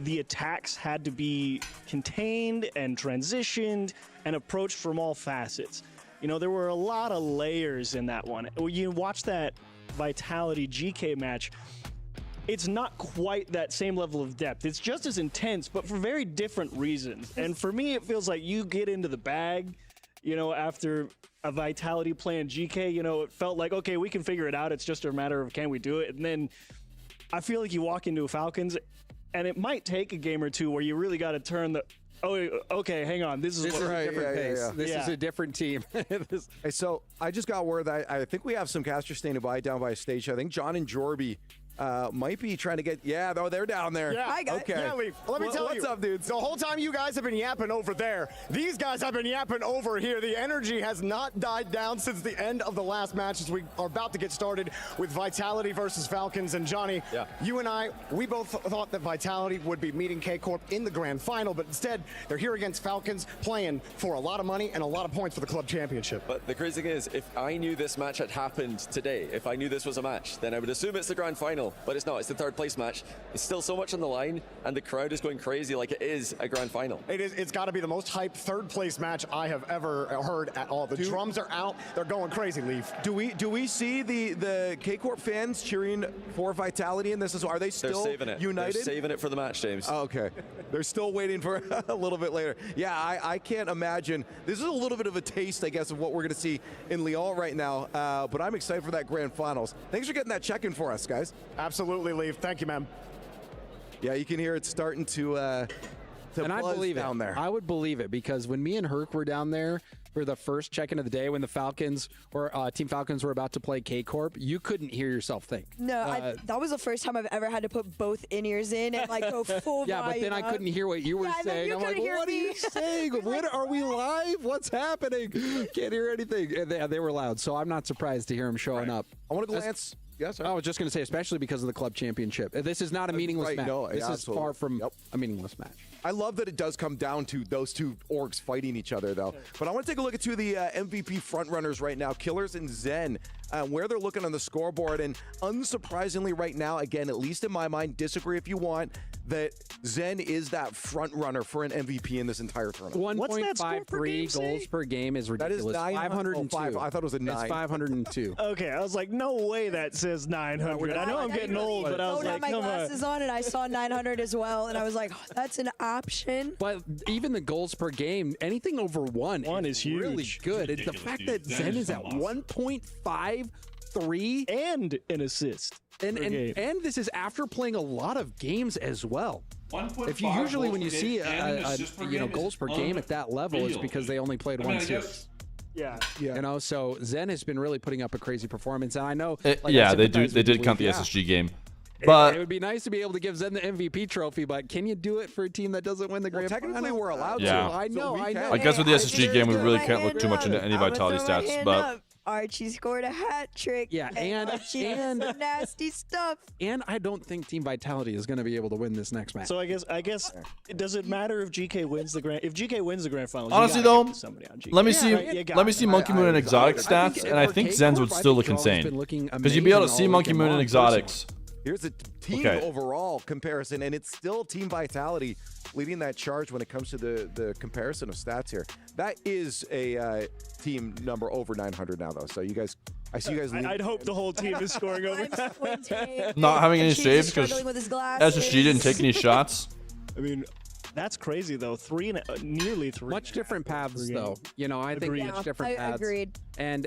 the attacks had to be contained and transitioned and approached from all facets. You know, there were a lot of layers in that one. You watch that Vitality GK match, it's not quite that same level of depth. It's just as intense, but for very different reasons. And for me, it feels like you get into the bag, you know, after a Vitality playing GK, you know, it felt like, okay, we can figure it out. It's just a matter of, can we do it? And then I feel like you walk into a Falcons, and it might take a game or two where you really got to turn the, oh, okay, hang on. This is a different pace. This is a different team. Hey, so I just got word that I think we have some casters standing by down by a stage. I think John and Jorby might be trying to get, they're down there. Yeah, okay. Yeah, let me tell you. What's up, dudes? The whole time you guys have been yapping over there, these guys have been yapping over here. The energy has not died down since the end of the last match, as we are about to get started with Vitality versus Falcons. And Johnny, you and I, we both thought that Vitality would be meeting K-Corp in the grand final, but instead they're here against Falcons playing for a lot of money and a lot of points for the club championship. But the crazy thing is, if I knew this match had happened today, if I knew this was a match, then I would assume it's the grand final. final, but it's not. It's the third place match. There's still so much on the line, and the crowd is going crazy like it is a grand final. It's got to be the most hyped third place match I have ever heard at all. The drums are out. They're going crazy, Leaf. Do we see the K-Corp fans cheering for Vitality in this as well? Are they still saving it. united? They're saving it for the match, James. Oh, okay. They're still waiting for a little bit later. Yeah, I can't imagine. This is a little bit of a taste, I guess, of what we're going to see in Lyon right now. But I'm excited for that grand finals. Thanks for getting that check-in for us, guys. Absolutely, Leaf. Thank you, man. Yeah, you can hear it starting to and I buzz believe down it. there. I would believe it because when me and Herc were down there for the first check-in of the day, when the Falcons or Team Falcons were about to play K-Corp, you couldn't hear yourself think. No, that was the first time I've ever had to put both in-ears in and like go full Yeah, but then I couldn't hear what you were saying. I'm like, what are you saying? What are we live? What's happening? Can't hear anything. And they were loud, so I'm not surprised to hear them showing up. I want to glance. Yes, I was just going to say, especially because of the club championship. This is not a meaningless match. No, this is absolutely. far from a meaningless match. I love that it does come down to those two orgs fighting each other, though. But I want to take a look at two of the MVP frontrunners right now, Killers and Zen, where they're looking on the scoreboard. And unsurprisingly right now, again, at least in my mind, disagree if you want, that Zen is that front runner for an MVP in this entire tournament. 1.53 goals per game is ridiculous. That is 502. I thought it was a 9. It's 502. Okay, I was like, no way that says 900. I know I'm getting old, but I was I like, had my come glasses on and I saw 900 as well, and I was like, oh, that's an option. But even the goals per game, anything over one is huge. really good. It's the fact that Zen is at 1.53 and an assist. And this is after playing a lot of games as well. If you usually when you see goals per game at that level, it's because they only played one series. Yeah. You know, so Zen has been really putting up a crazy performance, and I know. Yeah, they did count the SSG game. But it would be nice to be able to give Zen the MVP trophy, but can you do it for a team that doesn't win the grand final? Technically, we're allowed Yeah. to. I know. I guess with the SSG game, we really can't look too much into any Vitality stats, but Archie scored a hat trick. Yeah, and some nasty stuff. And I don't think Team Vitality is going to be able to win this next match. So I guess does it matter if GK wins the grand? If GK wins the grand final, honestly you though, somebody on GK. let me see Monkey Moon and exotic stats, and I think Zen's would still look insane because you'd be able to see Monkey Moon and exotics. Here's a team overall comparison, and it's still Team Vitality leading that charge when it comes to the comparison of stats here. That is a team number over 900 now, though. So you guys, I see you guys. I'd hope the whole team is scoring over. Not having any saves because SSG didn't take any shots. I mean, that's crazy though. Nearly 3. Much different paths, though. You know, I think much different paths. Agreed. And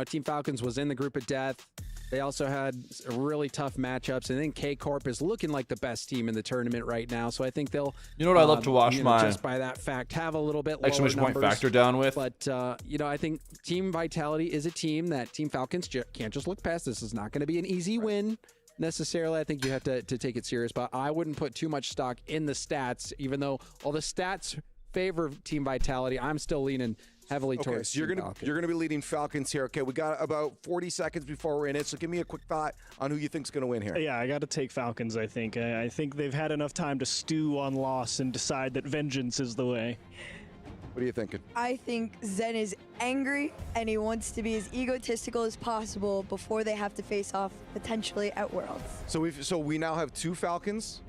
Team Falcons was in the group of death. They also had really tough matchups, and then K-Corp is looking like the best team in the tournament right now. So I think they'll. You know what I love to watch my just by that fact have a little bit lower exclamation point numbers. factor down with. But I think Team Vitality is a team that Team Falcons can't just look past. This is not going to be an easy win necessarily. I think you have to take it serious, but I wouldn't put too much stock in the stats, even though all the stats favor Team Vitality. I'm still leaning heavily towards. So you're gonna be leading Falcons here. Okay, we got about 40 seconds before we're in it. So give me a quick thought on who you think's gonna win here. Yeah, I got to take Falcons. I think they've had enough time to stew on loss and decide that vengeance is the way. What are you thinking? I think Zen is angry and he wants to be as egotistical as possible before they have to face off potentially at Worlds. So we now have 2 Falcons.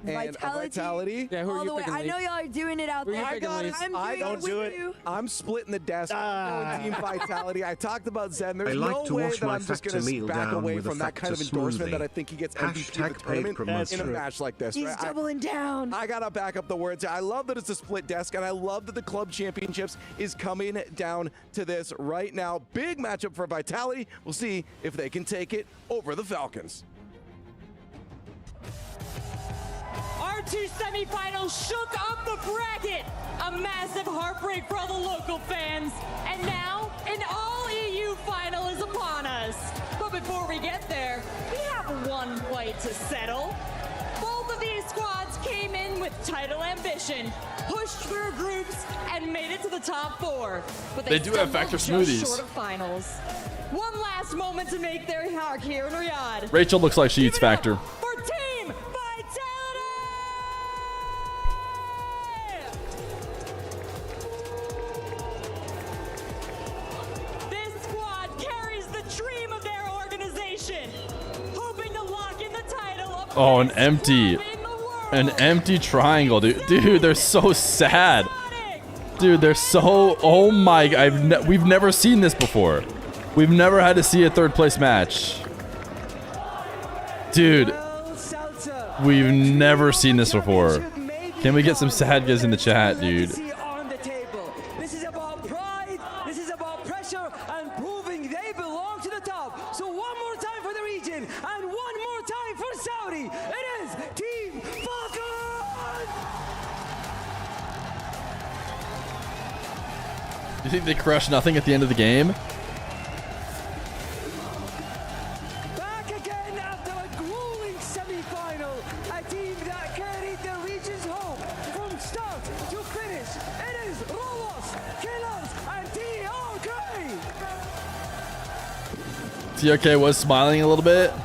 And Vitality. Yeah, who are you picking? I know y'all are doing it out there. I got it. I'm doing it with you. I'm splitting the desk. I'm going Team Vitality. I talked about Zen. There's I like no to way wash that my I'm just factor going to meal back down away with from a that kind of factor endorsement smoothie. that I think he gets MVP of the Hashtag tournament paid in a match like this. He's right? doubling down. I got to back up the words. I love that it's a split desk, and I love that the club championships is coming down to this right now. Big matchup for Vitality. We'll see if they can take it over the Falcons. Our 2 semifinals shook up the bracket. A massive heartbreak for all the local fans. And now, an all-EU final is upon us. But before we get there, we have one fight to settle. Both of these squads came in with title ambition, pushed through groups, and made it to the top 4. But They do have factor stumbled smoothies. just short of finals. One last moment to make their mark here in Riyadh. Rachel looks like she eats factor. For Team Vitality! This squad carries the dream of their organization, hoping to lock Oh, an empty triangle, dude. Dude, they're so sad. Dude, they're so. Oh my! We've never seen this before. We've never had to see a third place match. Dude, we've never seen this before. Can we get some sad guys in the chat, dude? This is about pride, this is about pressure, and proving they belong to the top. So one more time for the region, and one more time for Saudi. It is Team Falcons! You think they crushed nothing at the end of the game? Back again after a grueling semifinal, a team that carried the region's hope from start to finish. It is Rolos, Killers, and TRK. TRK was smiling a little bit. A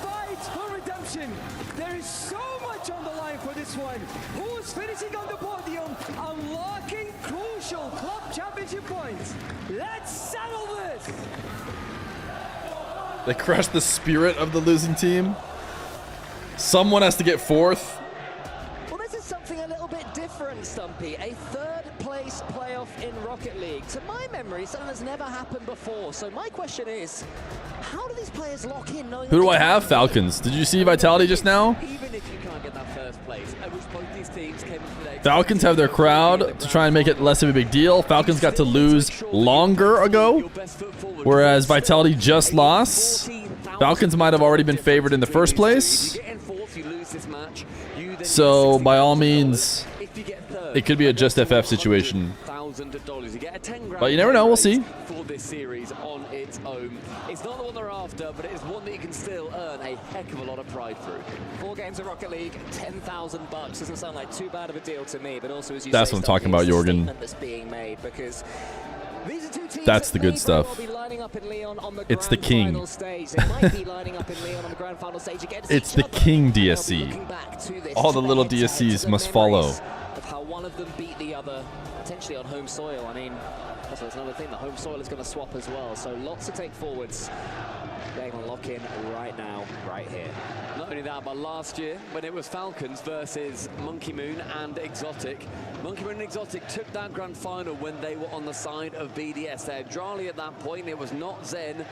fight for redemption. There is so much on the line for this one. Who's finishing on the podium, unlocking crucial club championship points? Let's settle this. They crushed the spirit of the losing team. Someone has to get fourth. Well, this is something a little bit different, Stumpy. A third place playoff in Rocket League. To my memory, something that's never happened before. So my question is, how do these players lock in knowing Who do I have? Falcons. Did you see Vitality just now? Even if you can't get that first place, I wish both these teams came in today. Falcons have their crowd to try and make it less of a big deal. Falcons got to lose longer ago, whereas Vitality just lost. Falcons might have already been favored in the first place. So, by all means, it could be a just FF situation. But you never know, we'll see. For this series on its own. It's not the one they're after, but it is one that you can still earn a heck of a lot of pride through. 4 games of Rocket League, $10,000 doesn't sound like too bad of a deal to me, but also as you That's say, what I'm talking about, it's a Jorgen. statement that's being made because these are two teams That's the that good may stuff. well be lining up in Leon on the It's the grand king. final stage. They might be lining up in Leon on the grand final stage against It's each the other. king And they'll be DSC. looking back to this All the little to the DSCs must memories follow. of how one of them beat the other, potentially on home soil. I mean, also that's another thing, the home soil is going to swap as well. So lots to take forwards. They're going to lock in right now, right here. Not only that, but last year, when it was Falcons versus Monkey Moon and Exotic, Monkey Moon and Exotic took that grand final when they were on the side of BDS. They had Drali at that point, it was not Zen.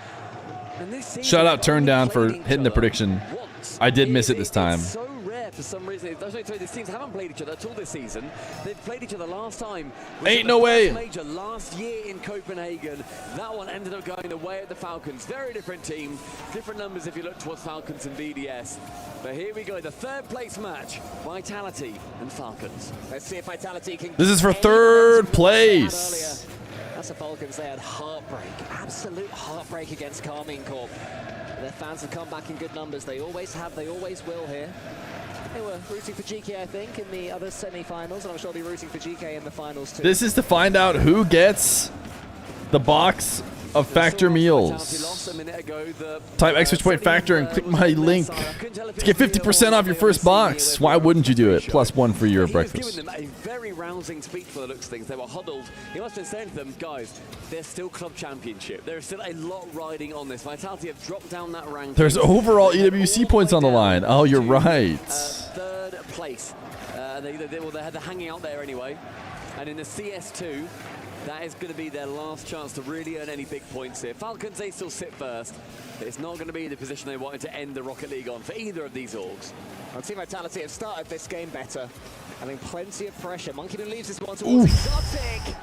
And this season, Shout out Turn Down for played each hitting the other prediction. once. I did miss it this time. It's so rare for some reason. These teams haven't played each other at all this season. They've played each other last time. Ain't no way. Major last year in Copenhagen. That one ended up going the way of the Falcons. Very different team. Different numbers if you look towards Falcons and BDS. But here we go, the third place match. Vitality and Falcons. Let's see if Vitality can. This is for third place. That's the Falcons. They had heartbreak, absolute heartbreak against Carmine Corp. Their fans have come back in good numbers. They always have, they always will here. They were rooting for GK, I think, in the other semi-finals, and I'm sure they'll be rooting for GK in the finals too. This is to find out who gets the box of Factor meals. Type ! Point Factor and click my link to get 50% off your first box. Why wouldn't you do it? +1 for your breakfast. Given them a very rousing speech for the looks of things. They were huddled. He must have been saying to them, guys, there's still club championship. There is still a lot riding on this. Vitality have dropped down that rank. There's overall EWC points on the line. Oh, you're right. Third place. They're hanging out there anyway. And in the CS2, that is going to be their last chance to really earn any big points here. Falcons, they still sit first. It's not going to be the position they wanted to end the Rocket League on for either of these orgs. Well, Team Vitality have started this game better, having plenty of pressure. Monkey Moon leaves this one towards Oof. Exotic.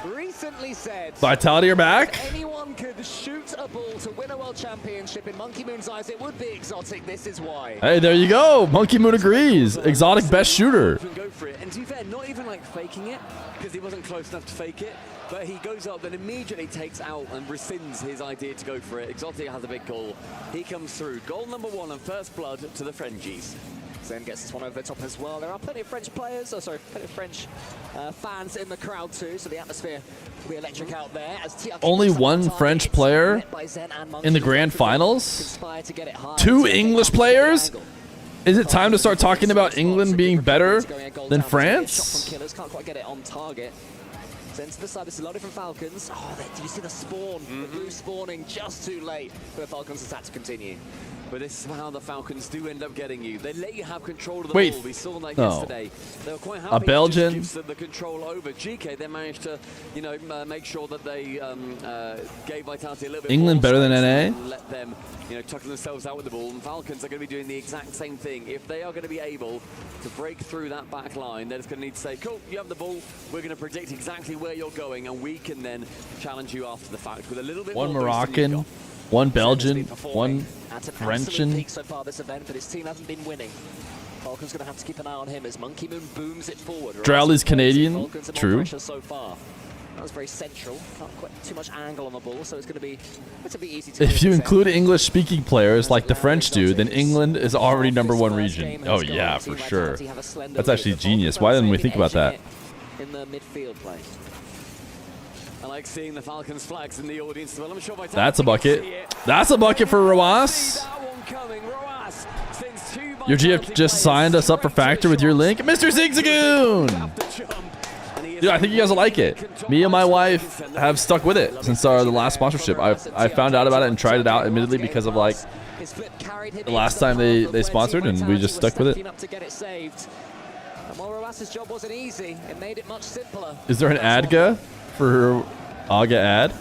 Recently said Vitality are back. if anyone could shoot a ball to win a world championship in Monkey Moon's eyes, it would be Exotic. This is why. Hey, there you go. Monkey Moon agrees. Exotic best shooter. Go for it. And to be fair, not even like faking it, because he wasn't close enough to fake it, but he goes up and immediately takes out and rescinds his idea to go for it. Exotic has a big goal. He comes through. Goal number 1 and first blood to the Frenchies. Zen gets this one over the top as well. There are plenty of French players, plenty of French fans in the crowd too, so the atmosphere will be electric out there. As TRK Only picks up one the target, French it's player met by Zen and Monkey in the Moon. grand finals? Conspire to get it high. 2 TRK English comes to the players? angle. Is it time to start talking about England being better than Shot France? from Killers, can't quite get it on target. Then to the side, this is a lot different Falcons. Oh, did you see the spawn? The blue spawning just too late for the Falcons' attack to continue. But this is how the Falcons do end up getting you. They let you have control of the Wait. ball. We saw that No. yesterday. They were quite happy A Belgian. to just give the control over. GK, they managed to, you know, make sure that they gave Vitality a little bit England more better than space NA? and let them, you know, tuck themselves out with the ball. And Falcons are going to be doing the exact same thing. If they are going to be able to break through that back line, they're just going to need to say, cool, you have the ball. We're going to predict exactly where you're going, and we can then challenge you after the fact with a little bit One more boost than you've Moroccan, got. one Belgian, one At an French. absolute peak so far this event, but his team hasn't been winning. Falcons going to have to keep an eye on him as Monkey Moon booms it forward. Drowley's Canadian. Falcons are more True. pressure so far. That was very central. Not quite too much angle on the ball, so it's going to be easy to If you defend. include English-speaking players like the French do, then England is already #1 region. Oh yeah, for sure. That's actually genius. Why didn't we think about that? In the midfield play. I like seeing the Falcons flags in the audience as well. I'm sure Vitality That's a can bucket. see it. That's a bucket for Roas. Your GF just signed us up for Factor with your link, Mr. Zigzagoon. Dude, I think you guys will like it. Me and my wife have stuck with it since the last sponsorship. I found out about it and tried it out, admittedly, because of like the last time they sponsored, and we just stuck with it. To get it saved. And while Roas's job wasn't easy, it made it much simpler. Is there an ADGA for Aga ad?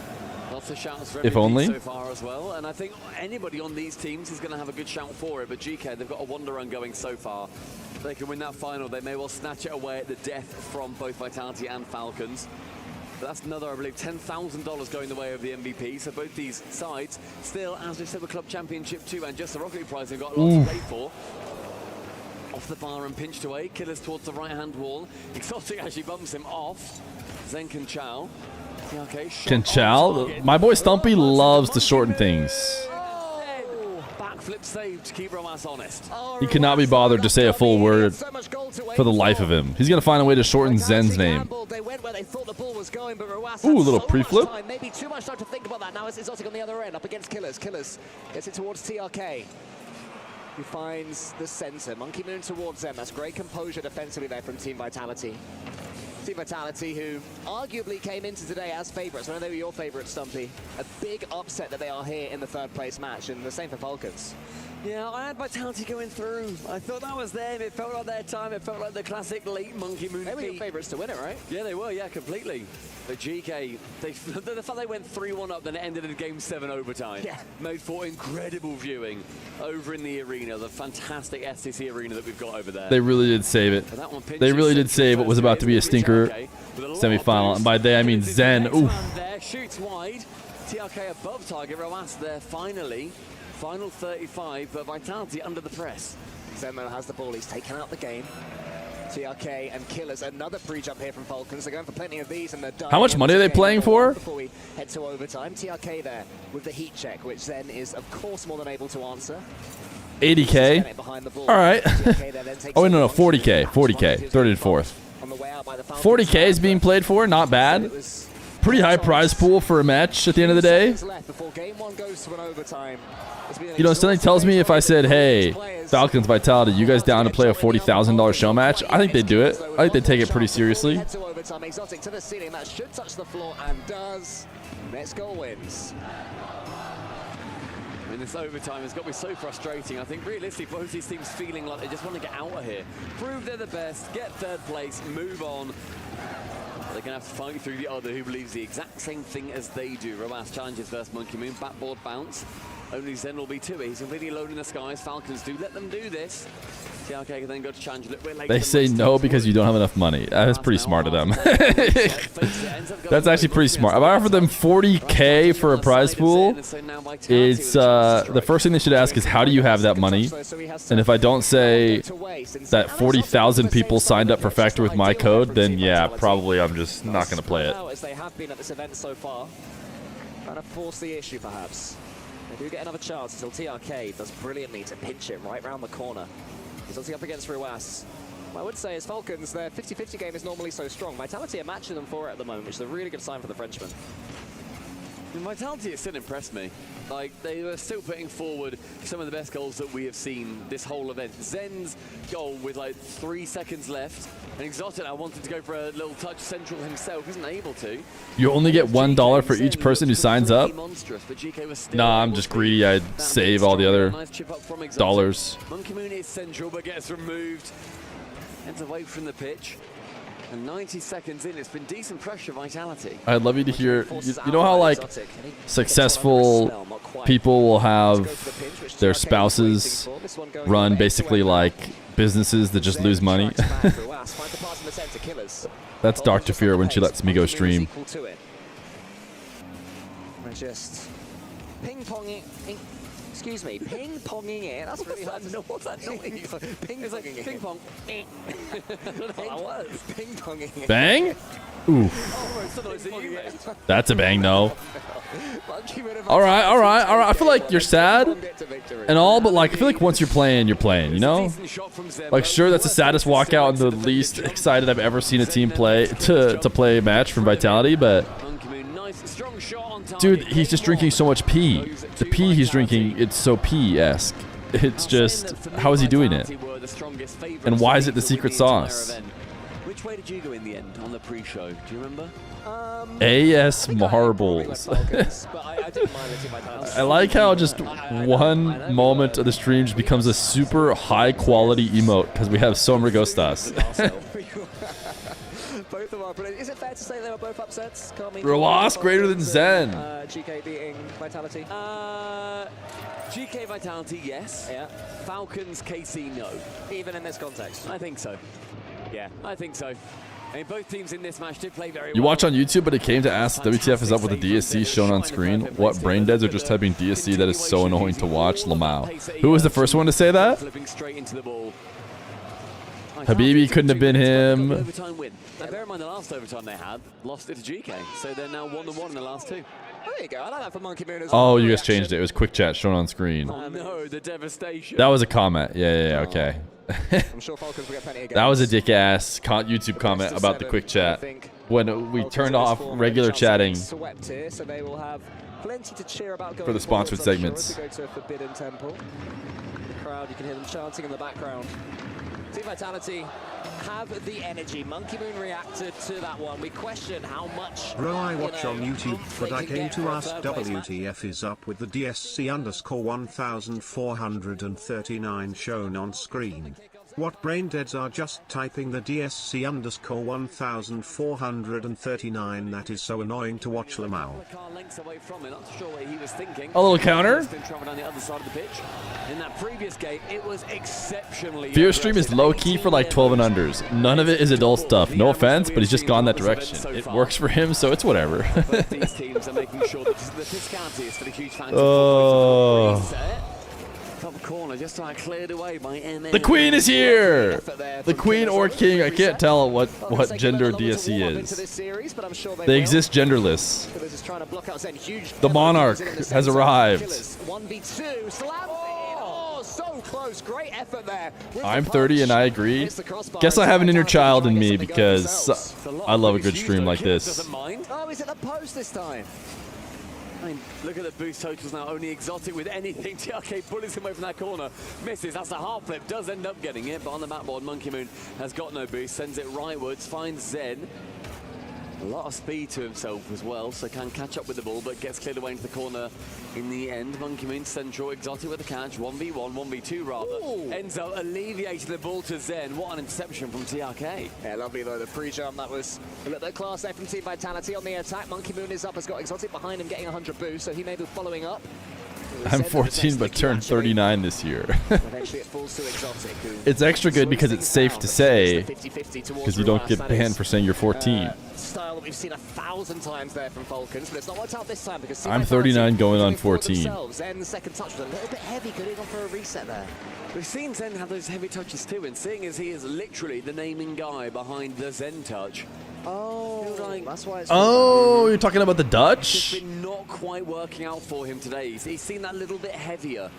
Lots of shouts for If MVP only. so far as well, and I think anybody on these teams is going to have a good shout for it. But GK, they've got a wonder run going so far. If they can win that final, they may well snatch it away at the death from both Vitality and Falcons. But that's another, I believe, $10,000 going the way of the MVP. So both these sides still, as we said, the Club Championship 2 and just the Rocket League prize, they've got a lot to play for. Off the bar and pinched away. Killers towards the right-hand wall. Exotic actually bumps him off. Zen can chow. Okay, Can Chow? My boy Stumpy loves to shorten things. Backflip save to keep Romas honest. He could not be bothered to say a full word for the life of him. He's going to find a way to shorten Zen's name. They went where they thought the ball was going, but Roas Ooh, a little had so pre-flip. much time, maybe too much time to think about that. Now it's Exotic on the other end, up against Killers. Killers gets it towards TRK, who finds the center. Monkey Moon towards them. That's great composure defensively there from Team Vitality. Team Vitality, who arguably came into today as favourites. I know they were your favourites, Stumpy. A big upset that they are here in the third place match, and the same for Falcons. Yeah, I had Vitality going through. I thought that was them. It felt like their time. It felt like the classic late Monkey Moon. They were your favourites to win it, right? Yeah, they were. Yeah, completely. But GK, the fact they went 3-1 up, then it ended in Game 7 overtime. Yeah. Made for incredible viewing over in the arena, the fantastic STC arena that we've got over there. They really did save it. They really did save what was about to be a stinker semifinal. And by they, I mean Zen. Oof. There shoots wide. TRK above target. Roas there finally. Final 35, but Vitality under the press. Zenmo has the ball. He's taken out the game. TRK and Killers, another pre-jump here from Falcons. They're going for plenty of these, and they're done. How much money are they playing for? Before we head to overtime, TRK there with the heat check, which Zen is, of course, more than able to answer. 80K. All right. Oh, wait, no, 40K. 40K. Third and fourth. 40K is being played for. Not bad. Pretty high prize pool for a match at the end of the day. Before game one goes to an overtime. You know, something tells me if I said, hey, Falcons Vitality, you guys down to play a $40,000 show match? I think they'd do it. I think they'd take it pretty seriously. Head to overtime. Exotic to the ceiling. That should touch the floor and does. Next goal wins. I mean, this overtime has got to be so frustrating. I think realistically, both these teams feeling like they just want to get out of here. Prove they're the best, get third place, move on. They're going to have to fight through the other who believes the exact same thing as they do. Roas challenges first Monkey Moon, backboard bounce. Only Zen will be too. He's completely alone in the skies. Falcons do let them do this. TRK can then go to challenge a little bit later. They say no because you don't have enough money. That's pretty smart of them. That's actually pretty smart. If I offer them 40K for a prize pool, it's the first thing they should ask is, how do you have that money? And if I don't say that 40,000 people signed up for Factor with my code, then yeah, probably I'm just not going to play it. As they have been at this event so far, trying to force the issue perhaps. They do get another chance until TRK does brilliantly to pinch it right round the corner. He's obviously up against Roas. What I would say is Falcons, their 50-50 game is normally so strong. Vitality are matching them for it at the moment, which is a really good sign for the Frenchman. Vitality has still impressed me. Like, they were still putting forward some of the best goals that we have seen this whole event. Zen's goal with like 3 seconds left, and Exotic wanted to go for a little touch central himself, isn't able to. You only get $1 for each person who signs up? Nah, I'm just greedy. I'd save all the other dollars. Monkey Moon is central, but gets removed. Ends away from the pitch. And 90 seconds in, it's been decent pressure, Vitality. I'd love you to hear, you know how like successful people will have their spouses run basically like businesses that just lose money? That's Dr. Feer when she lets me go stream. We're just ping-ponging. Excuse me, ping-ponging it. That's really hard to know what that noise is. Ping-ponging it. Ping-pong. I don't know what that was. Ping-ponging it. Bang? Oof. That's a bang, no. All right. I feel like you're sad and all, but like I feel like once you're playing, you know? Like sure, that's the saddest walkout and the least excited I've ever seen a team play to play a match from Vitality, but dude, he's just drinking so much pee. The pee he's drinking, it's so pee-esque. It's just, how is he doing it? And why is it the secret sauce? Which way did you go in the end on the pre-show? Do you remember? AS Marbles. I like how just one moment of the stream just becomes a super high-quality emote because we have Somra Ghostas. Both of our players. Is it fair to say they were both upsets? Loss greater than Zen. GK beating Vitality. GK Vitality, yes. Yeah. Falcons KC, no. Even in this context. I think so. Yeah, I think so. I mean, both teams in this match did play very well. You watch on YouTube, but it came to ask WTF is up with the DSC shown on screen. What brain deads are just typing DSC that is so annoying to watch? Lamau. Who was the first one to say that? Flipping straight into the ball. Habibi couldn't have been him. Overtime win. Now bear in mind the last overtime they had lost it to GK, so they're now 1-1 in the last 2. There you go. I like that for Monkey Moon as well. Oh, you guys changed it. It was quick chat shown on screen. Oh no, the devastation. That was a comment. Yeah, okay. I'm sure Falcons will get plenty of games. That was a dick-ass YouTube comment about the quick chat. When we turned off regular chatting Swept here, so they will have plenty to cheer about going for the sponsored forward, segments. sure, to go to Forbidden Temple. The crowd, you can hear them chanting in the background. Team Vitality have the energy. Monkey Moon reacted to that one. We question how much. Bro, I watch on YouTube, but I came to ask WTF is up with the DSC_1439 shown on screen. What braindeads are just typing the DSC_1439? That is so annoying to watch Lamau. A little counter. In that previous game, it was exceptionally. Fear stream is low key for like 12 and unders. None of it is adult stuff. No offense, but he's just gone that direction. It works for him, so it's whatever. These teams are making sure that the physicality is for the huge fans. Oh. Top corner, just cleared away by MM. The queen is here. The queen or king. I can't tell what gender DSC is. They exist genderless. The monarch has arrived. 1v2. So close. Great effort there. I'm 30 and I agree. Guess I have an inner child in me because I love a good stream like this. Oh, he's at the post this time. I mean, look at the boost totals now. Only Exotic with anything. TRK bullies him away from that corner. Misses. That's a hard flip. Does end up getting it. But on the map board, Monkey Moon has got no boost. Sends it rightwards. Finds Zen. A lot of speed to himself as well, so can catch up with the ball, but gets cleared away into the corner in the end. Monkey Moon central, Exotic with the catch, 1v1, 1v2 rather. Ooh. Ends up alleviating the ball to Zen. What an interception from TRK. Yeah, lovely though, the pre-jump. That was a little bit class there from Team Vitality on the attack. Monkey Moon is up, has got Exotic behind him, getting 100 boost, so he may be following up. I'm 14 but turned 39 this year. Eventually it falls to Exotic, It's extra good because it's safe to say, because you don't get banned for saying you're 14. Style that we've seen 1,000 times there from Falcons, but it's not worked out this time because I'm 39 going on 14. Zen, the second touch was a little bit heavy, could have gone for a reset there. We've seen Zen have those heavy touches too, and seeing as he is literally the naming guy behind the Zen touch. Oh, that's why it's you're talking about the Dutch? It's been not quite working out for him today. He's seen that little bit heavier.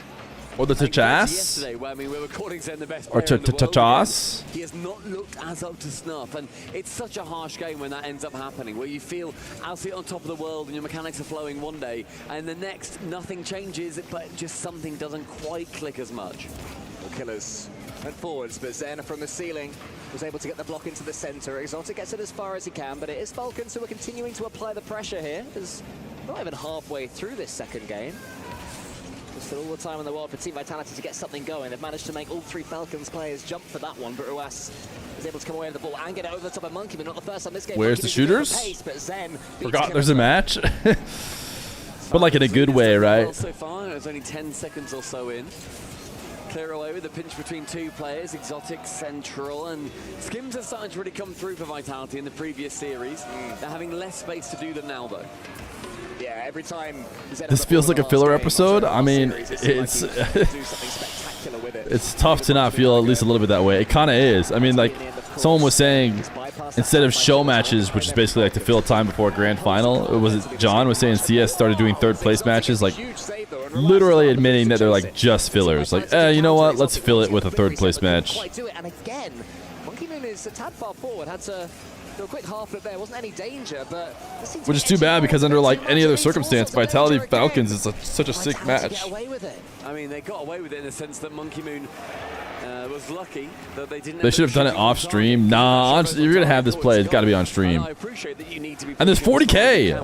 Or the Tachas? Yesterday, where, I mean, we're recording Zen the best Or player in the world Tachas? again. He has not looked as up to snuff, and it's such a harsh game when that ends up happening, where you feel absolutely on top of the world and your mechanics are flowing one day, and the next nothing changes, but just something doesn't quite click as much. Well, Killers went forwards, but Zen from the ceiling was able to get the block into the center. Exotic gets it as far as he can, but it is Falcons who are continuing to apply the pressure here. It's not even halfway through this second game. There's still all the time in the world for Team Vitality to get something going. They've managed to make all three Falcons players jump for that one, but Ruas is able to come away with the ball and get it over the top of Monkey, but not the first time this game. Where's the shooters? Pace, but Zen Forgot there's a match. But like in a good way, right? So far, it's only 10 seconds or so in. Clear away with the pinch between two players, Exotic, Central, and Skims are starting to really come through for Vitality in the previous series. They're having less space to do them now, though. Yeah, every time This feels like a filler episode. I mean, it's it's tough to not feel at least a little bit that way. It kind of is. I mean, like someone was saying, instead of show matches, which is basically like to fill time before a grand final, John was saying CS started doing third place matches, like literally admitting that they're like just fillers. Like, you know what? Let's fill it with a third place match. And again, Monkey Moon is a tad far forward. Had to do a quick half flip there. Wasn't any danger, but Which is too bad because under like any other circumstance, Vitality Falcons is such a sick match. I mean, they got away with it in the sense that Monkey Moon was lucky that they didn't. They should have done it off stream. Nah, if you're gonna have this play, it's got to be on stream. And there's 40K.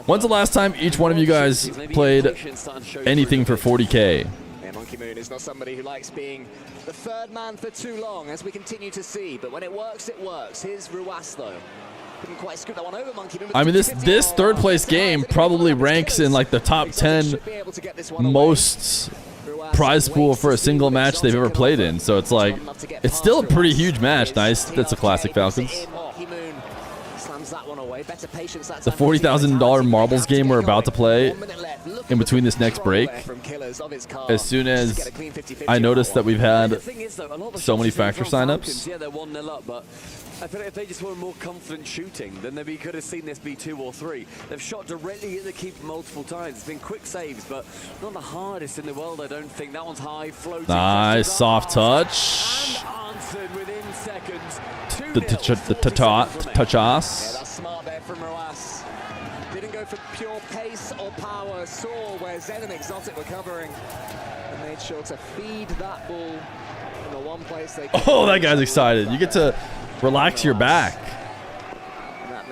When's the last time each one of you guys played anything for 40K? Yeah, Monkey Moon is not somebody who likes being the third man for too long, as we continue to see. But when it works, it works. Here's Ruas, though. Couldn't quite scoop that one over, Monkey Moon. I mean, this third place game probably ranks in like the top 10 most prize pool for a single match they've ever played in. So it's like, it's still a pretty huge match. Nice. That's a classic Falcons. The $40,000 marbles game we're about to play in between this next break. As soon as I noticed that we've had so many factor signups. Yeah, they're 1-0 up, but I feel like if they just were more confident shooting, then they could have seen this be 2 or 3. They've shot directly at the keeper multiple times. It's been quick saves, but not the hardest in the world, I don't think. That one's high, floating. Nice, soft touch. And answered within seconds. The Tachas. Yeah, that's smart there from Ruas. Didn't go for pure pace or power. Saw where Zen and Exotic were covering and made sure to feed that ball in the one place they could. Oh, that guy's excited. You get to relax your back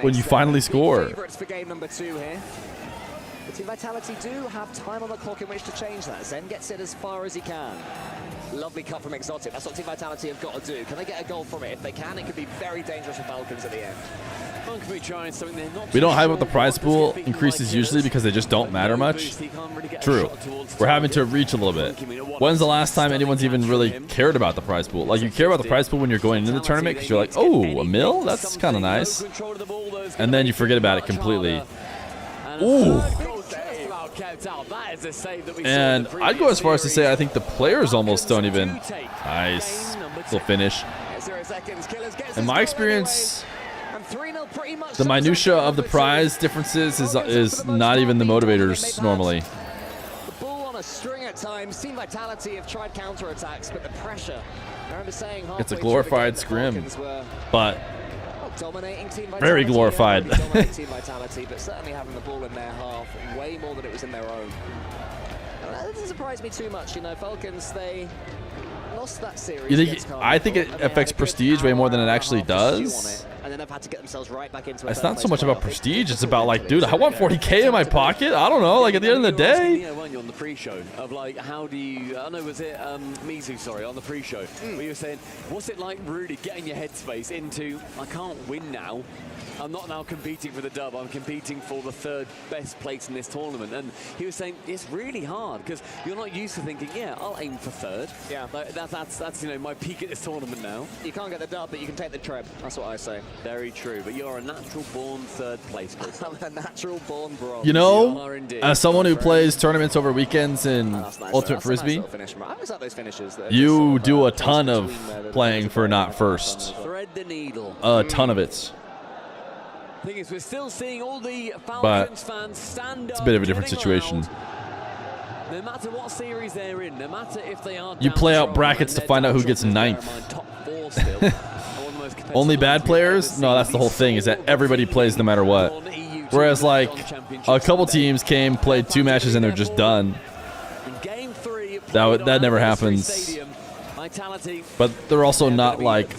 when you finally score. Favorites for game number 2 here. But Team Vitality do have time on the clock in which to change that. Zen gets it as far as he can. Lovely cut from Exotic. That's what Team Vitality have got to do. Can they get a goal from it? If they can, it could be very dangerous for Falcons at the end. We don't hype up the prize pool increases usually because they just don't matter much. True. We're having to reach a little bit. When's the last time anyone's even really cared about the prize pool? Like, you care about the prize pool when you're going into the tournament because you're like, oh, a mil? That's kind of nice. And then you forget about it completely. Ooh. And I'd go as far as to say I think the players almost don't even. Nice. Little finish. In my experience, the minutia of the prize differences is not even the motivators normally. The ball on a string at times. Team Vitality have tried counter-attacks, but the pressure. I remember saying It's a glorified scrim, but dominating Team Vitality, very glorified. Team Vitality, but certainly having the ball in their half way more than it was in their own. That doesn't surprise me too much. You know, Falcons, they lost that series. You think? I think it affects prestige way more than it actually does. And then they've had to get themselves right back into it. It's not so much about prestige. It's about like, dude, I want 40K in my pocket. I don't know. Like at the end of the day. Weren't you on the pre-show of like, how do you? I know, was it Mizu? Sorry, on the pre-show, where you were saying, what's it like really getting your headspace into? I can't win now. I'm not now competing for the dub. I'm competing for the 3rd best place in this tournament. And he was saying it's really hard because you're not used to thinking, yeah, I'll aim for 3rd. Yeah, like, that's you know, my peak at this tournament now. You can't get the dub, but you can take the trip. That's what I say. Very true. But you're a natural-born 3rd place. I'm a natural-born bronze. You know, as someone who plays tournaments over weekends in Ultimate Frisbee, you do a ton of playing for not first. Thread the needle. A ton of it. Thing is, we're still seeing all the But Falcons fans stand it's a bit of a different situation. No matter what series they're in, no matter if they are You down play out strong, brackets to and find they're out who down gets strong, bear in ninth. mind, top 4 still. One of the most competitive Only bad leagues we've ever players? seen. No, that's the whole thing, is that everybody plays no matter what. Whereas, like, a couple teams came, played 2 matches, and they're just done. That never happens. But they're also not, like,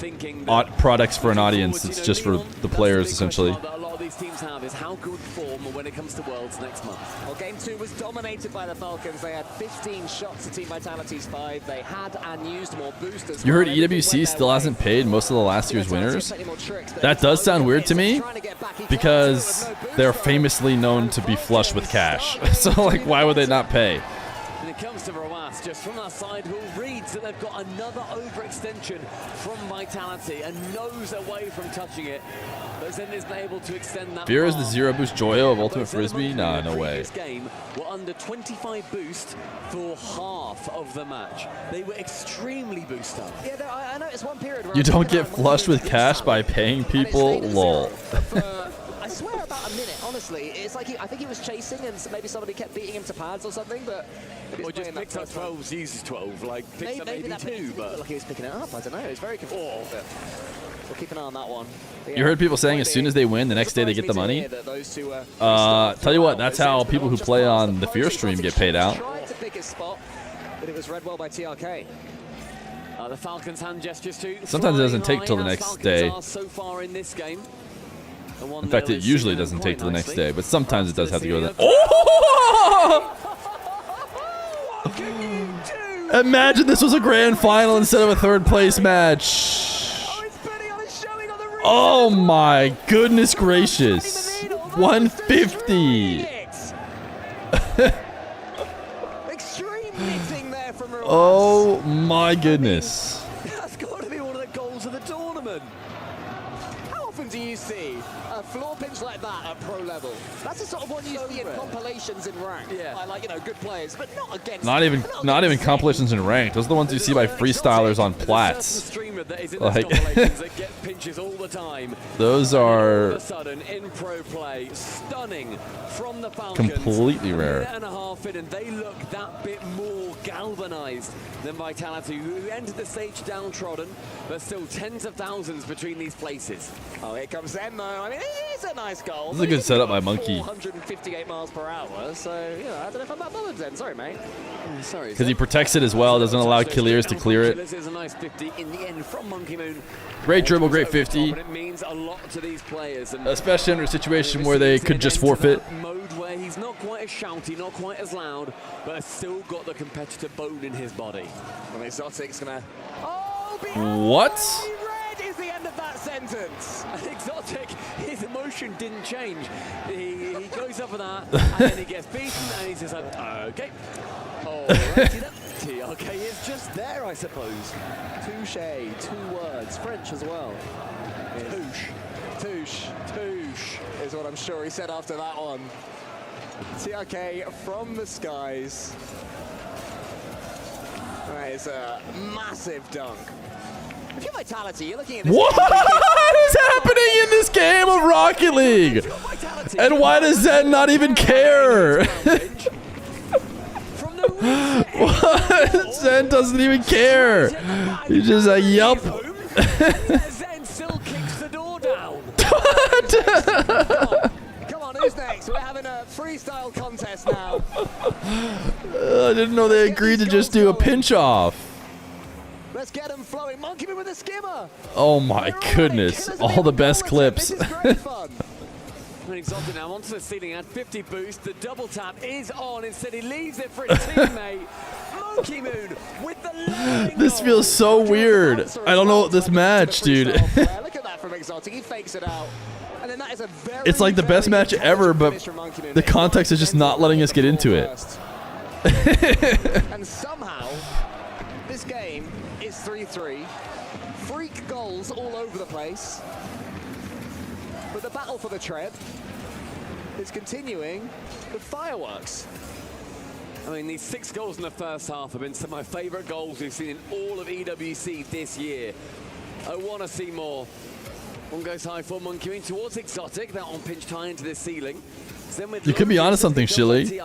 products for an audience. It's just for the players, essentially. A lot of these teams have is how good form when it comes to Worlds next month. Well, game 2 was dominated by the Falcons. They had 15 shots to Team Vitality's 5. They had and used more boosters. You heard EWC still hasn't paid most of the last year's winners? That does sound weird to me, because they're famously known to be flush with cash. So, like, why would they not pay? And it comes to Roas just from that side, who reads that they've got another overextension from Vitality and knows away from touching it. But then isn't able to extend that. Feer is the 0 boost Joyo of Ultimate Frisbee? Nah, no way. This game were under 25 boost for half of the match. They were extremely boosted. Yeah, I noticed one period where You don't get flushed with cash by paying people? Lol. I swear about a minute, honestly. It's like I think he was chasing and maybe somebody kept beating him to pads or something, but... Or just picks up 12s, uses 12, like picks up maybe 2, but... Like he was picking it up, I don't know. It's very confusing. We'll keep an eye on that one. You heard people saying as soon as they win, the next day they get the money? Tell you what, that's how people who play on the Feer stream get paid out. Tried to pick his spot, but it was read well by TRK. The Falcons hand gestures too. Sometimes it doesn't take till the next day. So far in this game. In fact, it usually doesn't take till the next day, but sometimes it does have to go that. Oh! Imagine this was a grand final instead of a 3rd place match. Oh my goodness gracious. 150. Oh my goodness. That's got to be one of the goals of the tournament. How often do you see a floor pinch like that at pro level? That's the sort of one you see in compilations in rank. Yeah. By, like, you know, good players, but not against... Not even compilations in ranked. Those are the ones you see by freestylers on plats. Like, that get pinches all the time. Those All are of a sudden, in pro play, stunning from the Falcons. completely rare. Minute and a half in, and they look that bit more galvanized than Vitality, who entered the stage downtrodden, but still tens of thousands between these places. Oh, here comes Zen, though. I mean, it's a nice goal. This is a good setup by Monkey. 458 miles per hour, so, you know, I don't know if I'm that bothered, Zen. Sorry, mate. Sorry. Because he protects it as well, doesn't allow Killiers to clear it. This is a nice 50 in the end from Monkey Moon. Great dribble, great 50. But it means a lot to these players. And especially under a situation where they could just forfeit. Mode where he's not quite as shouty, not quite as loud, but has still got the competitive bone in his body. Well, Exotic's gonna... What? Red is the end of that sentence. Exotic, his emotion didn't change. He goes up for that, and then he gets beaten, and he's just like, okay. Oh, TRK is just there, I suppose. Touche, 2 words, French as well. Touche. Touche. Touche is what I'm sure he said after that one. TRK from the skies. That is a massive dunk. If you're Vitality, you're looking at this. What is happening in this game of Rocket League? And why does Zen not even care? What? Zen doesn't even care. He's just like, yup. Zen still kicks the door down. Come on, who's next? We're having a freestyle contest now. I didn't know they agreed to just do a pinch off. Let's get them flowing. Monkey with a skimmer. Oh my goodness. All the best clips. Exotic now onto the ceiling at 50 boost. The double tap is on. Instead, he leaves it for his teammate. Monkey Moon with the This feels so weird. I don't know this match, dude. Look at that from Exotic. He fakes it out. And then that is a very, It's like the best match ever, but the context is just not letting us get into it. And somehow, this game is 3-3. Freak goals all over the place. But the battle for the tread is continuing with fireworks. I mean, these 6 goals in the first half have been some of my favorite goals we've seen in all of EWC this year. I want to see more. One goes high for Monkey Moon towards Exotic. That one pinched high into the ceiling. You could be onto something, Shilly.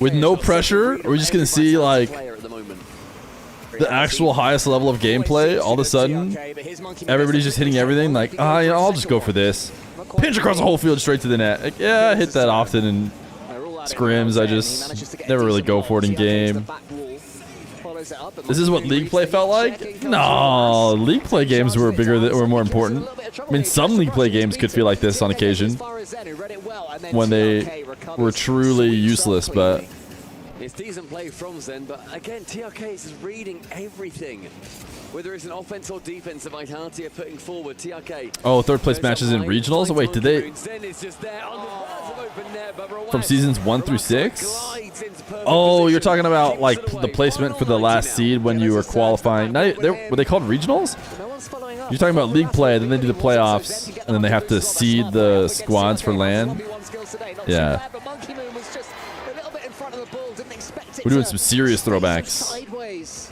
With no pressure, are we just going to see, like, the actual highest level of gameplay all of a sudden? Everybody's just hitting everything, like, ah, you know, I'll just go for this. Pinch across the whole field straight to the net. Like, yeah, I hit that often in scrims. I just never really go for it in game. This is what league play felt like? No, league play games were were more important. I mean, some league play games could feel like this on occasion when they were truly useless, but it's decent play from Zen, but again, TRK is reading everything. Whether it's an offense or defense, the Vitality are putting forward. TRK. Oh, third place matches in regionals? Oh, wait, did they? From seasons 1 through 6? Oh, you're talking about like the placement for the last seed when you were qualifying. Were they called regionals? You're talking about league play, then they do the playoffs, and then they have to seed the squads for LAN? Yeah. We're doing some serious throwbacks. Sideways.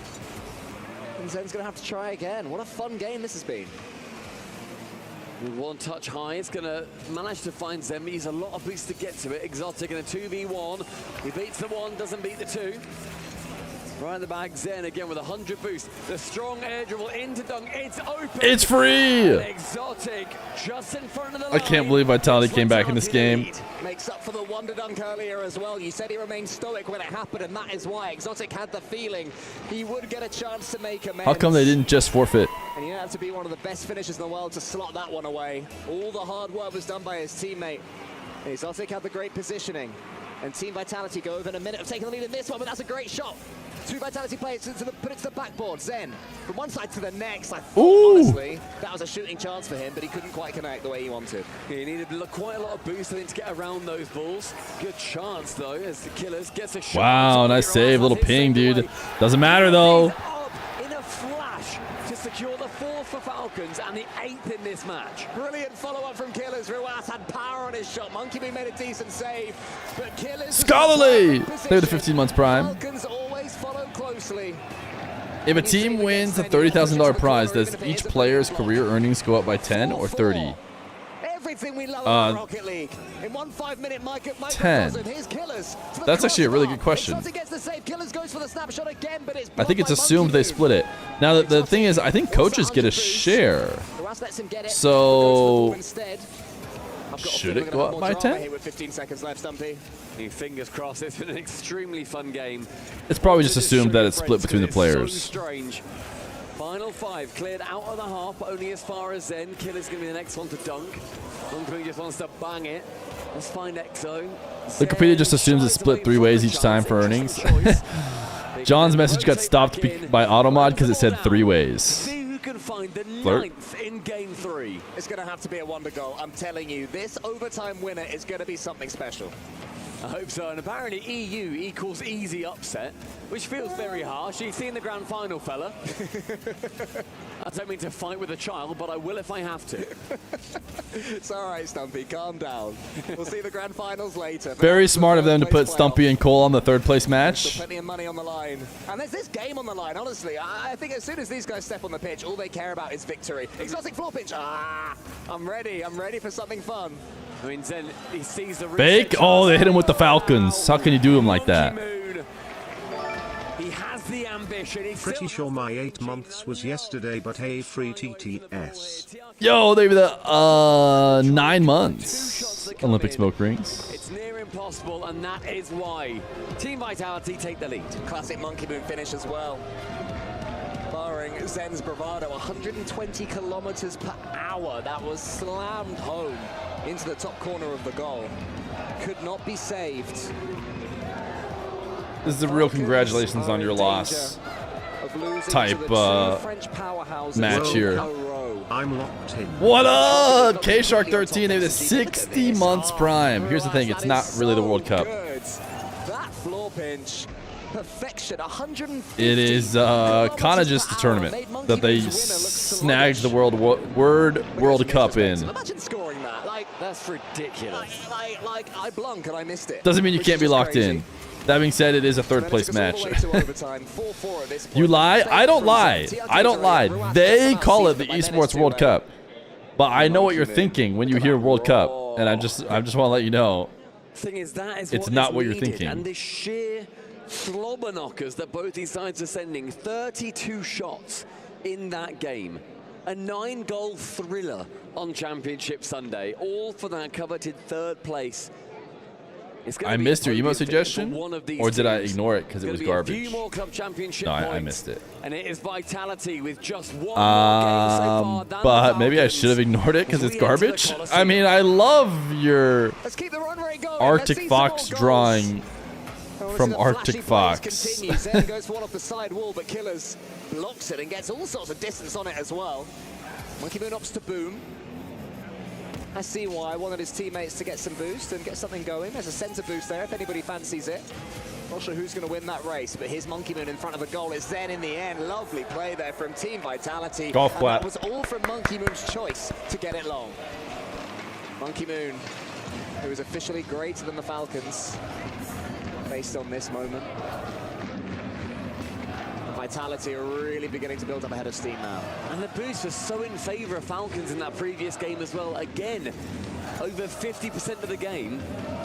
And Zen's going to have to try again. What a fun game this has been. One touch high, it's going to manage to find Zen. He's a lot of boosts to get to it. Exotic in a 2v1. He beats the 1, doesn't beat the 2. Right in the back, Zen again with 100 boost. The strong air dribble into dunk. It's open. It's free. Exotic just in front of the I can't believe Vitality came back in this game. Makes up for the wonder dunk earlier as well. You said he remained stoic when it happened, and that is why Exotic had the feeling he would get a chance to make amends. How come they didn't just forfeit? And you have to be one of the best finishers in the world to slot that one away. All the hard work was done by his teammate. Exotic had the great positioning. And Team Vitality go over in a minute of taking the lead in this one, but that's a great shot. Two Vitality players put it to the backboard. Zen from one side to the next. I thought, honestly, that was a shooting chance for him, but he couldn't quite connect the way he wanted. He needed quite a lot of boost, I think, to get around those balls. Good chance, though, as the Killers gets a shot. Wow, nice save. Little ping, dude. Doesn't matter, though. In a flash to secure the 4th for Falcons and the 8th in this match. Brilliant follow-up from Killers. Ruas had power on his shot. Monkey Bee made a decent save, but Killers... Scholarly! They're the 15 months prime. Falcons always follow closely. If a team wins a $30,000 prize, does each player's career earnings go up by 10 or 30? Everything we love about Rocket League. In 1 5-minute 10. That's actually a really good question. I think it's assumed they split it. Now, the thing is, I think coaches get a share. So, should it go up by 10? With 15 seconds left, Stumpy. Fingers crossed. It's been an extremely fun game. It's probably just assumed that it's split between the players. So strange. Final 5 cleared out of the half, only as far as Zen. Killer's going to be the next one to dunk. Monkey just wants to bang it. Let's find Exo. Wikipedia just assumes it's split 3 ways each time for earnings. John's message got stopped by Automod because it said 3 ways. See who can find the 9th in game 3. It's going to have to be a wonder goal. I'm telling you, this overtime winner is going to be something special. I hope so, and apparently EU equals easy upset, which feels very harsh. You've seen the grand final, fella. I don't mean to fight with a child, but I will if I have to. It's all right, Stumpy, calm down. We'll see the grand finals later. Very smart of them to put Stumpy and Cole on the 3rd place match. Plenty of money on the line. And there's this game on the line, honestly. I think as soon as these guys step on the pitch, all they care about is victory. Exotic floor pitch. I'm ready for something fun. I mean, Zen, he sees the fake? Oh, they hit him with the Falcons. How can you do him like that? He has the ambition. Pretty sure my 8 months was yesterday, but hey, free TTS. Yo, they were the 9 months. Olympic smoke rings. It's near impossible, and that is why Team Vitality take the lead. Classic Monkey Moon finish as well. Barring Zen's bravado, 120 kilometers per hour. That was slammed home into the top corner of the goal. Could not be saved. This is a real congratulations on your loss type match here. I'm locked in. What up? K-Shark 13, they have the 60 months prime. Here's the thing, it's not really the World Cup. That floor pinch. Perfection, 150. It is kind of just a tournament that they snagged the World Cup in. Imagine scoring that. Like, that's ridiculous. Like I blunk and I missed it. Doesn't mean you can't be locked in. That being said, it is a 3rd place match. You lie? I don't lie. I don't lie. They call it the Esports World Cup. But I know what you're thinking when you hear World Cup. And I just want to let you know Thing is, that is It's what not is what you're needed. thinking. And the sheer slobber knockers that both these sides are sending, 32 shots in that game. A 9-goal thriller on Championship Sunday, all for that coveted 3rd place. I missed your emo suggestion, or did I ignore it because it was A garbage? few more club championship No, I points, missed it. And it is Vitality with just one more game so far than But the maybe I Falcons. should have ignored it because As it's we enter the garbage. Colosseum. I mean, I love your Let's keep the run rate going. Arctic Let's see Fox some more drawing goals. from The Arctic flashy plays Fox. continue. Zen goes for one off the side wall, but Killers blocks it and gets all sorts of distance on it as well. Monkey Moon opts to boom. I see why. Wanted his teammates to get some boost and get something going. There's a center boost there if anybody fancies it. Not sure who's going to win that race, but here's Monkey Moon in front of a goal. It's Zen in the end. Lovely play there from Team Vitality. Golf and clap. that was all from Monkey Moon's choice to get it long. Monkey Moon, who is officially greater than the Falcons based on this moment. Vitality are really beginning to build up a head of steam now. And the boost was so in favor of Falcons in that previous game as well. Again, over 50% of the game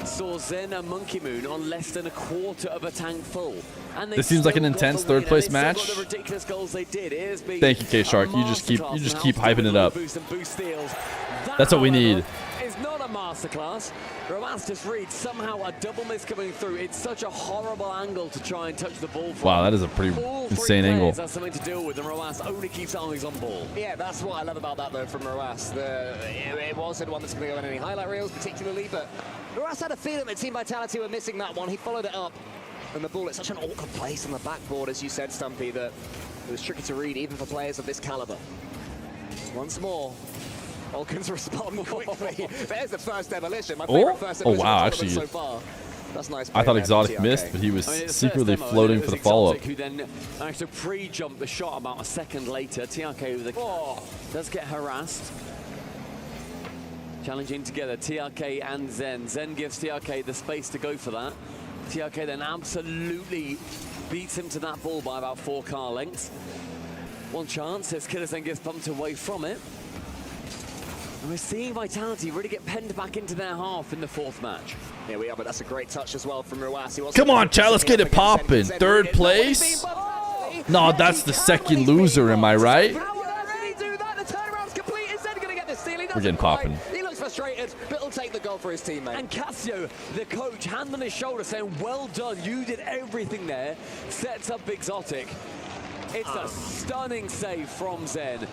saw Zen and Monkey Moon on less than a quarter of a tank full. And This seems like an intense third place match. The ridiculous goals they did. It has been Thank you, K-Shark. You just keep hyping it up. Boost and boost steals. That's what we need. It's not a masterclass. Romas just reads somehow a double miss coming through. It's such a horrible angle to try and touch the ball from. Wow, that is a pretty All insane three angle. players have something to deal with, and Romas only keeps eyes on ball. Yeah, that's what I love about that, though, from Roas. It wasn't one that's going to go in any highlight reels, particularly, but Roas had a feeling that Team Vitality were missing that one. He followed it up, and the ball at such an awkward place on the backboard, as you said, Stumpy, that it was tricky to read, even for players of this caliber. Once more, Falcons respond quickly. There's the first demolition. My favorite first demolition wow, of actually, so far. That's nice. I thought play there Exotic from TRK. missed, but he was It's secretly first demo, floating and it for the was follow-up. Exotic, who then managed to pre-jump the shot about a second later. TRK with a does get harassed. Challenging together, TRK and Zen. Zen gives TRK the space to go for that. TRK then absolutely beats him to that ball by about 4 car lengths. One chance as Killers then gets bumped away from it. And we're seeing Vitality really get penned back into their half in the 4th match. Here we are, but that's a great touch as well from Ruas. Come on, Chad, let's get it popping. 3rd place? No, that's the second loser, am I right? We're getting popping. He looks frustrated, but he'll take the goal for his teammate. And Cassio, the coach, hand on his shoulder saying, well done, you did everything there. Sets up Exotic. It's a stunning save from Zen.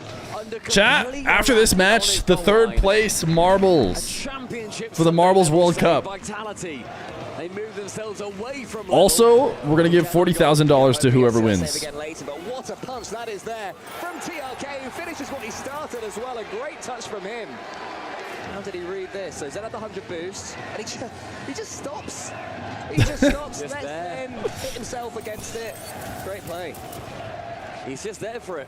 Chat, after this match, the 3rd place marbles for the Marbles World Cup. Vitality. They move themselves away from Also, we're going to give $40,000 to whoever wins. Again later, but what a punch that is there from TRK, who finishes what he started as well. A great touch from him. How did he read this? So Zen had the 100 boost, and he just stops. He just stops, Just lets there. him hit himself against it. Great play. He's just there for it.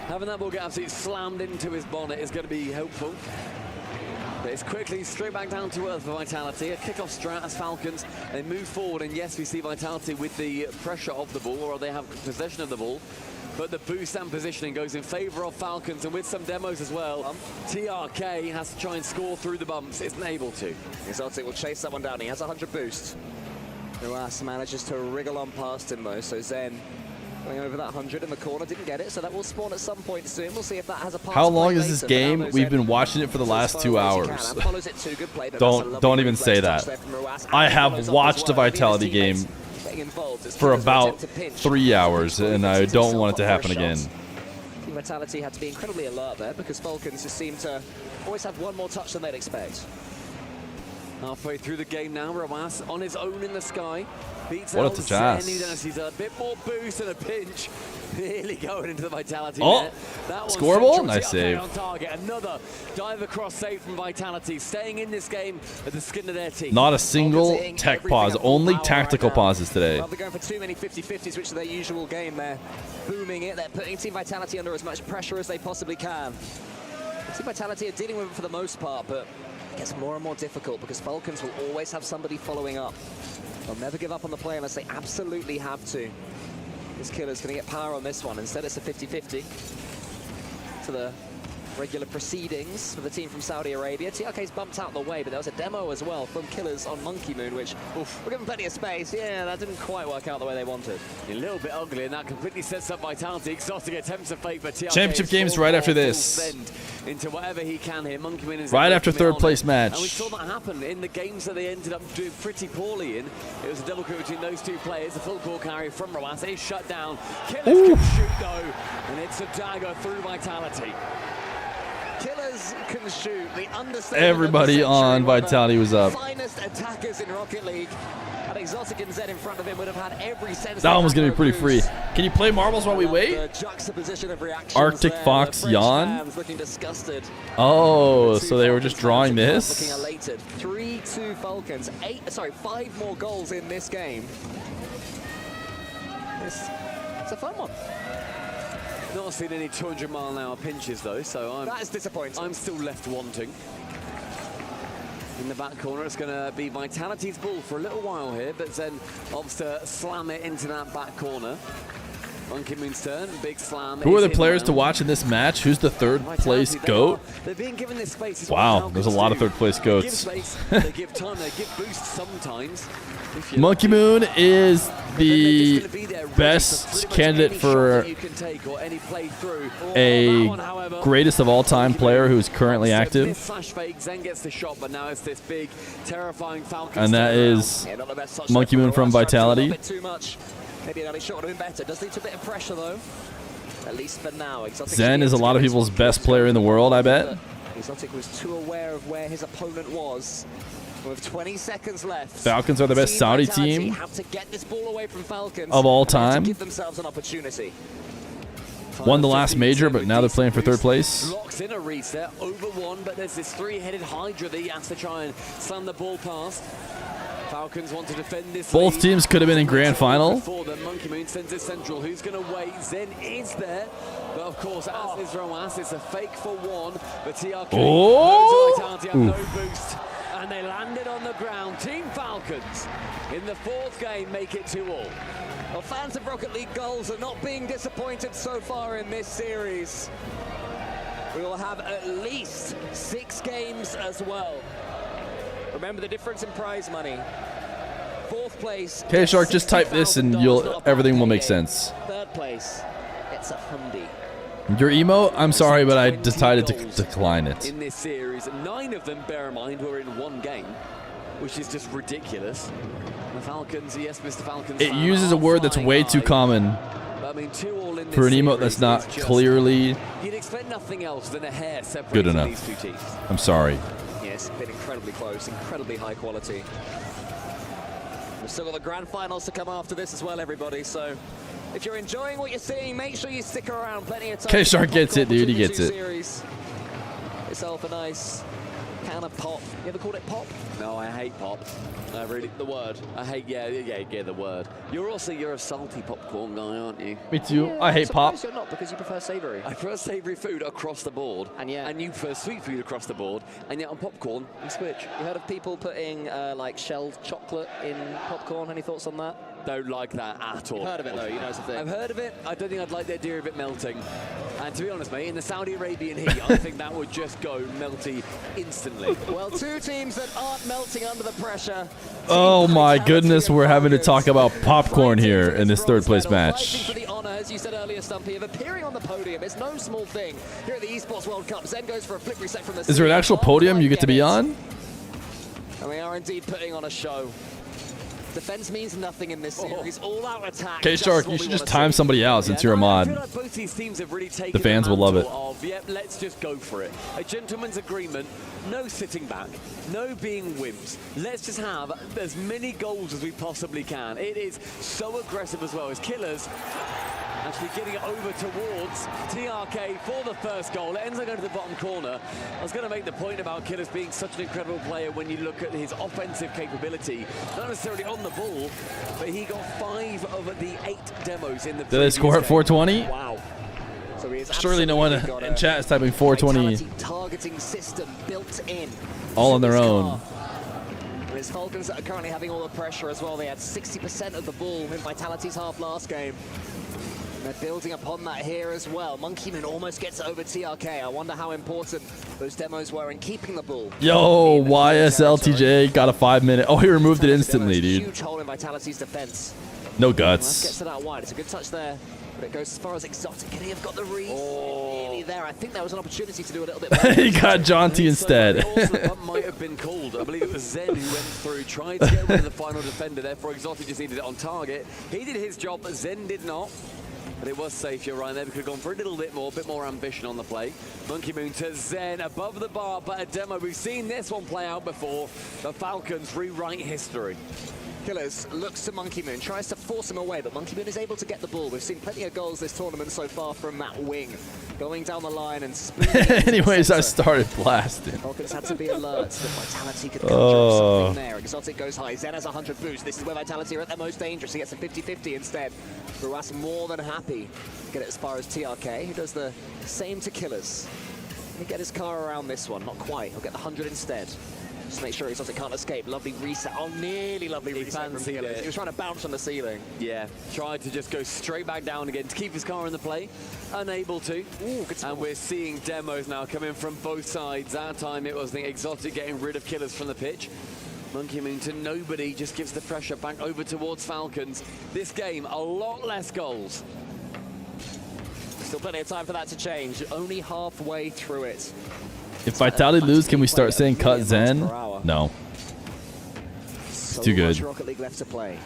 Having that ball get absolutely slammed into his bonnet is going to be helpful. But it's quickly straight back down to earth for Vitality. A kickoff strat as Falcons. They move forward, and yes, we see Vitality with the pressure of the ball, or they have possession of the ball. But the boost and positioning goes in favor of Falcons, and with some demos as well, TRK has to try and score through the bumps. Isn't able to. Exotic will chase that one down. He has 100 boost. Ruas manages to wriggle on past him, though, so Zen going over that 100 in the corner, didn't get it, so that will spawn at some point soon. We'll see if that has a part How to play long is this later, but game? now knows We've Zen been watching it for the last 2 hours. follows it too. Good play, but that's a lovely Don't even reflex say touch that. there from Ruas. I And have follows up watched as a well. I mean, his Vitality teammates game getting involved as for Killers will about attempt to pinch. 3 hours, and I don't want it to happen again. Team Vitality had to be incredibly alert there because Falcons just seem to always have one more touch than they'd expect. Halfway through the game now, Romas on his own in the sky. Beats What a out touch Zen, ass. who then sees a bit more boost and a pinch. Nearly going into the Vitality Oh, net. That one's scorable? central. Nice TRK save. on target. Another dive across save from Vitality, staying in this game at the skin of their teeth. Not a single tech pause, only tactical pauses today. Well, they're going for too many 50-50s, which is their usual game. They're booming it. They're putting Team Vitality under as much pressure as they possibly can. Team Vitality are dealing with it for the most part, but it gets more and more difficult because Falcons will always have somebody following up. They'll never give up on the play unless they absolutely have to. This Killer's going to get power on this one. Instead, it's a 50-50 to the regular proceedings for the team from Saudi Arabia. TRK's bumped out of the way, but there was a demo as well from Killers on Monkey Moon, which we're given plenty of space. Yeah, that didn't quite work out the way they wanted. A little bit ugly, and that completely sets up Vitality. Exotic attempts to fake, but TRK Championship games right after this. Into whatever he can here. Monkey Moon is right after third place match. And we saw that happen in the games that they ended up doing pretty poorly in. It was a double kill between those two players. The full court carry from Roas is shut down. Killers can shoot though, and it's a dagger through Vitality. Killers can shoot. The Everybody on Vitality was up. Finest attackers in Rocket League. And Exotic and Zed in front of him would have had every sense. That one was going to be pretty free. Can you play marbles while we wait? Arctic Fox Yawn? Looking disgusted. Oh, so they were just drawing this? Looking elated. 3-2 Falcons. 5 more goals in this game. It's a fun one. Not seen any 200-mile-an-hour pinches though, so that is disappointing. I'm still left wanting. In the back corner, it's going to be Vitality's ball for a little while here, but Zen opts to slam it into that back corner. Monkey Moon's turn, big slam. Who are the players to watch in this match? Who's the third place GOAT? They're being given this space. Wow, there's a lot of third place GOATs. Give space, they give time, they give boost sometimes. Monkey Moon is the best candidate for a greatest of all time player who's currently active. And that is Monkey Moon from Vitality. Maybe an early shot would have been better. Does need a bit of pressure though. At least for now. Exotic Zen is a lot of people's best player in the world, I bet. Exotic was too aware of where his opponent was. With 20 seconds left. Falcons are the best Saudi team have to get this ball away from Falcons of all time. Give themselves an opportunity. Won the last major, but now they're playing for third place. Locks in a reset, over one, but there's this three-headed Hydra that he has to try and slam the ball past. Falcons want to defend this. Both teams could have been in grand final. Before the Monkey Moon sends it central. Who's going to wait? Zen is there. But of course, as is Roas, it's a fake for one. But TRK Vitality have no boost. And they landed on the ground. Team Falcons in the fourth game make it 2-2. Well, fans of Rocket League goals are not being disappointed so far in this series. We will have at least 6 games as well. Remember the difference in prize money. Fourth place. Okay, Shark, just type this and everything will make sense. Third place, it's a Hyundai. Your emote? I'm sorry, but I decided to decline it. In this series, 9 of them, bear in mind, were in one game, which is just ridiculous. The Falcons, yes, Mr. Falcons. It uses a word that's way too common for an emote that's not clearly you'd expect nothing else than a hair separating good enough. These two teams. I'm sorry. Yes, been incredibly close, incredibly high quality. We've still got the grand finals to come after this as well, everybody, so if you're enjoying what you're seeing, make sure you stick around. Plenty of time. K-Shark gets it, dude. He gets it. Yourself a nice can of pop. You ever called it pop? No, I hate pop. I really, the word. I hate, yeah, the word. You're a salty popcorn guy, aren't you? Me too. Yeah, I hate pop. You're not, because you prefer savory. I prefer savory food across the board. And you prefer sweet food across the board. And yet on popcorn, you switch. You heard of people putting like shelled chocolate in popcorn? Any thoughts on that? Don't like that at all. You've heard of it though, you know it's a thing. I've heard of it. I don't think I'd like the idea of it melting. And to be honest, mate, in the Saudi Arabian heat, I think that would just go melty instantly. Well, 2 teams that aren't melting under the pressure. Oh my goodness, we're having to talk about popcorn here in this third place match. For the honor, as you said earlier, Stumpy, of appearing on the podium. It's no small thing here at the Esports World Cup. Zen goes for a flip reset from the Is there an actual podium you get to be on? And they are indeed putting on a show. Defense means nothing in this series. All-out attack. K-Shark, you should just time somebody out since you're a mod. I feel like both these teams have really taken the fans will love it. Yep, let's just go for it. A gentleman's agreement. No sitting back. No being wimps. Let's just have as many goals as we possibly can. It is so aggressive as well as Killers. Actually getting it over towards TRK for the first goal. It ends up going to the bottom corner. I was going to make the point about Killers being such an incredible player when you look at his offensive capability. Not necessarily on the ball, but he got 5 of the 8 demos in the Did they score at 420? Wow. So surely no one in chat is typing 420. Targeting system built in. All on their own. His Falcons that are currently having all the pressure as well. They had 60% of the ball in Vitality's half last game. And they're building upon that here as well. Monkey Moon almost gets over TRK. I wonder how important those demos were in keeping the ball. Yo, YSLTJ got a 5-minute. Oh, he removed it instantly, dude. Huge hole in Vitality's defense. No Gets guts. it out wide. It's a good touch there, but it goes as far as Exotic. Can he have got the read? Nearly there. I think there was an opportunity to do a little bit better. He got Jaunty instead. That might have been called. I believe it was Zen who went through, tried to get rid of the final defender. Therefore, Exotic just needed it on target. He did his job, but Zen did not. But it was safe, you're right there. We could have gone for a little bit more ambition on the play. Monkey Moon to Zen, above the bar, but a demo. We've seen this one play out before. The Falcons rewrite history. Killers looks to Monkey Moon, tries to force him away, but Monkey Moon is able to get the ball. We've seen plenty of goals this tournament so far from that wing. Going down the line and Anyways, I started blasting. Falcons had to be alert that Vitality could conjure up something there. Exotic goes high. Zen has 100 boost. This is where Vitality are at their most dangerous. He gets a 50-50 instead. Ruas more than happy to get it as far as TRK, who does the same to Killers. Can he get his car around this one? Not quite. He'll get the 100 instead. Just make sure Exotic can't escape. Lovely reset. Oh, nearly lovely reset from Killers. He was trying to bounce on the ceiling. Yeah, tried to just go straight back down again to keep his car in the play. Unable to. Ooh, good and we're seeing demos now coming from both sides. That time it was the Exotic getting rid of Killers from the pitch. Monkey Moon to nobody, just gives the pressure back over towards Falcons. This game, a lot less goals. Still plenty of time for that to change. Only halfway through it. If Vitality lose, can we start saying cut Zen? No. It's too good. So much Rocket League left to play.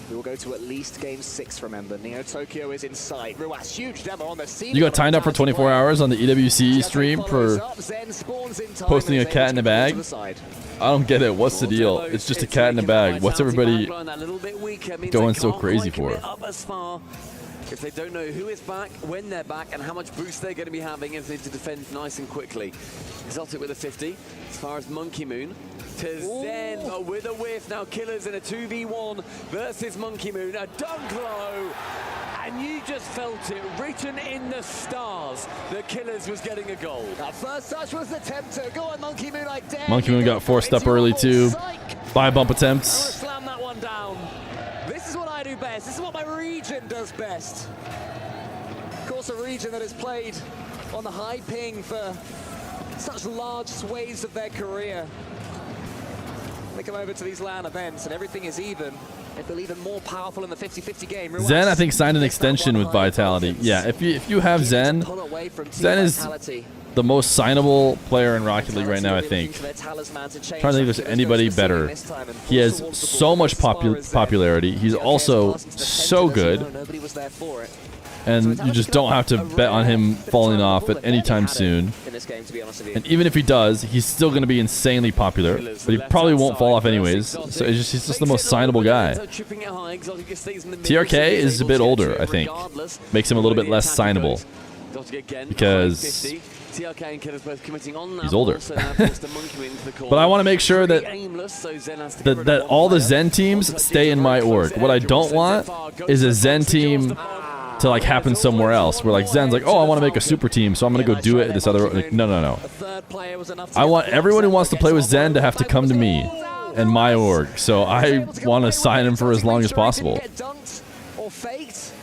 We will go to at least game 6, remember. Neo Tokyo is in sight. Ruas, huge demo on the scene. You got timed up for 24 hours on the EWC stream for posting a cat in a bag? I don't get it. What's the deal? It's just a cat in a bag. What's everybody going so crazy for? If they don't know who is back, when they're back, and how much boost they're going to be having as they need to defend nice and quickly. Exotic with a 50, as far as Monkey Moon. To Zen, but with a whiff. Now Killers in a 2v1 versus Monkey Moon. A dunk low, and you just felt it written in the stars that Killers was getting a goal. That first touch was the tempter. Go on, Monkey Moon, I dare. Monkey Moon got forced up early too. By bump attempts. Slam that one down. This is what I do best. This is what my region does best. Of course, a region that has played on the high ping for such large swathes of their career. They come over to these LAN events and everything is even. They feel even more powerful in the 50-50 game. Zen, I think, signed an extension with Vitality. Yeah, if you have Zen, Zen is the most signable player in Rocket League right now, I think. I'm trying to think if there's anybody better. He has so much popularity. He's also so good. And you just don't have to bet on him falling off at any time soon. And even if he does, he's still going to be insanely popular. But he probably won't fall off anyways. So he's just the most signable guy. TRK is a bit older, I think. Makes him a little bit less signable. Because he's older. But I want to make sure that all the Zen teams stay in my org. What I don't want is a Zen team to like happen somewhere else where like Zen's like, oh, I want to make a super team, so I'm gonna go do it at this other. Like, no. I want everyone who wants to play with Zen to have to come to me and my org. So I want to sign him for as long as possible. Or faked.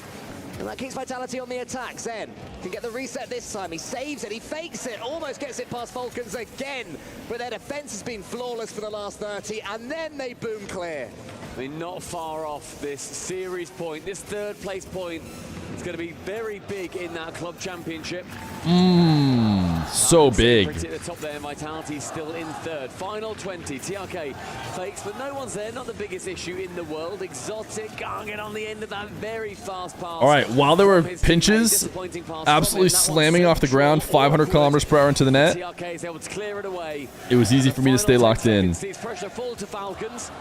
And that keeps Vitality on the attack. Zen can get the reset this time. He saves it. He fakes it. Almost gets it past Falcons again. But their defense has been flawless for the last 30. And then they boom clear. I mean, not far off this series point, this third place point. It's going to be very big in that club championship. So big. At the top there, Vitality still in third. Final 20, TRK fakes, but no one's there. Not the biggest issue in the world. Exotic can't get on the end of that very fast pass. All right, while there were pinches, absolutely slamming off the ground, 500 kilometers per hour into the net. TRK is able to clear it away. It was easy for me to stay locked in. Pressure full to Falcons.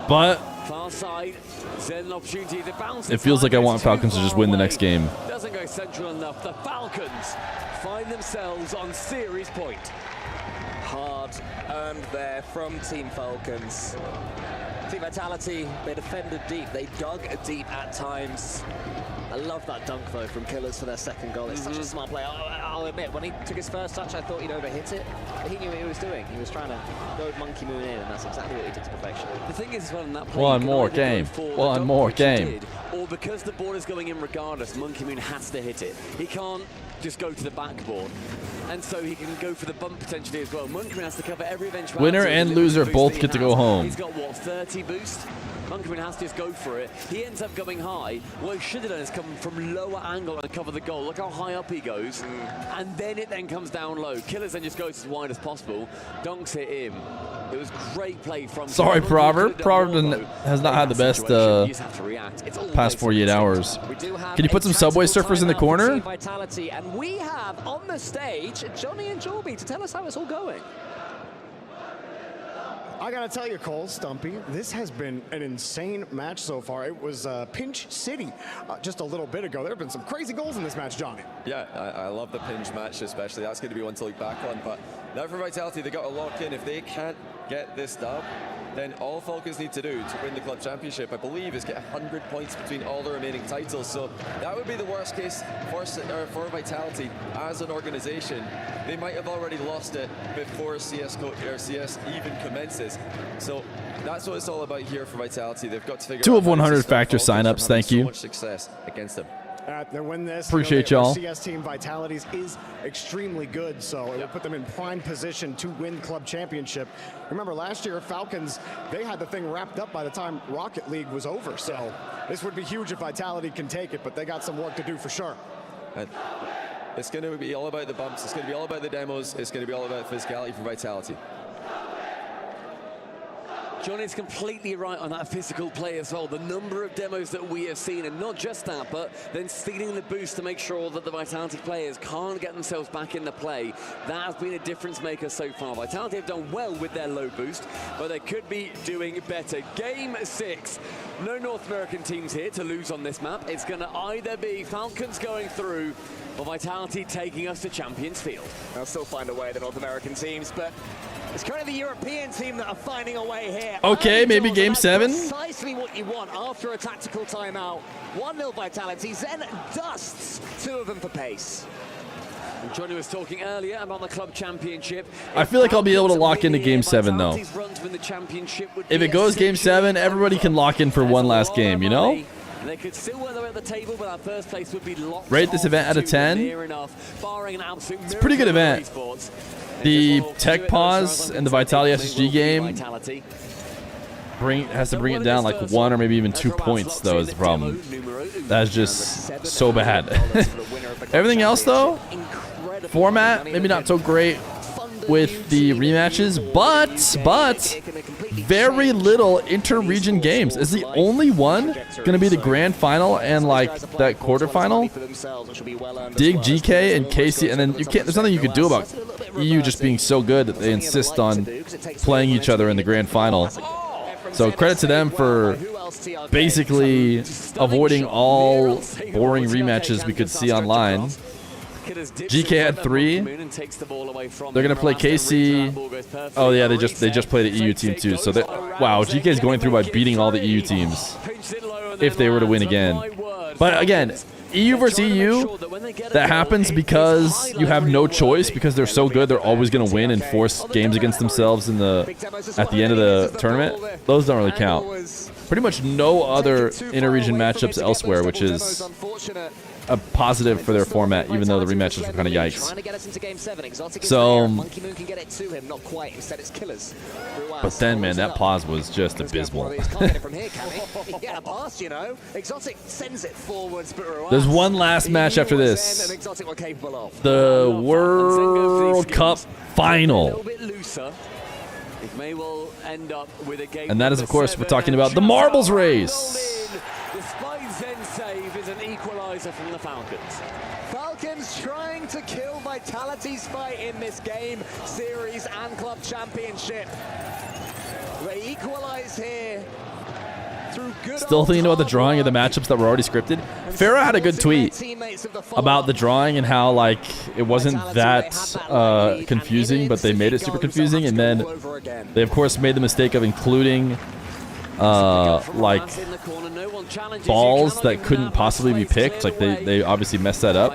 But far side, Zen opportunity to bounce. It feels like I want Falcons to just win the next game. Doesn't go central enough. The Falcons find themselves on series point. Hard earned there from Team Falcons. Team Vitality, they defended deep. They dug deep at times. I love that dunk, though, from Killers for their second goal. It's such a smart play. I'll admit, when he took his first touch, I thought he'd overhit it. But he knew what he was doing. He was trying to goad Monkey Moon in, and that's exactly what he did to perfection. The thing is, as well, in that play, One more game. One more game. Or because the ball is going in regardless, Monkey Moon has to hit it. He can't just go to the backboard. And so he can go for the bump potentially as well. Monkey Moon has to cover every eventuality. Winner and loser both get to go home. He's got, what, 30 boost? Monkey Moon has to just go for it. He ends up going high. What he should have done is come from lower angle and cover the goal. Look how high up he goes. And then it then comes down low. Killers then just goes as wide as possible. Dunks hit him. It was great play from... Sorry, Proverb. Proverb has not had the best past 48 hours. Can you put some Subway Surfers in the corner? Vitality, and we have on the stage Johnny and Jorby to tell us how it's all going. I gotta tell you, Cole, Stumpy, this has been an insane match so far. It was Pinch City just a little bit ago. There have been some crazy goals in this match, Johnny. Yeah, I love the Pinch match especially. That's going to be one to look back on. But now for Vitality, they got to lock in. If they can't get this dub, then all Falcons need to do to win the club championship, I believe, is get 100 points between all the remaining titles. So that would be the worst case for Vitality as an organization. They might have already lost it before CS even commences. So that's what it's all about here for Vitality. They've got to figure out 2 of 100 factor signups. Thank you. So much success against them. They win this. Appreciate y'all. CS team Vitalities is extremely good, so it will put them in prime position to win club championship. Remember last year, Falcons, they had the thing wrapped up by the time Rocket League was over, so this would be huge if Vitality can take it, but they got some work to do for sure. It's going to be all about the bumps. It's going to be all about the demos. It's going to be all about physicality for Vitality. Johnny's completely right on that physical play as well. The number of demos that we have seen, and not just that, but then stealing the boost to make sure that the Vitality players can't get themselves back in the play. That has been a difference maker so far. Vitality have done well with their low boost, but they could be doing better. Game 6. No North American teams here to lose on this map. It's going to either be Falcons going through or Vitality taking us to Champions Field. They'll still find a way, the North American teams, but it's currently the European team that are finding a way here. Okay, maybe game 7. Precisely what you want after a tactical timeout. 1-0 Vitality, Zen dusts 2 of them for pace. And Johnny was talking earlier about the club championship. I feel like I'll be able to lock into game 7 though. If it goes game 7, everybody can lock in for one last game, you know? They could still win at the table, but our first place would be locked. Rate this event out of 10. It's a pretty good event. The tech pause and the Vitality SSG game has to bring it down like 1 or maybe even 2 points, though, is the problem. That's just so bad. Everything else, though, format, maybe not so great with the rematches, but very little inter-region games. Is the only one going to be the grand final and like that quarterfinal? Dig, GK, and KC, and then you can't. There's nothing you could do about EU just being so good that they insist on playing each other in the grand final. So credit to them for basically avoiding all boring rematches we could see online. GK had 3. They're gonna play KC. Oh yeah, they just played the EU team too. So wow, GK is going through by beating all the EU teams if they were to win again. But again, EU versus EU, that happens because you have no choice, because they're so good. They're always gonna win and force games against themselves at the end of the tournament. Those don't really count. Pretty much no other inter-region matchups elsewhere, which is a positive for their format, even though the rematches were kind of yikes. So, but then, man, that pause was just abysmal. There's one last match after this. The World Cup Final. And that is, of course, we're talking about the Marbles Race. Despite Zen's save, is an equalizer from the Falcons. Falcons trying to kill Vitality's fight in this game, series, and club championship. They equalize here. Still thinking about the drawing of the matchups that were already scripted. Farah had a good tweet about the drawing and how like it wasn't that confusing, but they made it super confusing, and then they of course made the mistake of including like balls that couldn't possibly be picked. Like they obviously messed that up.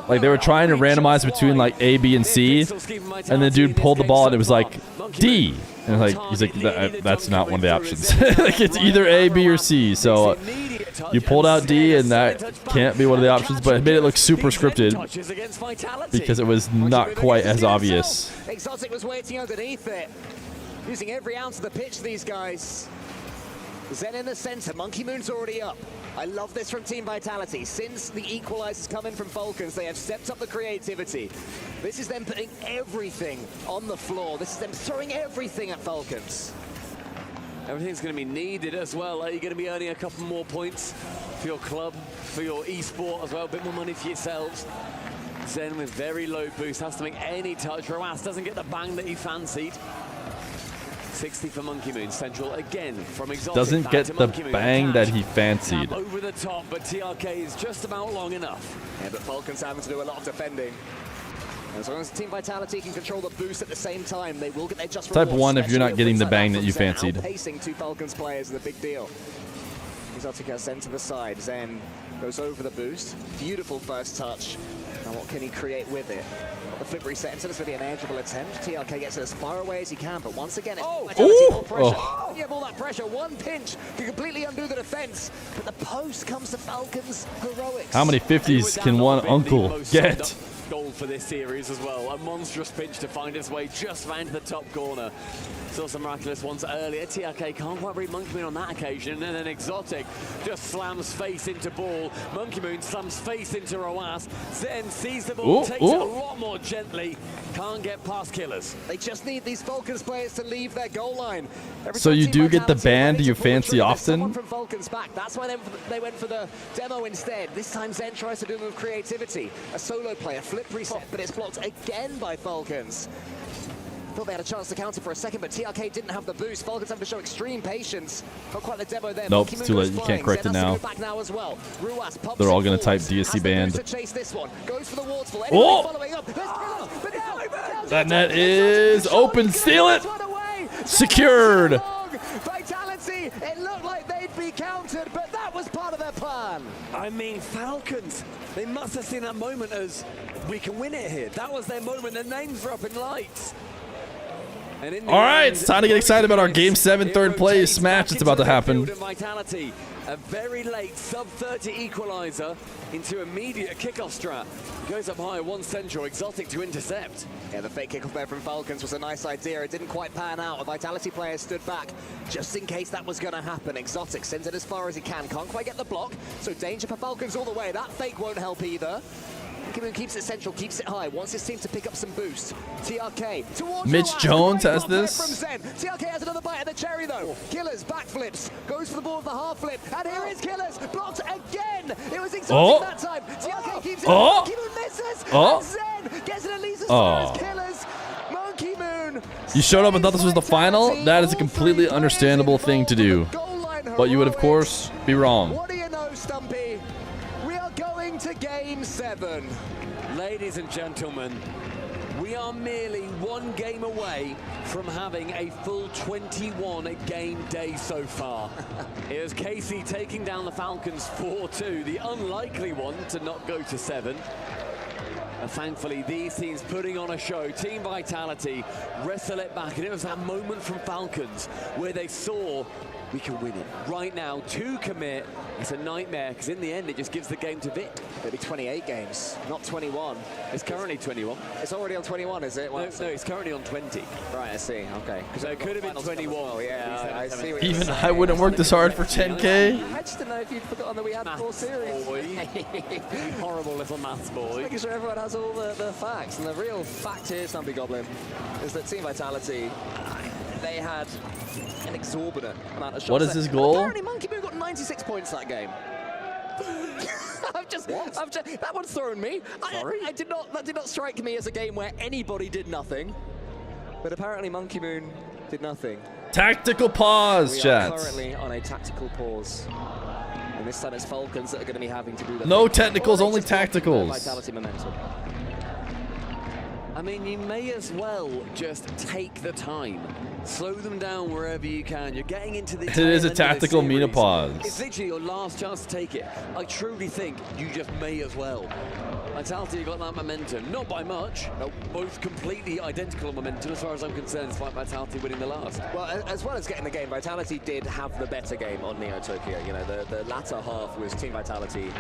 Like they were trying to randomize between like A, B, and C, and the dude pulled the ball and it was like D. And like he's like, that's not one of the options. Like it's either A, B, or C. So you pulled out D, and that can't be one of the options. But it made it look super scripted because it was not quite as obvious. Exotic was waiting underneath it, using every ounce of the pitch. These guys. Zen in the center. Monkey Moon's already up. I love this from Team Vitality. Since the equalizers come in from Falcons, they have stepped up the creativity. This is them putting everything on the floor. This is them throwing everything at Falcons. Everything's going to be needed as well. Are you going to be earning a couple more points for your club, for your esport as well? A bit more money for yourselves. Zen with very low boost, has to make any touch. Roas doesn't get the bang that he fancied. 60 for Monkey Moon. Central again from Exotic. Doesn't get the bang that he fancied. Over the top, but TRK is just about long enough. Yeah, but Falcons having to do a lot of defending. As long as Team Vitality can control the boost at the same time, they will get their just Type rewards, 1 if you're not getting the bang that you Zen fancied. Outpacing two Falcons players is a big deal. Exotic has sent to the side. Zen goes over the boost. Beautiful first touch. Now what can he create with it? The flip reset into this will be an edgeable attempt. TRK gets it as far away as he can, but once again, it's pressure. You have all that pressure. One pinch can completely undo the defense, but the post comes to Falcons' heroics. How many 50s can one uncle get? Goal for this series as well. A monstrous pinch to find its way just round the top corner. Saw some miraculous ones earlier. TRK can't quite read Monkey Moon on that occasion, and then Exotic just slams face into ball. Monkey Moon slams face into Roas. Zen sees the ball, takes it a lot more gently. Can't get past Killers. They just need these Falcons players to leave their goal line. So you do get the band you fancy often? From Falcons back. That's why they went for the demo instead. This time Zen tries to do it with creativity. A solo player, flip reset, but it's blocked again by Falcons. Thought they had a chance to counter for a second, but TRK didn't have the boost. Falcons have to show extreme patience. Not quite the demo there. Nope, it's too late. You can't correct it now. They're all going to type DSC band. That net is open. Steal it. Secured. Vitality, it looked like they'd be countered, but that was part of their plan. I mean, Falcons, they must have seen that moment as we can win it here. That was their moment. Their names were up in lights. All right, it's time to get excited about our Game 7 third place match that's about to happen. Vitality, a very late sub-30 equalizer into immediate kickoff strat. Goes up high, one central, Exotic to intercept. Yeah, the fake kickoff there from Falcons was a nice idea. It didn't quite pan out. A Vitality player stood back just in case that was going to happen. Exotic sends it as far as he can. Can't quite get the block, so danger for Falcons all the way. That fake won't help either. Moon keeps it central, keeps it high, wants his team to pick up some boost. TRK towards Mitch Jones has this. From Zen. TRK has another bite at the cherry though. Killers backflips, goes for the ball of the half flip, and here is Killers, blocked again. It was Exotic that time. TRK keeps it. Monkey Moon misses. And Zen gets it at least as far as Killers. Monkey Moon. You showed up and thought this was the final? That is a completely understandable thing to do. But you would, of course, be wrong. What do you know, Stumpy? We are going to Game 7. Ladies and gentlemen, we are merely one game away from having a full 21 game day so far. Here's Casey taking down the Falcons 4-2, the unlikely one to not go to 7. And thankfully, these teams putting on a show. Team Vitality wrestle it back, and it was that moment from Falcons where they saw we can win it. Right now, to commit, it's a nightmare, because in the end, it just gives the game to Vic. It'll be 28 games, not 21. It's currently 21. It's already on 21, is it? No, it's currently on 20. Right, I see, okay. So it could have been 21. Well. Yeah, I see what Even I wouldn't work this hard for 10K. I just didn't know if you'd forgotten that we had 4 series. Boy. Horrible little maths boy. Making sure everyone has all the facts. And the real fact here, Stumpy Goblin, is that Team Vitality, they had an exorbitant amount of shots. What is his goal? Apparently Monkey Moon got 96 points that game. That one's thrown me. Sorry? That did not strike me as a game where anybody did nothing. But apparently Monkey Moon did nothing. Tactical pause, chat. We are currently on a tactical pause. And this time it's Falcons that are going to be having to do that. No technicals, only tacticals. Vitality momentum. I mean, you may as well just take the time Slow them down wherever you can. You're getting into the It is a tail end of this tactical series. menopause. It's literally your last chance to take it. I truly think you just may as well. Vitality got that momentum, not by much. Nope. Both completely identical momentum as far as I'm concerned, despite Vitality winning the last. Well, as well as getting the game, Vitality did have the better game on Neo Tokyo. You know, the latter half was Team Vitality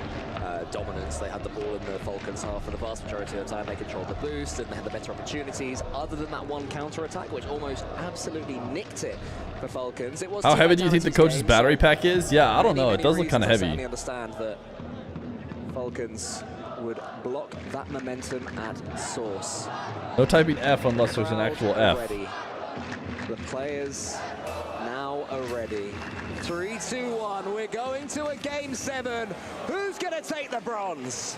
dominance. They had the ball in the Falcons half for the vast majority of the time. They controlled the boost and they had the better opportunities. Other than that one counter-attack, which almost absolutely nicked it for Falcons. It was How Team heavy do you think the Vitality's coach's game, battery so pack is? Yeah, I don't know. It does look kind of I heavy. certainly understand that Falcons would block that momentum at source. No typing F unless there's an actual F. Ready. The players now are ready. 3, 2, 1. We're going to a game 7. Who's going to take the bronze?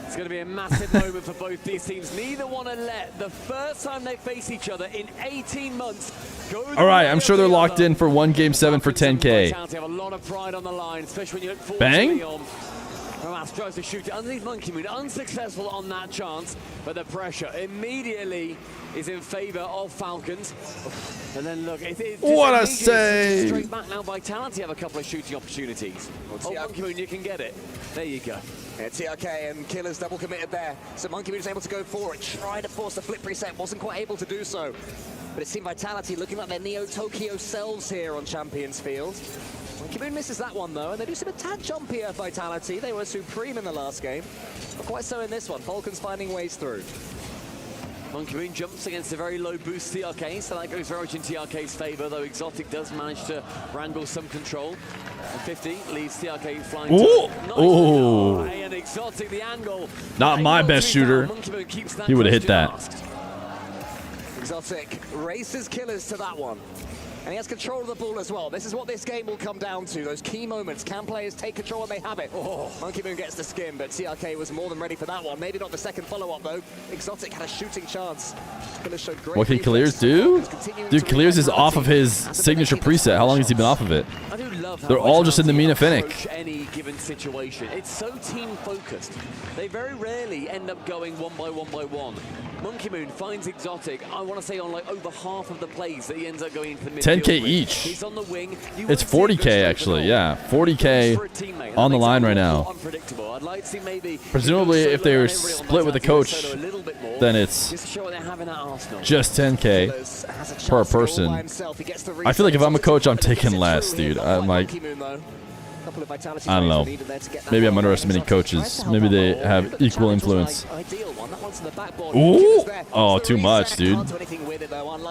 It's going to be a massive moment for both these teams. Neither want to let the first time they face each other in 18 months go. All right, I'm sure they're locked in for one game 7 for 10K. Have a lot of pride on the line, especially when you look forward Bang. to Leon. Romas tries to shoot it underneath Monkey Moon, unsuccessful on that chance, but the pressure immediately is in favor of Falcons. And then look, What a save! Straight back now, Vitality have a couple of shooting opportunities. Oh, Monkey Moon, you can get it. There you go. Yeah, TRK and Killers double committed there. So Monkey Moon is able to go for it, try to force the flip reset, wasn't quite able to do so. But it seemed Vitality looking like their Neo Tokyo selves here on Champions Field. Monkey Moon misses that one though, and they do seem a tad jumpier Vitality. They were supreme in the last game, but quite so in this one. Falcons finding ways through. Monkey Moon jumps against a very low boost TRK, so that goes very much in TRK's favor, though Exotic does manage to wrangle some control. And 50 leaves TRK flying. Ooh! Nice. Ooh. And Exotic, the angle. Not my best shooter. He would have hit that. Exotic races Killers to that one. And he has control of the ball as well. This is what this game will come down to, those key moments. Can players take control when they have it? Oh, Monkey Moon gets the skin, but TRK was more than ready for that one. Maybe not the second follow-up, though. Exotic had a shooting chance. Showed great What can Clears do? Dude, Clears is off of his signature preset. How long has he been off of it? I do love how They're all just in the Mina Finnick. approach any given situation. It's so team-focused. They very rarely end up going one by one. Monkey Moon finds Exotic, I want to say on like over half of the plays that he ends up going for midfield. 10K with. each. He's on the wing. It's 40K actually, yeah. 40K on the line right now. Unpredictable. I'd like to see maybe Presumably if they were split with the coach, then it's just 10K per person. I feel like if I'm a coach, I'm taking less, dude. I'm like, I don't know. Maybe I'm underestimating coaches. Maybe they have equal influence. Ooh! Oh, too much, dude.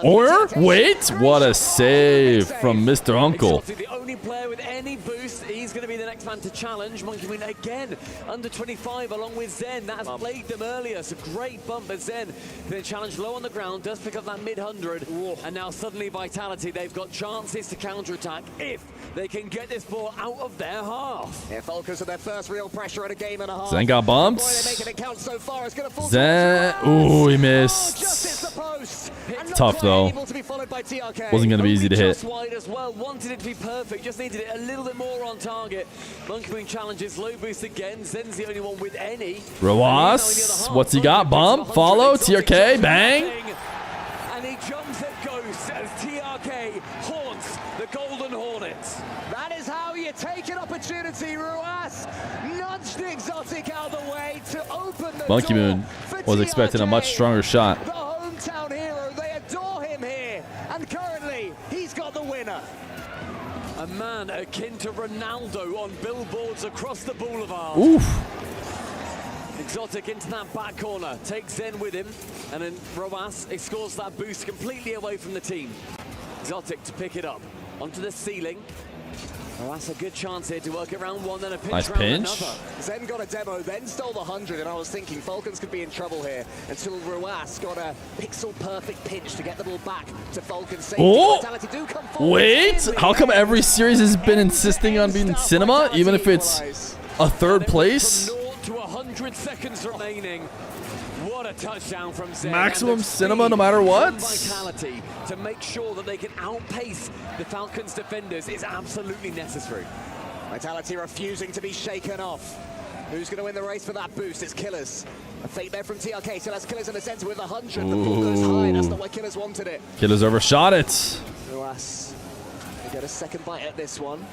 Or, wait, what a save from Mr. Uncle. The only player with any boost, he's going to be the next man to challenge. Monkey Moon again, under 25 along with Zen. That has plagued them earlier. It's a great bump, but Zen been challenged low on the ground, does pick up that mid-100. And now suddenly Vitality, they've got chances to counter-attack if they can get this ball out of their half. Yeah, Falcons are their first real pressure at a game and a half. Zen got bumped. Zen, ooh, he missed. Tough though. Wasn't going to be easy to hit. Wide as well. Wanted it to be perfect, just needed it a little bit more on target. Monkey Moon challenges, low boost again. Zen's the only one with any. Roas, what's he got? Bump, follow, TRK, bang. And he jumps at Ghost as TRK haunts the Golden Hornets. That is how you take an opportunity. Ruas nudged the Exotic out of the way to open the Monkey door Moon for was TRK. expecting a much stronger shot. The hometown hero, they adore him here. And currently, he's got the winner. A man akin to Ronaldo on billboards across the boulevard. Oof. Exotic into that back corner, takes Zen with him, and then Roas scores that boost completely away from the team. Exotic to pick it up onto the ceiling. Roas a good chance here to work it round one, then a pinch Nice round pinch. another. Zen got a demo, then stole the 100, and I was thinking Falcons could be in trouble here until Ruas got a pixel-perfect pinch to get the ball back to Falcons. Safety. Oh! Vitality do come forward. Wait, how come every series has been insisting on being cinema, even if it's a third place? 0 to 100 seconds remaining. What a touchdown from Zen. Maximum And the cinema speed no matter what? from Vitality to make sure that they can outpace the Falcons defenders is absolutely necessary. Vitality refusing to be shaken off. Who's going to win the race for that boost? It's Killers. A fake there from TRK, so that's Killers in the center with 100. The ball goes high. That's not where Killers wanted it. Killers overshot it. Ruas, they get a second bite at this one.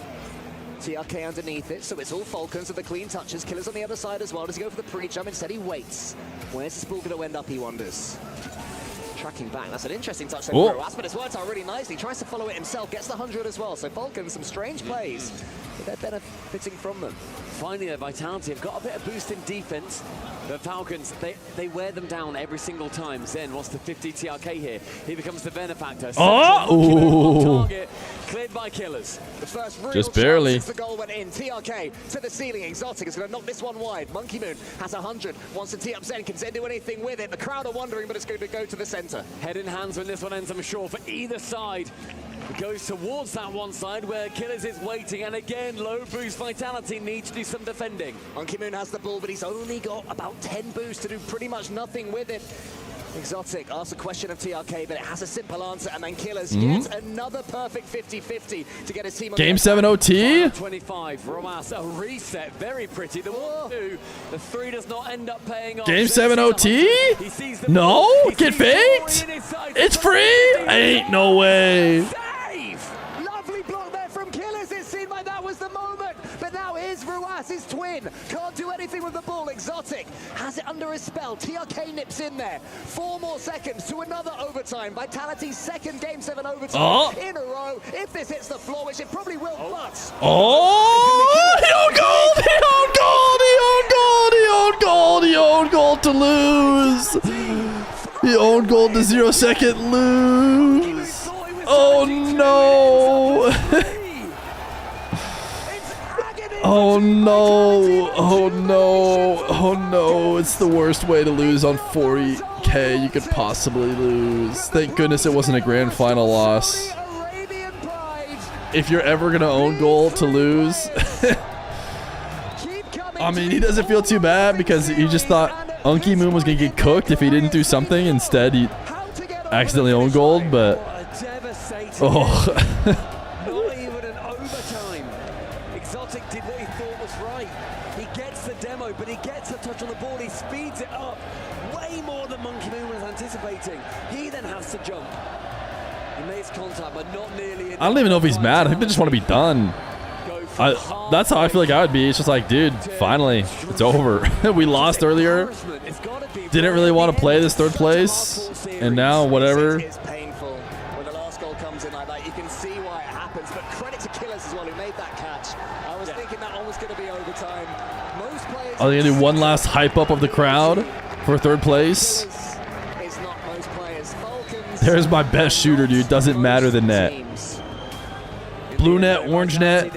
TRK underneath it, so it's all Falcons with the clean touches. Killers on the other side as well. Does he go for the pre-jump? Instead he waits. Where's this ball going to end up, he wonders. Tracking back, that's an interesting touch from Ruas, but it's worked out really nicely. He tries to follow it himself, gets the 100 as well. So Falcons, some strange plays, but they're benefiting from them. Finally, their Vitality have got a bit of boost in defense. The Falcons, they wear them down every single time. Zen wants the 50 TRK here. He becomes the benefactor. Target, cleared by Killers. The first real just barely. Since the goal went in. TRK to the ceiling. Exotic is going to knock this one wide. Monkey Moon has 100. Wants to tee up Zen. Can Zen do anything with it? The crowd are wondering, but it's going to go to the center. Head in hands when this one ends, I'm sure, for either side. It goes towards that one side where Killers is waiting, and again, low boost Vitality needs to do some defending. Monkey Moon has the ball, but he's only got about 10 boosts to do pretty much nothing with it. Exotic asks a question of TRK, but it has a simple answer, and then Killers gets another perfect 50-50 to get his team on Game 7 OT. 25, Romas, a reset, very pretty. The 1-2, the 3 does not end up paying off. Game 7 OT? No, get faked. It's free. Ain't no way. Lovely block there from Killers. It seemed like that was the moment, but now here's Ruas, his twin. Can't do anything with the ball. Exotic has it under his spell. TRK nips in there. 4 more seconds to another overtime. Vitality's second Game 7 overtime in a row. If this hits the floor, which it probably will, but... He owned gold to lose. He owned gold to 0 second lose. Oh no. Oh no, oh no, oh no, it's the worst way to lose on 40K you could possibly lose. Thank goodness it wasn't a grand final loss. If you're ever gonna own gold to lose, I mean, he doesn't feel too bad because he just thought Unky Moon was gonna get cooked if he didn't do something. Instead, he accidentally owned gold, but Exotic did what he thought was right. He gets the demo, but he gets a touch on the ball. He speeds it up way more than Monkey Moon was anticipating. He then has to jump. He makes contact, but not nearly. I don't even know if he's mad. I think they just want to be done. That's how I feel like I would be. It's just like, dude, finally, it's over. We lost earlier. Didn't really want to play this 3rd place, and now whatever. It's painful when the last goal comes in like that. You can see why it happens, but credit to Killers as well who made that catch. I was thinking that one was going to be overtime. Most players Are they gonna do one last hype up of the crowd for 3rd place? It's not most players. Falcons. There's my best shooter, dude. Doesn't matter the net. Blue net, orange net.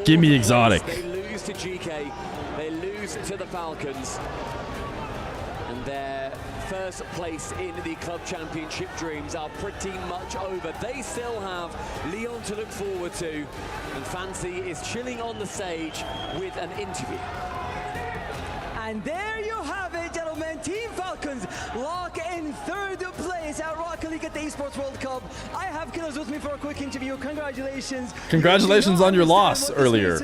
Give me Exotic. They lose to GK. They lose to the Falcons. And their first place in the club championship dreams are pretty much over. They still have Leon to look forward to. And Fancy is chilling on the stage with an interview. And there you have it, gentlemen. Team Falcons lock in 3rd place at Rocket League at the Esports World Cup. I have Killers with me for a quick interview. Congratulations. Congratulations on your loss earlier.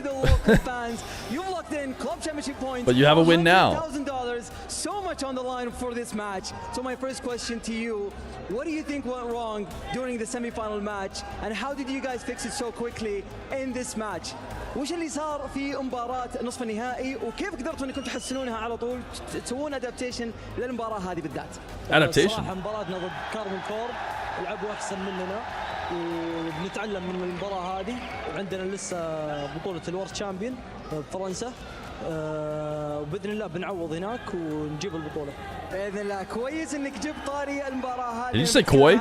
You locked in club championship points. But you have a win now. $100,000. So much on the line for this match. So my first question to you, what do you think went wrong during the semi-final match? And how did you guys fix it so quickly in this match? وش اللي صار في مباراة نصف النهائي وكيف قدرتوا انكم تحسنونها على طول تسوون ادابتيشن للمباراة هذه بالذات؟ Adaptation. صراحة مباراتنا ضد كارمن كور لعبوا احسن مننا وبنتعلم من المباراة هذه وعندنا لسه بطولة الورد شامبيون بفرنسا وباذن الله بنعوض هناك ونجيب البطولة. باذن الله. كويس انك جبت طاري المباراة هذه. Did you say koi?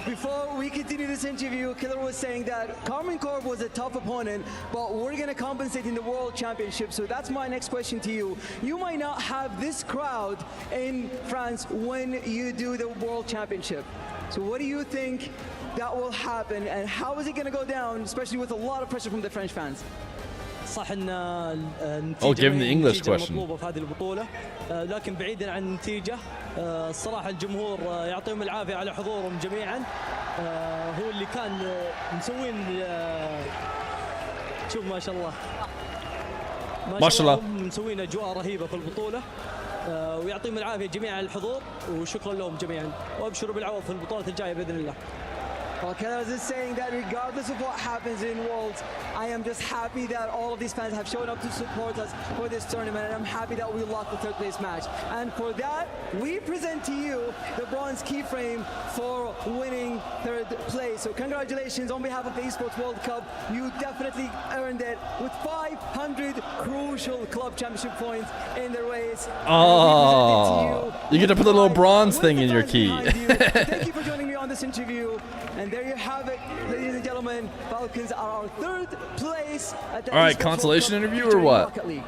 Before we continue this interview, Killer was saying that Carmen Corp was a tough opponent, but we're going to compensate in the World Championship. So that's my next question to you. You might not have this crowd in France when you do the World Championship. So what do you think that will happen, and how is it going to go down, especially with a lot of pressure from the French fans? صح ان النتيجه Oh, give him the English question. مطلوبه في هذه البطوله لكن بعيدا عن النتيجه الصراحه الجمهور يعطيهم العافيه على حضورهم جميعا هو اللي كان مسوين شوف ما شاء الله ما شاء الله. مسوين اجواء رهيبه في البطوله ويعطيهم العافيه جميع الحضور وشكرا لهم جميعا وابشروا بالعوض في البطولات الجايه باذن الله. Well, Ken, I was just saying that regardless of what happens in Worlds, I am just happy that all of these fans have shown up to support us for this tournament, and I'm happy that we locked the third place match. And for that, we present to you the bronze keyframe for winning third place. So congratulations on behalf of the Esports World Cup. You definitely earned it with 500 crucial club championship points in the race. Oh, you get to put the little bronze thing in your key. Thank you for joining me on this interview. And there you have it, ladies and gentlemen. Falcons are our third place at the All right, consolation interview or what? Rocket League.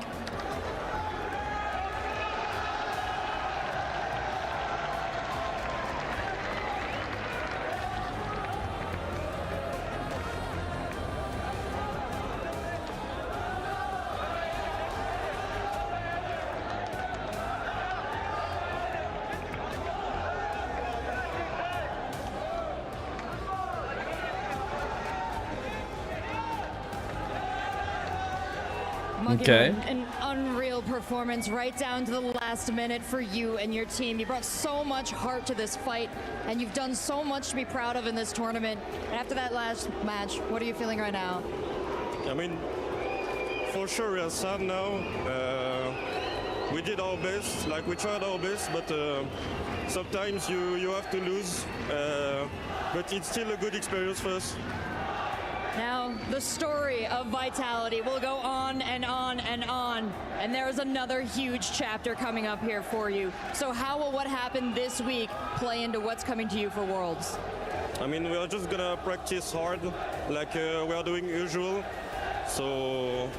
Okay. An unreal performance right down to the last minute for you and your team. You brought so much heart to this fight, and you've done so much to be proud of in this tournament. After that last match, what are you feeling right now? I mean, for sure we are sad now. We did our best, like we tried our best, but sometimes you have to lose. But it's still a good experience for us. Now, the story of Vitality will go on and on and on, and there's another huge chapter coming up here for you. So how will what happened this week play into what's coming to you for Worlds? I mean, we are just gonna practice hard, like we are doing usual. So,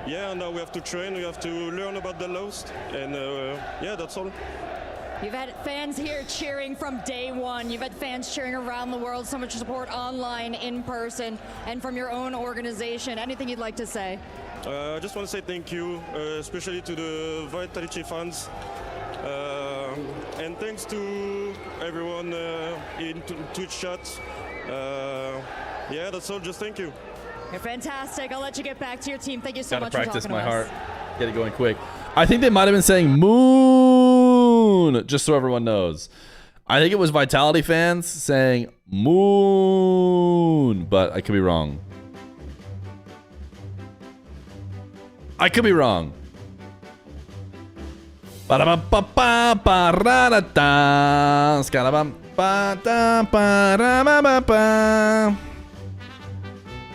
yeah, now we have to train, we have to learn about the Lost, and yeah, that's all. You've had fans here cheering from day one. You've had fans cheering around the world, so much support online, in person, and from your own organization. Anything you'd like to say? I just want to say thank you, especially to the Vitality fans. And thanks to everyone in Twitch chat. Yeah, that's all. Just thank you. You're fantastic. I'll let you get back to your team. Thank you so Gotta much practice for talking my to heart. us. Get it going quick. I think they might have been saying moon, just so everyone knows. I think it was Vitality fans saying moon, but I could be wrong. I could be wrong.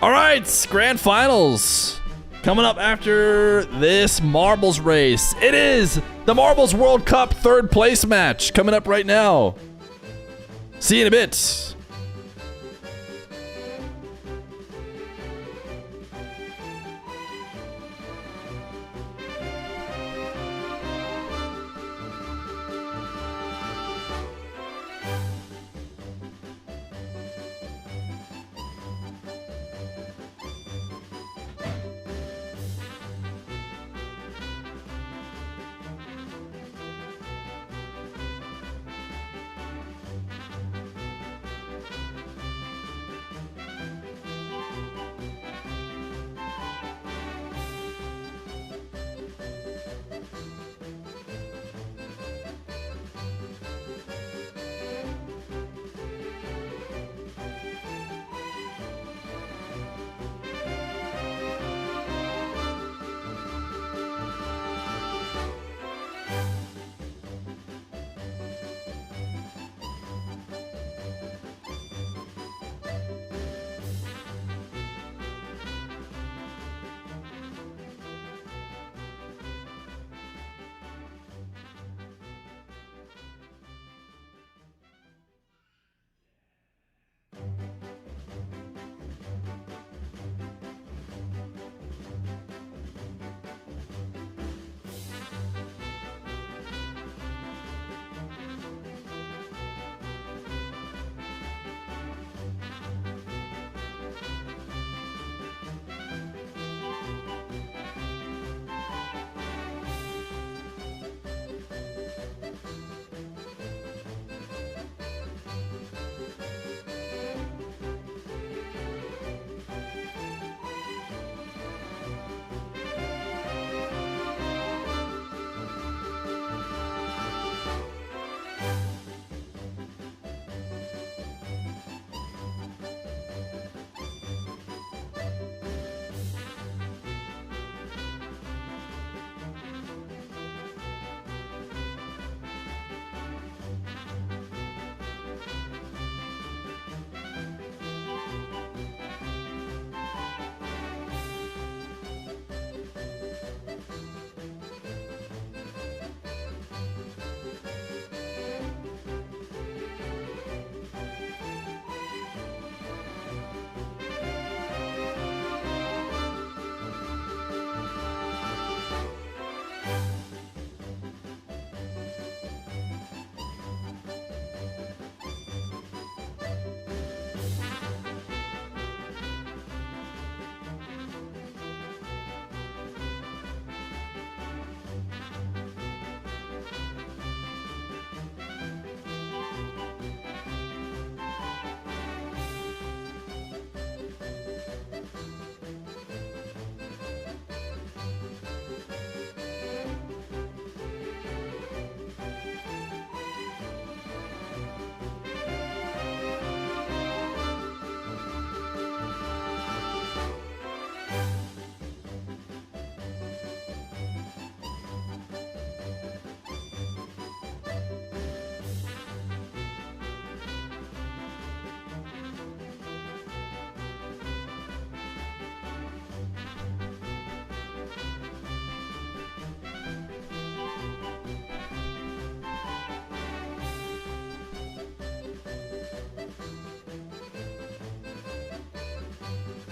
All right, grand finals. Coming up after this marbles race, it is the Marbles World Cup third place match coming up right now. See you in a bit.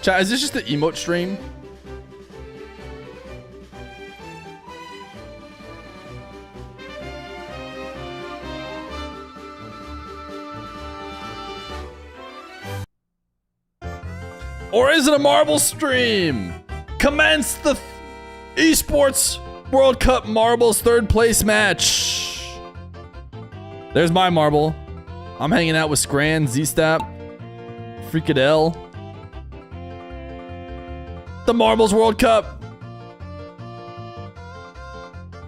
Chat, is this just the emote stream? Or is it a marble stream? Commence the Esports World Cup Marbles third place match. There's my marble. I'm hanging out with Scran, Z-Stap, Freakadell. The Marbles World Cup.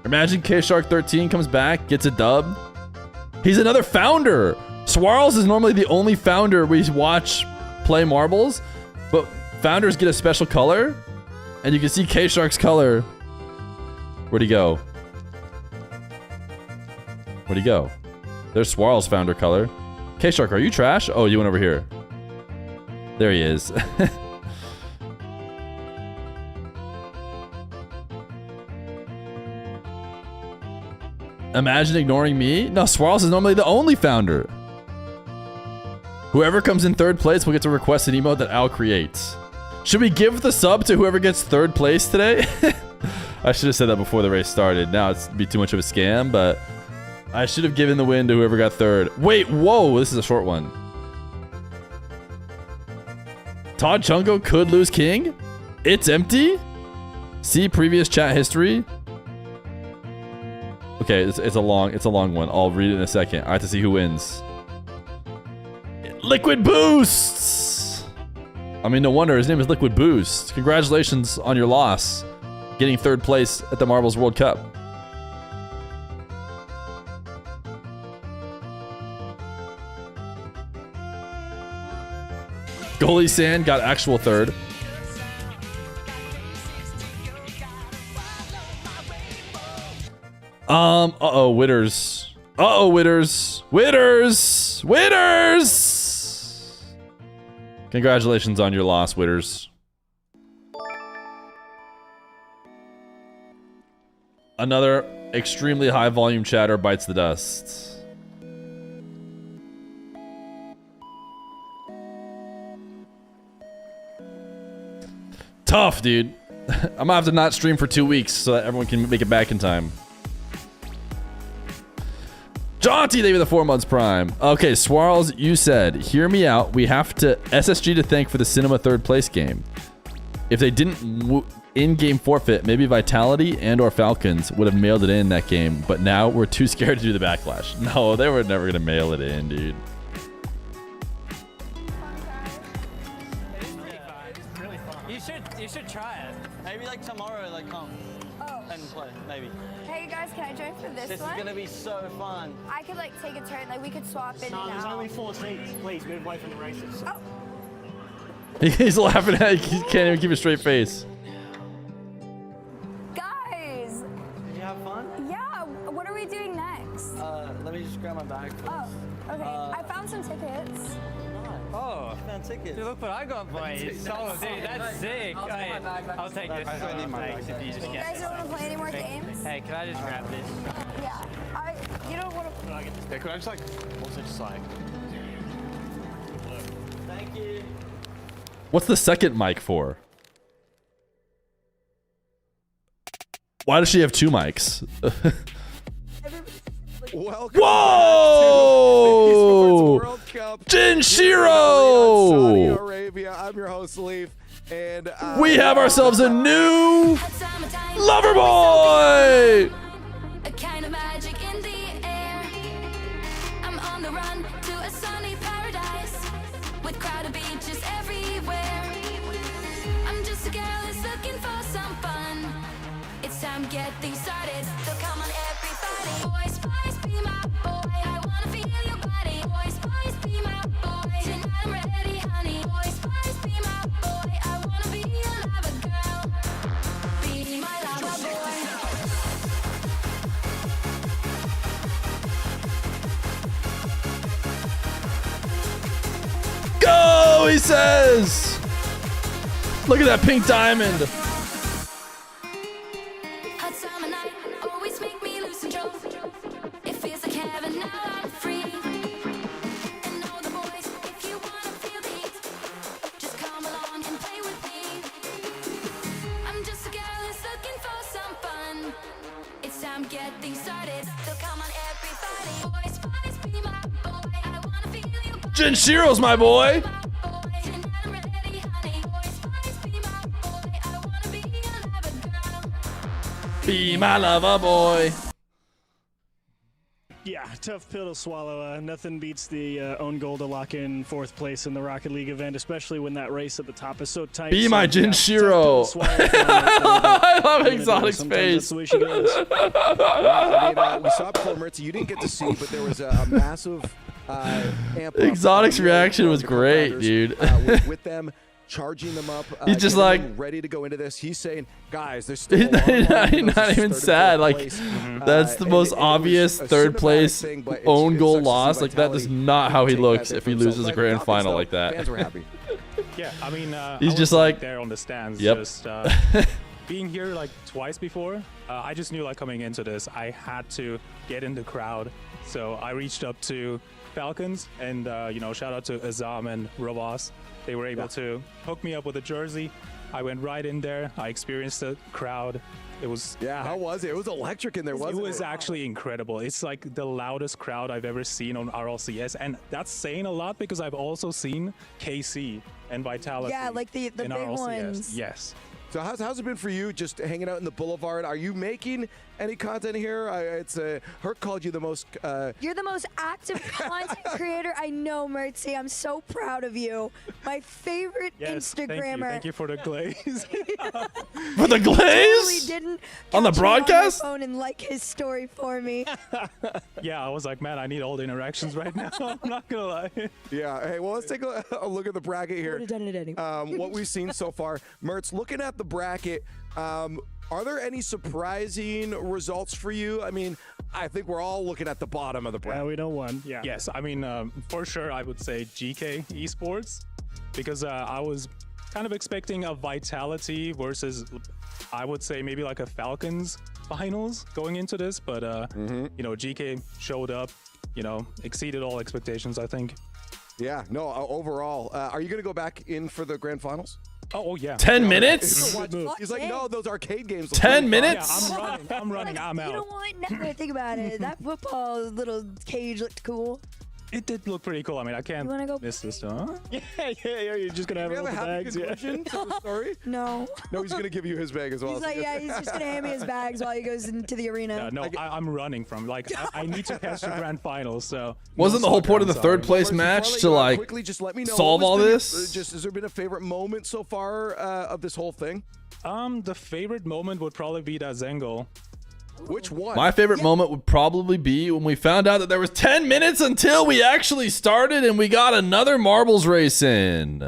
Imagine K-Shark 13 comes back, gets a dub. He's another founder. Swarls is normally the only founder we watch play marbles, but founders get a special color, and you can see K-Shark's color. Where'd he go? Where'd he go? There's Swarls' founder color. K-Shark, are you trash? Oh, you went over here. There he is. Imagine ignoring me? No, Swarls is normally the only founder. Whoever comes in third place will get to request an emote that Al creates. Should we give the sub to whoever gets third place today? I should have said that before the race started. Now it's be too much of a scam, but I should have given the win to whoever got third. Wait, whoa, this is a short one. Todd Chungo could lose king? It's empty? See previous chat history? Okay, it's a long one. I'll read it in a second. I have to see who wins. Liquid Boosts! I mean, no wonder his name is Liquid Boost. Congratulations on your loss, getting third place at the Marbles World Cup. Goalie Sand got actual third. Uh-oh, Witters. Uh-oh, Witters. Witters! Witters! Congratulations on your loss, Witters. Another extremely high volume chatter bites the dust. Tough, dude. I'm gonna have to not stream for 2 weeks so that everyone can make it back in time. Jaunty, thank you for the 4 months prime. Okay, Swarls, you said, hear me out. We have to SSG to thank for the Cinema third place game. If they didn't in-game forfeit, maybe Vitality and or Falcons would have mailed it in that game. But now we're too scared to do the backlash. No, they were never gonna mail it in, dude. You should try it. Maybe like tomorrow, like come and play, maybe. Hey guys, can I join for this one? This is gonna be so fun. I could like take a turn, like we could swap in and out. There's only 4 seats. Please move away from the races. Oh. He's laughing at it. He can't even keep a straight face. Guys! Did you have fun? Yeah, what are we doing next? Let me just grab my bag first. Oh, okay. I found some tickets. Oh, found tickets. Dude, look what I got, boys. Oh, dude, that's sick. I'll take this. I need my bag. You guys don't want to play any more games? Hey, can I just grab this? Yeah. You don't want to... Yeah, could I just like, also just like... Thank you. What's the second mic for? Why does she have 2 mics? Welcome Whoa! World Cup. Jinshiro! Saudi Arabia. I'm your host, Leaf, and we have ourselves a new lover boy. A kind of magic in the air. I'm on the run to a sunny paradise with crowded beaches everywhere. I'm just a girl who's looking for some fun. It's time to get things started. So come on, everybody. Boys, boys, be my boy. I wanna feel your body. Boys, boys, be my boy. Tonight I'm ready, honey. Boys, boys, be my boy. I wanna be your lover girl. Be my lover boy. Go, he says. Look at that pink diamond. Hot summer night, always make me lose control. It feels like heaven, now I'm free. And all the boys, if you wanna feel the heat, just come along and play with I'm getting started. So come on, everybody. Boys, boys, be my boy. I wanna feel you. Jinshiro's my boy. Be my lover boy. Yeah, tough pill to swallow. Nothing beats the own goal to lock in 4th place in the Rocket League event, especially when that race at the top is so tight. Be my Jinshiro. I love Exotic's face. I mean, we saw it before, Mertz. You didn't get to see, but there was a massive amp. Exotic's reaction was great, dude. With them charging them up. He's just like ready to go into this. He's saying, guys, there's still a long he's not even sad. Like that's the most obvious 3rd place own goal loss. Like that is not how he looks if he loses a grand final like that. Fans were happy. Yeah, I mean, he's I just was, like there on the stands. Yep. Just being here like twice before, I just knew like coming into this, I had to get in the crowd. So I reached up to Falcons and you know, shout out to Azam and Rovas. They were able to hook me up with a jersey. I went right in there. I experienced the crowd. It was how was it? It was electric in there, wasn't it? It was actually incredible. It's like the loudest crowd I've ever seen on RLCS, and that's saying a lot because I've also seen KC and Vitality. Yeah, like the in big RLCS. ones. Yes. So how's it been for you just hanging out in the boulevard? Are you making any content here? Herc called you the most... You're the most active content creator I know, Mertzy. I'm so proud of you. My favorite Instagrammer. Thank you for the glaze. For the glaze? Didn't on the broadcast? On my phone and like his story for me. Yeah, I was like, man, I need all the interactions right now. I'm not gonna lie. Yeah. Hey, well, let's take a look at the bracket here. Would have done it anyway. What we've seen so far, Mertz. Looking at the bracket, are there any surprising results for you? I mean, I think we're all looking at the bottom of the bracket. Yeah, we know one. Yeah. Yes, I mean, for sure, I would say GK Esports, because I was kind of expecting a Vitality versus, I would say maybe like a Falcons finals going into this, but you know, GK showed up, you know, exceeded all expectations, I think. Yeah. No. Overall, are you going to go back in for the grand finals? Oh yeah. 10 minutes? He's like, no, those arcade games. 10 minutes? Yeah, I'm running. I'm out. You know what? Now think about it. That football little cage looked cool. It did look pretty cool. I mean, I can't miss this, huh? Yeah. You're just gonna have Do all we the have a happy bags. conclusion to the story? No. No, he's gonna give you his bag as well. He's like, yeah, he's just gonna hand me his bags while he goes into the arena. No, I'm running from I need to catch the grand finals. So wasn't the whole point of the 3rd place match to like quickly just let me know solve all this? Has there been a favorite moment so far of this whole thing? The favorite moment would probably be that Zengel. Which one? My favorite moment would probably be when we found out that there was 10 minutes until we actually started and we got another marbles race in.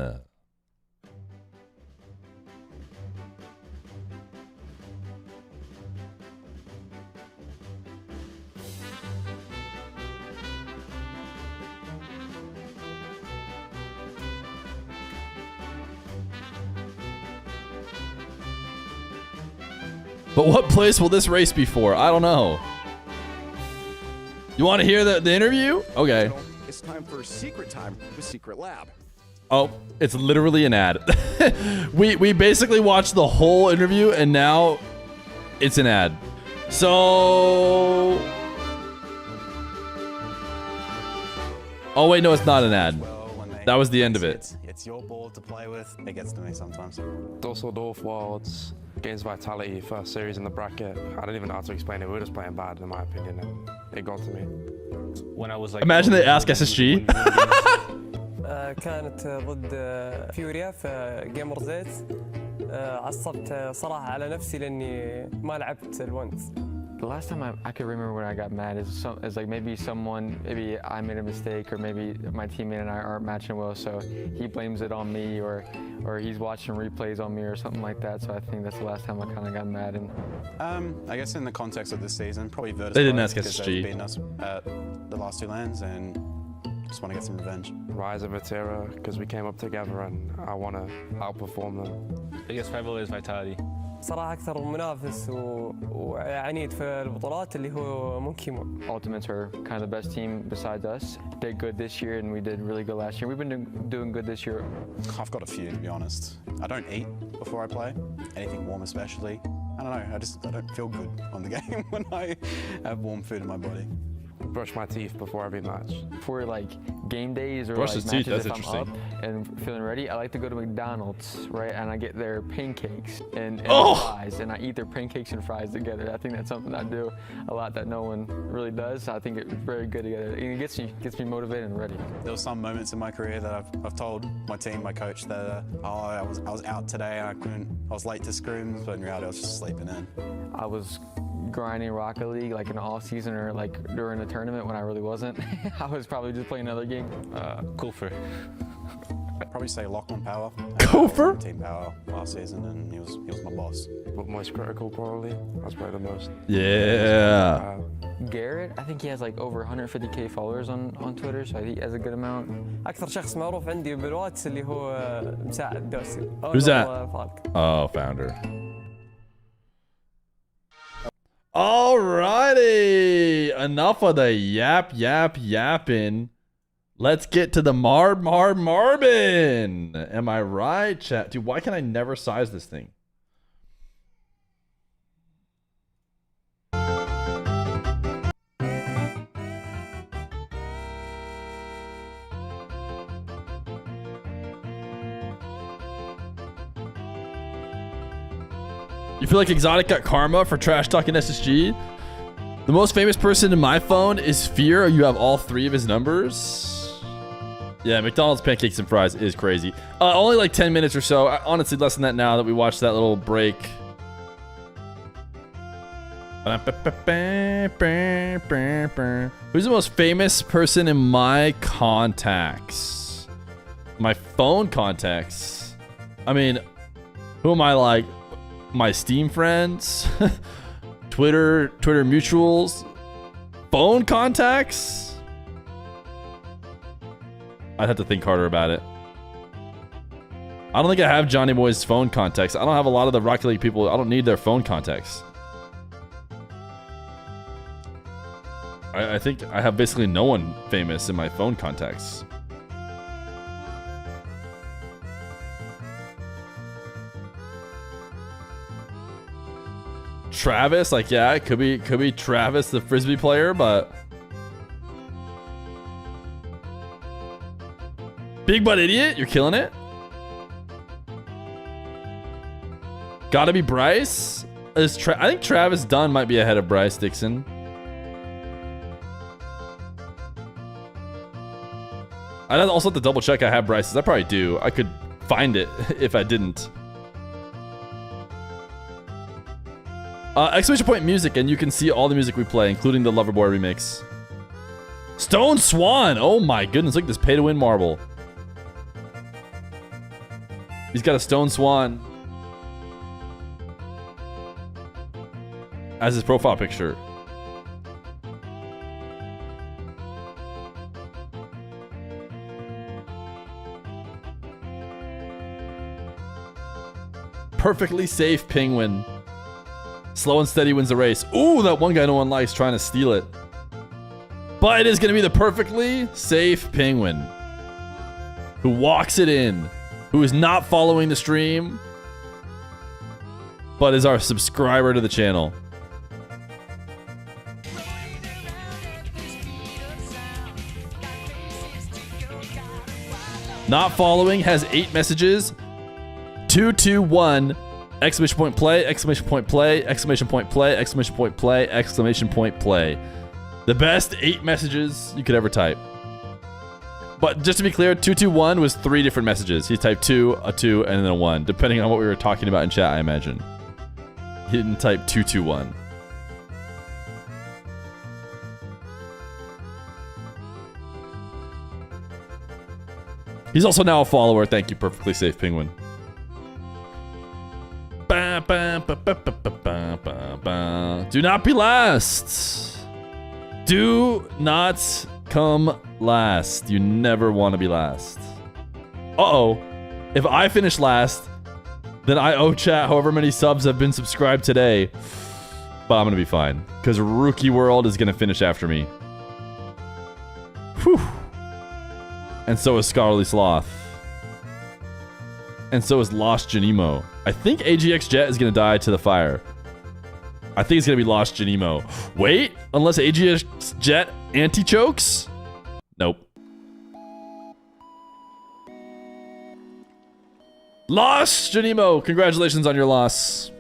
But what place will this race be for? I don't know. You want to hear the interview? Okay. It's time for Secret Time with Secret Lab. Oh, it's literally an ad. we basically watched the whole interview and now it's an ad. So... Oh wait, no, it's not an ad. That was the end of it. It's your ball to play with. It gets to me sometimes. Dusseldorf Wilds against Vitality, first series in the bracket. I don't even know how to explain it. We were just playing bad, in my opinion, and it got to me. When I was like, Imagine they ask SSG. كانت ضد فيوريا في جيمر زيت. عصبت صراحة على نفسي لأني ما لعبت الونت. The last time I could remember when I got mad is like maybe I made a mistake, or maybe my teammate and I aren't matching well, so he blames it on me, or he's watching replays on me or something like that. So I think that's the last time I kind of got mad. And I guess in the context of this season, probably Virtus. They didn't ask because SSG. they've beaten us at the last 2 lands, and just want to get some revenge. Rise of Atera, because we came up together and I want to outperform them. Biggest rival is Vitality. صراحة أكثر منافس وعنيد في البطولات اللي هو مونكيمون. Ultimates are kind of the best team besides us. Did good this year and we did really good last year. We've been doing good this year. I've got a few, to be honest. I don't eat before I play, anything warm especially. I don't know, I don't feel good on the game when I have warm food in my body. Brush my teeth before every match. For like game days or Brush like his matches, teeth, that's if I'm interesting. up and feeling ready, I like to go to McDonald's, right? And I get their pancakes and fries, and I eat their pancakes and fries together. I think that's something I do a lot that no one really does. I think it's very good together. And it gets me motivated and ready. There were some moments in my career that I've told my team, my coach, that I was out today and I was late to scrims, but in reality I was just sleeping in. I was grinding Rocket League like in the off season or like during a tournament when I really wasn't. I was probably just playing another game. Gopher. I'd probably say Lock on Power. Gopher? Team Power last season, and he was my boss. But most critical probably. That's probably the most. Yeah. Garrett, I think he has like over 150k followers on Twitter, so I think he has a good amount. اكثر شخص معروف عندي بالواتس اللي هو مساعد دوسي. Who's that? Oh, founder. Alrighty, enough of the yapping. Let's get to the Marbin. Am I right, chat? Dude, why can I never size this thing? You feel like Exotic got karma for trash talking SSG? The most famous person in my phone is Feer. You have all 3 of his numbers. Yeah, McDonald's pancakes and fries is crazy. Only like 10 minutes or so. Honestly, less than that now that we watched that little break. Who's the most famous person in my contacts? My phone contacts? I mean, who am I like? My Steam friends, Twitter mutuals, phone contacts. I'd have to think harder about it. I don't think I have Johnny Boy's phone contacts. I don't have a lot of the Rocket League people. I don't need their phone contacts. I think I have basically no one famous in my phone contacts. Travis, like, yeah, it could be Travis, the Frisbee player, but Big Butt Idiot, you're killing it. Gotta be Bryce. I think Travis Dunn might be ahead of Bryce Dixon. I'd also have to double check I have Bryce's. I probably do. I could find it if I didn't. Exclamation point music, and you can see all the music we play, including the Loverboy remix. Stone Swan! Oh my goodness, look at this pay-to-win marble. He's got a Stone Swan as his profile picture. Perfectly safe penguin. Slow and steady wins the race. Ooh, that one guy no one likes trying to steal it. But it is going to be the perfectly safe penguin who walks it in, who is not following the stream, but is our subscriber to the channel. Not following has 8 messages. 221 exclamation point play, exclamation point play, exclamation point play, exclamation point play, exclamation point play. The best 8 messages you could ever type. But just to be clear, 221 was 3 different messages. He typed 2, a 2, and then a 1, depending on what we were talking about in chat, I imagine. He didn't type 221. He's also now a follower. Thank you, Perfectly Safe Penguin. Do not be last. Do not come last. You never want to be last. Uh-oh. If I finish last, then I owe chat however many subs have been subscribed today. But I'm going to be fine. Because Rookie World is going to finish after me. Whew. And so is Scholarly Sloth. And so is Lost Janimo. I think AGX Jet is going to die to the fire. I think it's going to be Lost Janimo. Wait, unless Aegis Jet anti-chokes? Nope. Lost Janimo. Congratulations on your loss.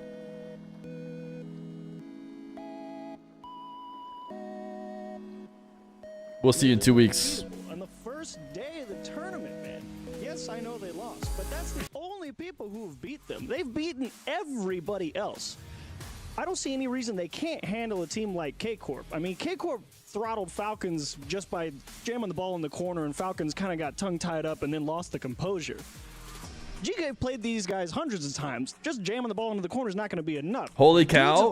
We'll see you in 2 weeks. On the first day of the tournament, man. Yes, I know they lost, but that's the only people who have beat them. They've beaten everybody else. I don't see any reason they can't handle a team like K-Corp. I mean, K-Corp throttled Falcons just by jamming the ball in the corner, and Falcons kind of got tongue-tied up and then lost the composure. GK played these guys hundreds of times. Just jamming the ball into the corner is not going to be enough. Holy cow.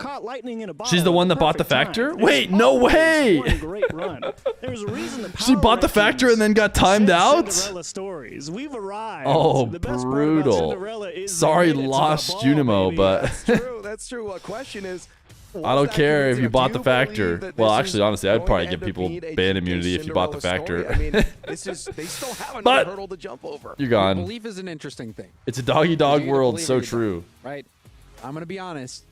She's the one that bought the factor? Wait, no way. Great run. There's a reason the She bought the factor and then got timed out? Cinderella stories. We've arrived. Oh, The best part about Cinderella brutal. is Sorry, they made it to the Lost ball, Junimo, baby. but That's true. The question is, I don't care if you bought the factor. Well, actually, honestly, I'd probably give people ban immunity if you bought the factor. I mean, they still have another hurdle to jump over. You're gone. Belief is an interesting thing. It's a doggy-dog You world, believe so or you true. don't, right? I'm going to be honest.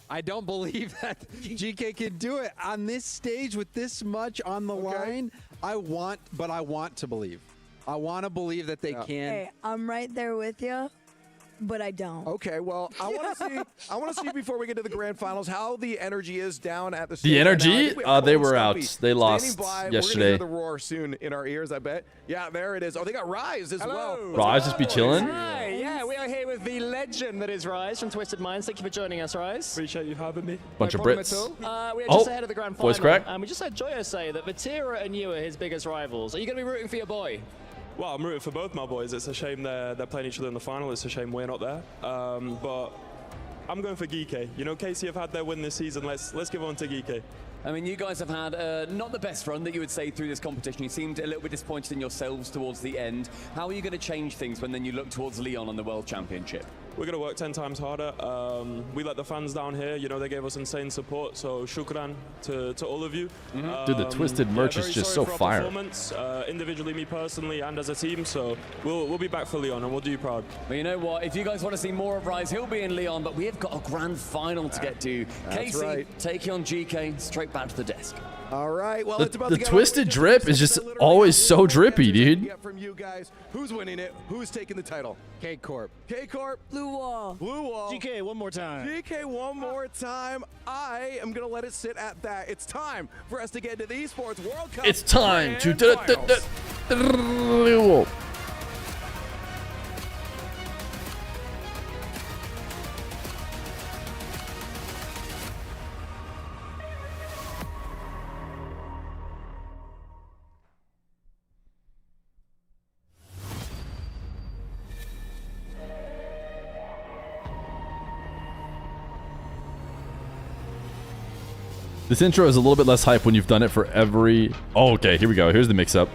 I don't believe that GK can do it on this stage with this much on the line. I want to believe. I want to believe that they can. Hey, I'm right there with you, but I don't. Okay, well, I want to see before we get to the grand finals how the energy is down at the The stage right now. I energy? think we have They Cole were Stumpy out. They lost standing by. We're yesterday. gonna hear the roar soon in our ears, I bet. Yeah, there it is. Oh, they got Rise as well. Rise just be chilling? Hi, yeah, we are here with the legend that is Rise from Twisted Minds. Thank you for joining us, Rise. Appreciate you having me. Bunch of problem Brits. at all. We are Oh, just ahead of the grand final. voice crack. We just heard Joyo say that Vatira and you are his biggest rivals. Are you going to be rooting for your boy? Well, I'm rooting for both my boys. It's a shame they're playing each other in the final. It's a shame we're not there. But I'm going for Geeke. You know, KC have had their win this season. Let's give on to Geeke. I mean, you guys have had not the best run that you would say through this competition. You seemed a little bit disappointed in yourselves towards the end. How are you going to change things when then you look towards Leon on the World Championship? We're going to work 10 times harder. We let the fans down here. You know, they gave us insane support. So shukran to all of you. Dude, the Twisted merch is just so fire. Performance, individually, me personally, and as a team. So we'll be back for Leon, and we'll do you proud. Well, you know what? If you guys want to see more of Rise, he'll be in Leon, but we have got a grand final to get to. Casey, taking on GK, straight back to the desk. All right. Well, it's about The to get Twisted drip is just always so drippy, dude. get from you guys. Who's winning it? Who's taking the title? K-Corp. K-Corp. Blue Wall. Blue Wall. GK, one more time. GK, one more time. I am going to let it sit at that. It's time for us to get into the Esports World Cup. It's time to... This intro is a little bit less hype when you've done it for every... Oh, okay, here we go. Here's the mix-up.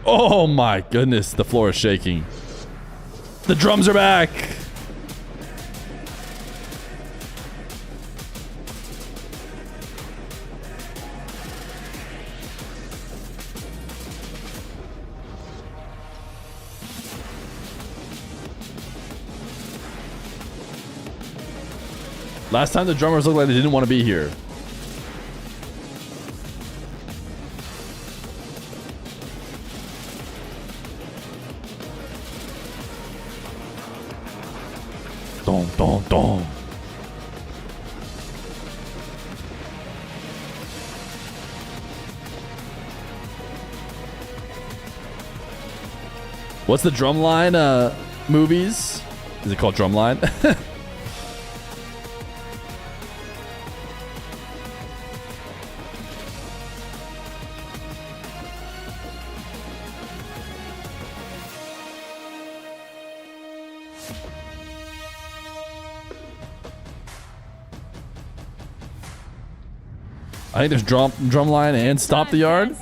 Oh my goodness, the floor is shaking. The drums are back. Last time the drummers looked like they didn't want to be here. Dom, dom, dom. What's the Drumline movies? Is it called Drumline? I think there's Drumline and Stomp the Yard.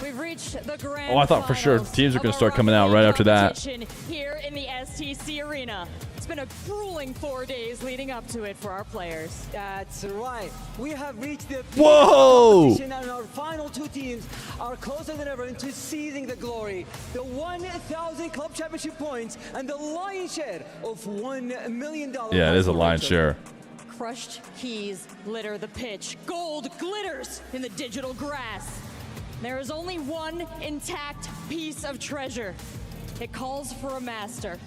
We've reached reached the grand Oh, I thought for sure finals teams were going of to start our coming out right after that. competition here in the STC Arena. It's been a grueling 4 days leading up to it for our players. That's right. We have reached the Whoa! competition, and our final two teams are closer than ever into seizing the glory. The 1,000 club championship points and the lion's share of $1 million. Yeah, it is a lion's share. Crushed keys litter the pitch. Gold glitters in the digital grass. There is only one intact piece of treasure. It calls for a master.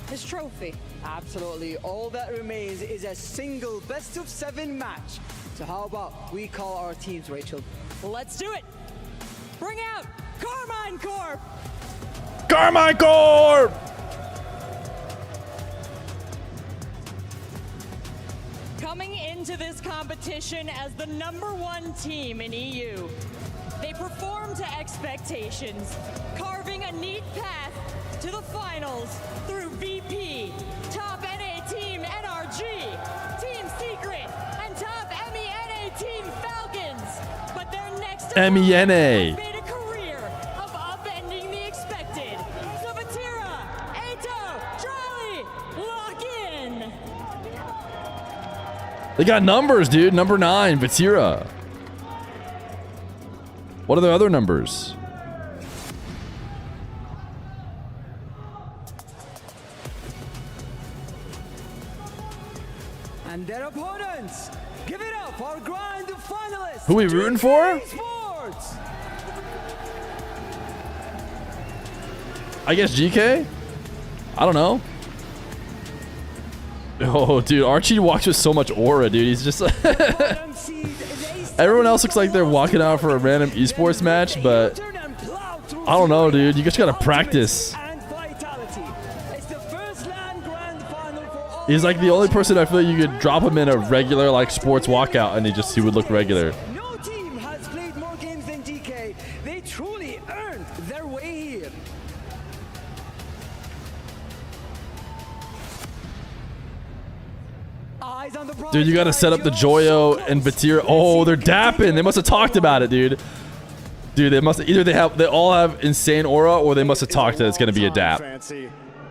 His trophy. Absolutely. All that remains is a single best-of-7 match. So how about we call our teams, Rachel? Let's do it. Bring out Carmine Corp. Carmine Corp! Coming into this competition as the #1 team in EU, they performed to expectations, carving a neat path to the finals through VP, top NA team NRG, Team Secret, and top MENA team Falcons. But their next MENA. made a career of upending the expected. So Vatira, Ato, Charlie, lock in. They got numbers, dude. Number 9, Vatira. What are the other numbers? And their opponents, give it up for our grand finalists. Who we rooting for? Esports. I guess GK? I don't know. Oh, dude, Archie walks with so much aura, dude. He's just everyone else looks like they're walking out for a random esports match, but I don't know, dude. You just gotta practice. He's like the only person I feel like you could drop him in a regular like sports walkout and he would look regular. No team has played more games than GK. They truly earned their way here. Eyes on the prize. Dude, you gotta set up the Joyo and Vatira. Oh, they're dapping. They must have talked about it, dude. Dude, they must either they all have insane aura or they must have talked that it's gonna be a dap. Fancy.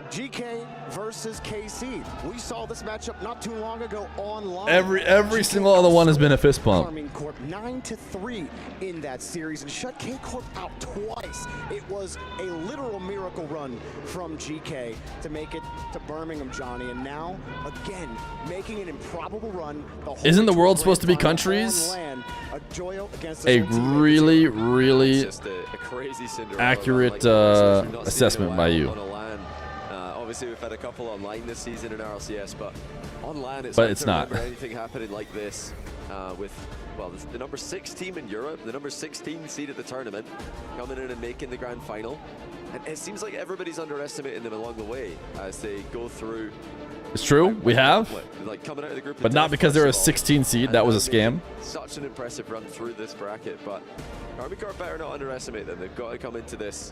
GK versus KC. We saw this matchup not too long ago online. Every single other one has been a fist bump. Carmine Corp 9-3 in that series and shut K Corp out twice. It was a literal miracle run from GK to make it to Birmingham, Johnny, and now again making an improbable run. Isn't the world supposed to be countries? A really, really accurate assessment by you. Obviously, we've had a couple online this season in RLCS, but online it's not. Anything happening like this with, well, the number 6 team in Europe, the number 16 seed at the tournament, coming in and making the grand final. And it seems like everybody's underestimating them along the way as they go through. It's true, we have, like coming out of the group, but not because they're a 16 seed. That was a scam. Such an impressive run through this bracket, but Carmine Corp better not underestimate them. They've got to come into this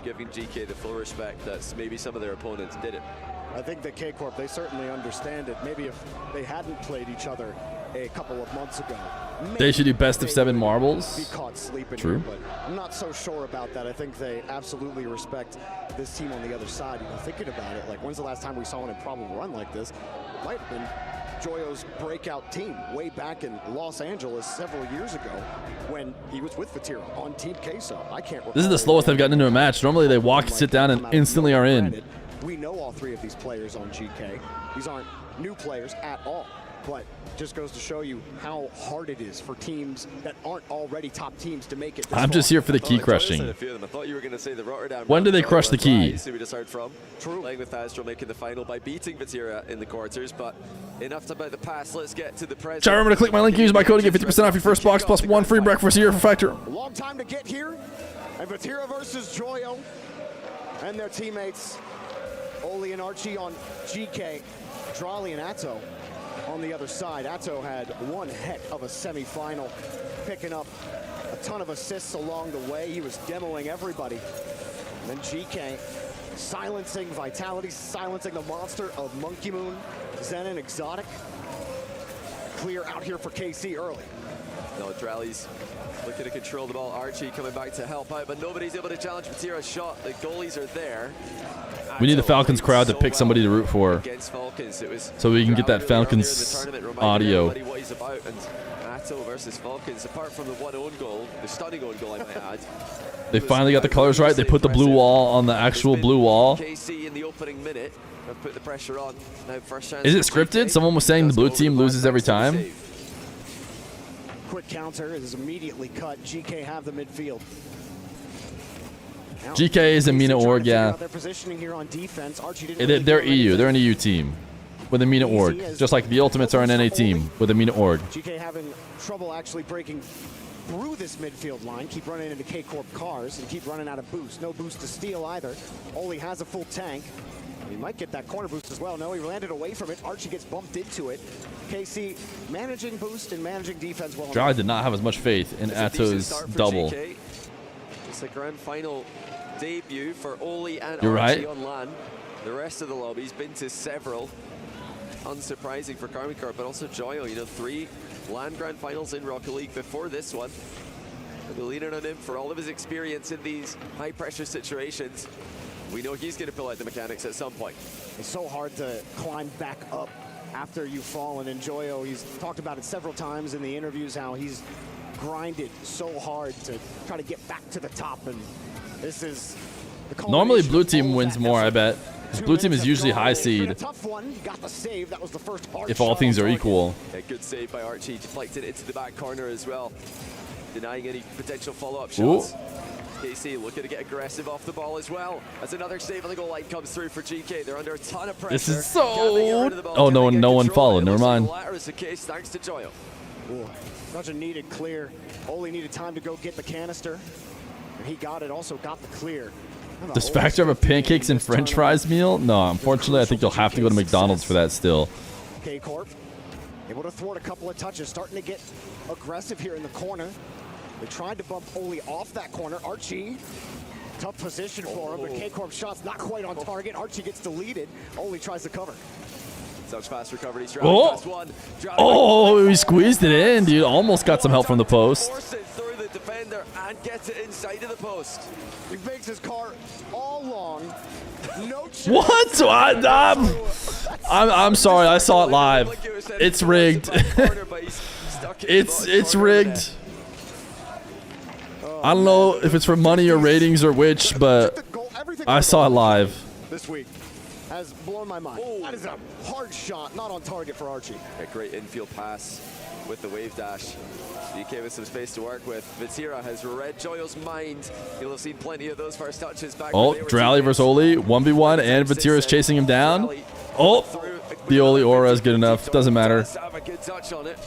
giving GK the full respect that maybe some of their opponents didn't. I think that K Corp, they certainly understand it. Maybe if they hadn't played each other a couple of months ago, they should do best of 7 marbles. Be caught sleeping True. Here, but I'm not so sure about that. I think they absolutely respect this team on the other side. You know, thinking about it, like when's the last time we saw an improbable run like this? It might have been Joyo's breakout team way back in Los Angeles several years ago when he was with Vatira on Team Queso. I can't recall. This is the slowest they've gotten into a match. Normally they walk, sit down, and instantly are in. We know all 3 of these players on GK. These aren't new players at all, but just goes to show you how hard it is for teams that aren't already top teams to make it this I'm just far. here for the key crushing. I thought you were going to say the Rotterdam. When do they crush the key? Who we just heard from. Playing with Astro, making the final by beating Vatira in the quarters, but enough about the past. Let's get to the present. Chat, remember to click my link, use my code to get 50% off your first box plus 1 free breakfast here for Factor. Long time to get here, and Vatira versus Joyo and their teammates Oli and Archie on GK, Drali and Atto on the other side. Atto had one heck of a semifinal, picking up a ton of assists along the way. He was demoing everybody. And then GK silencing Vitality, silencing the monster of Monkey Moon, Zen and Exotic. Clear out here for KC early. No, Drali's Looking to control the ball. Archie coming back to help out, but nobody's able to challenge Vatira's shot. The goalies are there. We need the Falcons crowd to pick somebody to root for, Against Falcons, it was so we can get that Falcons audio. what he's about, and Atto versus Falcons, apart from the one own goal, the stunning own goal I might add. They finally got the colors right. They put the blue wall on the actual blue wall. KC in the opening minute have put the pressure on. Now first chance Is it for scripted? Someone was saying the blue team loses every time. Quick counter is immediately cut. GK have the midfield. Now, GK is a Mina org, yeah. their positioning here on defense. Archie didn't really They're do EU. anything. They're an EU team with a Mina org, just like the Ultimates are an NA team with a Mina org. GK having trouble actually breaking through this midfield line. Keep running into K-Corp cars and keep running out of boost. No boost to steal either. Oli has a full tank. He might get that corner boost as well. No, he landed away from it. Archie gets bumped into it. KC managing boost and managing defense well. Jai did not have as much faith in Atto's double. GK. It's a grand final debut for Oli and You're Archie right. on LAN. The rest of the lobby's been to several. Unsurprising for Karmikar, but also Joyo. You know, 3 LAN grand finals in Rocket League before this one. We're leaning on him for all of his experience in these high-pressure situations. We know he's going to pull out the mechanics at some point. It's so hard to climb back up after you've fallen. And Joyo, he's talked about it several times in the interviews, how he's grinded so hard to try to get back to the top. And this is the Normally, blue team wins more, I bet. 'Cause blue team is usually high seed tough one. Got the save. That was the first hard if all shot things on are target. equal. A good save by Archie, deflected into the back corner as well, denying any potential follow-up shots. KC looking to get aggressive off the ball as well. As another save on the goal line comes through for GK. They're under a ton of pressure. This is so. Oh, no one followed. Never mind. The latter is the case thanks to Joyo. Ooh, such a needed clear. Oli needed time to go get the canister, and he got it. Also got the clear. Does Factor have a pancakes and French fries meal? No, unfortunately, I think you'll have to go to McDonald's for that still. K-Corp able to thwart a couple of touches, starting to get aggressive here in the corner. They tried to bump Oli off that corner. Archie, tough position for him, but K-Corp shot's not quite on target. Archie gets deleted. Oli tries to cover. Such fast recovery. He's Oh, he squeezed it in, dude. Almost got some help from the post. Force it through the defender and gets it inside of the post. He makes his car all long. No chance. What? I'm sorry. I saw it live. It's rigged. It's rigged. I don't know if it's for money or ratings or which, but I saw it live. This week has blown my mind. That is a hard shot, not on target for Archie. A great infield pass with the wave dash. GK with some space to work with. Vatira has read Joyo's mind. You'll have seen plenty of those first touches back. Oh, Drally versus Oli, 1v1, and Vatira's chasing him down. Oh, the Oli aura is good enough. Doesn't matter. Have a good touch on it.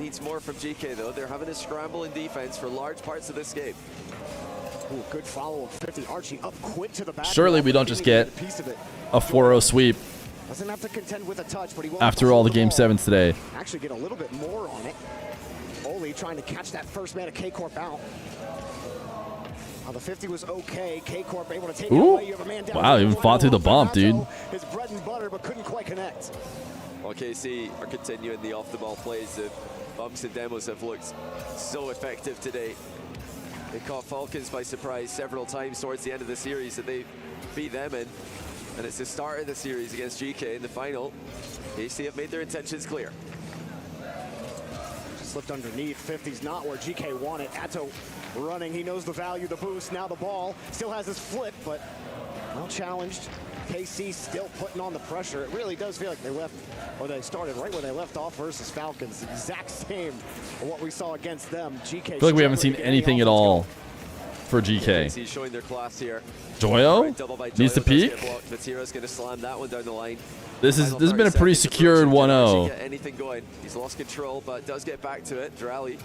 Needs more from GK though. They're having a scramble in defense for large parts of this game. Ooh, good follow of 50. Archie up quick to the back. Surely we don't just get a 4-0 sweep Doesn't have to contend with a touch, but he won't after all the game 7s today. actually get a little bit more on it. Oli trying to catch that first man of K-Corp out. The 50 was okay. K-Corp able to take it away. You have a man down. Wow, even fought through the bump, dude. His bread and butter, but couldn't quite connect. Well, KC are continuing the off-the-ball plays. The bumps and demos have looked so effective today. They caught Falcons by surprise several times towards the end of the series that they beat them in. And it's the start of the series against GK in the final. KC have made their intentions clear. Slipped underneath. 50's not where GK wanted. Atto running. He knows the value of the boost. Now the ball still has his flip, but well challenged. KC still putting on the pressure. It really does feel like they left, or they started right where they left off versus Falcons. The exact same of what we saw against them. GK. I feel like we haven't seen anything at all for GK. KC showing their class here. Joyo needs to peek. Vatira's going to slam that one down the line. This has been a pretty secured 1-0. Get anything going. He's lost control, but does get back to it. Drally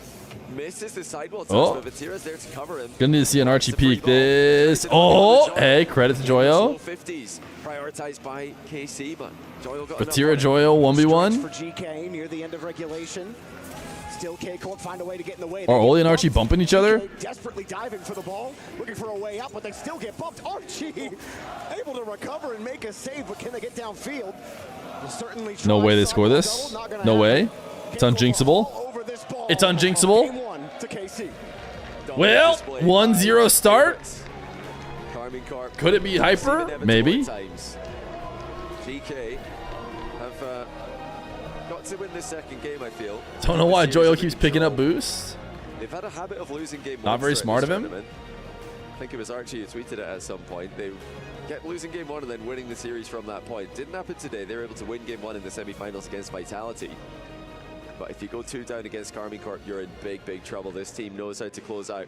misses the sidewall touch, Oh. but Vatira's there to cover him. Gonna need to see an Archie peek this. Oh, hey, credit to Joyo. 50s prioritized by KC, but Joyo got Vatira Joyo 1v1. For GK near the end of regulation. Still K-Corp find a way to get in the way. Are Oli and Archie bumping each other? GK desperately diving for the ball, looking for a way out, but they still get bumped. Archie able to recover and make a save, but can they get downfield? We'll certainly try. No way they score this. No way. It's unjinxable. It's unjinxable. Game 1 to KC. Well, 1-0 start. Carmine Corp. Could it be hyper? Maybe. GK have got to win this second game, I feel. Don't know why Joyo keeps picking up boosts. They've had a habit of losing game one. Not very smart of him. I think it was Archie who tweeted it at some point. They kept losing game one and then winning the series from that point. Didn't happen today. They were able to win game one in the semifinals against Vitality. But if you go 2 down against Carmine Corp, you're in big, big trouble. This team knows how to close out.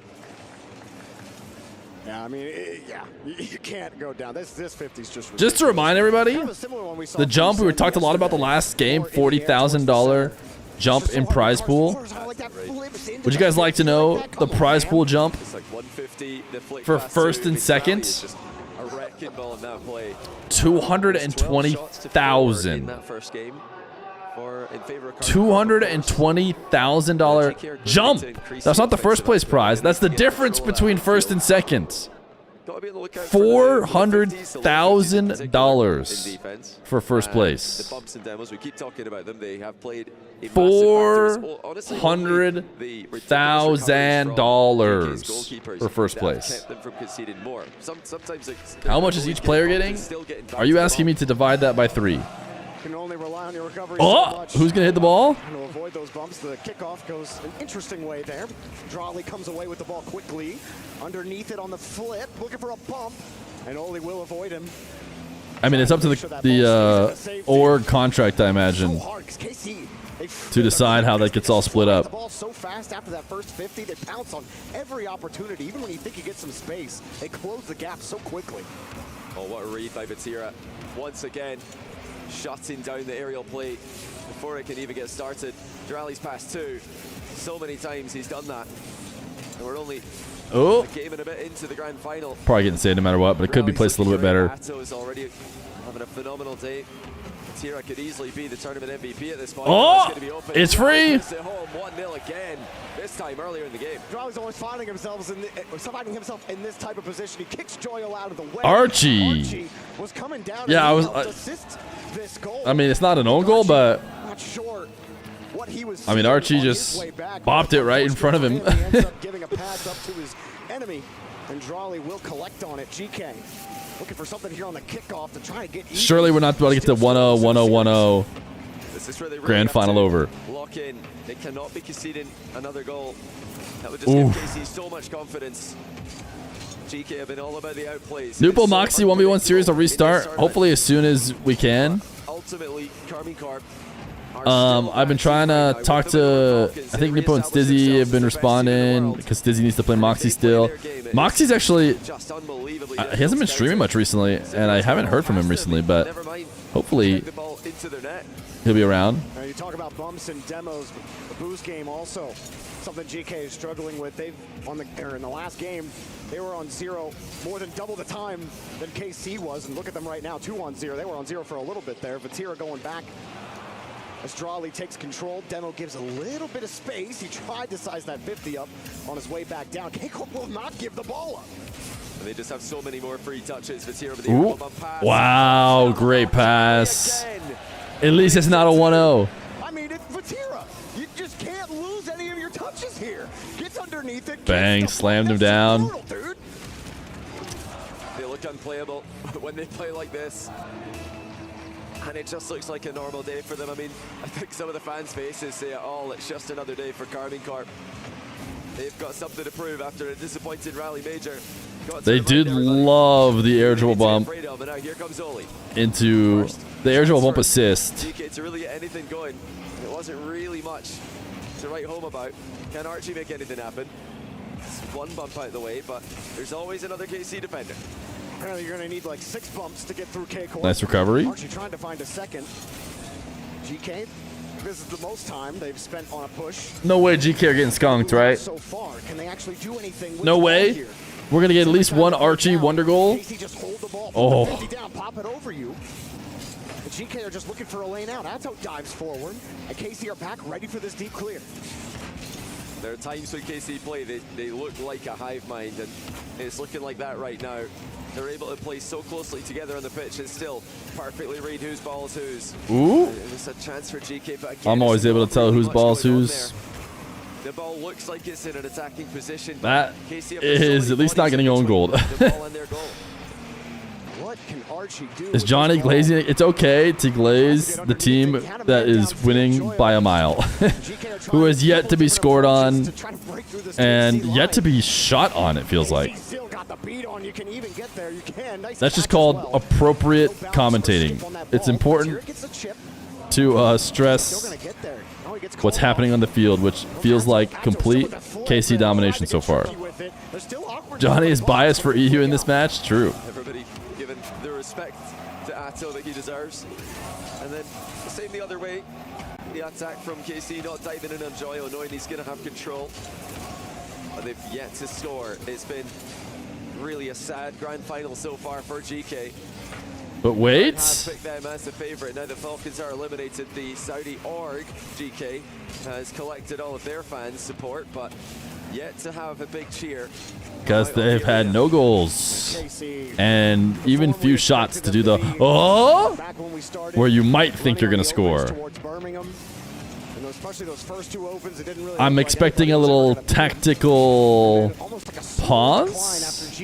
Yeah, I mean, you can't go down. This 50's just ridiculous. Just to remind everybody, the jump, we talked a lot about the last game, $40,000 jump in prize pool. Would you guys like to know the prize pool jump for first and second? 220,000. $220,000 jump. That's not the first place prize. That's the difference between first and second. $400,000 for first place. The bumps and demos, we keep talking about them. They have played $400,000 for first place. How much is each player getting? Are you asking me to divide that by 3? Can only rely on your recovery Oh, so much. who's gonna hit the ball? To avoid those bumps, the kickoff goes an interesting way there. Drawley comes away with the ball quickly. Underneath it on the flip, looking for a bump, and Ole will avoid him. I mean, it's up to the org contract, I imagine, to decide how that gets all split up. The ball so fast after that first 50, they pounce on every opportunity. Even when you think you get some space, they close the gap so quickly. Oh, what a read by Vatira. Once again, shutting down the aerial play before it can even get started. Drali's passed 2. So many times he's done that. And we're only a game and a bit into the grand final. Probably getting saved no matter what, but it could be placed a little bit better. Atto is already having a phenomenal day. Vatira could easily be the tournament MVP at this point. Oh, it's free. 1-0 again. This time earlier in the game. Drali's always finding himself in this type of position. He kicks Joyo out of the way. Archie was coming down. Yeah, I was. I mean, it's not an own goal, but not sure what he was. I mean, Archie just bopped it right in front of him. Ends up giving a pass up to his enemy, and Drawley will collect on it. GK looking for something here on the kickoff to try and get. Surely we're not about to get to 1-0, 1-0, 1-0. This is where they really Grand final over. Lock in. They cannot be conceding another goal. That would just give KC so much confidence. GK have been all about the outplays. Nupo Moxie 1v1 series will restart, hopefully as soon as we can. Ultimately, Carmine Corp. I've been trying to talk to, I think Nupo and Stizzy have been responding because Stizzy needs to play Moxie still. Moxie's actually, he hasn't been streaming much recently, and I haven't heard from him recently, but hopefully he'll be around. You talk about bumps and demos. The boost game also something GK is struggling with. They've in the last game, they were on 0 more than double the time than KC was, and look at them right now, 2-on-0. They were on 0 for a little bit there. Vatira going back as Drawley takes control. Demo gives a little bit of space. He tried to size that 50 up on his way back down. K-Corp will not give the ball up. And they just have so many more free touches. Vatira with the pass. Wow, great pass. At least it's not a 1-0. I mean, it's Vatira. You just can't lose any of your touches here. Gets underneath it. Bang, slammed him down. Dude. They look unplayable when they play like this. And it just looks like a normal day for them. I mean, I think some of the fans' faces say it all. It's just another day for Carmine Corp. They've got something to prove after a disappointing rally major. They did love the air dribble bump into the air dribble bump assist. GK to really get anything going. It wasn't really much to write home about. Can Archie make anything happen? It's one bump out of the way, but there's always another KC defender. Apparently you're going to need like 6 bumps to get through K-Corp. Nice recovery. Archie trying to find a second. GK, this is the most time they've spent on a push. No way GK are getting skunked, right? So far, can they actually do anything with No the way. ball here? We're going to get at least one Archie wonder goal. KC just hold the ball, oh. 50 down, pop it over you. The GK are just looking for a lane out. Atto dives forward, and KC are back ready for this deep clear. There are times when KC play, they look like a hive mind, and it's looking like that right now. They're able to play so closely together on the pitch and still perfectly read whose ball is whose. Ooh. There's a chance for GK, but again, I'm always able to tell whose ball is whose. The ball looks like it's in an attacking position. That KC is at least not getting own goal. What can Archie do? Is Johnny glazing? It's okay to glaze the team that is winning by a mile, who has yet to be scored on and yet to be shot on, it feels like. That's just called appropriate commentating. It's important to stress what's happening on the field, which feels like complete KC domination so far. Johnny is biased for EU in this match. True. Everybody giving the respect to Atto that he deserves. And then same the other way. The attack from KC not diving in on Joyo, knowing he's going to have control. But they've yet to score. It's been really a sad grand final so far for GK. But wait. Picked them as the favorite. Now the Falcons are eliminated. The Saudi org, GK, has collected all of their fans' support, but yet to have a big cheer. Because they've had no goals and even few shots to do the where you might think you're going to score. I'm expecting a little tactical pause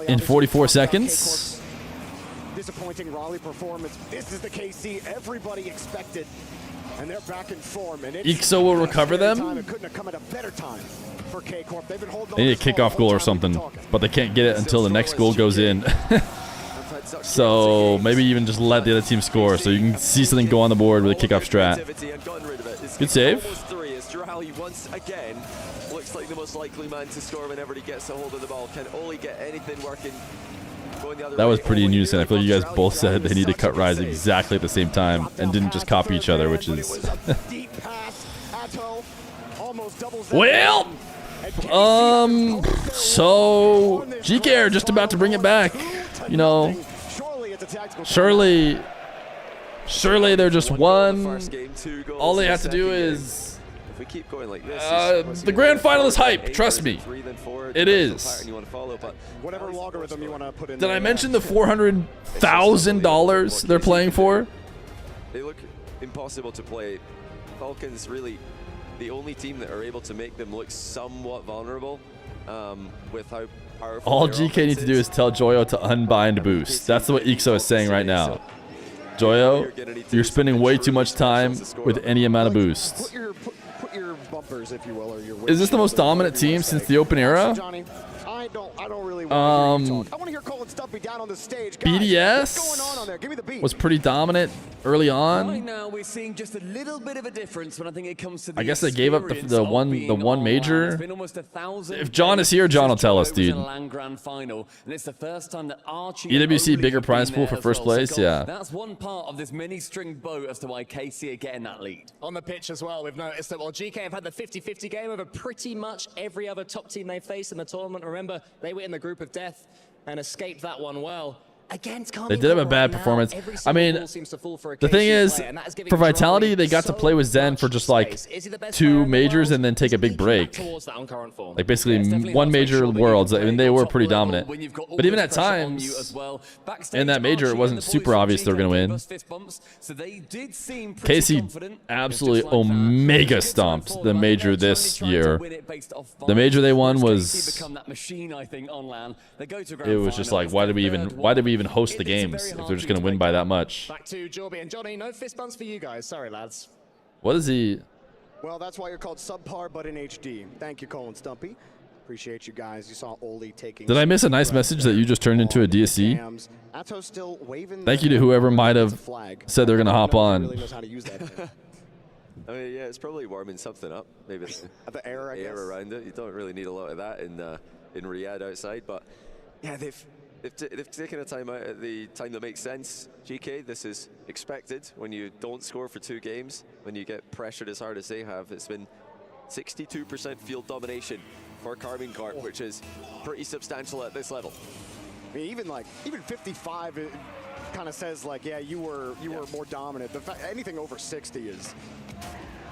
in 44 seconds. Disappointing Raleigh performance. This is the KC everybody expected. And they're back in form. And Ixo will recover them. It couldn't have come at a better time for K-Corp. They've been holding They need a kickoff goal or something, but they can't get it until the next goal goes in. So maybe even just let the other team score so you can see something go on the board with a kickoff strat. Good save. Raleigh once again looks like the most likely man to score whenever he gets a hold of the ball. Can Oli get anything working? That was pretty in unison. I feel like you guys both said they need to cut Rise exactly at the same time and didn't just copy each other, which is... Well, so GK are just about to bring it back. You know, surely they're just one. All they have to do is... We keep going like this, the grand final is hype. Trust me, it is. Whatever logarithm you want to put in. Did I mention the $400,000 they're playing for? They look impossible to play. Falcons really the only team that are able to make them look somewhat vulnerable with how powerful. All GK needs to do is tell Joyo to unbind boost. That's what Ixo is saying right now. Joyo, you're spending way too much time with any amount of boost. Put your bumpers, if you will, or your. Is this the most dominant team since the Open era? Johnny, I don't really want to hear you talk. I want to hear Cole and Stumpy down on the stage. Guys, BDS what's going on there? Give me the beat. was pretty dominant early on. Right now, we're seeing just a little bit of a difference when I think it comes to the I guess they gave up the one major. It's been almost 1,000 If John is here, John will tell us, dude. Grand final, and it's the first time that Archie EWC bigger prize pool for first place, yeah. That's one part of this mini-string boat as to why KC are getting that lead. On the pitch as well, we've noticed that while GK have had the 50-50 game over pretty much every other top team they faced in the tournament. Remember, they were in the group of death and escaped that one well. They did have a bad performance. I mean, the thing is, for Vitality, they got to play with Zen for just like 2 majors and then take a big break. Like basically 1 major Worlds. I mean, they were pretty dominant. But even at times, in that major, it wasn't super obvious they were going to win. KC absolutely omega stomped the major this year. The major they won was... It was just like, why did we even host the games if they're just going to win by that much? Back to Jorby and Johnny. No fist bumps for you guys. Sorry, lads. What is he? Well, that's why you're called subpar, but in HD. Thank you, Cole and Stumpy. Appreciate you guys. You saw Oli taking. Did I miss a nice message that you just turned into a DSC? Thank you to whoever might have said they're going to hop on. I mean, yeah, it's probably warming something up. Maybe the air, I guess. Around it. You don't really need a lot of that in Riyadh outside, but yeah, they've taken a time out at the time that makes sense. GK, this is expected when you don't score for 2 games, when you get pressured as hard as they have. It's been 62% field domination for Carmine Corp, which is pretty substantial at this level. I mean, even 55, it kind of says like, yeah, you were more dominant. Anything over 60 is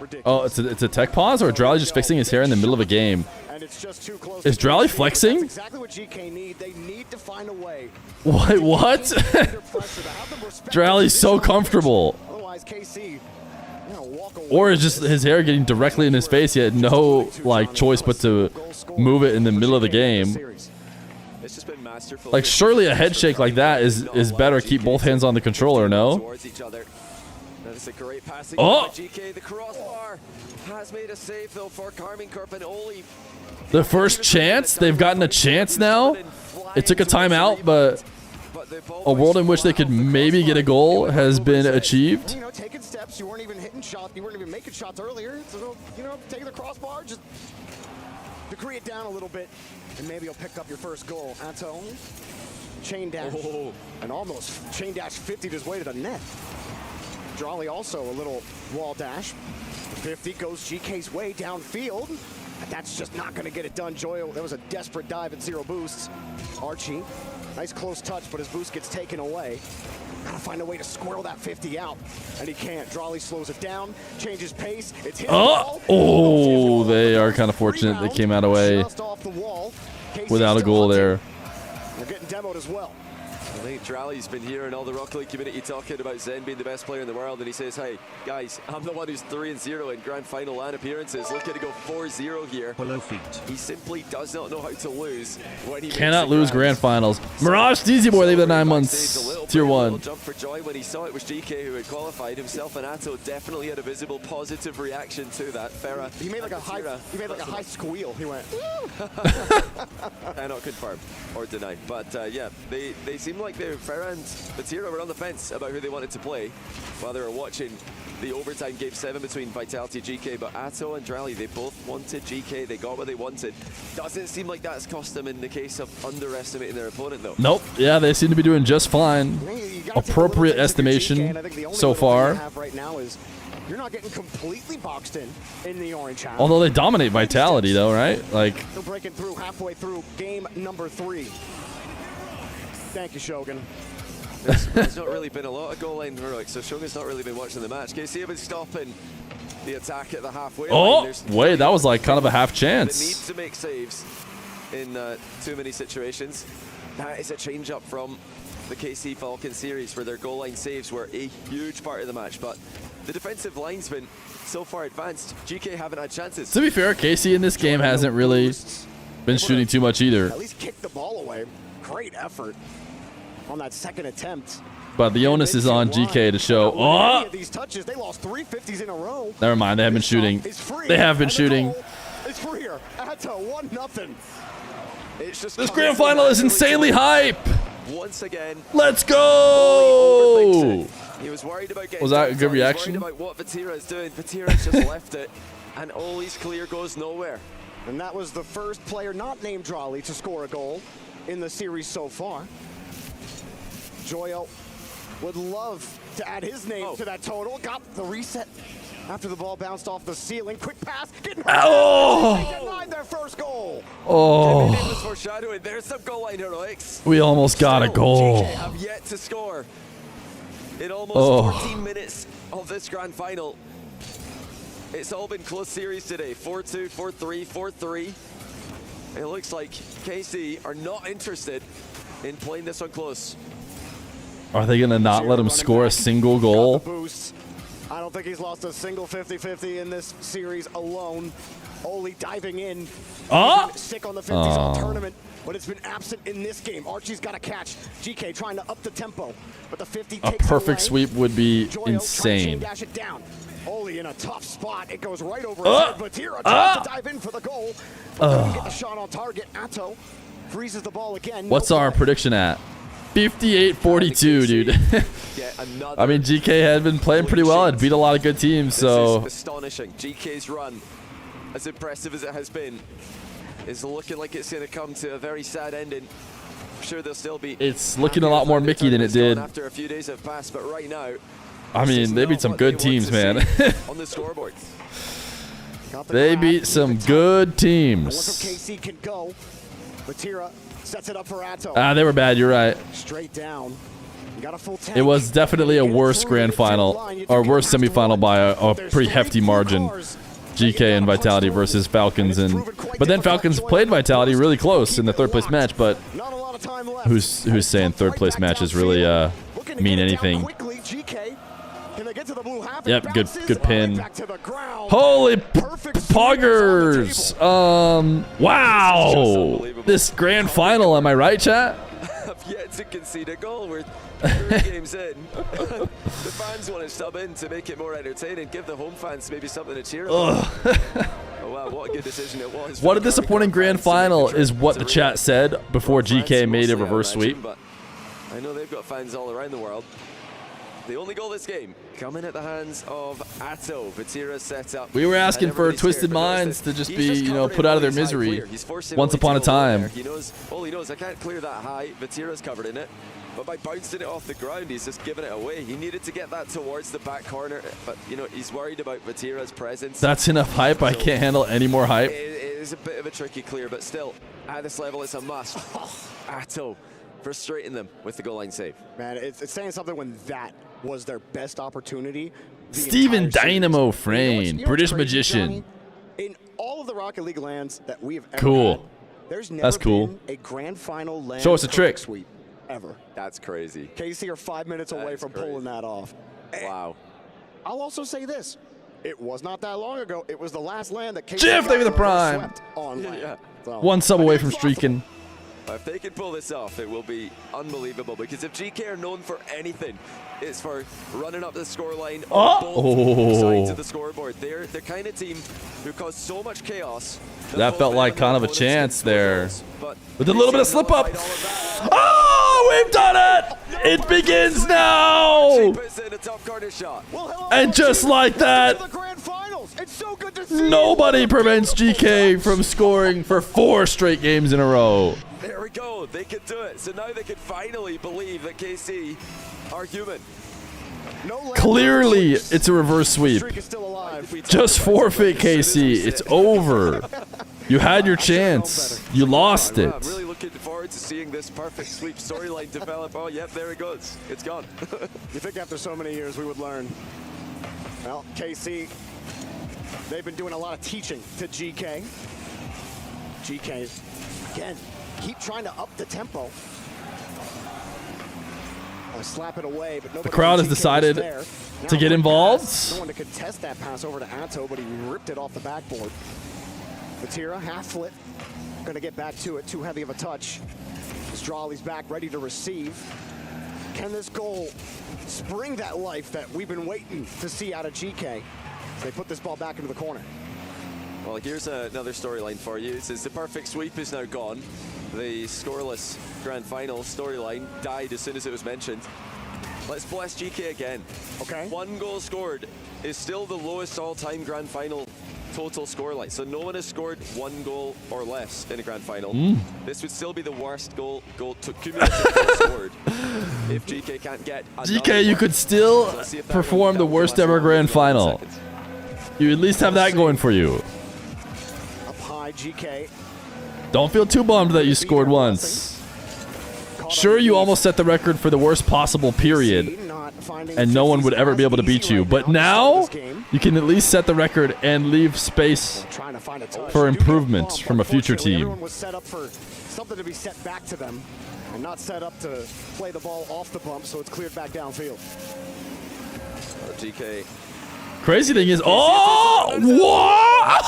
ridiculous. Oh, it's a tech pause, or Drowley just fixing his hair in the middle of a game? And it's just too close. Is Drowley flexing? That's exactly what GK need. They need to find a way. What? Drowley's so comfortable. Otherwise, KC Or it's just his hair getting directly in his face. He had no like choice but to move it in the middle of the game. It's just been masterful. Like surely a head shake like that is better. Keep both hands on the controller, no? Towards each other. That is a great passing Oh! by GK. The crossbar has made a save though for Carmine Carpinoli. The first chance? They've gotten a chance now? It took a timeout, but a world in which they could maybe get a goal has been achieved. You know, taking steps. You weren't even hitting shots. You weren't even making shots earlier. So, you know, taking the crossbar, just decree it down a little bit, and maybe you'll pick up your first goal. Atto, chain dash, and almost chain dash 50 his way to the net. Drawley also a little wall dash. 50 goes GK's way downfield. That's just not going to get it done. Joyo, that was a desperate dive at 0 boosts. Archie, nice close touch, but his boost gets taken away. Gotta find a way to squirrel that 50 out, and he can't. Drawley slows it down, changes pace. It's his ball. Oh, they are kind of fortunate they came out away without a goal there. They're getting demoed as well. I think Drally's been here in all the Rocket League community talking about Zen being the best player in the world, and he says, hey, guys, I'm the one who's 3-0 in grand final LAN appearances. Looking to go 4-0 here. He simply does not know how to lose when he Cannot lose grand finals. Mirage Steezy Boy, leave the 9 months. Tier 1. Jump for joy when he saw it was GK who had qualified. Himself and Atto definitely had a visible positive reaction to that. Farah. He made like a high squeal. He went. Cannot confirm or deny. But yeah, they seem like Farah and Batira were on the fence about who they wanted to play while they were watching the overtime game 7 between Vitality and GK. But Atto and Drally, they both wanted GK. They got what they wanted. Doesn't seem like that's cost them in the case of underestimating their opponent, though. Nope. Yeah, they seem to be doing just fine. Appropriate estimation so far. Right now is you're not getting completely boxed in the orange house. Although they dominate Vitality, though, right? Like they're breaking through halfway through game number 3. Thank you, Shogun. There's not really been a lot of goal line heroics, so Shogun's not really been watching the match. KC have been stopping the attack at the halfway line. Wait, that was like kind of a half They chance. need to make saves in too many situations. That is a change up from the KC Falcon series where their goal line saves were a huge part of the match, but the defensive line's been so far advanced. GK haven't had chances. To be fair, Casey in this game hasn't really been shooting too much either. At least kick the ball away. Great effort on that second attempt. But the onus is on GK to show. Oh! These touches, they lost 3 50s in a row. Never mind, they have been shooting. They have been shooting. It's Feer. Atto 1-0. It's just this grand final is insanely hype. Once again. Let's go! He was worried about getting. Was that a good reaction? Worried about what Vatira is doing. Vatira's just left it, and Oli's clear goes nowhere. And that was the first player not named Drawley to score a goal in the series so far. Joyo would love to add his name to that total. Got the reset after the ball bounced off the ceiling. Quick pass. Getting They denied their first goal. Oh. It was foreshadowing. There's some goal line heroics. We almost got a goal. GK have yet to score in almost 14 minutes of this grand final. It's all been close series today. 4-2, 4-3, 4-3. It looks like KC are not interested in playing this one close. Are they going to not let him score a single goal? I don't think he's lost a single 50-50 in this series alone. Oli diving in. Sick on the 50s all tournament, but it's been absent in this game. Archie's got a catch. GK trying to up the tempo, but the 50 A takes perfect away. sweep would be Joyo insane. dash it down. Oli in a tough spot. It goes right over his head. Batira tries to dive in for the goal. Doesn't get the shot on target. Atto freezes the ball again. What's our prediction at? 58-42, dude. I mean, GK had been playing pretty well. It beat a lot of good teams, so. This is astonishing. GK's run, as impressive as it has been, is looking like it's going to come to a very sad ending. I'm sure they'll still be. It's looking a lot more Mickey than it did. After a few days have passed, but right now. I mean, they beat some good teams, man. On the scoreboard. They beat some good teams. KC can go. Batira sets it up for Atto. They were bad. You're right. Straight down. You got a full tank. It was definitely a worse grand final, or worse semifinal by a pretty hefty margin. GK and Vitality versus Falcons, but then Falcons played Vitality really close in the third place match. But who's saying third place matches really mean anything? they get to the blue half, Yep, good pin. back to the ground. Holy poggers! Wow, this grand final. Am I right, chat? I've yet to concede a goal. We're 3 games in. The fans want to sub in to make it more entertaining. Give the home fans maybe something to cheer about. Oh wow, what a good decision it was. What a disappointing grand final is what the chat said before GK made a reverse sweep. But I know they've got fans all around the world. The only goal this game coming at the hands of Atto. Vatira set up. We were asking for Twisted Minds to just be, you know, put out of their misery once upon a time. He knows, all he knows, I can't clear that high. Vatira's covered in it. But by bouncing it off the ground, he's just giving it away. He needed to get that towards the back corner, but, you know, he's worried about Vatira's presence. That's enough hype. I can't handle any more hype. It is a bit of a tricky clear, but still, at this level, it's a must. Atto frustrating them with the goal line save. Man, it's saying something when that was their best opportunity. Steven Dynamo Frame, British magician. Johnny, in all of the Rocket League lands that we have ever Cool. had, there's never That's cool. been a grand final land Show us a trick. sweep ever. That's crazy. KC are 5 minutes away from pulling that off. Wow. I'll also say this. It was not that long ago. It was the last land that KC Jiff, they were the prime. swept on land. Yeah. So, One sub away from streaking. If they can pull this off, it will be unbelievable, because if GK are known for anything, it's for running up the scoreline on both sides of the scoreboard. They're the kind of team who cause so much chaos. That felt like kind of a chance there. With a little bit of slip up. Oh, we've done it! It begins now! And just like that, nobody prevents GK from scoring for 4 straight games in a row. There we go. They could do it. So now they can finally believe that KC are human. Clearly, it's a reverse sweep. Just forfeit, KC. It's over. You had your chance. You lost it. I'm really looking forward to seeing this perfect sweep storyline develop. Oh, yep, there it goes. It's gone. You think after so many years we would learn? Well, KC, they've been doing a lot of teaching to GK. GK, again, keep trying to up the tempo. Slap it away, but The crowd has decided to get involved. No one to contest that pass over to Atto, but he ripped it off the backboard. Vatira, half flip, gonna get back to it. Too heavy of a touch. Strawley's back, ready to receive. Can this goal spring that life that we've been waiting to see out of GK? They put this ball back into the corner. Well, here's another storyline for you. Since the perfect sweep is now gone, the scoreless grand final storyline died as soon as it was mentioned. Let's bless GK again. Okay. 1 goal scored is still the lowest all-time grand final total scoreline. So no one has scored 1 goal or less in a grand final. This would still be the worst goal to cumulative goal scored if GK can't get another GK, you could still perform the worst ever grand final. You at least have that going for you. Up high, GK. Don't feel too bummed that you scored once. Sure, you almost set the record for the worst possible period, and no one would ever be able to beat you. But now, you can at least set the record and leave space for improvement from a future team. Everyone was set up for something to be set back to them, and not set up to play the ball off the bump, so it's cleared back downfield. GK. Crazy thing is, oh, what?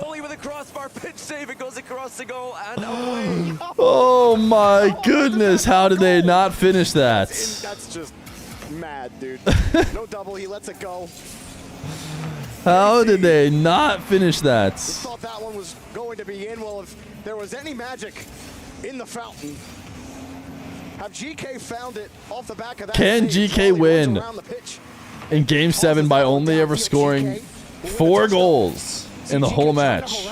Only with a crossbar pitch save, it goes across the goal and away. Oh my goodness, how did they not finish that? That's just mad, dude. No double, he lets it go. How did they not finish that? We thought that one was going to be in. Well, if there was any magic in the fountain, have GK found it off the back of that? Can GK win in Game 7 by only ever scoring 4 goals in the whole match?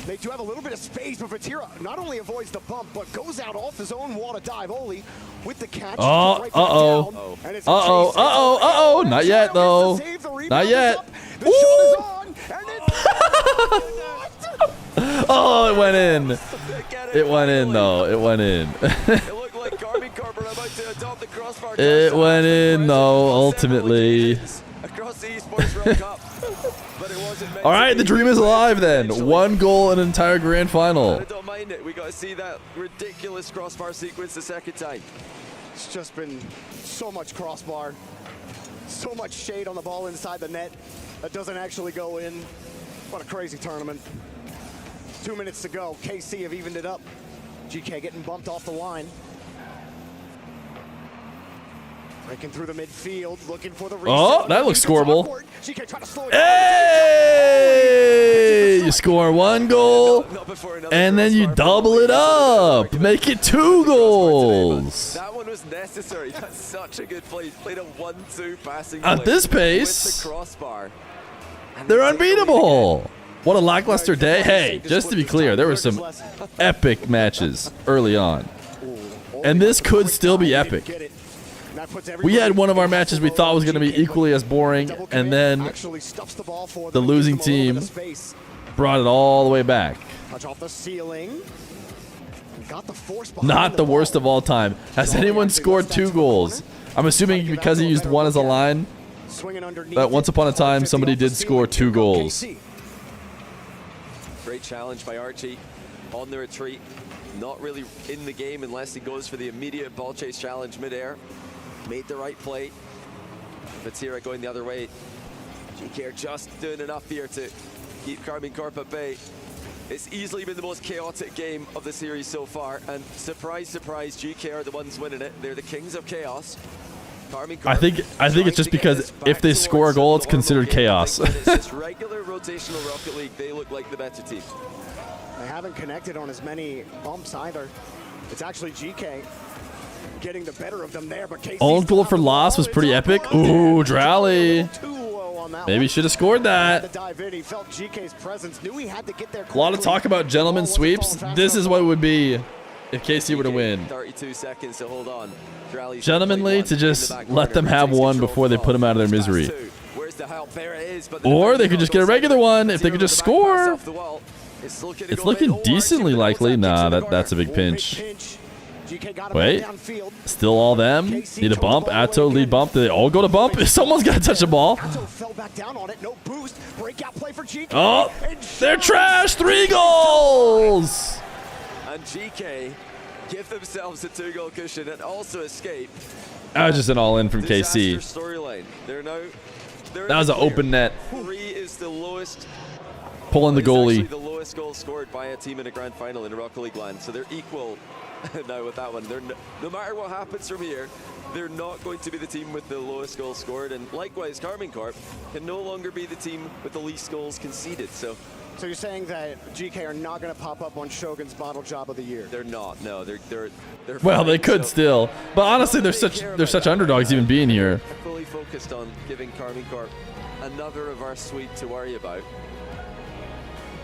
They do have a little bit of space, but Vatira not only avoids the bump, but goes out off his own wall to dive. Oli with the catch. Oh, uh-oh. Not yet, though. Not yet. Oh, it went in. It went in, though. It went in. It went in, though, ultimately. Across the Esports World Cup. All right, the dream is alive then. 1 goal in an entire grand final. I don't mind it. We got to see that ridiculous crossbar sequence the second time. It's just been so much crossbar. So much shade on the ball inside the net that doesn't actually go in. What a crazy tournament. 2 minutes to go. KC have evened it up. GK getting bumped off the line. Breaking through the midfield, looking for the reset. Oh, that looks scoreable. GK trying to slow it Hey! You score 1 goal, and then you double it up. Make it 2 goals. That one was necessary. That's such a good play. He's played a 1-2 passing At play this with pace, the crossbar. they're unbeatable. What a lackluster day. Hey, just to be clear, there were some epic matches early on. And this could still be epic. We had one of our matches we thought was going to be equally as boring, and then the losing team brought it all the way back. Touch off the ceiling. Got the force Not the worst of all time. Has anyone scored 2 goals? I'm assuming because he used 1 as a line, that once upon a time somebody did score 2 goals. Great challenge by Archie on the retreat. Not really in the game unless he goes for the immediate ball chase challenge midair. Made the right play. Vatira going the other way. GK are just doing enough here to keep Carmine Corp at bay. It's easily been the most chaotic game of the series so far, and surprise, surprise, GK are the ones winning it. They're the kings of chaos. I think it's just because if they score a goal, it's considered chaos. It's just regular rotational Rocket League. They look like the better team. They haven't connected on as many bumps either. It's actually GK getting the better of them there, but KC's Own goal for loss was pretty epic. Ooh, Drowley. Maybe should have scored that. He felt GK's presence, knew he had to get there. A lot of talk about gentlemen sweeps. This is what it would be if KC were to win. 32 seconds to hold on. Gentlemanly to just let them have one before they put them out of their misery. Or they could just get a regular one if they could just score. It's looking decently likely. Nah, that's a big pinch. Wait, still all them? Need a bump? Atto, lead bump. Do they all go to bump? Someone's got to touch the ball. Oh, they're trash. 3 goals. And GK give themselves a 2-goal cushion and also escape. That was just an all-in from KC. Storyline. That was an open net. 3 is the lowest. Pulling the goalie. The lowest goal scored by a team in a grand final in Rocket League land. So they're equal now with that one. No matter what happens from here, they're not going to be the team with the lowest goal scored. And likewise, Carmine Corp can no longer be the team with the least goals conceded. So you're saying that GK are not going to pop up on Shogun's Bottle Job of the Year? They're not. No, they're well, they could still. But honestly, they're such underdogs even being here. Fully focused on giving Carmine Corp another reverse sweep to worry about.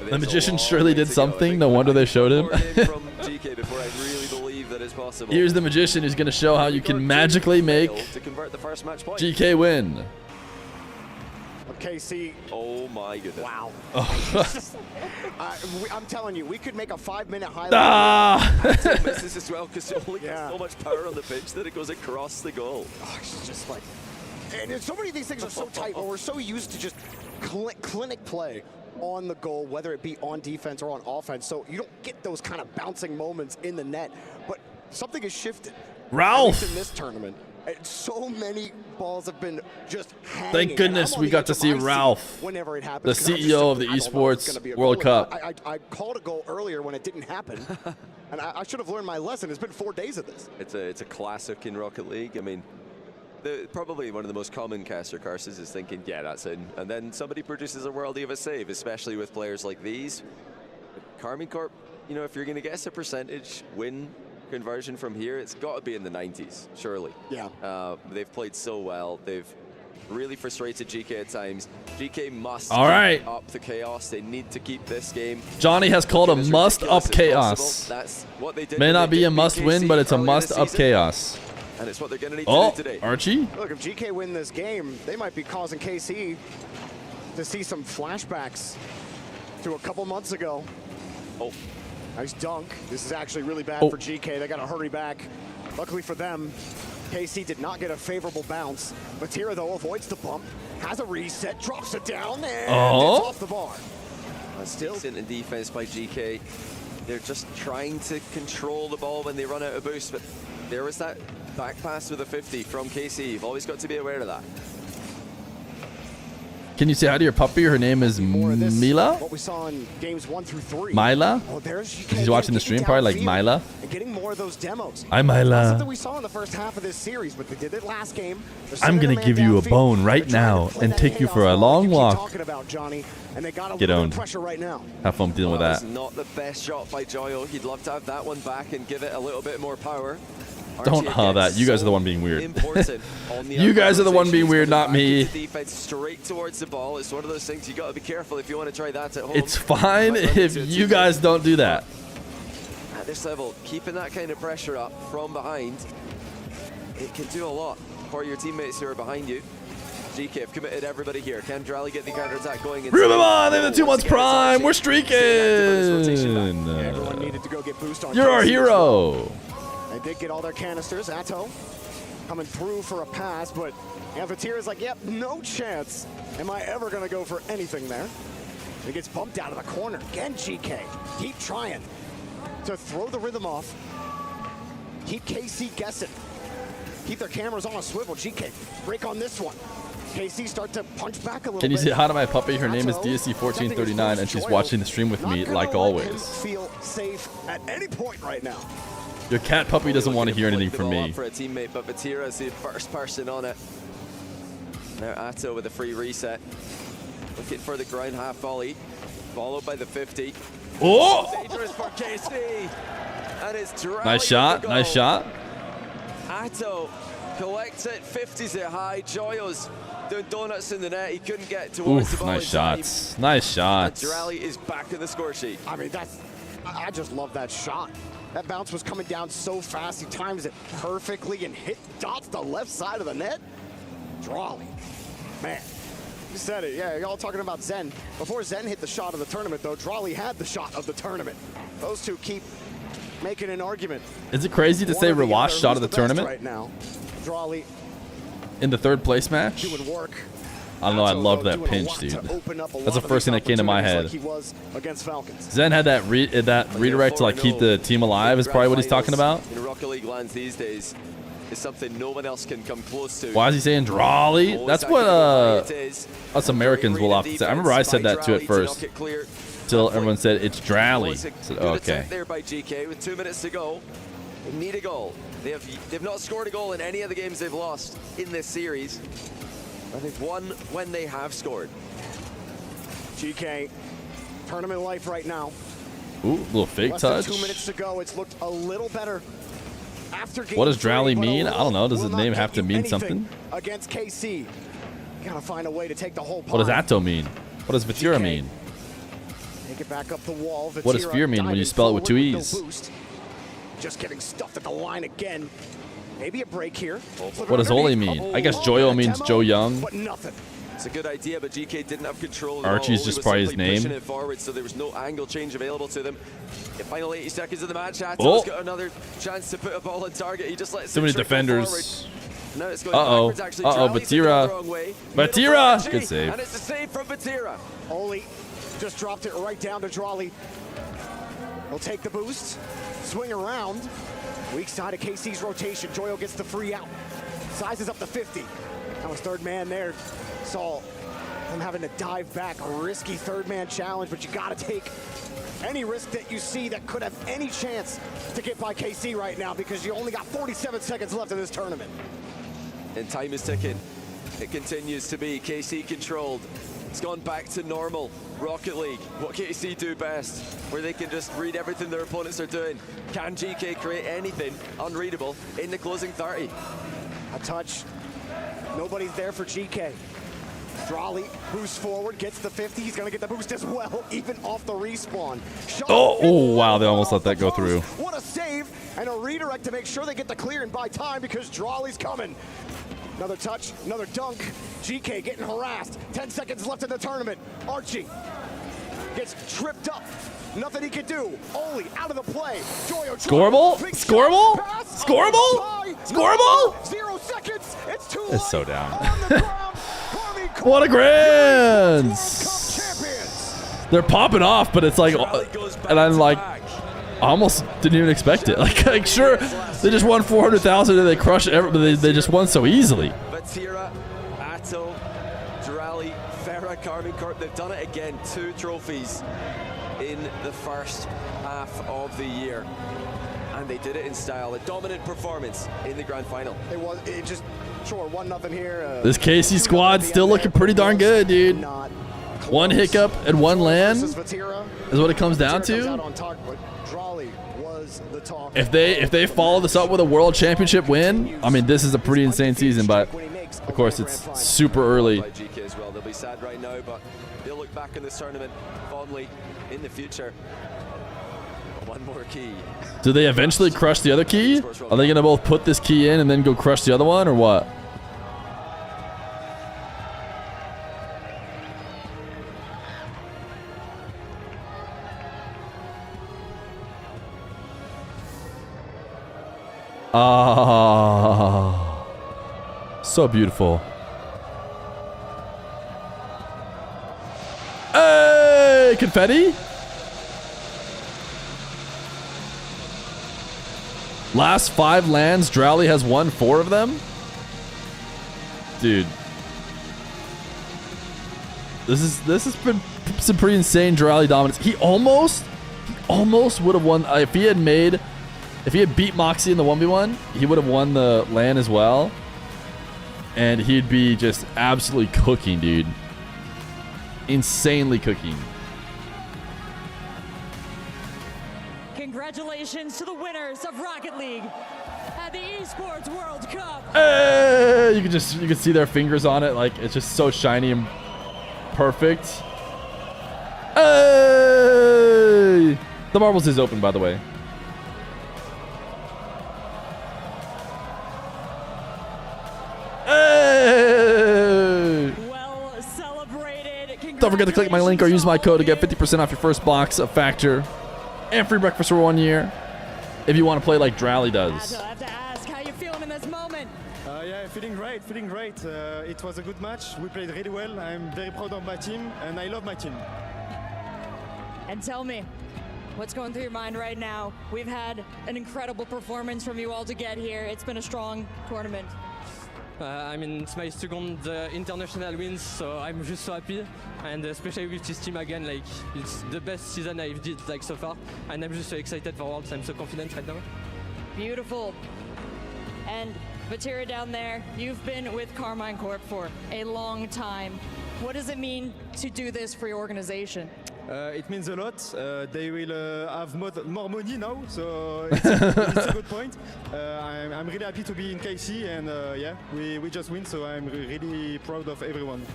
The magician surely did something. No wonder they showed him. From GK before I really believe that is possible. Here's the magician who's going to show how you can magically make to convert the first match point. GK win. KC. Oh my goodness. Wow. I'm telling you, we could make a 5-minute highlight. Misses as well because it only gets so much power on the pitch that it goes across the goal. Oh, it's just like, and so many of these things are so tight, but we're so used to just clinic play on the goal, whether it be on defense or on offense. So you don't get those kind of bouncing moments in the net. But something has shifted. Ralph. In this tournament. So many balls have been just hanging. Thank goodness we got to see Ralph, whenever it happens, the CEO of the Esports World Cup. I called a goal earlier when it didn't happen, and I should have learned my lesson. It's been 4 days of this. It's a classic in Rocket League. I mean, probably one of the most common caster curses is thinking, yeah, that's in. And then somebody produces a worldie of a save, especially with players like these. Carmine Corp, you know, if you're going to guess a percentage win conversion from here, it's got to be in the 90s, surely. Yeah. They've played so well. They've really frustrated GK at times. GK must up the chaos. They need to keep this game. Johnny has called a must-up chaos. That's what they did. May not be a must-win, but it's a must-up chaos. And it's what they're going to need to do today. Archie? Look, if GK win this game, they might be causing KC to see some flashbacks to a couple months ago. Oh. Nice dunk. This is actually really bad for GK. They got to hurry back. Luckily for them, KC did not get a favorable bounce. Vatira, though, avoids the bump, has a reset, drops it down, and it's off the bar. Still in defense by GK. They're just trying to control the ball when they run out of boost, but there was that back pass with a 50 from KC. You've always got to be aware of that. Can you say hi to your puppy? Her name is Mila. What we saw in games 1 through 3. Mila? Oh, there's He's watching the stream, probably like Mila. And getting more of those demos. Hi, Not Mila. something we saw in the first half of this series, but they did it last game. They're I'm sending gonna a man give you a downfield. bone right They're trying now to play and that take you chaos for a ball long you keep walk. talking about, Johnny, and they got a Get little bit owned. of pressure right now. Have fun dealing with That that. was not the best shot by Joyo. He'd love to have that one back and give it a little bit more power. Don't huh that. You guys are the one being weird. Important on the You guys are the one being weird, not me. Defense straight towards the ball. It's one of those things you got to be careful if you want to try that at home. It's fine if you guys don't do that. At this level, keeping that kind of pressure up from behind, it can do a lot for your teammates who are behind you. GK have committed everybody here. Can Drally get the counter attack going? Room him on in the 2 months prime. We're streaking. Everyone needed to go get boost on You're our KC as well. hero. They did get all their canisters. Atto coming through for a pass, but Feer is like, yep, no chance. Am I ever going to go for anything there? He gets bumped out of the corner. Again, GK. Keep trying to throw the rhythm off. Keep KC guessing. Keep their cameras on a swivel. GK, break on this one. KC start to punch back a little bit. Can you say hi to my puppy? Her name is DSC1439, and she's watching the stream with me like always. Feel safe at any point right now. Your cat puppy doesn't want to hear anything from me. For a teammate, but Vatira is the first person on it. Now Atto with a free reset. Looking for the ground half volley, followed by the 50. Oh! Dangerous for KC. And it's Nice shot. Nice shot. Atto collects it, 50s it high. Joyo's doing donuts in the net. He couldn't get towards the Oof, ball nice in time. shots. Nice shots. And Durali is back in the score sheet. I mean, I just love that shot. That bounce was coming down so fast. He times it perfectly and dots the left side of the net. Drawley, man, you said it. Yeah, y'all talking about Zen. Before Zen hit the shot of the tournament, though, Drawley had the shot of the tournament. Those two keep making an argument. Is it crazy to say Rawash shot of the tournament right now? Drawley in the 3rd place match? doing work. I don't know. I love that pinch, dude. That's the first thing that came to my head. Like he was against Falcons. Zen had that redirect to like keep the team alive. Is probably what he's talking about. In Rocket League lands these days is something no one else can come close to. Why is he saying Drawley? That's what us Americans will often say. I remember I said that too at first, till everyone said it's Drally. I said, oh, okay. There by GK with 2 minutes to go. They need a goal. They've not scored a goal in any of the games they've lost in this series. But they've won when they have scored. GK, tournament life right now. Ooh, little fake Less touch. than 2 minutes to go. It's looked a little better after game What does 3, Drally but mean? I don't know. Does the will name not have get to you mean anything something? Against KC, you gotta find a way to take the whole What does pie. Atto mean? What does Vatira mean? Take it back up the wall. What does Vatira Feer mean when you diving spell it with 2 forward, no E's? boost. Just getting stuffed at the line again. Maybe a break here. What does Oli mean? I guess Joyo means Joe Young. But nothing. It's a good idea, but GK didn't have control of the Archie's ball. just Oli was probably his simply name. pushing it forward, so there was no angle change available to them. The final 80 seconds of the match, Atto's Oh. got another chance to put a ball on target. He just lets Too it many trickle defenders. forward. Now it's going Uh-oh. backwards, actually. Uh-oh, Drali's taking it the wrong way. Middle for Vatira! Archie, Good save. And it's a save from Vatira. Oli just dropped it right down to Drawley. He'll take the boost, swing around. Weak side of KC's rotation. Joyo gets the free out. Sizes up to 50. That was third man there. Saw him having to dive back. A risky third man challenge, but you got to take any risk that you see that could have any chance to get by KC right now because you only got 47 seconds left in this tournament. And time is ticking. It continues to be KC controlled. It's gone back to normal. Rocket League, what KC do best, where they can just read everything their opponents are doing. Can GK create anything unreadable in the closing 30? A touch. Nobody's there for GK. Drawley boosts forward, gets the 50. He's going to get the boost as well, even off the respawn. Oh, wow. They almost let that go through. What a save and a redirect to make sure they get the clear and buy time because Drawley's coming. Another touch, another dunk. GK getting harassed. 10 seconds left in the tournament. Archie gets tripped up. Nothing he can do. Oli out of the play. Joyo Scoreable? Scoreable? Scoreable? Scoreable? 0 seconds. It's 2. It's so down. What a grands! They're popping off, but it's like, and I'm like, I almost didn't even expect it. Like sure, they just won 400,000 and they crushed everybody. They just won so easily. Vatira, Atto, Drali, Feer Carmine Corp. They've done it again. 2 trophies in the first half of the year. And they did it in style. A dominant performance in the grand final. It just, sure, 1-0 here. This KC squad's still looking pretty darn good, dude. One hiccup and one land is what it comes down to. If they follow this up with a world championship win, I mean, this is a pretty insane season, but of course it's super early. GK as well. They'll be sad right now, but they'll look back in this tournament fondly in the future. One more key. Do they eventually crush the other key? Are they gonna both put this key in and then go crush the other one, or what? Ah, so beautiful. Hey, confetti. Last 5 lands, Drowley has won 4 of them. Dude, this has been some pretty insane Drowley dominance. He almost would have won if he had beat Moxie in the 1v1. He would have won the LAN as well, and he'd be just absolutely cooking, dude. Insanely cooking. Congratulations to the winners of Rocket League at the Esports World Cup. Hey, you can see their fingers on it, like it's just so shiny and perfect. Hey, the marbles is open, by the way. Hey! Well celebrated. Don't forget to click my link or use my code to get 50% off your first box of Factor and free breakfast for 1 year if you want to play like Drowley does. I have to ask, how you feeling in this moment? Yeah, feeling great, feeling great. It was a good match. We played really well. I'm very proud of my team, and I love my team. And tell me, what's going through your mind right now? We've had an incredible performance from you all to get here. It's been a strong tournament. I mean, it's my second international wins, so I'm just so happy, and especially with this team again, like it's the best season I've did like so far, and I'm just so excited for Worlds. I'm so confident right now. Beautiful. And Vatira down there, you've been with Carmine Corp for a long time. What does it mean to do this for your organization? It means a lot. They will have more money now, so it's a good point. I'm really happy to be in KC, and yeah, we just win, so I'm really proud of everyone.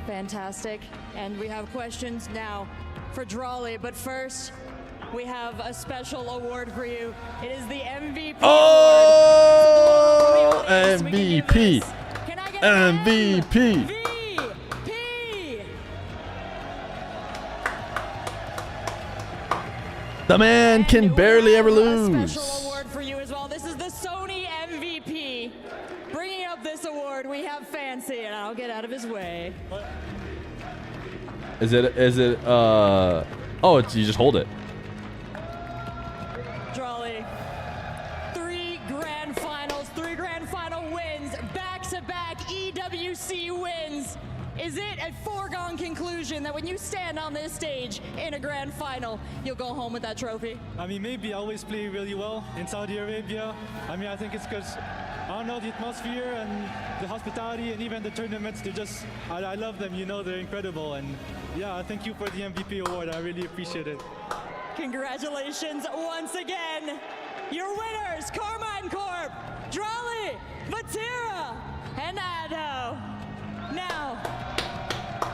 Fantastic. And we have questions now for Drowley, but first, we have a special award for you. It is the MVP Oh, award. MVP. MVP. The man can barely ever lose. Special award for you as well. This is the Sony MVP. Bringing up this award, we have Fancy, and I'll get out of his way. Is it oh, you just hold it. Drowley, 3 grand finals, 3 grand final wins, back-to-back EWC wins. Is it a foregone conclusion that when you stand on this stage in a grand final, you'll go home with that trophy? I mean, maybe I always play really well in Saudi Arabia. I mean, I think it's because, I don't know, the atmosphere and the hospitality and even the tournaments, they're just, I love them, you know, they're incredible. And yeah, thank you for the MVP award. I really appreciate it. Congratulations once again. Your winners, Carmine Corp, Drowley, Vatira, and Ado. Now,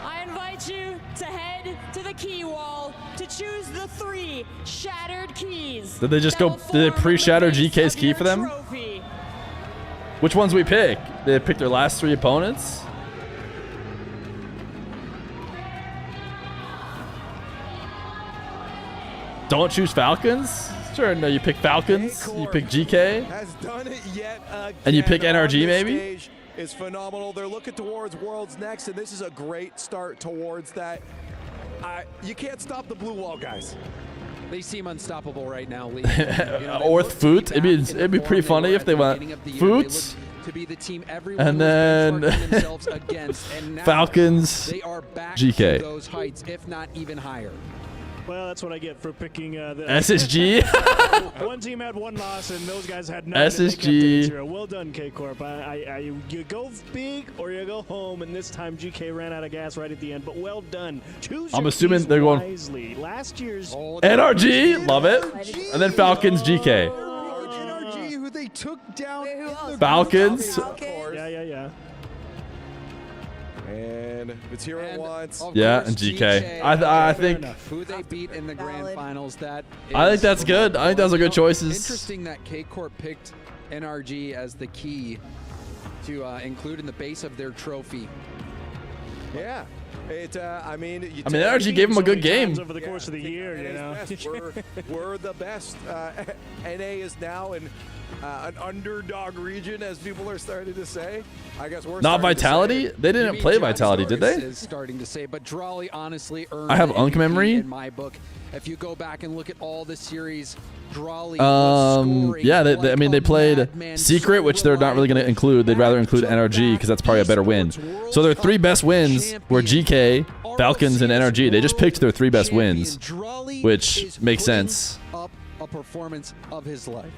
I invite you to head to the key wall to choose the 3 shattered keys. Did they just go, did they pre-shatter GK's key for them? Trophy. Which ones we pick? Did they pick their last 3 opponents? Don't choose Falcons? Sure, no, you pick Falcons, you pick GK, has done it yet again. And you pick NRG On this maybe? stage is phenomenal. They're looking towards Worlds next, and this is a great start towards that. You can't stop the blue wall, guys. They seem unstoppable right now, Lee. Or Foot. It'd be pretty funny if they went Foot, to be the team everyone And was then benchmarking themselves against, and now Falcons, they are back GK. to those heights, if not even higher. Well, that's what I get for picking the SSG. One team had one loss, and those guys had none. SSG. Well done, K-Corp. You go big or you go home, and this time GK ran out of gas right at the end, but well done. Choose I'm your assuming keys they're going wisely. Last year's NRG. Love it. And then Falcons, GK. NRG, who they took down. Falcons. Yeah. And Vatira wants. Yeah, and GK. I think Who they beat in the grand finals. I think that's good. I think those are good choices. Interesting that K-Corp picked NRG as the key to include in the base of their trophy. Yeah. I mean, NRG gave him a good game. Over the course of the year, you know. We're the best. NA is now an underdog region, as people are starting to say. I guess we're not Vitality. They didn't play Vitality, did they? Is starting to say, but Drawley honestly earned. I have the Unk MVP memory. in my book. If you go back and look at all the series, Drawley was scoring yeah, like I mean, they played madman, Secret, which they're not really going to include. They'd rather include NRG because that's probably a better win. So their 3 best wins were GK, Falcons, and NRG. They just picked their 3 best wins, which makes sense. Up a performance of his life.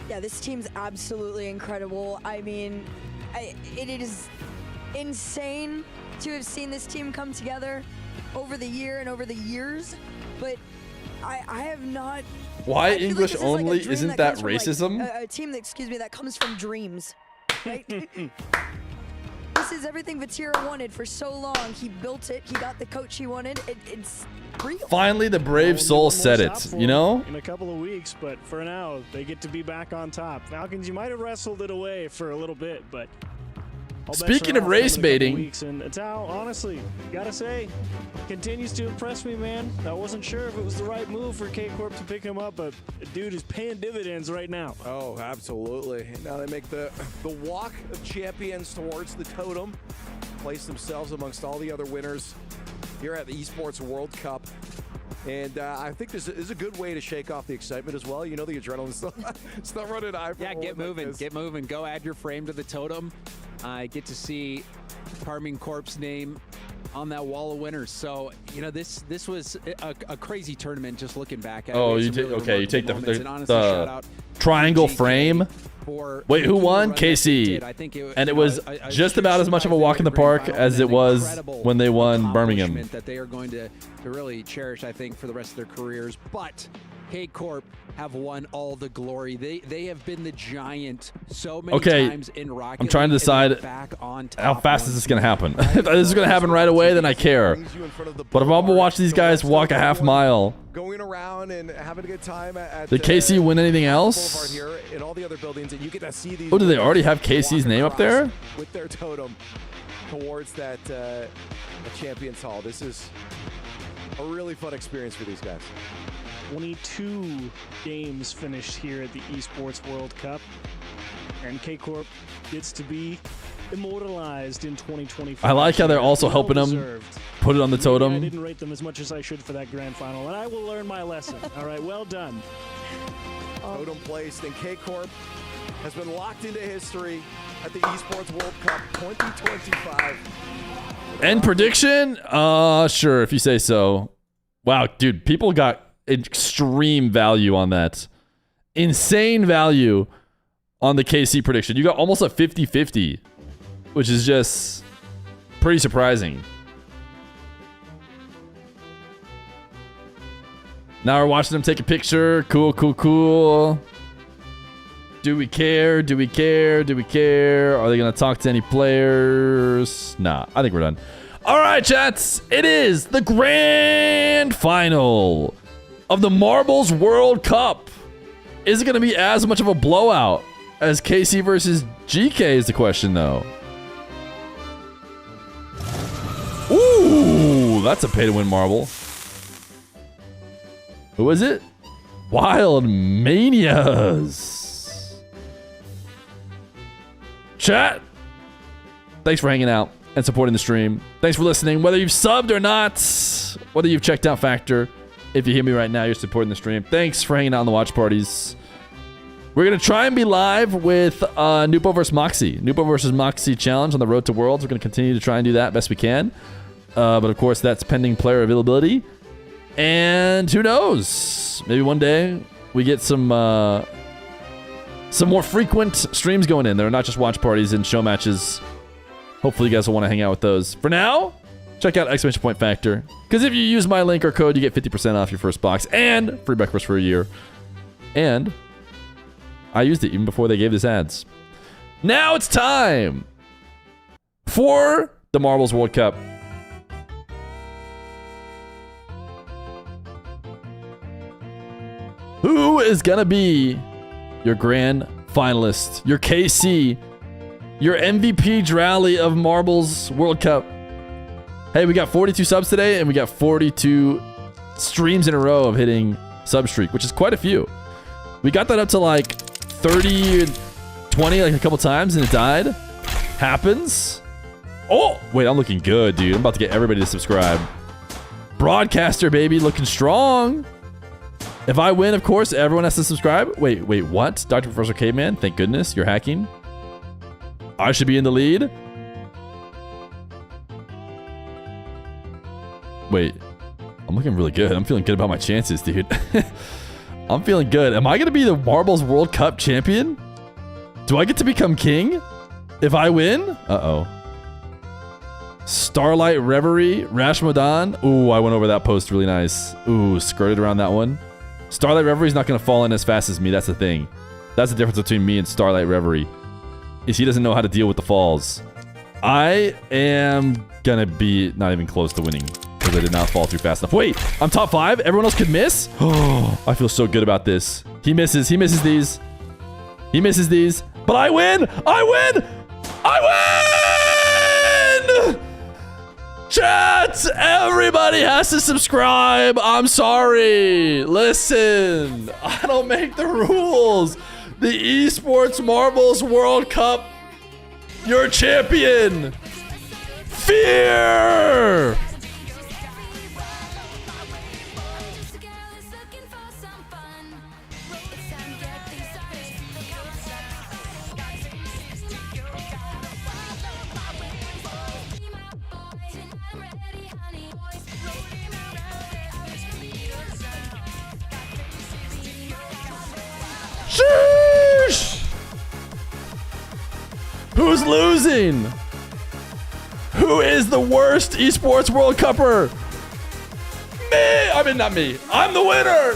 Yeah, this team's absolutely incredible. I mean, it is insane to have seen this team come together over the year and over the years, but I have not. Why I feel English like this is like a only? dream Isn't that that comes from, like, racism? a team that, excuse me, that comes from dreams, right? This is everything Vatira wanted for so long. He built it. He got the coach he wanted. It's real. Finally, the brave soul said it, you know? In a couple of weeks, but for now, they get to be back on top. Falcons, you might have wrestled it away for a little bit, but Speaking of race baiting, and Tao, honestly, gotta say, continues to impress me, man. I wasn't sure if it was the right move for K-Corp to pick him up, but the dude is paying dividends right now. Oh, absolutely. Now they make the walk of champions towards the totem, place themselves amongst all the other winners here at the Esports World Cup. And I think this is a good way to shake off the excitement as well. You know, the adrenaline's still running high. Yeah, get moving, get moving. Go add your frame to the totem. Get to see Carmine Corp's name on that wall of winners. So, you know, this was a crazy tournament just looking back at it. oh, you take the triangle frame. Wait, who won? KC. And it was just about as much of a walk in the park as it was when they won Birmingham. That they are going to really cherish, I think, for the rest of their careers. But K-Corp have won all the glory. They have been the giant so many times in Rocket I'm trying to League, decide how fast is this going to happen. If this is going to happen right away, then I care. But if I'm going to watch these guys walk a half mile, going around and having a good time at did KC win anything else? here and all the other buildings, and you get to see these. Oh, do they already have KC's name up there? With their totem towards that Champions Hall. This is a really fun experience for these guys. 22 games finished here at the Esports World Cup, and K-Corp gets to be immortalized in 2025. I like how they're also helping them put it on the totem. I didn't rate them as much as I should for that grand final, and I will learn my lesson. All right, well done. Totem placed, and K-Corp has been locked into history at the Esports World Cup 2025. End prediction? Sure, if you say so. Wow, dude, people got extreme value on that. Insane value on the KC prediction. You got almost a 50-50, which is just pretty surprising. Now we're watching them take a picture. Cool, cool, cool. Do we care? Do we care? Do we care? Are they going to talk to any players? Nah, I think we're done. All right, chats. It is the grand final of the Marbles World Cup. Is it going to be as much of a blowout as KC versus GK is the question, though. Ooh, that's a pay-to-win marble. Who is it? Wild Manias. Chat, thanks for hanging out and supporting the stream. Thanks for listening. Whether you've subbed or not, whether you've checked out Factor, if you hear me right now, you're supporting the stream. Thanks for hanging out in the watch parties. We're going to try and be live with Nupo versus Moxie. Nupo versus Moxie challenge on the Road to Worlds. We're going to continue to try and do that best we can. But of course, that's pending player availability. And who knows? Maybe one day we get some more frequent streams going in. They're not just watch parties and show matches. Hopefully you guys will want to hang out with those. For now, check out exclamation point Factor. Because if you use my link or code, you get 50% off your first box and free breakfast for a year. And I used it even before they gave us ads. Now it's time for the Marbles World Cup. Who is going to be your grand finalist, your KC, your MVP Drally of Marbles World Cup? Hey, we got 42 subs today, and we got 42 streams in a row of hitting sub streak, which is quite a few. We got that up to like 30 and 20 like a couple times, and it died. Happens. Oh, wait, I'm looking good, dude. I'm about to get everybody to subscribe. Broadcaster, baby, looking strong. If I win, of course, everyone has to subscribe. Wait, what? Dr. Professor Caveman, thank goodness, you're hacking. I should be in the lead. Wait, I'm looking really good. I'm feeling good about my chances, dude. I'm feeling good. Am I going to be the Marbles World Cup champion? Do I get to become king if I win? Uh-oh. Starlight Reverie, Rashmodan. Ooh, I went over that post really nice. Ooh, skirted around that one. Starlight Reverie's not going to fall in as fast as me. That's the thing. That's the difference between me and Starlight Reverie. Is he doesn't know how to deal with the falls. I am going to be not even close to winning because I did not fall through fast enough. Wait, I'm top 5? Everyone else could miss? Oh, I feel so good about this. He misses. He misses these. He misses these. But I win! I win! I win! Chat! Everybody has to subscribe. I'm sorry. Listen, I don't make the rules. The Esports Marbles World Cup. Your champion, Feer! Sheesh! Who's losing? Who is the worst Esports World Cupper? Me! I mean, not me. I'm the winner!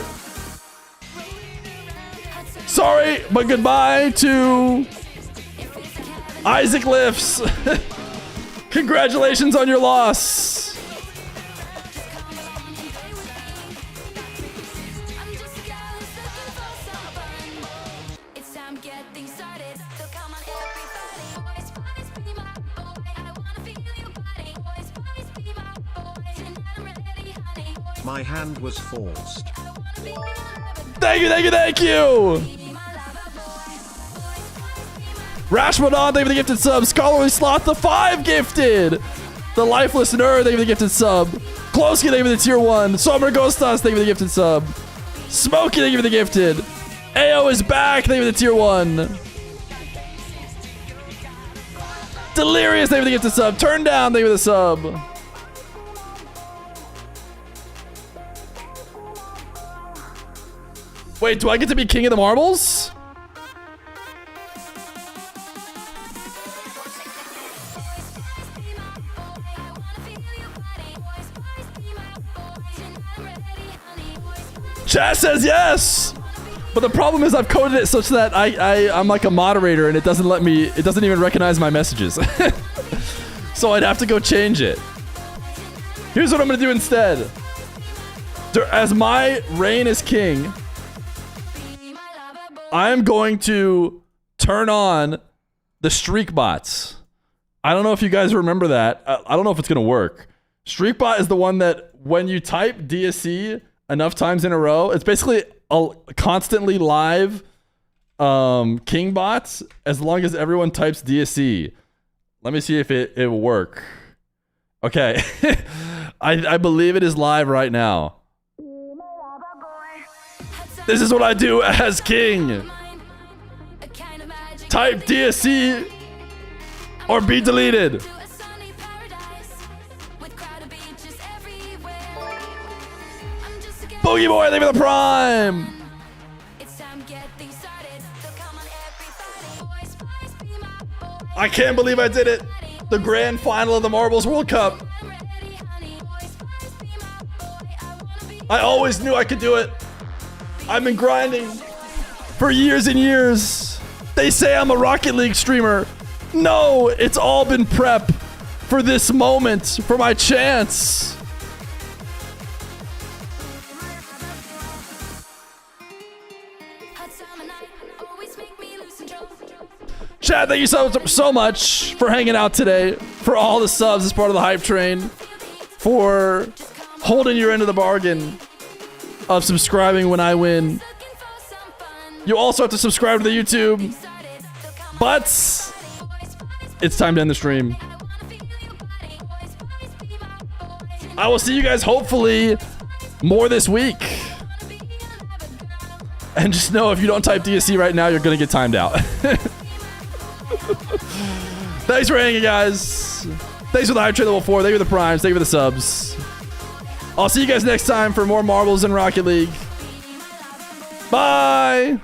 Sorry, but goodbye to Isaac Lifts. Congratulations on your loss. My hand was forced. Thank you, thank you, thank you! Rashmodan, thank you for the gifted sub. Scholarly Sloth, the 5 gifted. The Lifeless Nerd, thank you for the gifted sub. Klosky, thank you for the tier 1. Summer Ghostas, thank you for the gifted sub. Smokey, thank you for the gifted. AO is back, thank you for the tier 1. Delirious, thank you for the gifted sub. Turn Down, thank you for the sub. Wait, do I get to be king of the marbles? Chat says yes! But the problem is I've coded it such that I'm like a moderator and it doesn't let me, it doesn't even recognize my messages. So I'd have to go change it. Here's what I'm gonna do instead. As my reign as king, I'm going to turn on the streak bots. I don't know if you guys remember that. I don't know if it's going to work. Streak bot is the one that when you type DSC enough times in a row, it's basically a constantly live king bots as long as everyone types DSC. Let me see if it will work. Okay. I believe it is live right now. This is what I do as king. Type DSC or be deleted. Boogie Boy, thank you for the prime. I can't believe I did it. The grand final of the Marbles World Cup. I always knew I could do it. I've been grinding for years and years. They say I'm a Rocket League streamer. No, it's all been prep for this moment, for my chance. Chad, thank you so much for hanging out today, for all the subs as part of the hype train, for holding your end of the bargain of subscribing when I win. You also have to subscribe to the YouTube, but it's time to end the stream. I will see you guys hopefully more this week. And just know if you don't type DSC right now, you're going to get timed out. Thanks for hanging, guys. Thanks for the hype train level 4. Thank you for the primes. Thank you for the subs. I'll see you guys next time for more Marbles in Rocket League. Bye.